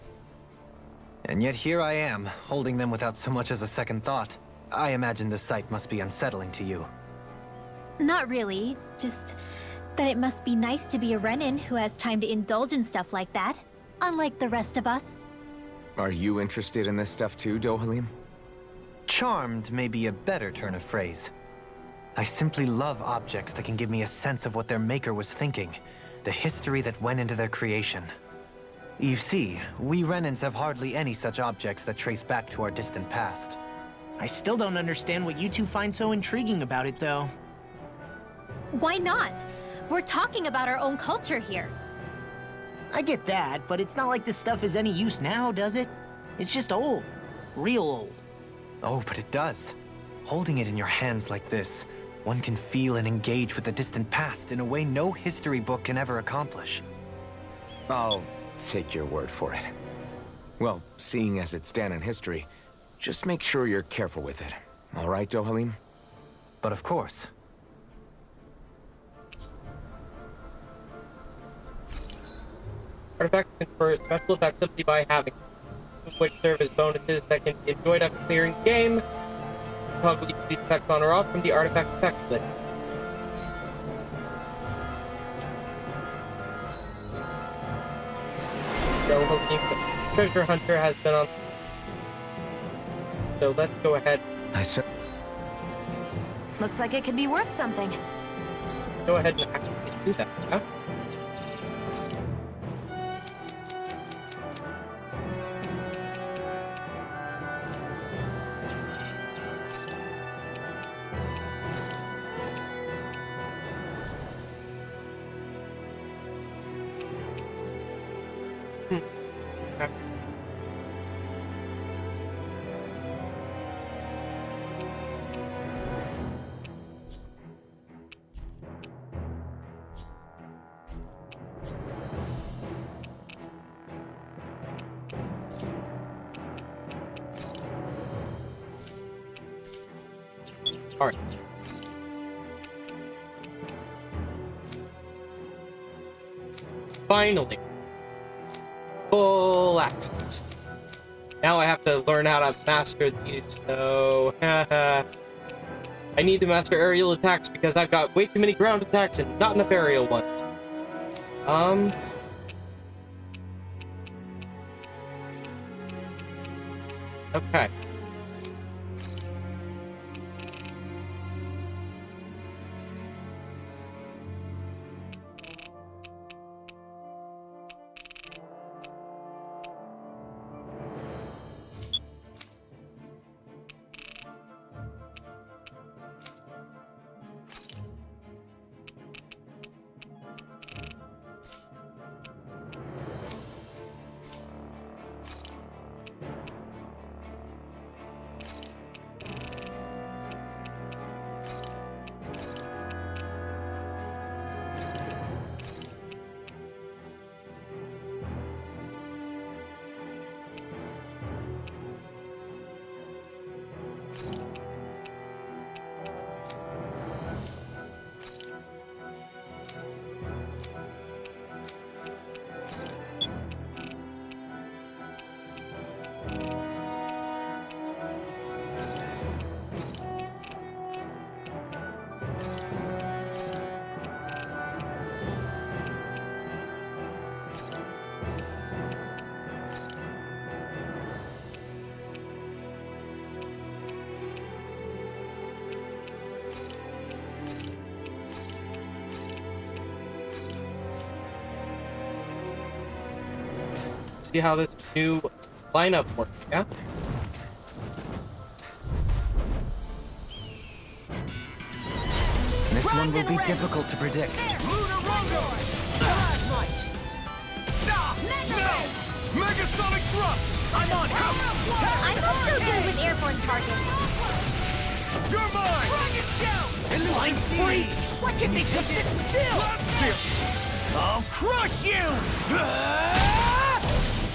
And yet here I am, holding them without so much as a second thought. I imagine the sight must be unsettling to you. Not really, just that it must be nice to be a Renan who has time to indulge in stuff like that, unlike the rest of us. Are you interested in this stuff too, Dohalim? Charmed may be a better turn of phrase. I simply love objects that can give me a sense of what their maker was thinking, the history that went into their creation. You see, we Renans have hardly any such objects that trace back to our distant past. I still don't understand what you two find so intriguing about it, though. Why not? We're talking about our own culture here. I get that, but it's not like this stuff is any use now, does it? It's just old. Real old. Oh, but it does. Holding it in your hands like this, one can feel and engage with the distant past in a way no history book can ever accomplish. I'll take your word for it. Well, seeing as it's Danan history, just make sure you're careful with it. All right, Dohalim? But of course. Artifacts confer special effects simply by having them, which serve as bonuses that can be enjoyed after clearing the game. Probably these effects on or off from the artifact effects list. Dohalim, treasure hunter, has been on. So let's go ahead. Looks like it could be worth something. Go ahead and actually do that, yeah? Alright. Finally. Full access. Now I have to learn how to master these, so... I need to master aerial attacks because I've got way too many ground attacks and not enough aerial ones. Okay. See how this new lineup works, yeah? This one will be difficult to predict. Megasonic thrust! I'm on it! I'm not so good with airborne targets. You're mine! Rocket shell! Blind freeze! Why can't they just sit still? I'll crush you!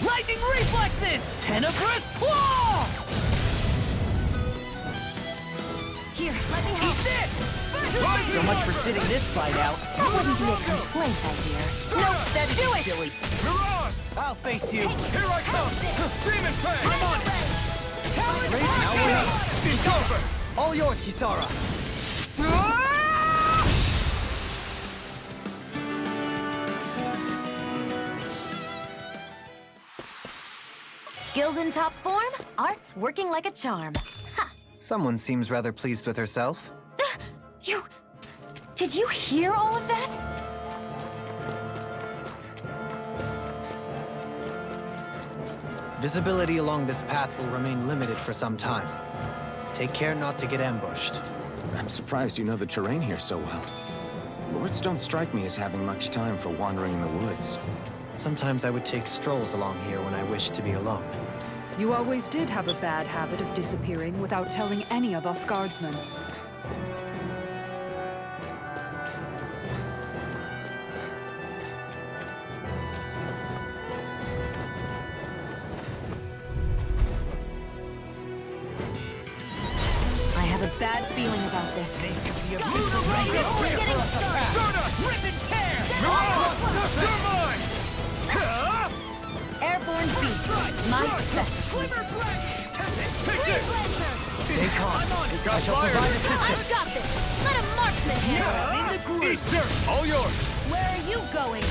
Lightning reflexes! Tenebrous claw! Here, let me help. Eat this! So much for sitting this fight out. That wouldn't be a complaint, I hear. Nope, that Do is it! silly. Mirage! I'll face you. Here I come! Demon Fang! I'm on it! Talon Now we're up. It's over! All yours, Kisara. Skills in top form, art's working like a charm. Ha! Someone seems rather pleased with herself. Did you hear all of that? Visibility along this path will remain limited for some time. Take care not to get ambushed. I'm surprised you know the terrain here so well. Lords don't strike me as having much time for wandering in the woods. Sometimes I would take strolls along here when I wished to be alone. You always did have a bad habit of disappearing without telling any of us guardsmen. I have a bad feeling about this. Airborne beast, my specialty. Stay calm. I shall provide assistance. I've got this. Let a marksman handle it. Eat dirt! All yours! Where are you going?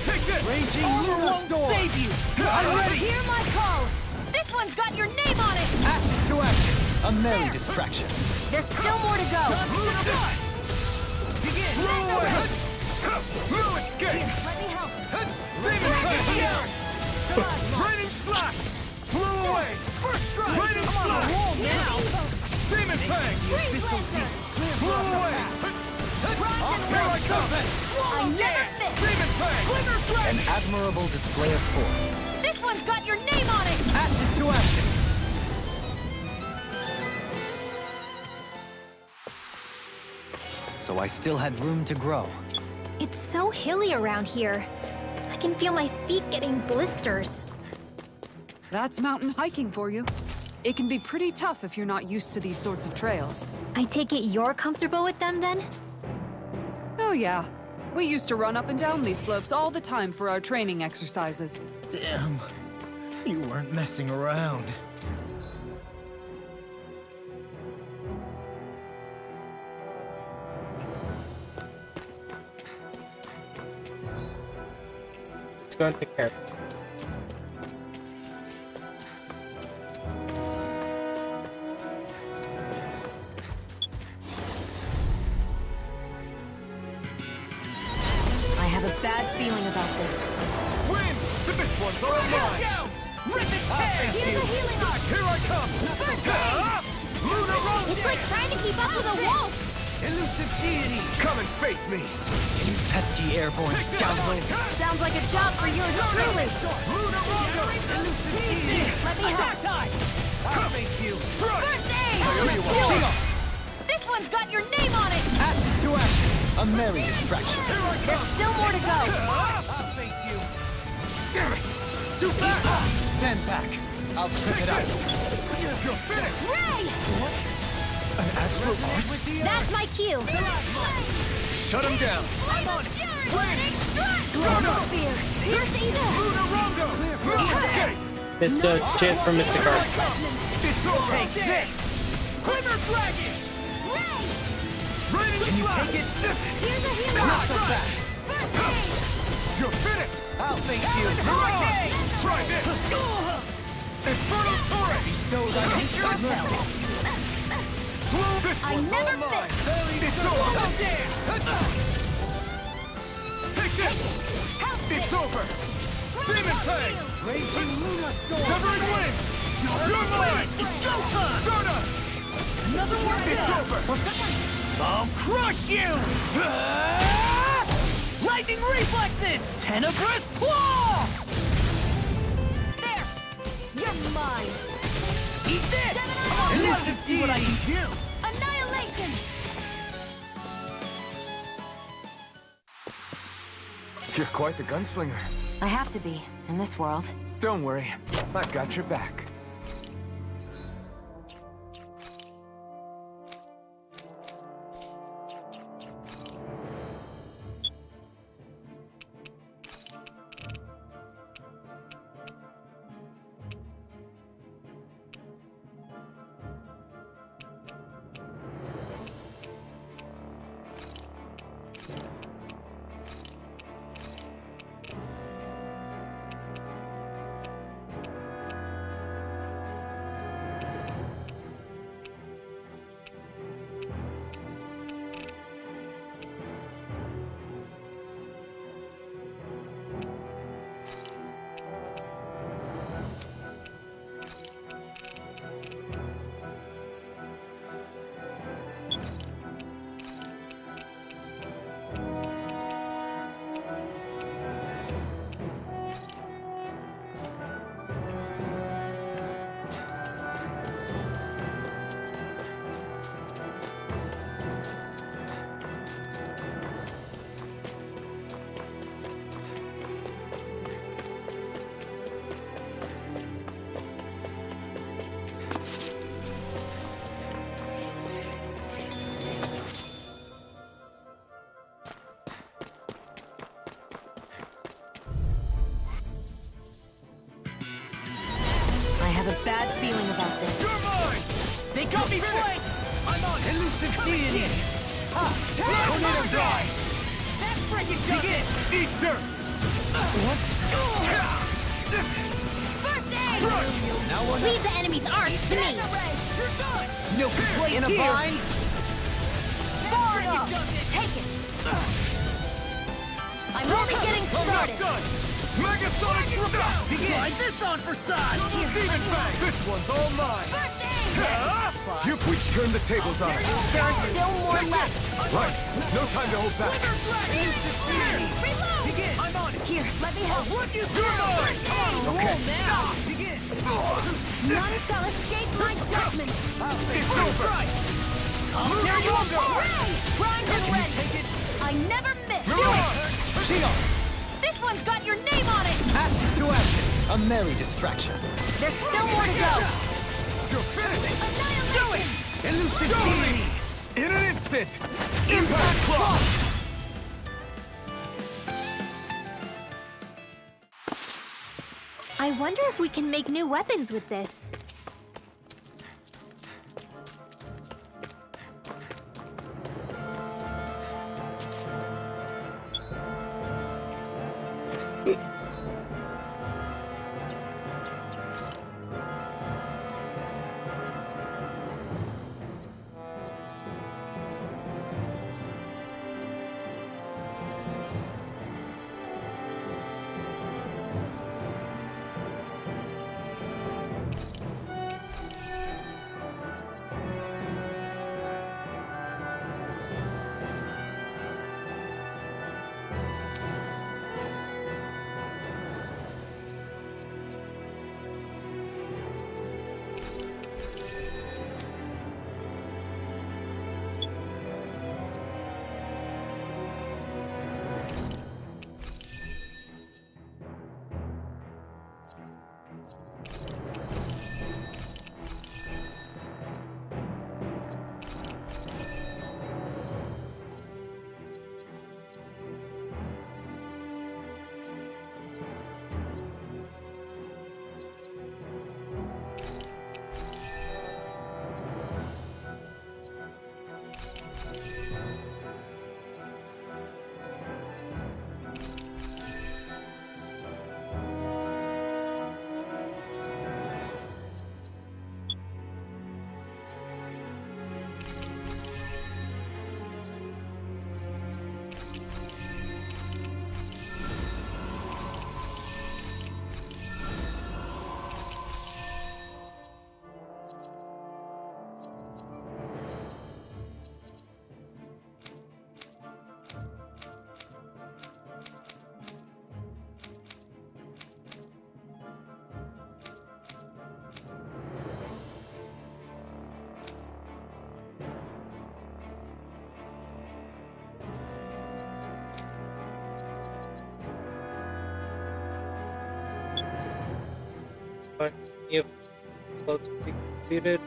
Take this! Raging Lunar Storm! Save you! I'm ready! Hear my call. This one's got your name on it. Action to action. A merry distraction. There's still more to go. Begin! No escape! Let me help. Demon Fang! Raining slash! Flew away! First strike! Raining slash! Now. Demon Fang! Flew away! Here I come! I never fit. Demon Fang! An admirable display of force. This one's got your name on it. Ashes to action. So I still had room to grow. It's so hilly around here. I can feel my feet getting blisters. That's mountain hiking for you. It can be pretty tough if you're not used to these sorts of trails. I take it you're comfortable with them then? Oh yeah. We used to run up and down these slopes all the time for our training exercises. Damn. You weren't messing around. Let's go and take care of it. I have a bad feeling about this. Win! This one's all mine! Rip its head! Here's a healing arc! Here I come! Lunar Roll! It's like trying to keep up with a wolf! Elusive deity! Come and face me! You pesky airborne scoundrels! Sounds like a job for yours truly! Lunar Roll! Elusive deity! Let me help! I'll face you! First aid! Here you are! This one's got your name on it! Ashes to ashes! A merry distraction. There's still more to go! I'll face you! Damn it! Too fast! Stand back. I'll trip it out. You're finished! Ray! An astral art? That's my cue! Shut him down! I'm on it! Fear! Pierce either! Lunar Rondo! Okay! Missed a chance for Mystic Art. It's all take this! Glimmer Dragon! Ready to Can you fly! take it? Here's a healing Not arc! so fast. First aid! You're finished! I'll face you. Mirage! Try this! Infernal Torrent! Bestows on Picture of hell! This I one's never all mine! miss! It's over! Take this! It's over! Demon Fang! Raging Lunar Storm! Severing Wind! You're mine! It's go time! Stardust! Another one It's down! over! I'll crush you! Lightning reflexes! Tenebrous claw! There! You're mine! Eat this! Seven And on let's see what I can do! Annihilation! You're quite the gunslinger. I have to be, in this world. Don't worry, I've got your back. have a bad feeling about this. You're mine! They got me flanked! I'm on it! Elusive deity! Tornado die! That's freaking good! Begin! Eat dirt! First aid! Now what? Leave the enemy's arc to me! You're done! No complaint In a here. bind? Far enough! Take it! I'm only getting I'm not started! done! Megasonic Drop! Begin! Try this on for size! Double Demon Fang! This one's all mine! First aid! You please turn the tables on us. There's still more left! Right. No time to hold back. Reload! Begin! I'm on it! Here, let me help! What you doing? Okay. Now! Begin! None shall escape my judgment! It's over! I'll tear you apart! Primed and ready! I never miss! Shionne! This one's got your name on it! Ashes to ashes! A merry distraction. There's still more to go! You're finished! Do it! Elucidate! In an instant! Impact Claw! I wonder if we can make new weapons with this. But you have close to be completed.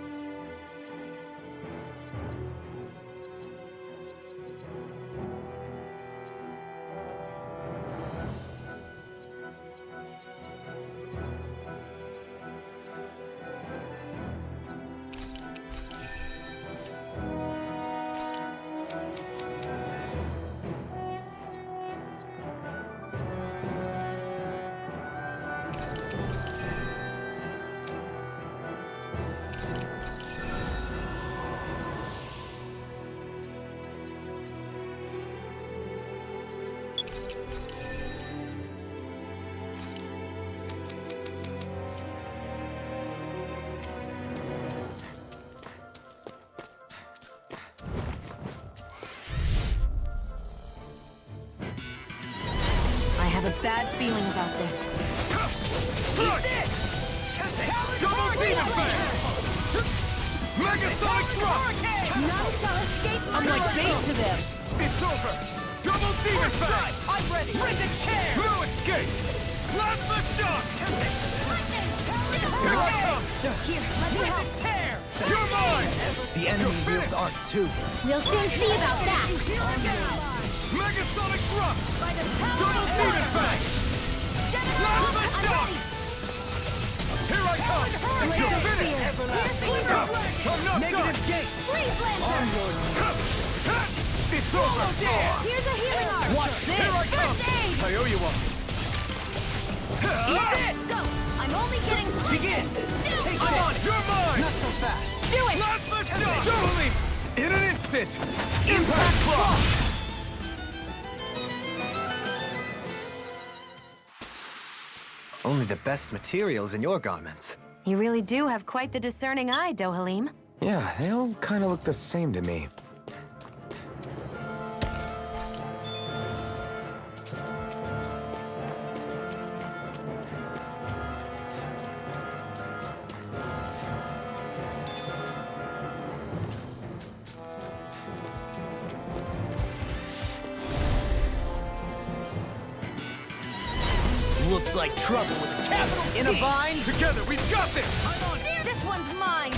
I have a bad feeling about this. Eat this! Double Demon Fang! Megasonic Thrust! None shall escape my I'm like ordeal. bait to them! It's over! Double Demon Fang! I'm ready. Bring the chair! No escape! Plasma Shock! Here I come! Here, let me help. Tear! You're mine! The enemy wields arts too. We'll soon see about that. Megasonic Thrust! By the power Double of Demon order. Fang! Plasma Shock! Here I come! You're finished! I'm not done! Gate. Freeze Lancer. It's over! Here's a healing art. Watch this! Here I come! First aid. I owe you one! Eat this. Go. I'm only getting Begin! Take I'm on it! You're mine! Not so fast. Do it. Plasma Shock! Dohalim! In an instant! Impact Claw! Only the best materials in your garments. You really do have quite the discerning eye, Dohalim. Yeah, they all kind of look the same to me. looks like trouble with a capital in a vine. Together, we've got this! This one's mine!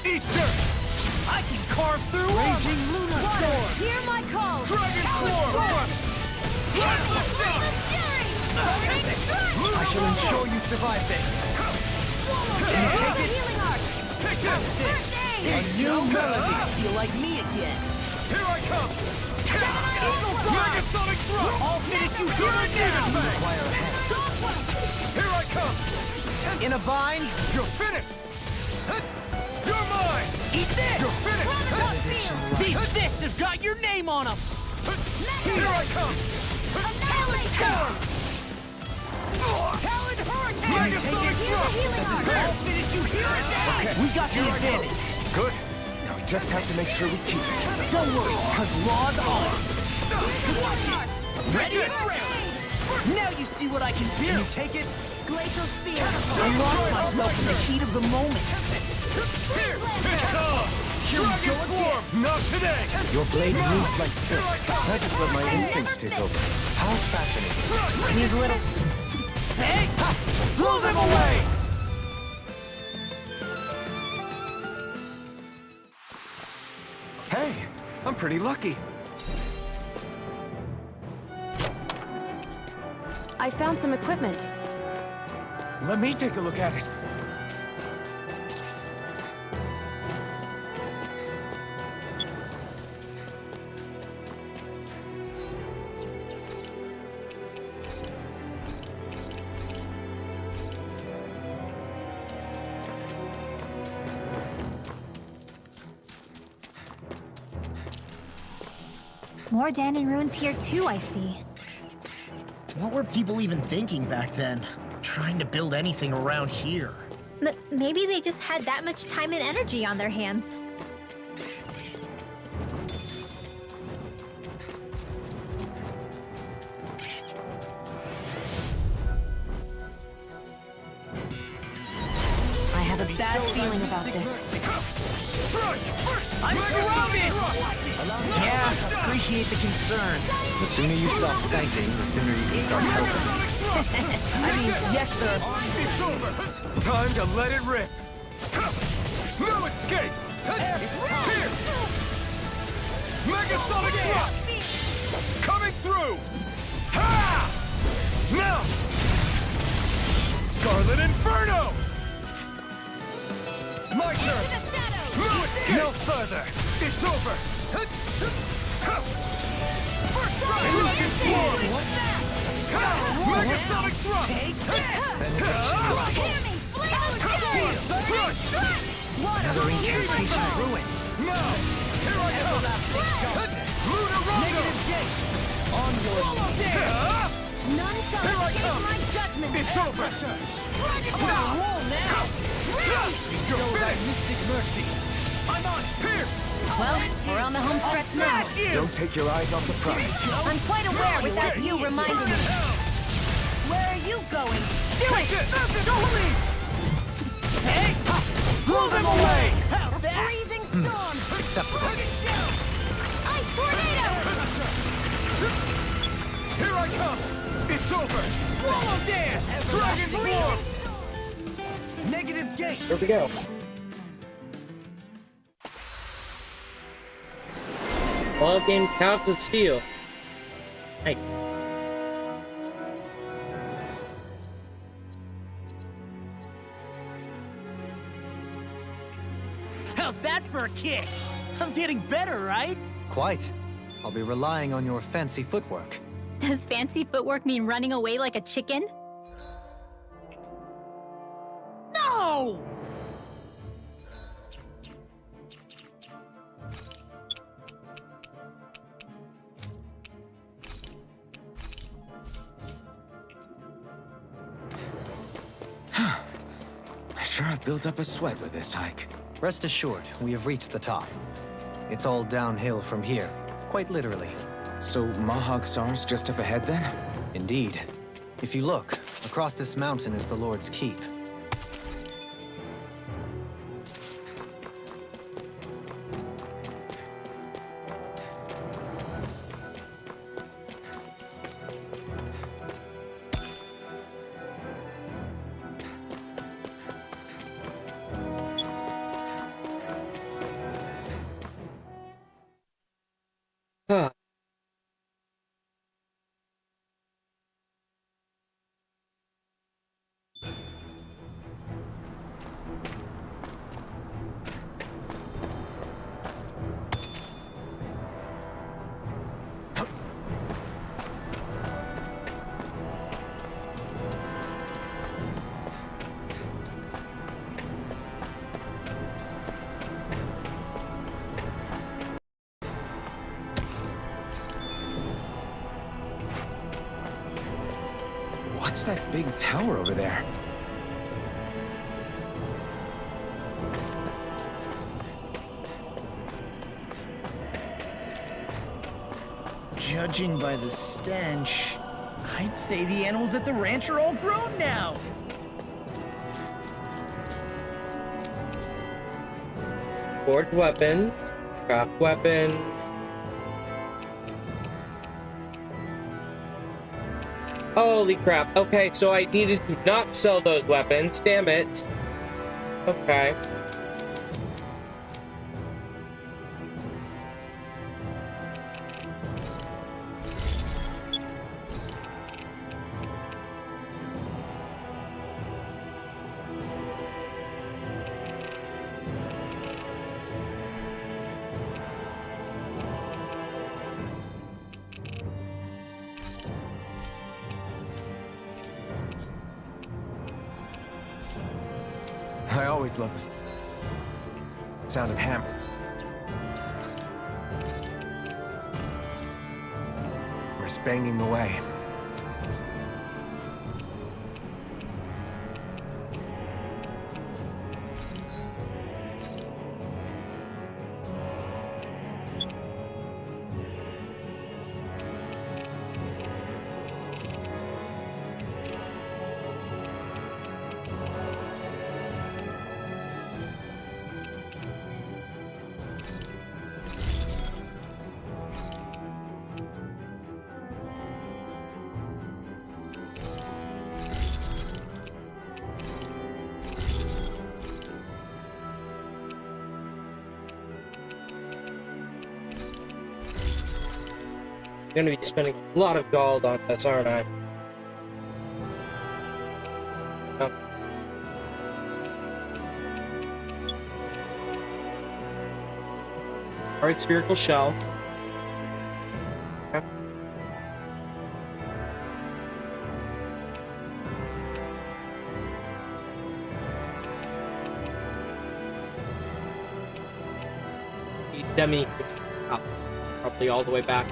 Eat dirt! I can carve through Raging Lunar Storm! Hear my call! Dragon Swarm! Restless Shot! I shall ensure you survive this. Can you take it? Healing arc! Take this! First aid! A new melody. Feel like me again. Here I come! Eagle Fly! Megasonic Thrust! I'll finish you here and now. Require a hand. Here I come! In a vine. You're finished! You're mine! Eat this. You're finished! These fists have got your name on them. Here I come! Annihilate! Talon Hurricane. Megasonic Thrust! I'll finish you here and now. Okay. We got the advantage. Good. Now we just have to make sure we keep it. Don't worry, cause law's on. Ready? Now you see what I can do. Can you take it? Glacial Spear! I lost myself in the heat of the moment. Here! Dragon Swarm! Not today! Your blade moves like silk. I just let my instincts take over. How fascinating. He's a little... Hey! Blow them away! Hey, I'm pretty lucky. I found some equipment. Let me take a look at it. More Danon ruins here too, I see. What were people even thinking back then? Trying to build anything around here. Maybe they just had that much time and energy on their hands. I have a bad feeling about this. I'm surrounded! Yeah, appreciate the concern. The sooner you stop thanking, the sooner you can start helping. I mean, yes, sir. It's over! Time to let it rip! No escape! Here! Megasonic Thrust! Coming through! Ha! Now! Scarlet Inferno! My turn! No escape! No further! It's over! Dragon Swarm! Megasonic Thrust! Take Another incantation ruined. Now! Here I come! Negative gate! on your None shall Here I escape come! my judgment! It's over! I'm on a roll now! You're Show thy finished! mystic mercy! I'm on! Pierce! Well, we're on the home stretch now. Don't take your eyes off the prize. I'm quite aware without you reminding me. Where are you going? Do it! Dohalim! Hey! Blow them away! How's A that? freezing storm! Acceptable. Ice tornado! Here I come! It's over! Swallow dance! Dragon Swarm! Negative gate! Here we go. Ball game counts of steel. Hey. How's that for a kick? I'm getting better, right? Quite. I'll be relying on your fancy footwork. Does fancy footwork mean running away like a chicken? No! I sure have built up a sweat with this hike. Rest assured, we have reached the top. It's all downhill from here, quite literally. So Mahag Saar's just up ahead then? Indeed. If you look, across this mountain is the Lord's Keep. What's that big tower over there? Judging by the stench, I'd say the animals at the ranch are all grown now. Forged weapons, craft weapons. Holy crap. Okay, so I needed to not sell those weapons. Damn it. Okay. I always love the sound of hammer. Hammers banging away. I'm gonna be spending a lot of gold on this, aren't I? Oh. Alright, spherical shell. Okay. The demi up, probably all the way back.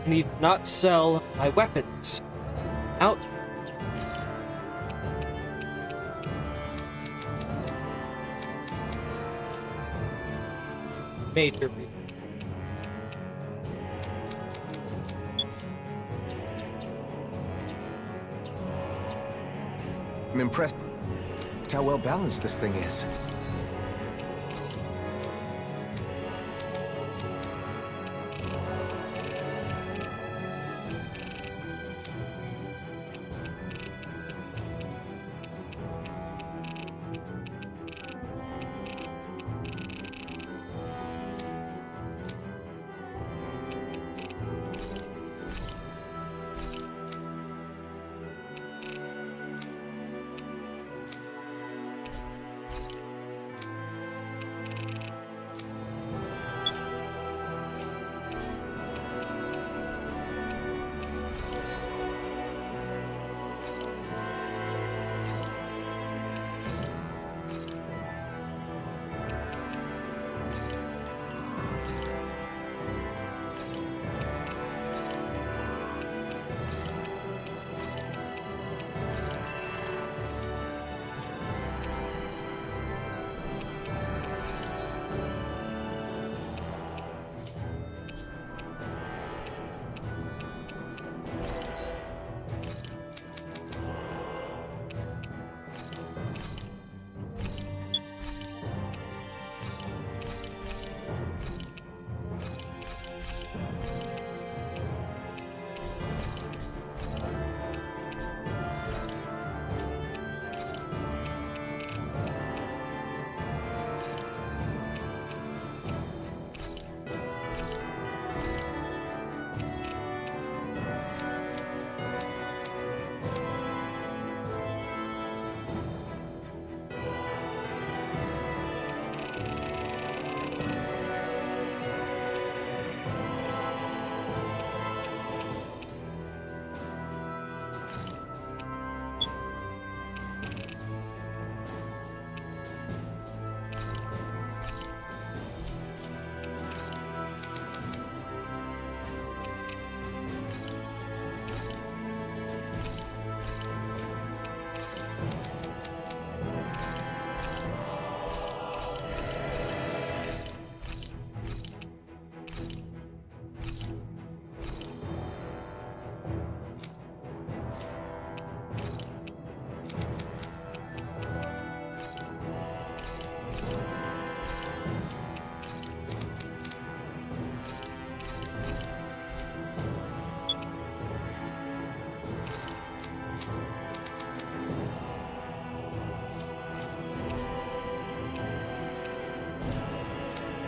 I need not sell my weapons. Out. Major reason. I'm impressed how well balanced this thing is.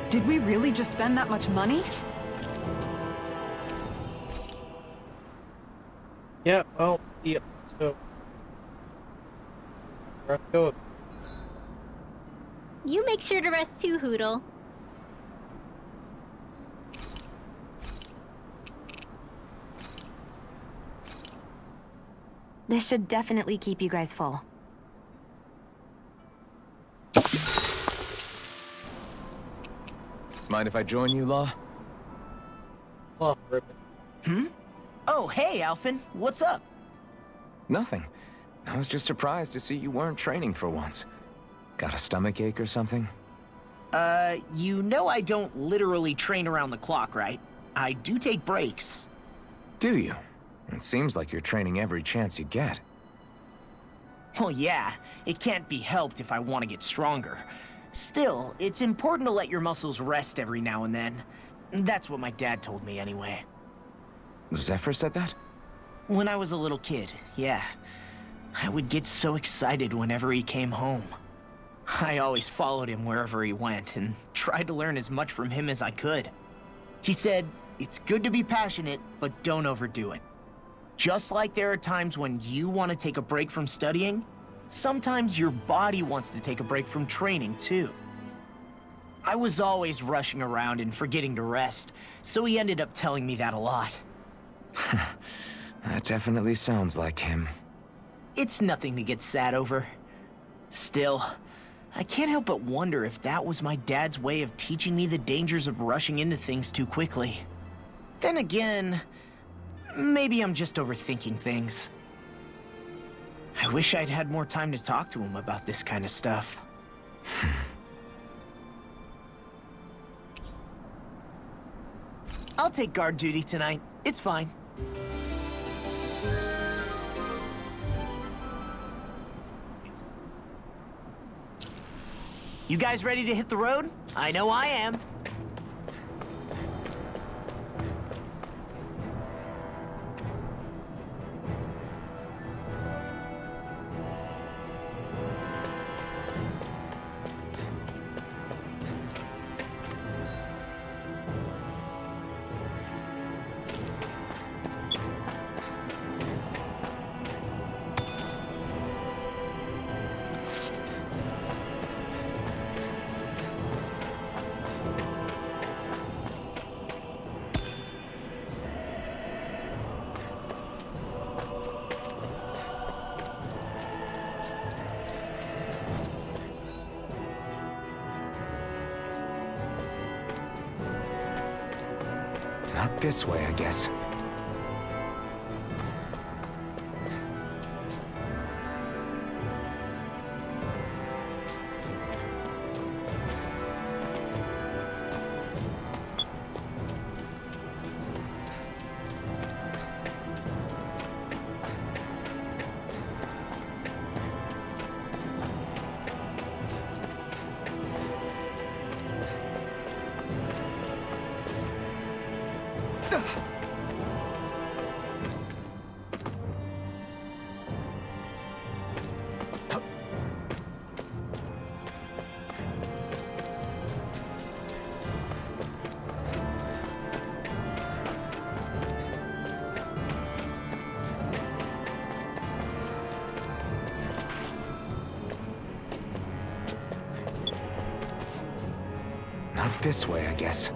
Did we really just spend that much money? Yeah, well, yeah, so... Let's go. You make sure to rest too, Hoodle. This should definitely keep you guys full. Mind if I join you, Law? Oh, ribbon. Hmm? Oh, hey, Alphen. What's up? Nothing. I was just surprised to see you weren't training for once. Got a stomach ache or something? You know I don't literally train around the clock, right? I do take breaks. Do you? It seems like you're training every chance you get. Well, yeah. It can't be helped if I want to get stronger. Still, it's important to let your muscles rest every now and then. That's what my dad told me anyway. Zephyr said that? When I was a little kid, yeah. I would get so excited whenever he came home. I always followed him wherever he went and tried to learn as much from him as I could. He said, it's good to be passionate, but don't overdo it. Just like there are times when you want to take a break from studying, sometimes your body wants to take a break from training, too. I was always rushing around and forgetting to rest, so he ended up telling me that a lot. That definitely sounds like him. It's nothing to get sad over. Still, I can't help but wonder if that was my dad's way of teaching me the dangers of rushing into things too quickly. Then again, maybe I'm just overthinking things. I wish I'd had more time to talk to him about this kind of stuff. I'll take guard duty tonight. It's fine. You guys ready to hit the road? I know I am. Not this way, I guess. Not this way, I guess.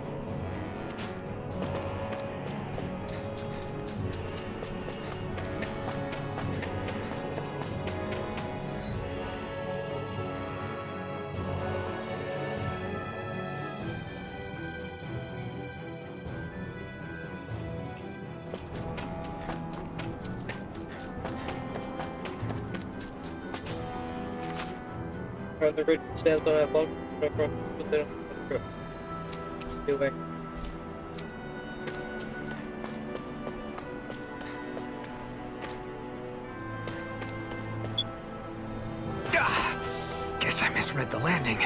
From the ridge stands on a long from the doing. Guess I misread the landing.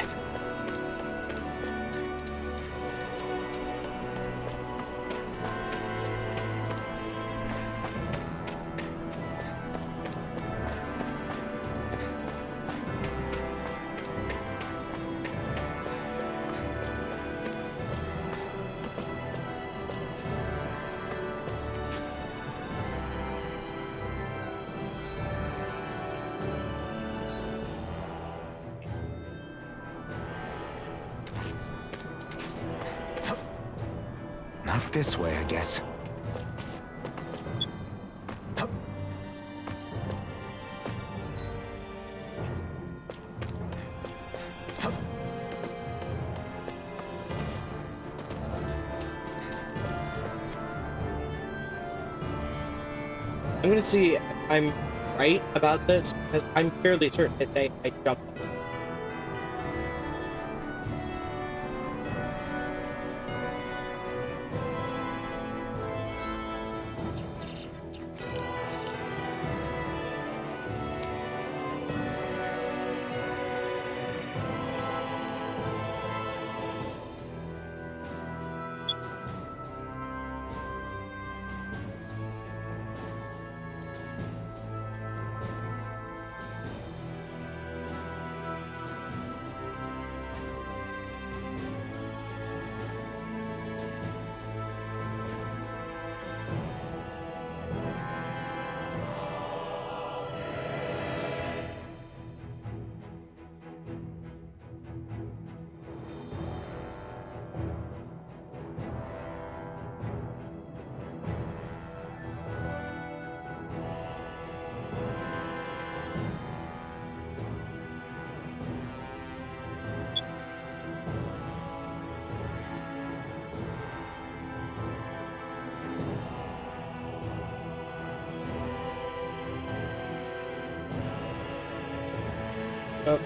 Not this way, I guess. I'm gonna see if I'm right about this, because I'm fairly certain that I jumped. Oh.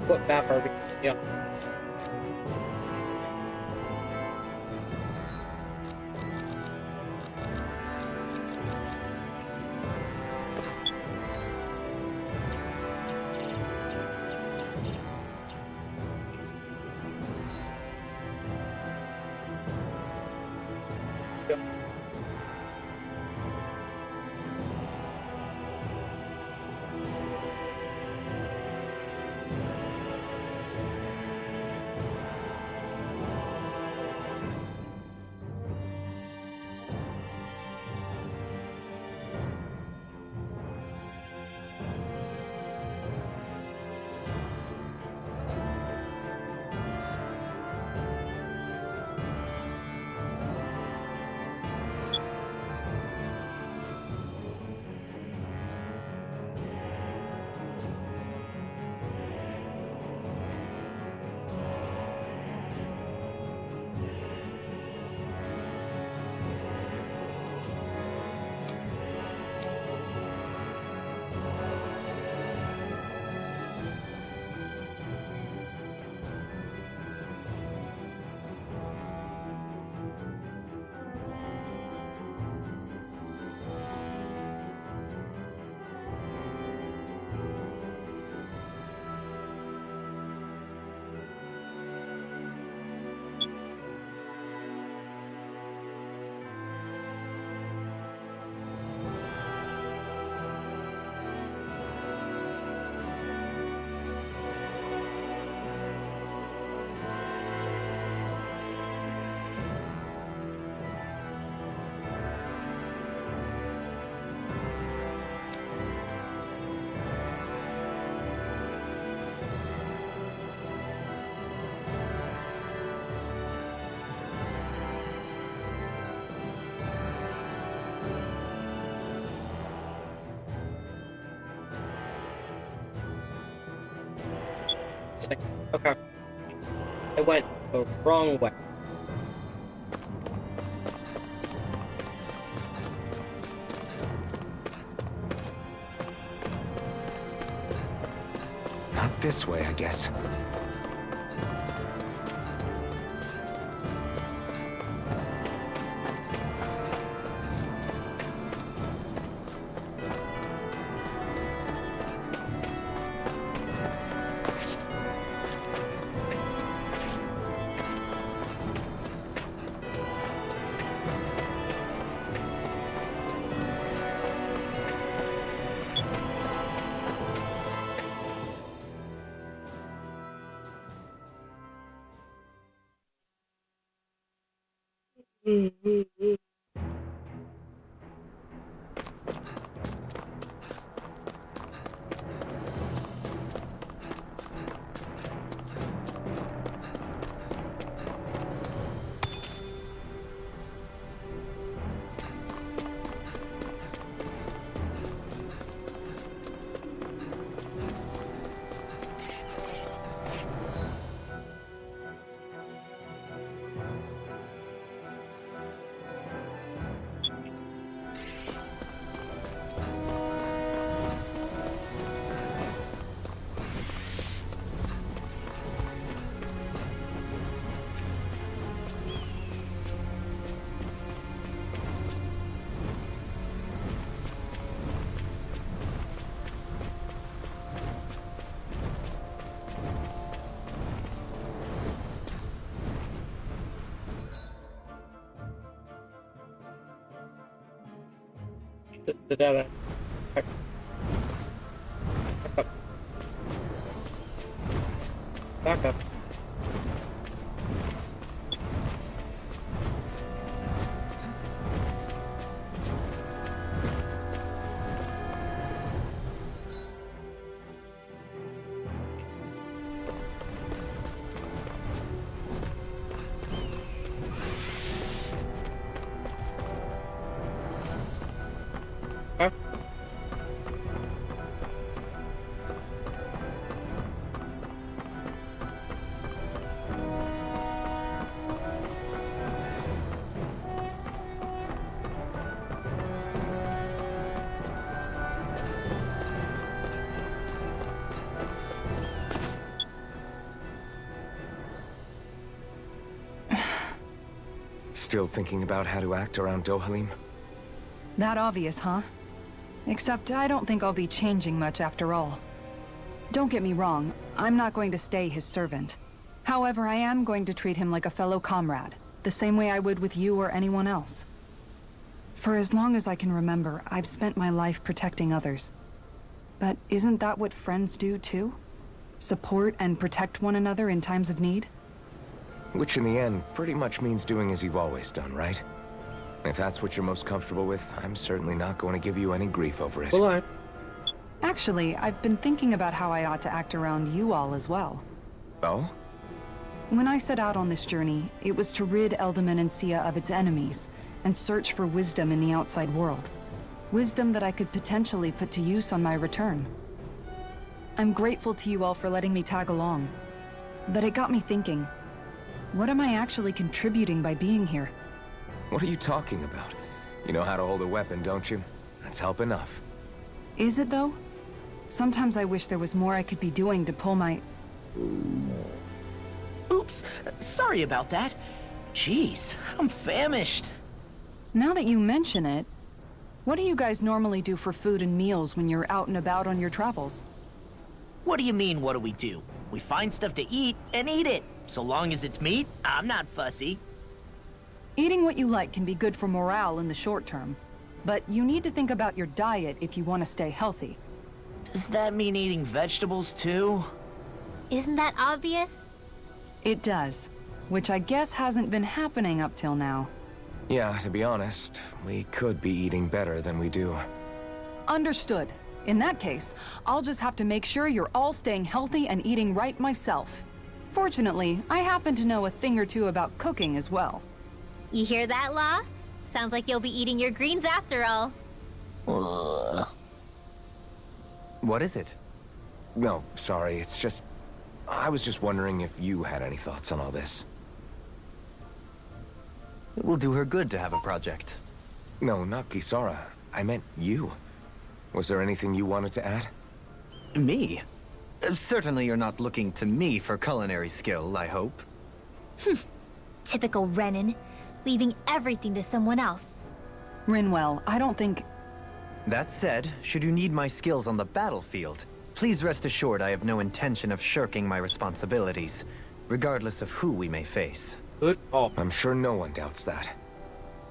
What map are we? Yeah. Okay. I went the wrong way. Not this way, I guess. The Dedyme. Back up. Back up. Still thinking about how to act around Dohalim? That obvious, huh? Except I don't think I'll be changing much after all. Don't get me wrong, I'm not going to stay his servant. However, I am going to treat him like a fellow comrade, the same way I would with you or anyone else. For as long as I can remember, I've spent my life protecting others. But isn't that what friends do too? Support and protect one another in times of need? Which in the end pretty much means doing as you've always done, right? If that's what you're most comfortable with, I'm certainly not going to give you any grief over it. Well, Actually, I've been thinking about how I ought to act around you all as well. Oh? When I set out on this journey, it was to rid Elda Menencia of its enemies, and search for wisdom in the outside world. Wisdom that I could potentially put to use on my return. I'm grateful to you all for letting me tag along. But it got me thinking, what am I actually contributing by being here? What are you talking about? You know how to hold a weapon, don't you? That's help enough. Is it though? Sometimes I wish there was more I could be doing to pull my... Oops, sorry about that. Jeez, I'm famished. Now that you mention it, what do you guys normally do for food and meals when you're out and about on your travels? What do you mean, what do we do? We find stuff to eat and eat it. So long as it's meat, I'm not fussy. Eating what you like can be good for morale in the short term, but you need to think about your diet if you want to stay healthy. Does that mean eating vegetables too? Isn't that obvious? It does, which I guess hasn't been happening up till now. Yeah, to be honest, we could be eating better than we do. Understood. In that case, I'll just have to make sure you're all staying healthy and eating right myself. Fortunately, I happen to know a thing or two about cooking as well. You hear that, Law? Sounds like you'll be eating your greens after all. What is it? No, sorry, it's just... I was just wondering if you had any thoughts on all this. It will do her good to have a project. No, not Kisara. I meant you. Was there anything you wanted to add? Me? Certainly you're not looking to me for culinary skill, I hope. Typical Renan, leaving everything to someone else. Rinwell, I don't think... That said, should you need my skills on the battlefield, please rest assured I have no intention of shirking my responsibilities, regardless of who we may face. Good. Oh, I'm sure no one doubts that.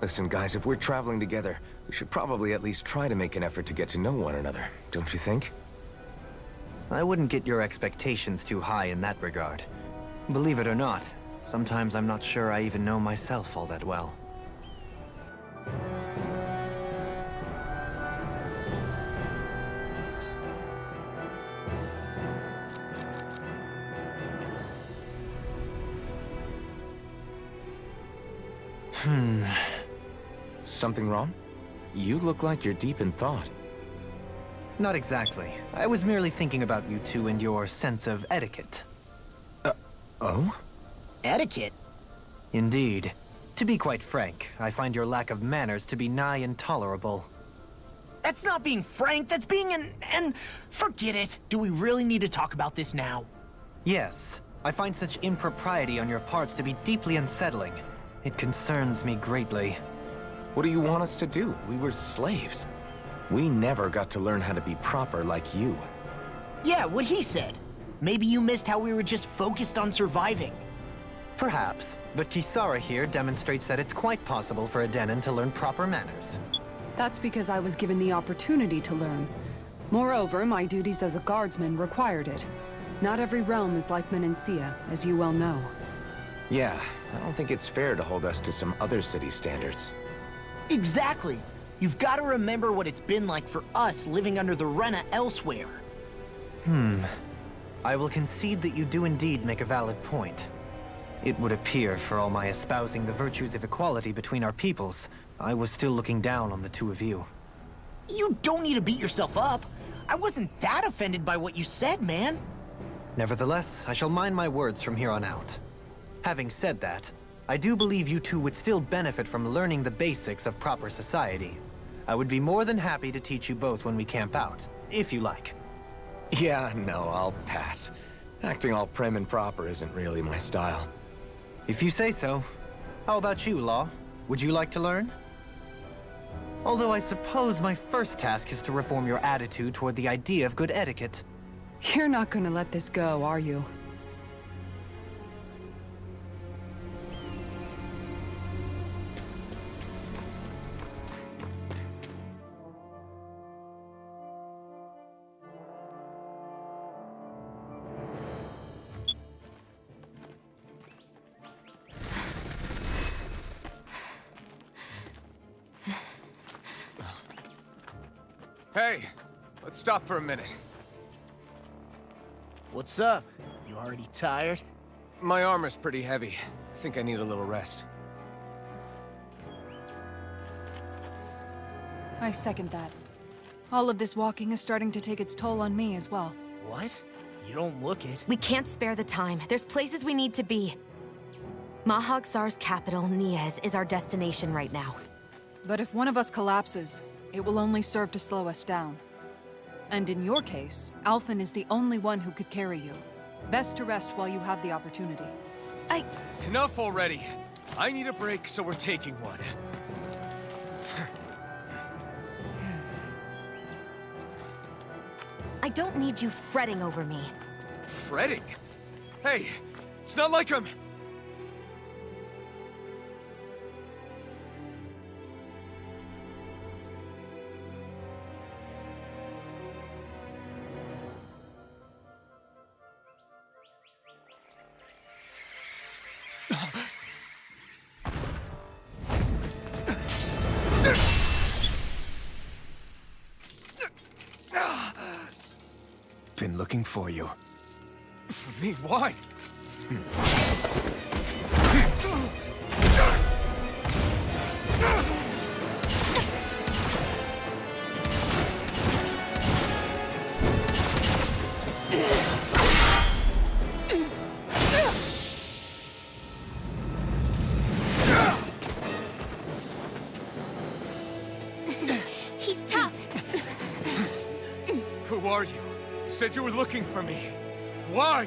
Listen, guys, if we're traveling together, we should probably at least try to make an effort to get to know one another, don't you think? I wouldn't get your expectations too high in that regard. Believe it or not, sometimes I'm not sure I even know myself all that well. Something wrong? You look like you're deep in thought. Not exactly. I was merely thinking about you two and your sense of etiquette. Oh? Etiquette? Indeed. To be quite frank, I find your lack of manners to be nigh intolerable. That's not being frank, that's being and forget it. Do we really need to talk about this now? Yes. I find such impropriety on your parts to be deeply unsettling. It concerns me greatly. What do you want us to do? We were slaves. We never got to learn how to be proper like you. Yeah, what he said. Maybe you missed how we were just focused on surviving. Perhaps, but Kisara here demonstrates that it's quite possible for a Denon to learn proper manners. That's because I was given the opportunity to learn. Moreover, my duties as a guardsman required it. Not every realm is like Menencia, as you well know. Yeah, I don't think it's fair to hold us to some other city standards. Exactly. You've got to remember what it's been like for us living under the Rena elsewhere. I will concede that you do indeed make a valid point. It would appear, for all my espousing the virtues of equality between our peoples, I was still looking down on the two of you. You don't need to beat yourself up. I wasn't that offended by what you said, man. Nevertheless, I shall mind my words from here on out. Having said that, I do believe you two would still benefit from learning the basics of proper society. I would be more than happy to teach you both when we camp out, if you like. Yeah, no, I'll pass. Acting all prim and proper isn't really my style. If you say so. How about you, Law? Would you like to learn? Although I suppose my first task is to reform your attitude toward the idea of good etiquette. You're not gonna let this go, are you? Hey, let's stop for a minute. What's up? You already tired? My armor's pretty heavy. I think I need a little rest. I second that. All of this walking is starting to take its toll on me as well. What? You don't look it. We can't spare the time. There's places we need to be. Mahag Saar's capital, Niez, is our destination right now. But if one of us collapses, it will only serve to slow us down. And in your case, Alphen is the only one who could carry you. Best to rest while you have the opportunity. Enough already! I need a break, so we're taking one. I don't need you fretting over me. Fretting? Hey, it's not like I'm... Been looking for you. For me? Why? He's tough. Who are you? You said you were looking for me. Why?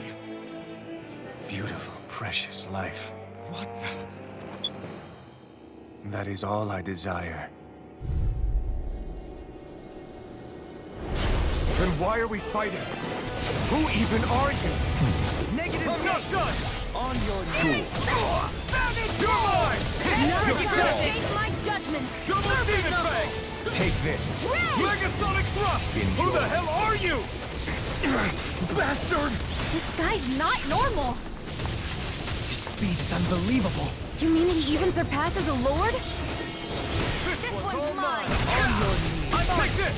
Beautiful, precious life. What the... That is all I desire. Then why are we fighting? Who even are you? Negative. I'm not done! On your knees. Found it! You're mine! Now You're you dead. face my judgment! Double Demon Fang! Take this. Megasonic Thrust! Who the hell are you? Bastard! This guy's not normal! His speed is unbelievable. You mean he even surpasses a lord? This one's mine! On your knees. I take this!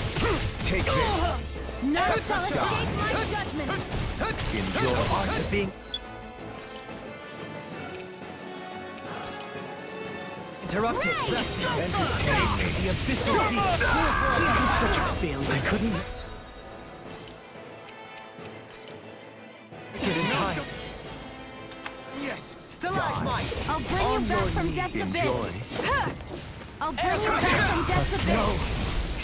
Take this. None shall escape my judgment! Enjoy the art of being... Interrupted. Entertain me. The abyssal beast. I'm such a failure. I couldn't... Get in time. Stalagmite! I'll bring you back from death's abyss! Ha! I'll bring you back from death's abyss! No!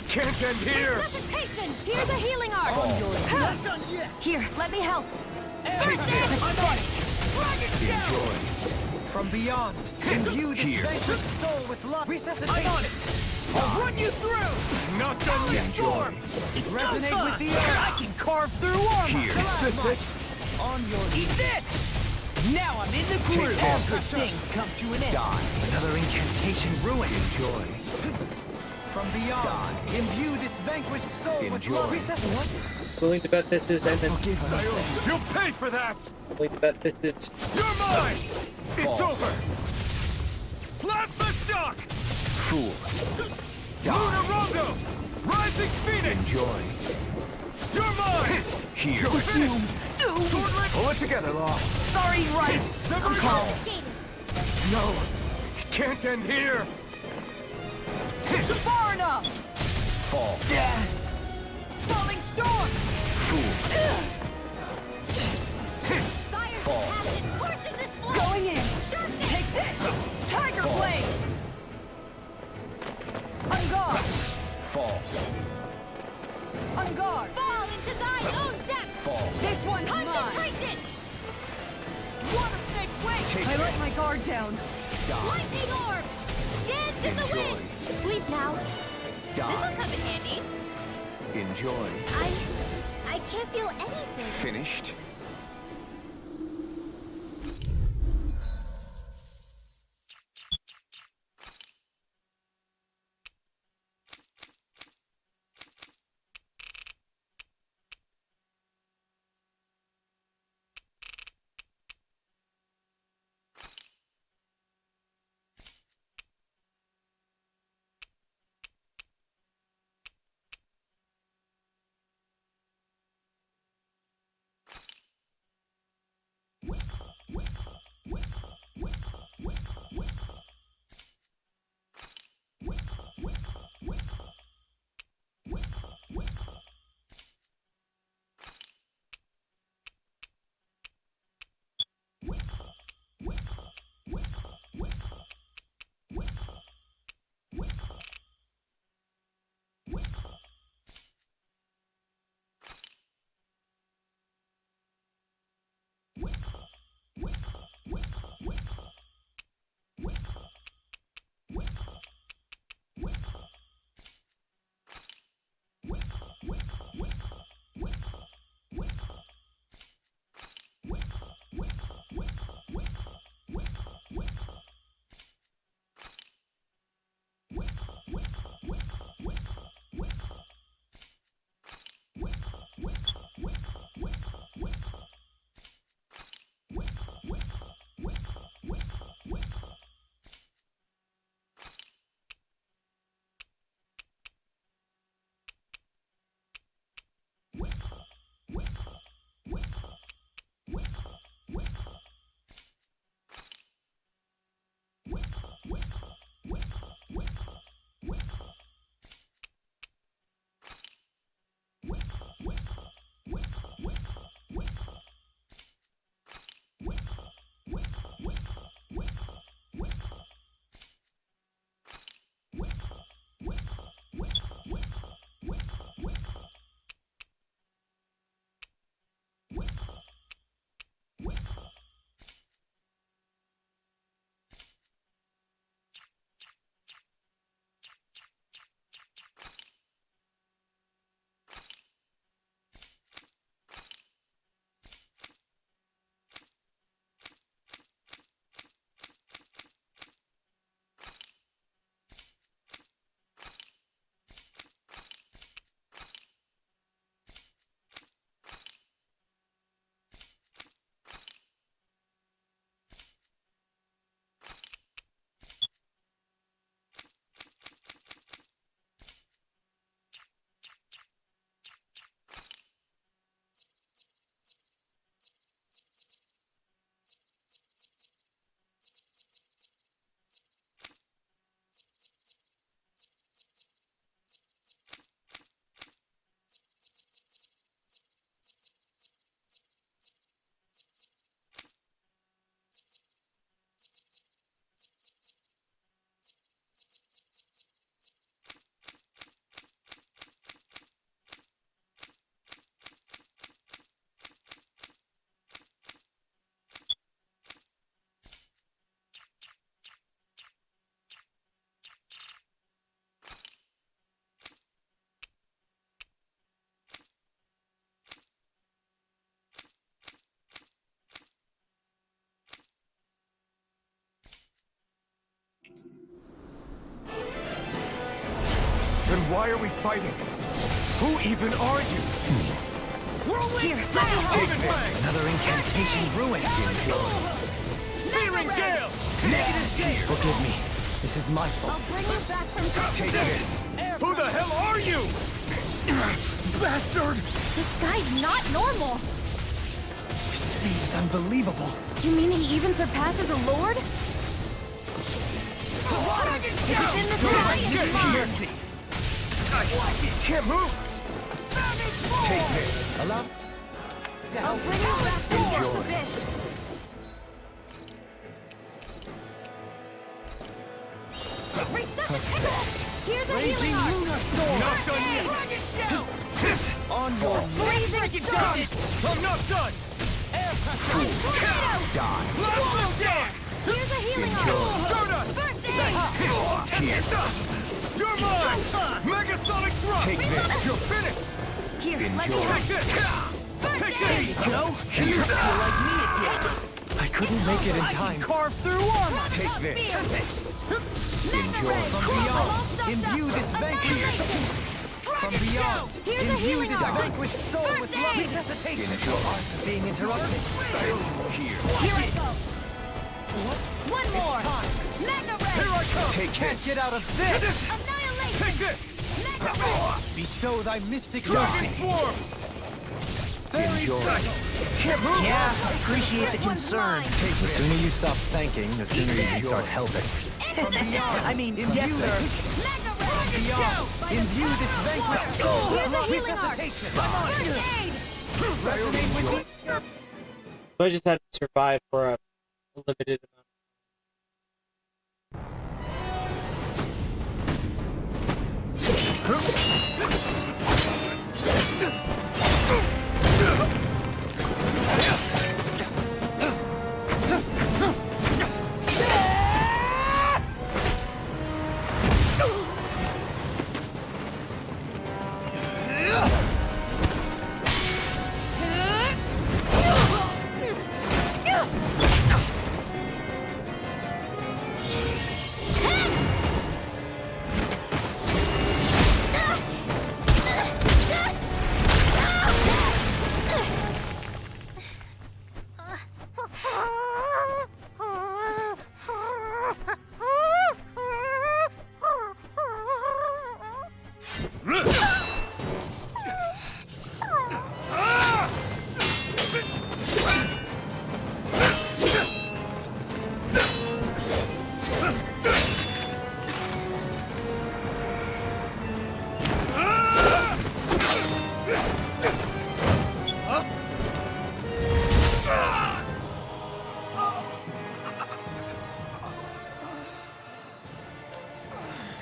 Can't end here! Resuscitation! Here's a healing art! Not done yet! Here, let me help! Take this. I'm on it! Dragon Shell! Enjoy. From beyond, imbue this Here. vanquished soul with love. Resuscitation. I'm on it! I'll run you through! Not done yet! Enjoy. Resonate with the air. I can carve through armor. Here. Is this it? On your Eat this! Now I'm in the groove! Take All this. good things come to an end! Die. Another incantation ruined. Enjoy. From beyond, Die. imbue this vanquished soul with Enjoy. love. Resuscitation. Willing to bet this is You'll pay for that! willing to bet this is You're mine! It's Fall. over! Plasma Shock! Fool. Lunar Rondo! Rising Phoenix! Enjoy. You're mine! Here. Swordlet! Pull it together, Law. Sorry, right! Sever Call! No! Can't end here! Far enough! Fall. Falling storm! Fool. Fall. Going in! Take this! Tiger Fall. Blade! On guard! Fall. On guard! Fall into thine own depth! Fall. This one's mine! Concentration! Water snake, wait! Take I it. let my guard down. Die. Lightning orbs! Dance is the win! Sleep now. Die. This'll come in handy. Enjoy. I can't feel anything. Finished. Then why are we fighting? Who even are you? Here, Take this! Another incantation ruined. Searing Gale! Forgive me. This is my fault. I'll bring you back from Take this! Who the hell are you? Bastard! This guy's not normal. His speed is unbelievable. You mean he even surpasses a lord? If it's in the sky, it's mine. I can't move! Take this! Allow. I'll bring you back from the abyss. Reset the tickle! Here's a healing arc! Not done yet! On your Freezing storm! I'm not done! Tornado! Die! Let him down! Here's a healing arm! First aid! You're mine! Megasonic thrust! Take this. You're finished! Here, let me Enjoy. help. Take this! First Take aid! this! Joe, you feel like me again. I couldn't make it in I time. can carve through armor. Take this. Enjoy. From beyond, imbue this vanquished. From beyond, Here's a imbue healing this arm. vanquished soul First with love aid. resuscitation. Being interrupted. Here I go. One more. Magna Ray. Here I come. Take Can't this. get out of this. Annihilation. Take this! Magna Ray. Bestow thy mystic Dragon mercy. Swarm! Enjoy. Yeah, appreciate the concern. The sooner you stop thanking, the sooner you can start helping. From beyond. I mean, yes, sir. Magna Ray. Beyond, imbue this vanquished soul Here's a with healing arm. resuscitation. First aid. Resonate with So I just had to survive for a limited amount.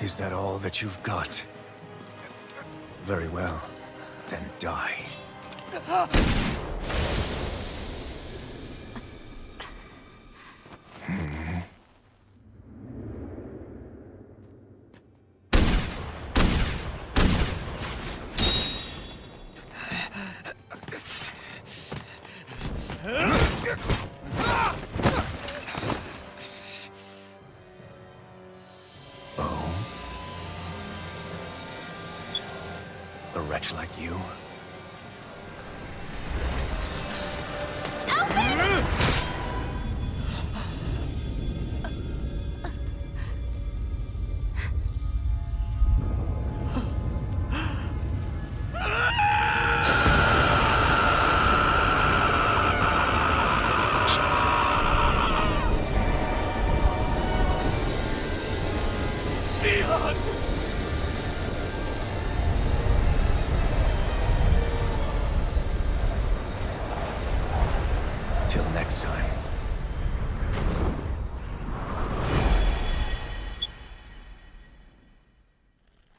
Is that all that you've got? Very well. Then die. A wretch like you? Till next time.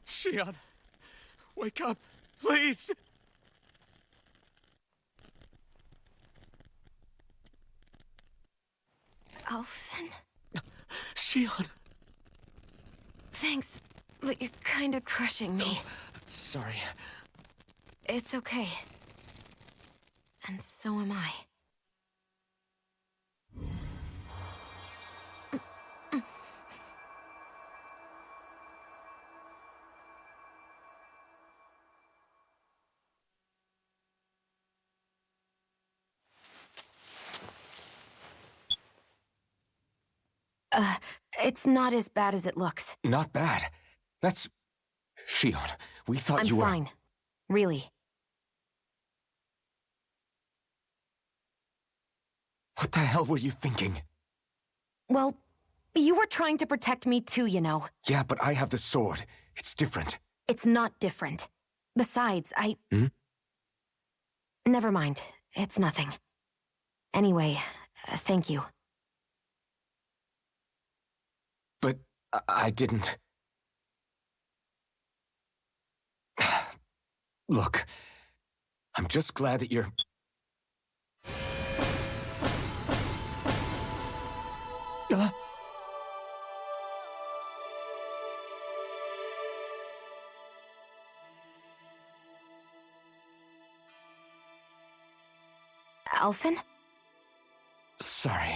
Shionne, wake up, please! Alphen? Shionne! Thanks, but you're kinda crushing me. Sorry. It's okay. And so am I. It's not as bad as it looks. Not bad. That's... Shionne, we thought you were... I'm fine. Really. What the hell were you thinking? Well, you were trying to protect me too, you know. Yeah, but I have the sword. It's different. It's not different. Besides, Never mind. It's nothing. Anyway, thank you. But I didn't... Look, I'm just glad that you're... Alphen? Sorry.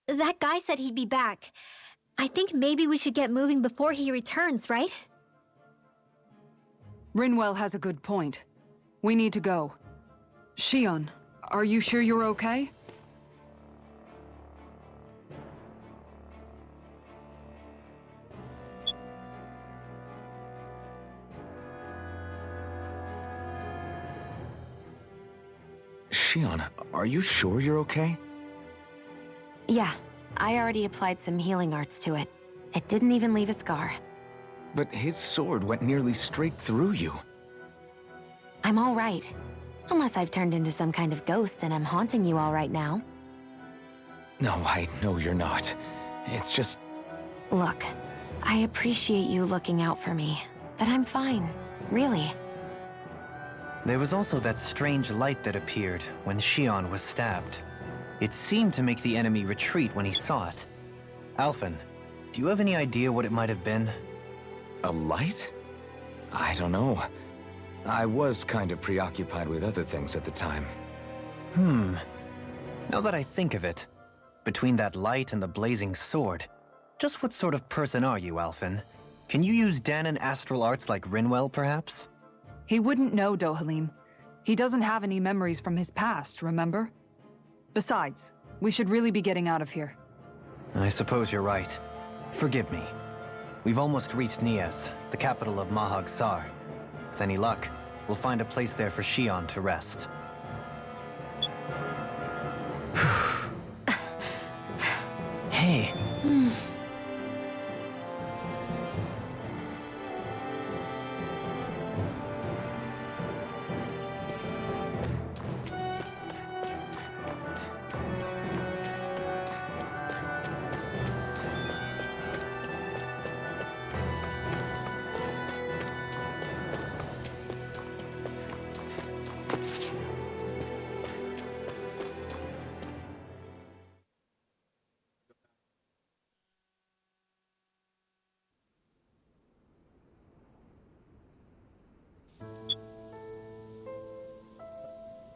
That guy said he'd be back. I think maybe we should get moving before he returns, right? Rinwell has a good point. We need to go. Shionne, are you sure you're okay? Shionne, are you sure you're okay? Yeah, I already applied some healing arts to it. It didn't even leave a scar. But his sword went nearly straight through you. I'm all right. Unless I've turned into some kind of ghost and I'm haunting you all right now. No, I know you're not. It's just... Look, I appreciate you looking out for me, but I'm fine. Really. There was also that strange light that appeared when Shionne was stabbed. It seemed to make the enemy retreat when he saw it. Alphen, do you have any idea what it might have been? A light? I don't know. I was kind of preoccupied with other things at the time. Now that I think of it, between that light and the blazing sword, just what sort of person are you, Alphen? Can you use Danon astral arts like Rinwell, perhaps? He wouldn't know, Dohalim. He doesn't have any memories from his past, remember? Besides, we should really be getting out of here. I suppose you're right. Forgive me. We've almost reached Niez, the capital of Mahag Saar. With any luck, we'll find a place there for Shionne to rest. Hey.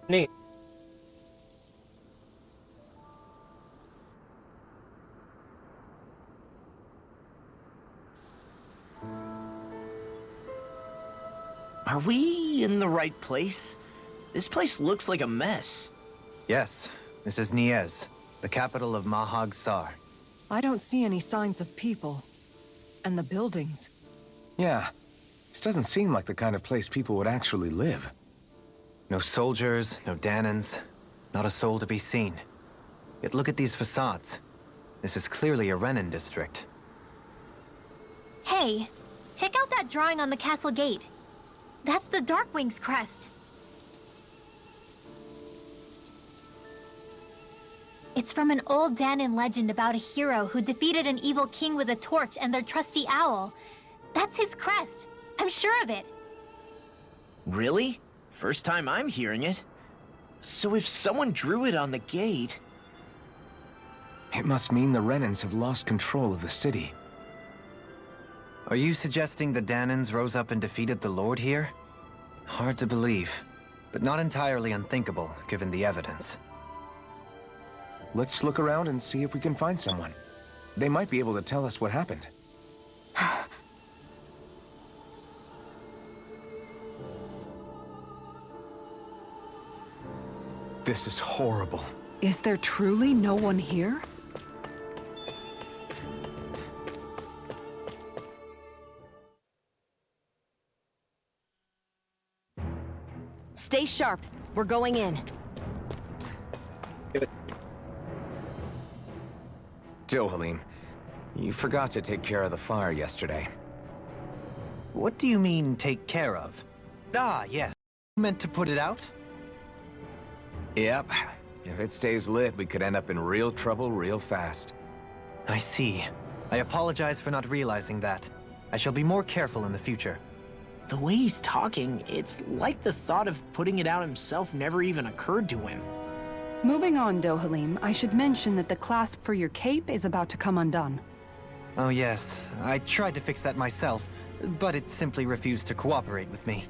Neat. Are we in the right place? This place looks like a mess. Yes, this is Niez, the capital of Mahag Saar. I don't see any signs of people. And the buildings. Yeah. This doesn't seem like the kind of place people would actually live. No soldiers, no Danons, not a soul to be seen. Yet look at these facades. This is clearly a Renin district. Hey, check out that drawing on the castle gate. That's the Darkwings crest. It's from an old Danon legend about a hero who defeated an evil king with a torch and their trusty owl. That's his crest. I'm sure of it. Really? First time I'm hearing it. So if someone drew it on the gate... It must mean the Renins have lost control of the city. Are you suggesting the Danons rose up and defeated the Lord here? Hard to believe, but not entirely unthinkable, given the evidence. Let's look around and see if we can find someone. They might be able to tell us what happened. This is horrible. Is there truly no one here? Stay sharp. We're going in. Dohalim, you forgot to take care of the fire yesterday. What do you mean, take care of? Ah, yes. Meant to put it out? Yep. If it stays lit, we could end up in real trouble real fast. I see. I apologize for not realizing that. I shall be more careful in the future. The way he's talking, it's like the thought of putting it out himself never even occurred to him. Moving on, Dohalim, I should mention that the clasp for your cape is about to come undone. Oh yes, I tried to fix that myself, but it simply refused to cooperate with me.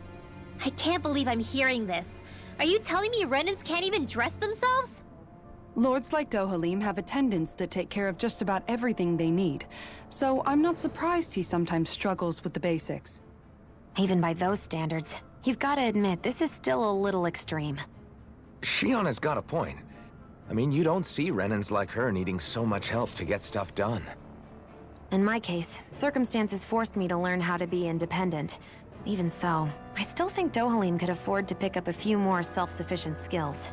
I can't believe I'm hearing this. Are you telling me Renans can't even dress themselves? Lords like Dohalim have attendants that take care of just about everything they need, so I'm not surprised he sometimes struggles with the basics. Even by those standards, you've got to admit, this is still a little extreme. Shionne has got a point. I mean, you don't see Renans like her needing so much help to get stuff done. In my case, circumstances forced me to learn how to be independent. Even so, I still think Dohalim could afford to pick up a few more self-sufficient skills.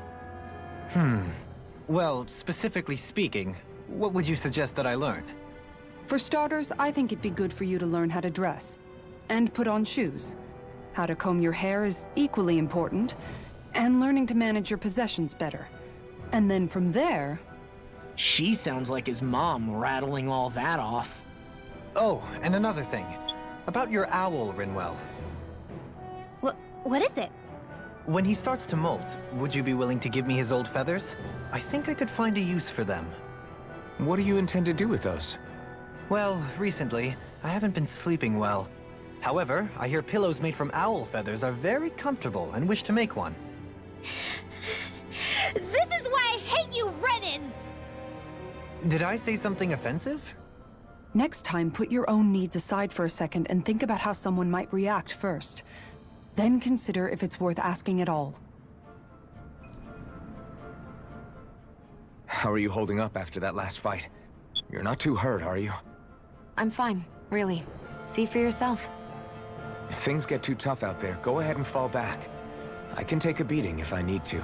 Well, specifically speaking, what would you suggest that I learn? For starters, I think it'd be good for you to learn how to dress. And put on shoes. How to comb your hair is equally important. And learning to manage your possessions better. And then from there... She sounds like his mom rattling all that off. Oh, and another thing. About your owl, Rinwell. What is it? When he starts to molt, would you be willing to give me his old feathers? I think I could find a use for them. What do you intend to do with those? Well, recently, I haven't been sleeping well. However, I hear pillows made from owl feathers are very comfortable and wish to make one. This is why I hate you, Renans! Did I say something offensive? Next time, put your own needs aside for a second and think about how someone might react first. Then consider if it's worth asking at all. How are you holding up after that last fight? You're not too hurt, are you? I'm fine, really. See for yourself. If things get too tough out there, go ahead and fall back. I can take a beating if I need to.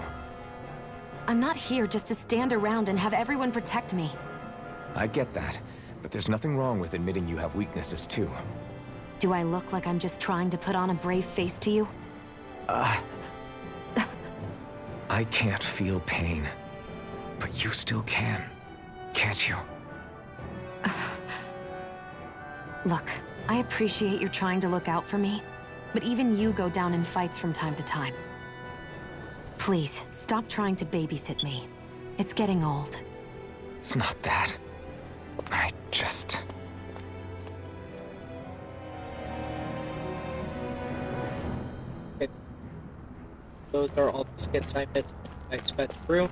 I'm not here just to stand around and have everyone protect me. I get that, but there's nothing wrong with admitting you have weaknesses too. Do I look like I'm just trying to put on a brave face to you? I can't feel pain. But you still can, can't you? Look, I appreciate you're trying to look out for me, but even you go down in fights from time to time. Please, stop trying to babysit me. It's getting old. It's not that. I just... Okay. Those are all the skits I spent through.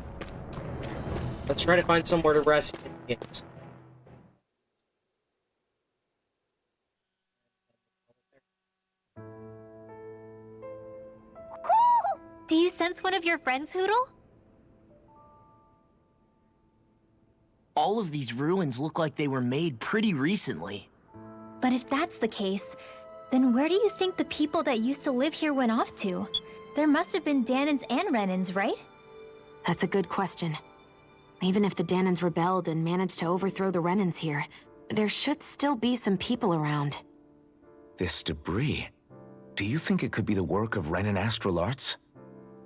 Let's try to find somewhere to rest in games. Do you sense one of your friends, Hootle? All of these ruins look like they were made pretty recently. But if that's the case, then where do you think the people that used to live here went off to? There must have been Danans and Renans, right? That's a good question. Even if the Danans rebelled and managed to overthrow the Renans here, there should still be some people around. This debris... Do you think it could be the work of Renan astral arts?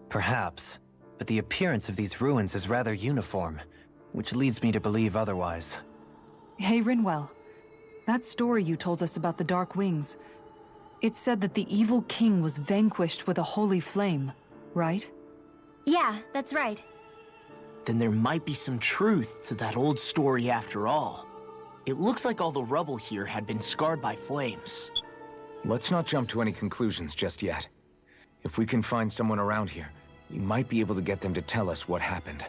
Perhaps, but the appearance of these ruins is rather uniform, which leads me to believe otherwise. Hey, Rinwell. That story you told us about the Darkwings, it said that the evil king was vanquished with a holy flame, right? Yeah, that's right. Then there might be some truth to that old story after all. It looks like all the rubble here had been scarred by flames. Let's not jump to any conclusions just yet. If we can find someone around here, we might be able to get them to tell us what happened.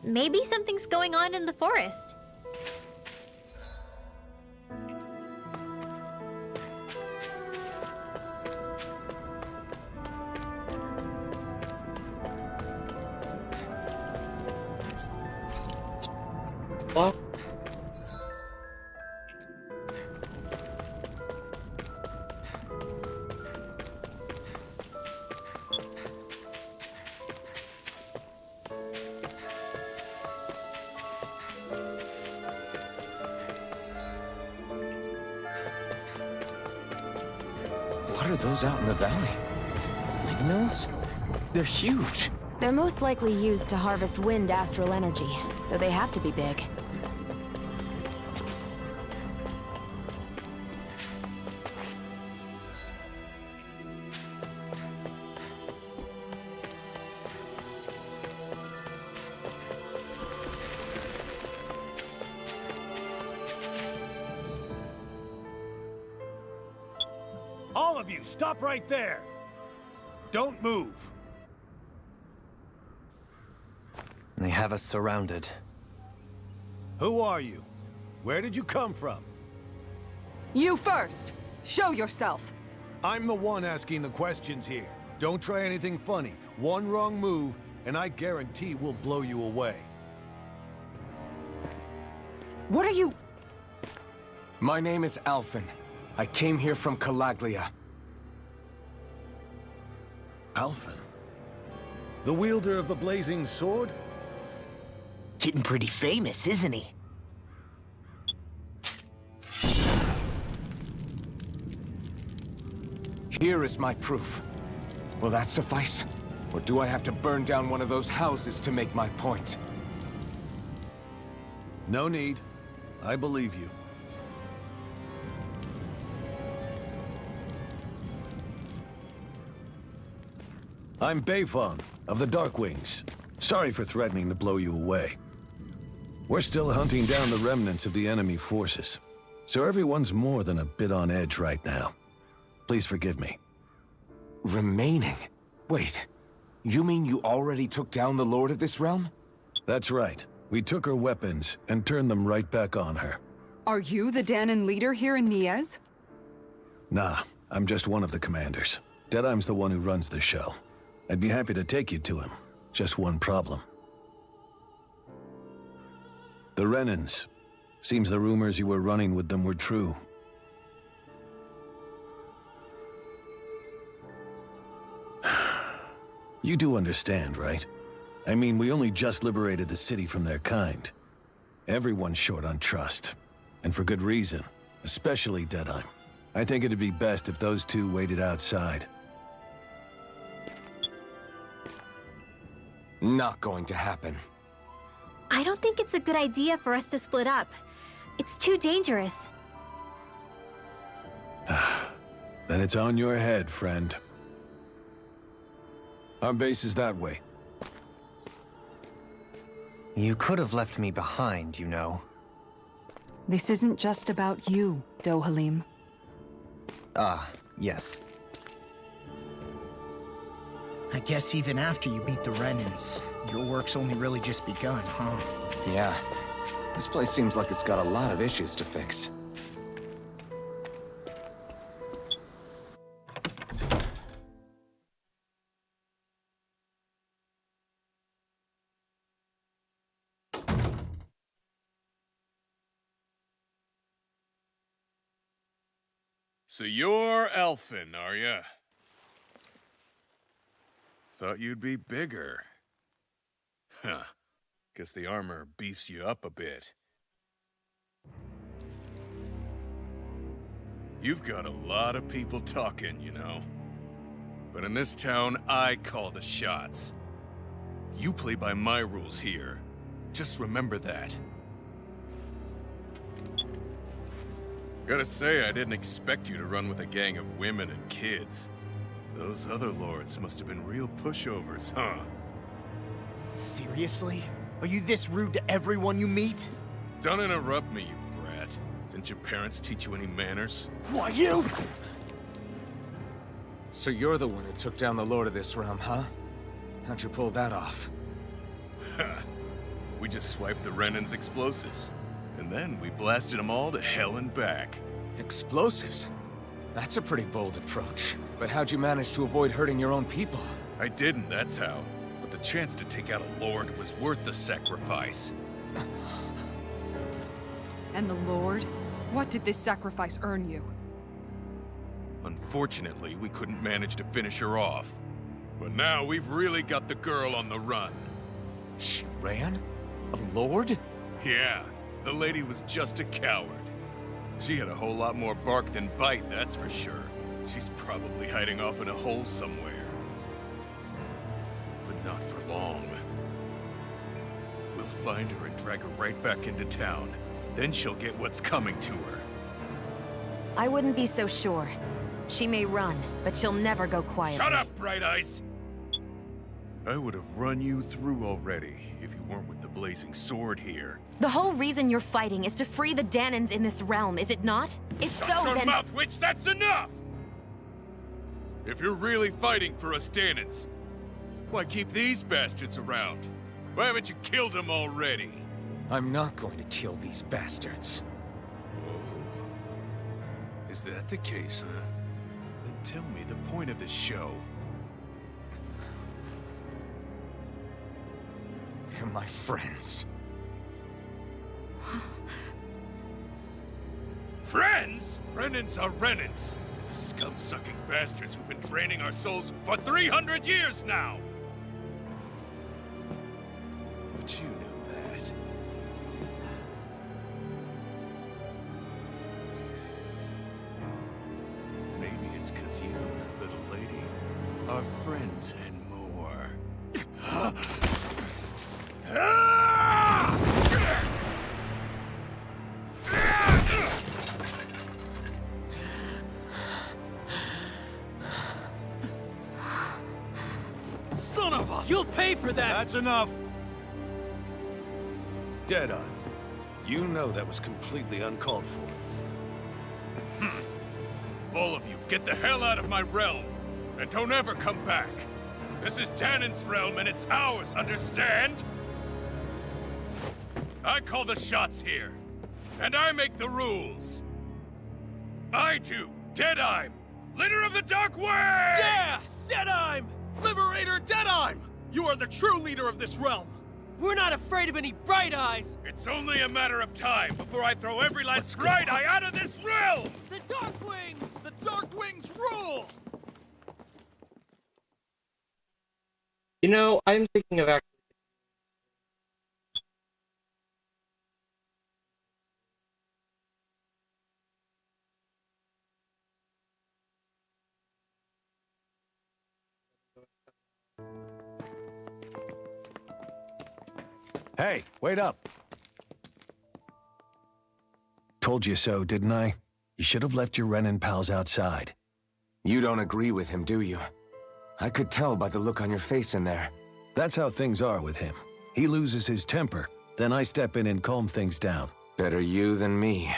Maybe something's going on in the forest. Well, What are those out in the valley? Windmills? They're huge. They're most likely used to harvest wind astral energy, so they have to be big. All of you, stop right there! Don't move! They have us surrounded. Who are you? Where did you come from? You first! Show yourself! I'm the one asking the questions here. Don't try anything funny. One wrong move, and I guarantee we'll blow you away. What are you... My name is Alphen. I came here from Calaglia. Alphen? The wielder of the blazing sword? Getting pretty famous, isn't he? Here is my proof. Will that suffice? Or do I have to burn down one of those houses to make my point? No need. I believe you. I'm Baephon, of the Darkwings. Sorry for threatening to blow you away. We're still hunting down the remnants of the enemy forces, so everyone's more than a bit on edge right now. Please forgive me. Remaining? Wait, you mean you already took down the Lord of this realm? That's right. We took her weapons and turned them right back on her. Are you the Danon leader here in Niez? Nah, I'm just one of the commanders. Dedyme's the one who runs the show. I'd be happy to take you to him. Just one problem. The Renans. Seems the rumors you were running with them were true. You do understand, right? I mean, we only just liberated the city from their kind. Everyone's short on trust. And for good reason. Especially Dedyme. I think it'd be best if those two waited outside. Not going to happen. I don't think it's a good idea for us to split up. It's too dangerous. Then it's on your head, friend. Our base is that way. You could have left me behind, you know. This isn't just about you, Dohalim. Ah, yes. I guess even after you beat the Renans, your work's only really just begun, huh? Yeah. This place seems like it's got a lot of issues to fix. So you're Alphen, are ya? Thought you'd be bigger. Huh. Guess the armor beefs you up a bit. You've got a lot of people talking, you know. But in this town, I call the shots. You play by my rules here. Just remember that. Gotta say, I didn't expect you to run with a gang of women and kids. Those other lords must have been real pushovers, huh? Seriously? Are you this rude to everyone you meet? Don't interrupt me, you brat. Didn't your parents teach you any manners? Why, you? So you're the one who took down the Lord of this realm, huh? How'd you pull that off? We just swiped the Renan's explosives. And then we blasted them all to hell and back. Explosives? That's a pretty bold approach. But how'd you manage to avoid hurting your own people? I didn't, that's how. But the chance to take out a lord was worth the sacrifice. And the Lord? What did this sacrifice earn you? Unfortunately, we couldn't manage to finish her off. But now we've really got the girl on the run. She ran? A lord? Yeah, the lady was just a coward. She had a whole lot more bark than bite, that's for sure. She's probably hiding off in a hole somewhere. But not for long. We'll find her and drag her right back into town. Then she'll get what's coming to her. I wouldn't be so sure. She may run, but she'll never go quietly. Shut up, Bright Eyes! I would have run you through already if you weren't with the blazing sword here. The whole reason you're fighting is to free the Danans in this realm, is it not? If so, Shut your then— mouth, witch! That's enough! If you're really fighting for us Danans, why keep these bastards around? Why haven't you killed them already? I'm not going to kill these bastards. Oh. Is that the case, huh? Then tell me the point of this show. They're my friends. Friends? Renans are Renans. The scum-sucking bastards who've been draining our souls for 300 years now! But you knew that. Maybe it's 'cause you and that little lady are friends and more. Son of a... You'll pay for that! That's enough! Dedyme, you know that was completely uncalled for. All of you, get the hell out of my realm! And don't ever come back! This is Danan's realm and it's ours, understand? I call the shots here. And I make the rules. I do, Dedyme, leader of the Darkwings! Yes! Dedyme! Liberator Dedyme! You are the true leader of this realm! We're not afraid of any Bright Eyes! It's only a matter of time before I throw every last Bright Eye out of this realm! The Darkwings! The Darkwings rule! You know, I'm thinking of actually. Hey, wait up. Told you so, didn't I? You should have left your Renin pals outside. You don't agree with him, do you? I could tell by the look on your face in there. That's how things are with him. He loses his temper, then I step in and calm things down. Better you than me.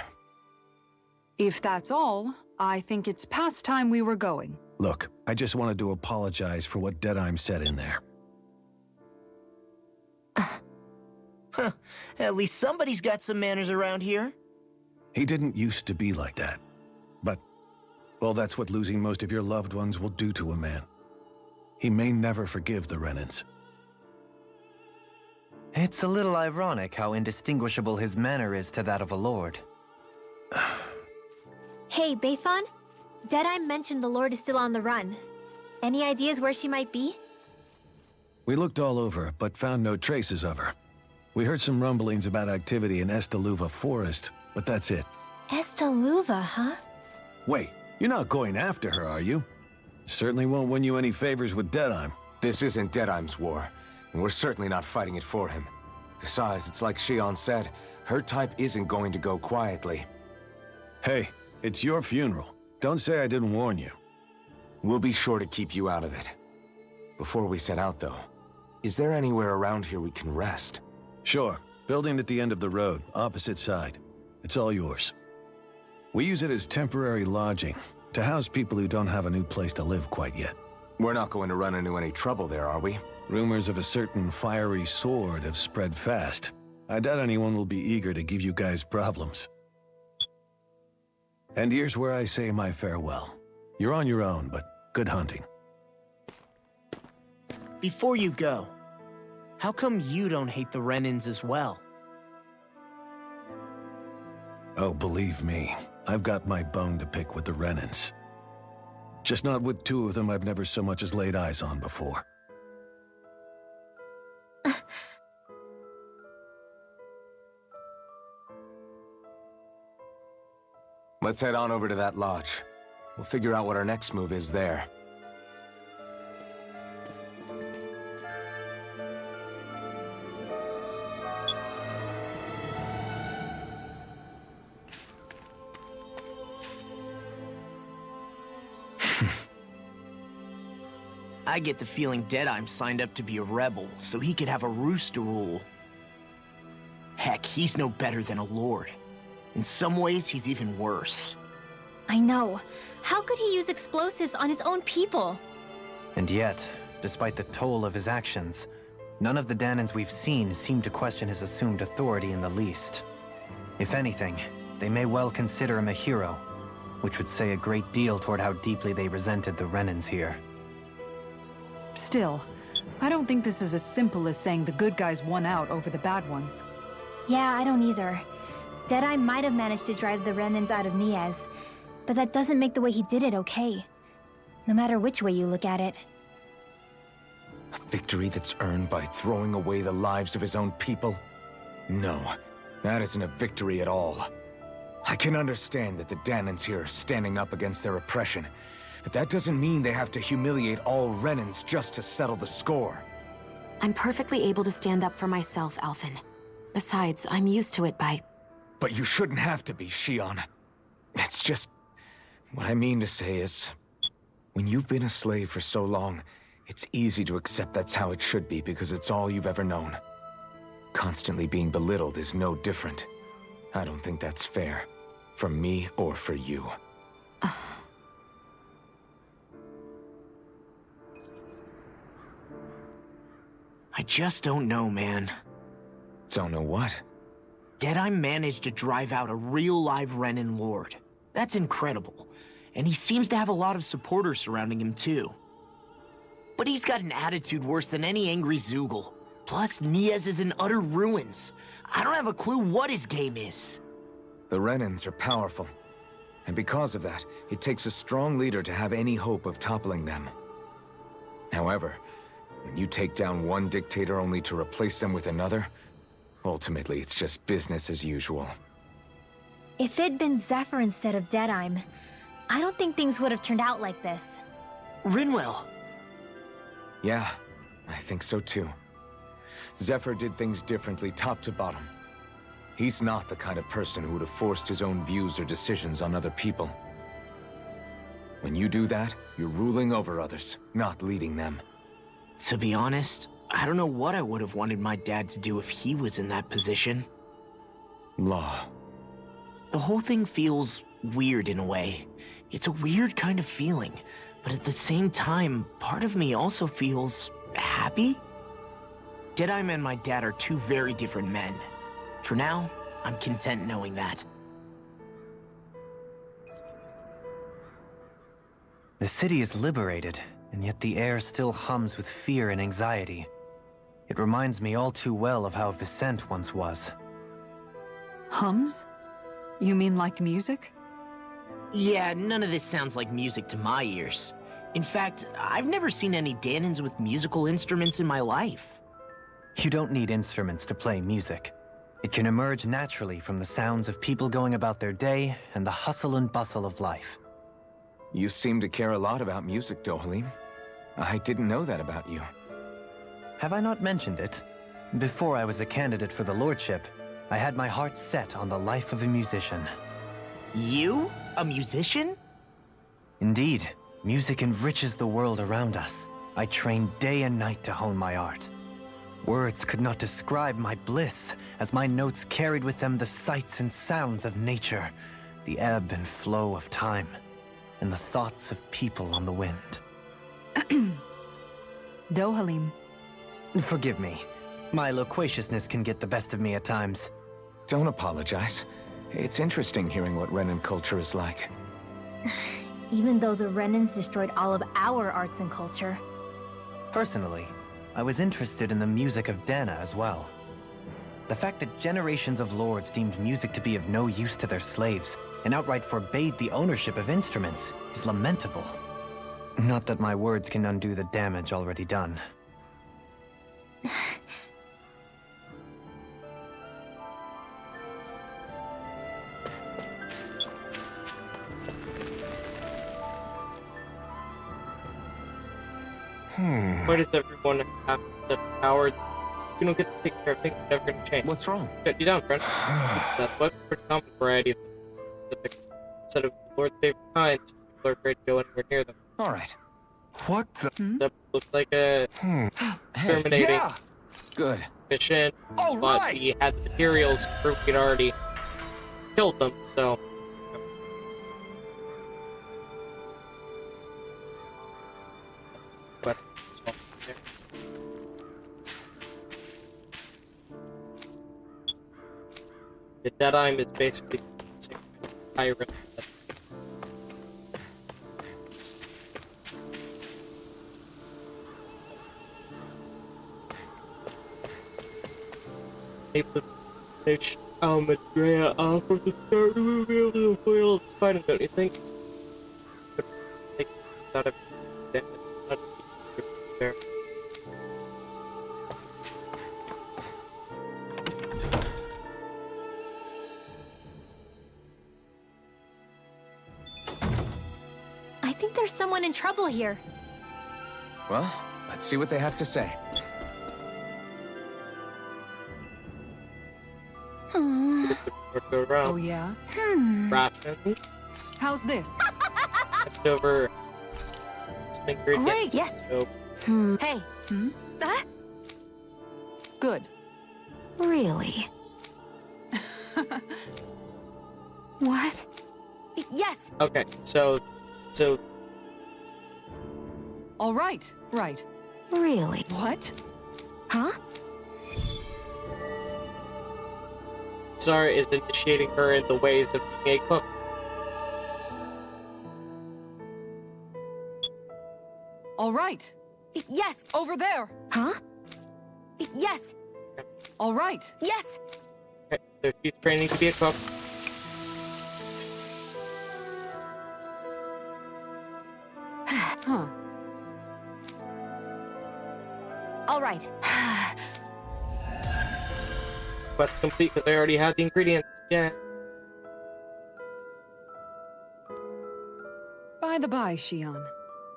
If that's all, I think it's past time we were going. Look, I just wanted to apologize for what Dedyme said in there. At least somebody's got some manners around here. He didn't used to be like that. But, well, that's what losing most of your loved ones will do to a man. He may never forgive the Renins. It's a little ironic how indistinguishable his manner is to that of a lord. Hey, Baephon? Dedyme mentioned the Lord is still on the run. Any ideas where she might be? We looked all over, but found no traces of her. We heard some rumblings about activity in Estaluva Forest, but that's it. Estaluva, huh? Wait, you're not going after her, are you? Certainly won't win you any favors with Dedyme. This isn't Dedyme's war, and we're certainly not fighting it for him. Besides, it's like Shionne said, her type isn't going to go quietly. Hey, it's your funeral. Don't say I didn't warn you. We'll be sure to keep you out of it. Before we set out, though, is there anywhere around here we can rest? Sure. Building at the end of the road, opposite side. It's all yours. We use it as temporary lodging, to house people who don't have a new place to live quite yet. We're not going to run into any trouble there, are we? Rumors of a certain fiery sword have spread fast. I doubt anyone will be eager to give you guys problems. And here's where I say my farewell. You're on your own, but good hunting. Before you go, how come you don't hate the Renins as well? Oh, believe me, I've got my bone to pick with the Renins. Just not with two of them I've never so much as laid eyes on before. Let's head on over to that lodge. We'll figure out what our next move is there. I get the feeling Dedyme signed up to be a rebel, so he could have a roost to rule. Heck, he's no better than a lord. In some ways, he's even worse. I know. How could he use explosives on his own people? And yet, despite the toll of his actions, none of the Danans we've seen seem to question his assumed authority in the least. If anything, they may well consider him a hero, which would say a great deal toward how deeply they resented the Renans here. Still, I don't think this is as simple as saying the good guys won out over the bad ones. Yeah, I don't either. Dedyme might have managed to drive the Renans out of Niez, but that doesn't make the way he did it okay. No matter which way you look at it. A victory that's earned by throwing away the lives of his own people? No, that isn't a victory at all. I can understand that the Danans here are standing up against their oppression, but that doesn't mean they have to humiliate all Renans just to settle the score. I'm perfectly able to stand up for myself, Alphen. Besides, I'm used to it by... But you shouldn't have to be, Shionne. It's just... What I mean to say is... When you've been a slave for so long, it's easy to accept that's how it should be because it's all you've ever known. Constantly being belittled is no different. I don't think that's fair. For me or for you. I just don't know, man. Don't know what? Dedyme managed to drive out a real live Renan lord. That's incredible. And he seems to have a lot of supporters surrounding him too. But he's got an attitude worse than any angry Zoogle. Plus, Niez is in utter ruins. I don't have a clue what his game is. The Renans are powerful. And because of that, it takes a strong leader to have any hope of toppling them. However, when you take down one dictator only to replace them with another, ultimately it's just business as usual. If it'd been Zephyr instead of Dedyme, I don't think things would have turned out like this. Rinwell! Yeah, I think so too. Zephyr did things differently top to bottom. He's not the kind of person who would have forced his own views or decisions on other people. When you do that, you're ruling over others, not leading them. To be honest, I don't know what I would have wanted my dad to do if he was in that position. Law. The whole thing feels weird in a way. It's a weird kind of feeling, but at the same time, part of me also feels happy. Dedyme and my dad are two very different men. For now, I'm content knowing that. The city is liberated, and yet the air still hums with fear and anxiety. It reminds me all too well of how Viscint once was. Hums? You mean like music? Yeah, none of this sounds like music to my ears. In fact, I've never seen any Danans with musical instruments in my life. You don't need instruments to play music. It can emerge naturally from the sounds of people going about their day and the hustle and bustle of life. You seem to care a lot about music, Dohalim. I didn't know that about you. Have I not mentioned it? Before I was a candidate for the lordship, I had my heart set on the life of a musician. You? A musician? Indeed. Music enriches the world around us. I trained day and night to hone my art. Words could not describe my bliss, as my notes carried with them the sights and sounds of nature, the ebb and flow of time, and the thoughts of people on the wind. Dohalim. Forgive me. My loquaciousness can get the best of me at times. Don't apologize. It's interesting hearing what Renan culture is like. Even though the Renans destroyed all of our arts and culture. Personally, I was interested in the music of Dana as well. The fact that generations of lords deemed music to be of no use to their slaves and outright forbade the ownership of instruments is lamentable. Not that my words can undo the damage already done. Why does everyone have such power? You don't get to take care of things that are never going to change. What's wrong? Shut you down, friend. That's what for the common variety of specific set of the Lord's favorite kinds. People are afraid to go anywhere near them. All right. What the? That looks like a terminating Yeah. Good. mission, All but right. he had the materials to prove he'd already killed them, so... But, the Dedyme is basically the same tyrant. Able to finish Almeidra off from the start, we will be able to foil its fighting, don't you think? But take out of damage, not there. I think there's someone in trouble here. Well, let's see what they have to say. Oh, yeah? Rations. How's this? Leftover ingredient. Great. Yes. So, Hey. Good. Really? What? Yes. okay, so All right. Right. Really? What? Huh? Zareh is initiating her in the ways of being a cook. All right. Yes. Over there. Huh? Yes. All right. Yes. Okay, so she's training to be a cook. Huh. All right. Quest complete because I already had the ingredients. Yeah. By the by, Shionne,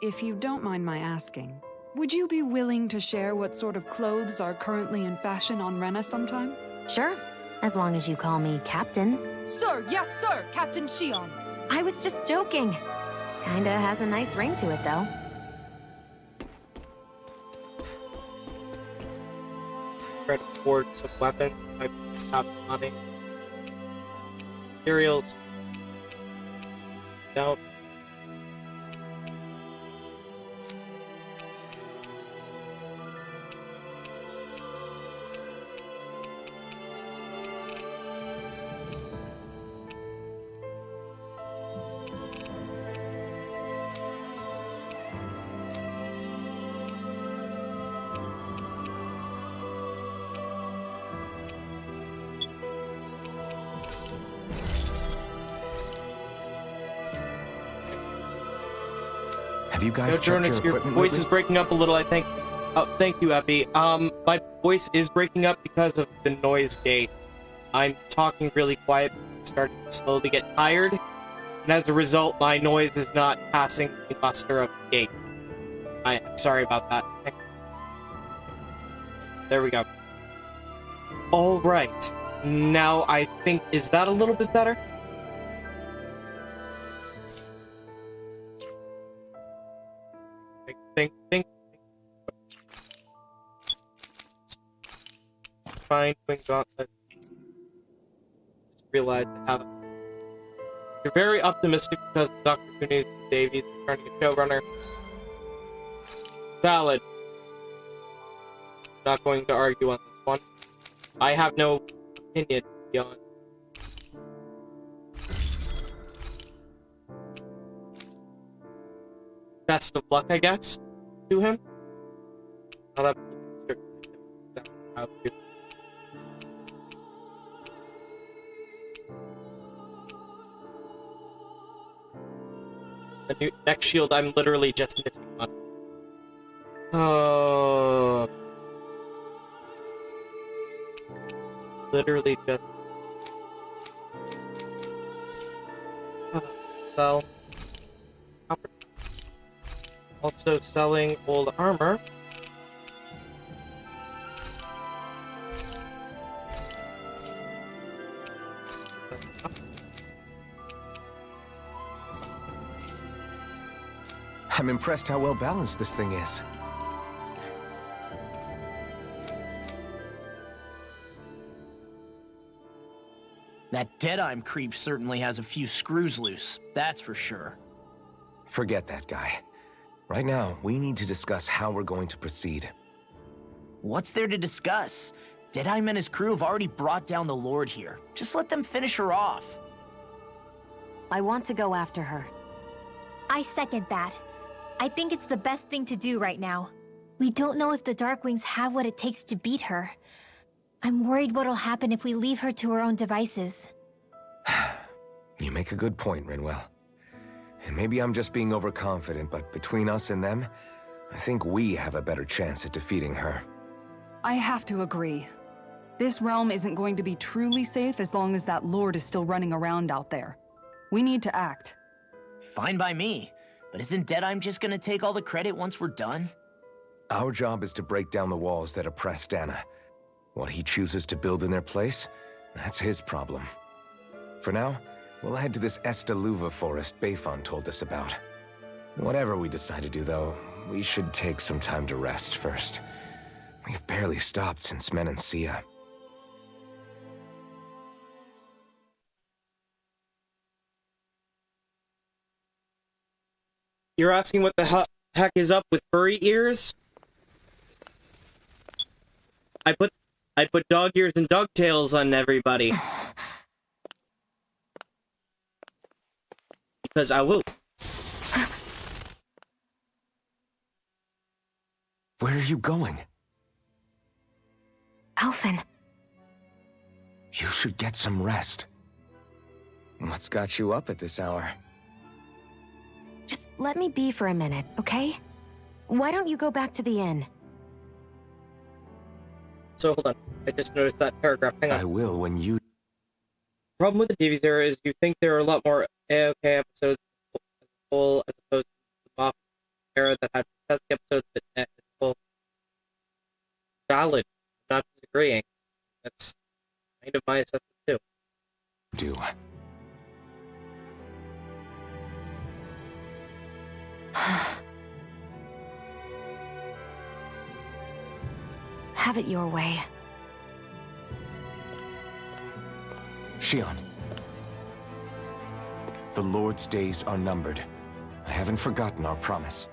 if you don't mind my asking, would you be willing to share what sort of clothes are currently in fashion on Rena sometime? Sure. As long as you call me Captain. Sir, yes, sir, Captain Shionne. I was just joking. Kinda has a nice ring to it, though. Try to afford some weapons. I have money. Materials. Don't. Have you guys No, checked your Jeronis, your equipment voice lately? is breaking up a little, I think. Oh, thank you, Epi. My voice is breaking up because of the noise gate. I'm talking really quiet, starting to slowly get tired, and as a result, my noise is not passing the muster of the gate. I'm sorry about that. There we go. Alright. Now, I think, is that a little bit better? Think. Fine, twin gauntlets. Just realized I have it. You're very optimistic because Dr. Niez Davies is turning a showrunner. Valid. Not going to argue on this one. I have no opinion beyond. Best of luck, I guess, to him. I'll have to certainly how to. The next shield, I'm literally just missing one. Oh. Literally just. So. Also selling old armor. I'm impressed how well balanced this thing is. That Dedyme creep certainly has a few screws loose, that's for sure. Forget that guy. Right now, we need to discuss how we're going to proceed. What's there to discuss? Dedyme and his crew have already brought down the Lord here. Just let them finish her off. I want to go after her. I second that. I think it's the best thing to do right now. We don't know if the Darkwings have what it takes to beat her. I'm worried what'll happen if we leave her to her own devices. You make a good point, Rinwell. And maybe I'm just being overconfident, but between us and them, I think we have a better chance at defeating her. I have to agree. This realm isn't going to be truly safe as long as that Lord is still running around out there. We need to act. Fine by me. But isn't Dedyme just gonna take all the credit once we're done? Our job is to break down the walls that oppress Dana. What he chooses to build in their place, that's his problem. For now, we'll head to this Estaluva forest Baephon told us about. Whatever we decide to do, though, we should take some time to rest first. We've barely stopped since Menencia. You're asking what the heck is up with furry ears? I put dog ears and dog tails on everybody. Because I will. Where are you going? Alphen. You should get some rest. What's got you up at this hour? Just let me be for a minute, okay? Why don't you go back to the inn? So hold on, I just noticed that paragraph. Hang on. I will when you... Problem with the TV series is you think there are a lot more AOK episodes as a whole as opposed to the Moff era that had fantastic episodes but as a whole. Valid. I'm not disagreeing. That's kind of my assessment too. Do. Have it your way. Shionne. The Lord's days are numbered. I haven't forgotten our promise.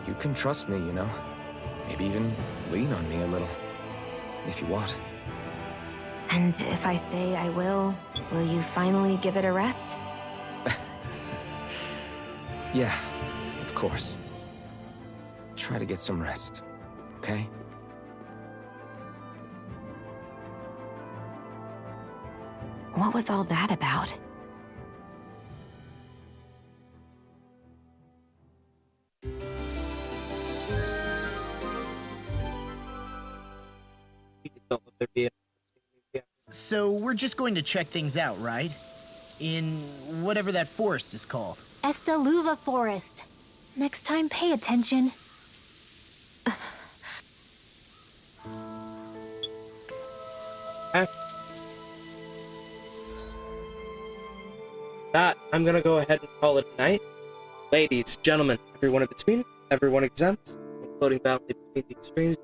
You can trust me, you know. Maybe even lean on me a little. If you want. And if I say I will you finally give it a rest? Yeah, of course. Try to get some rest, okay? What was all that about? So we're just going to check things out, right? In whatever that forest is called. Estaluva Forest. Next time, pay attention. That, I'm gonna go ahead and call it a night. Ladies, gentlemen, everyone in between, everyone exempt, floating valley between the extremes,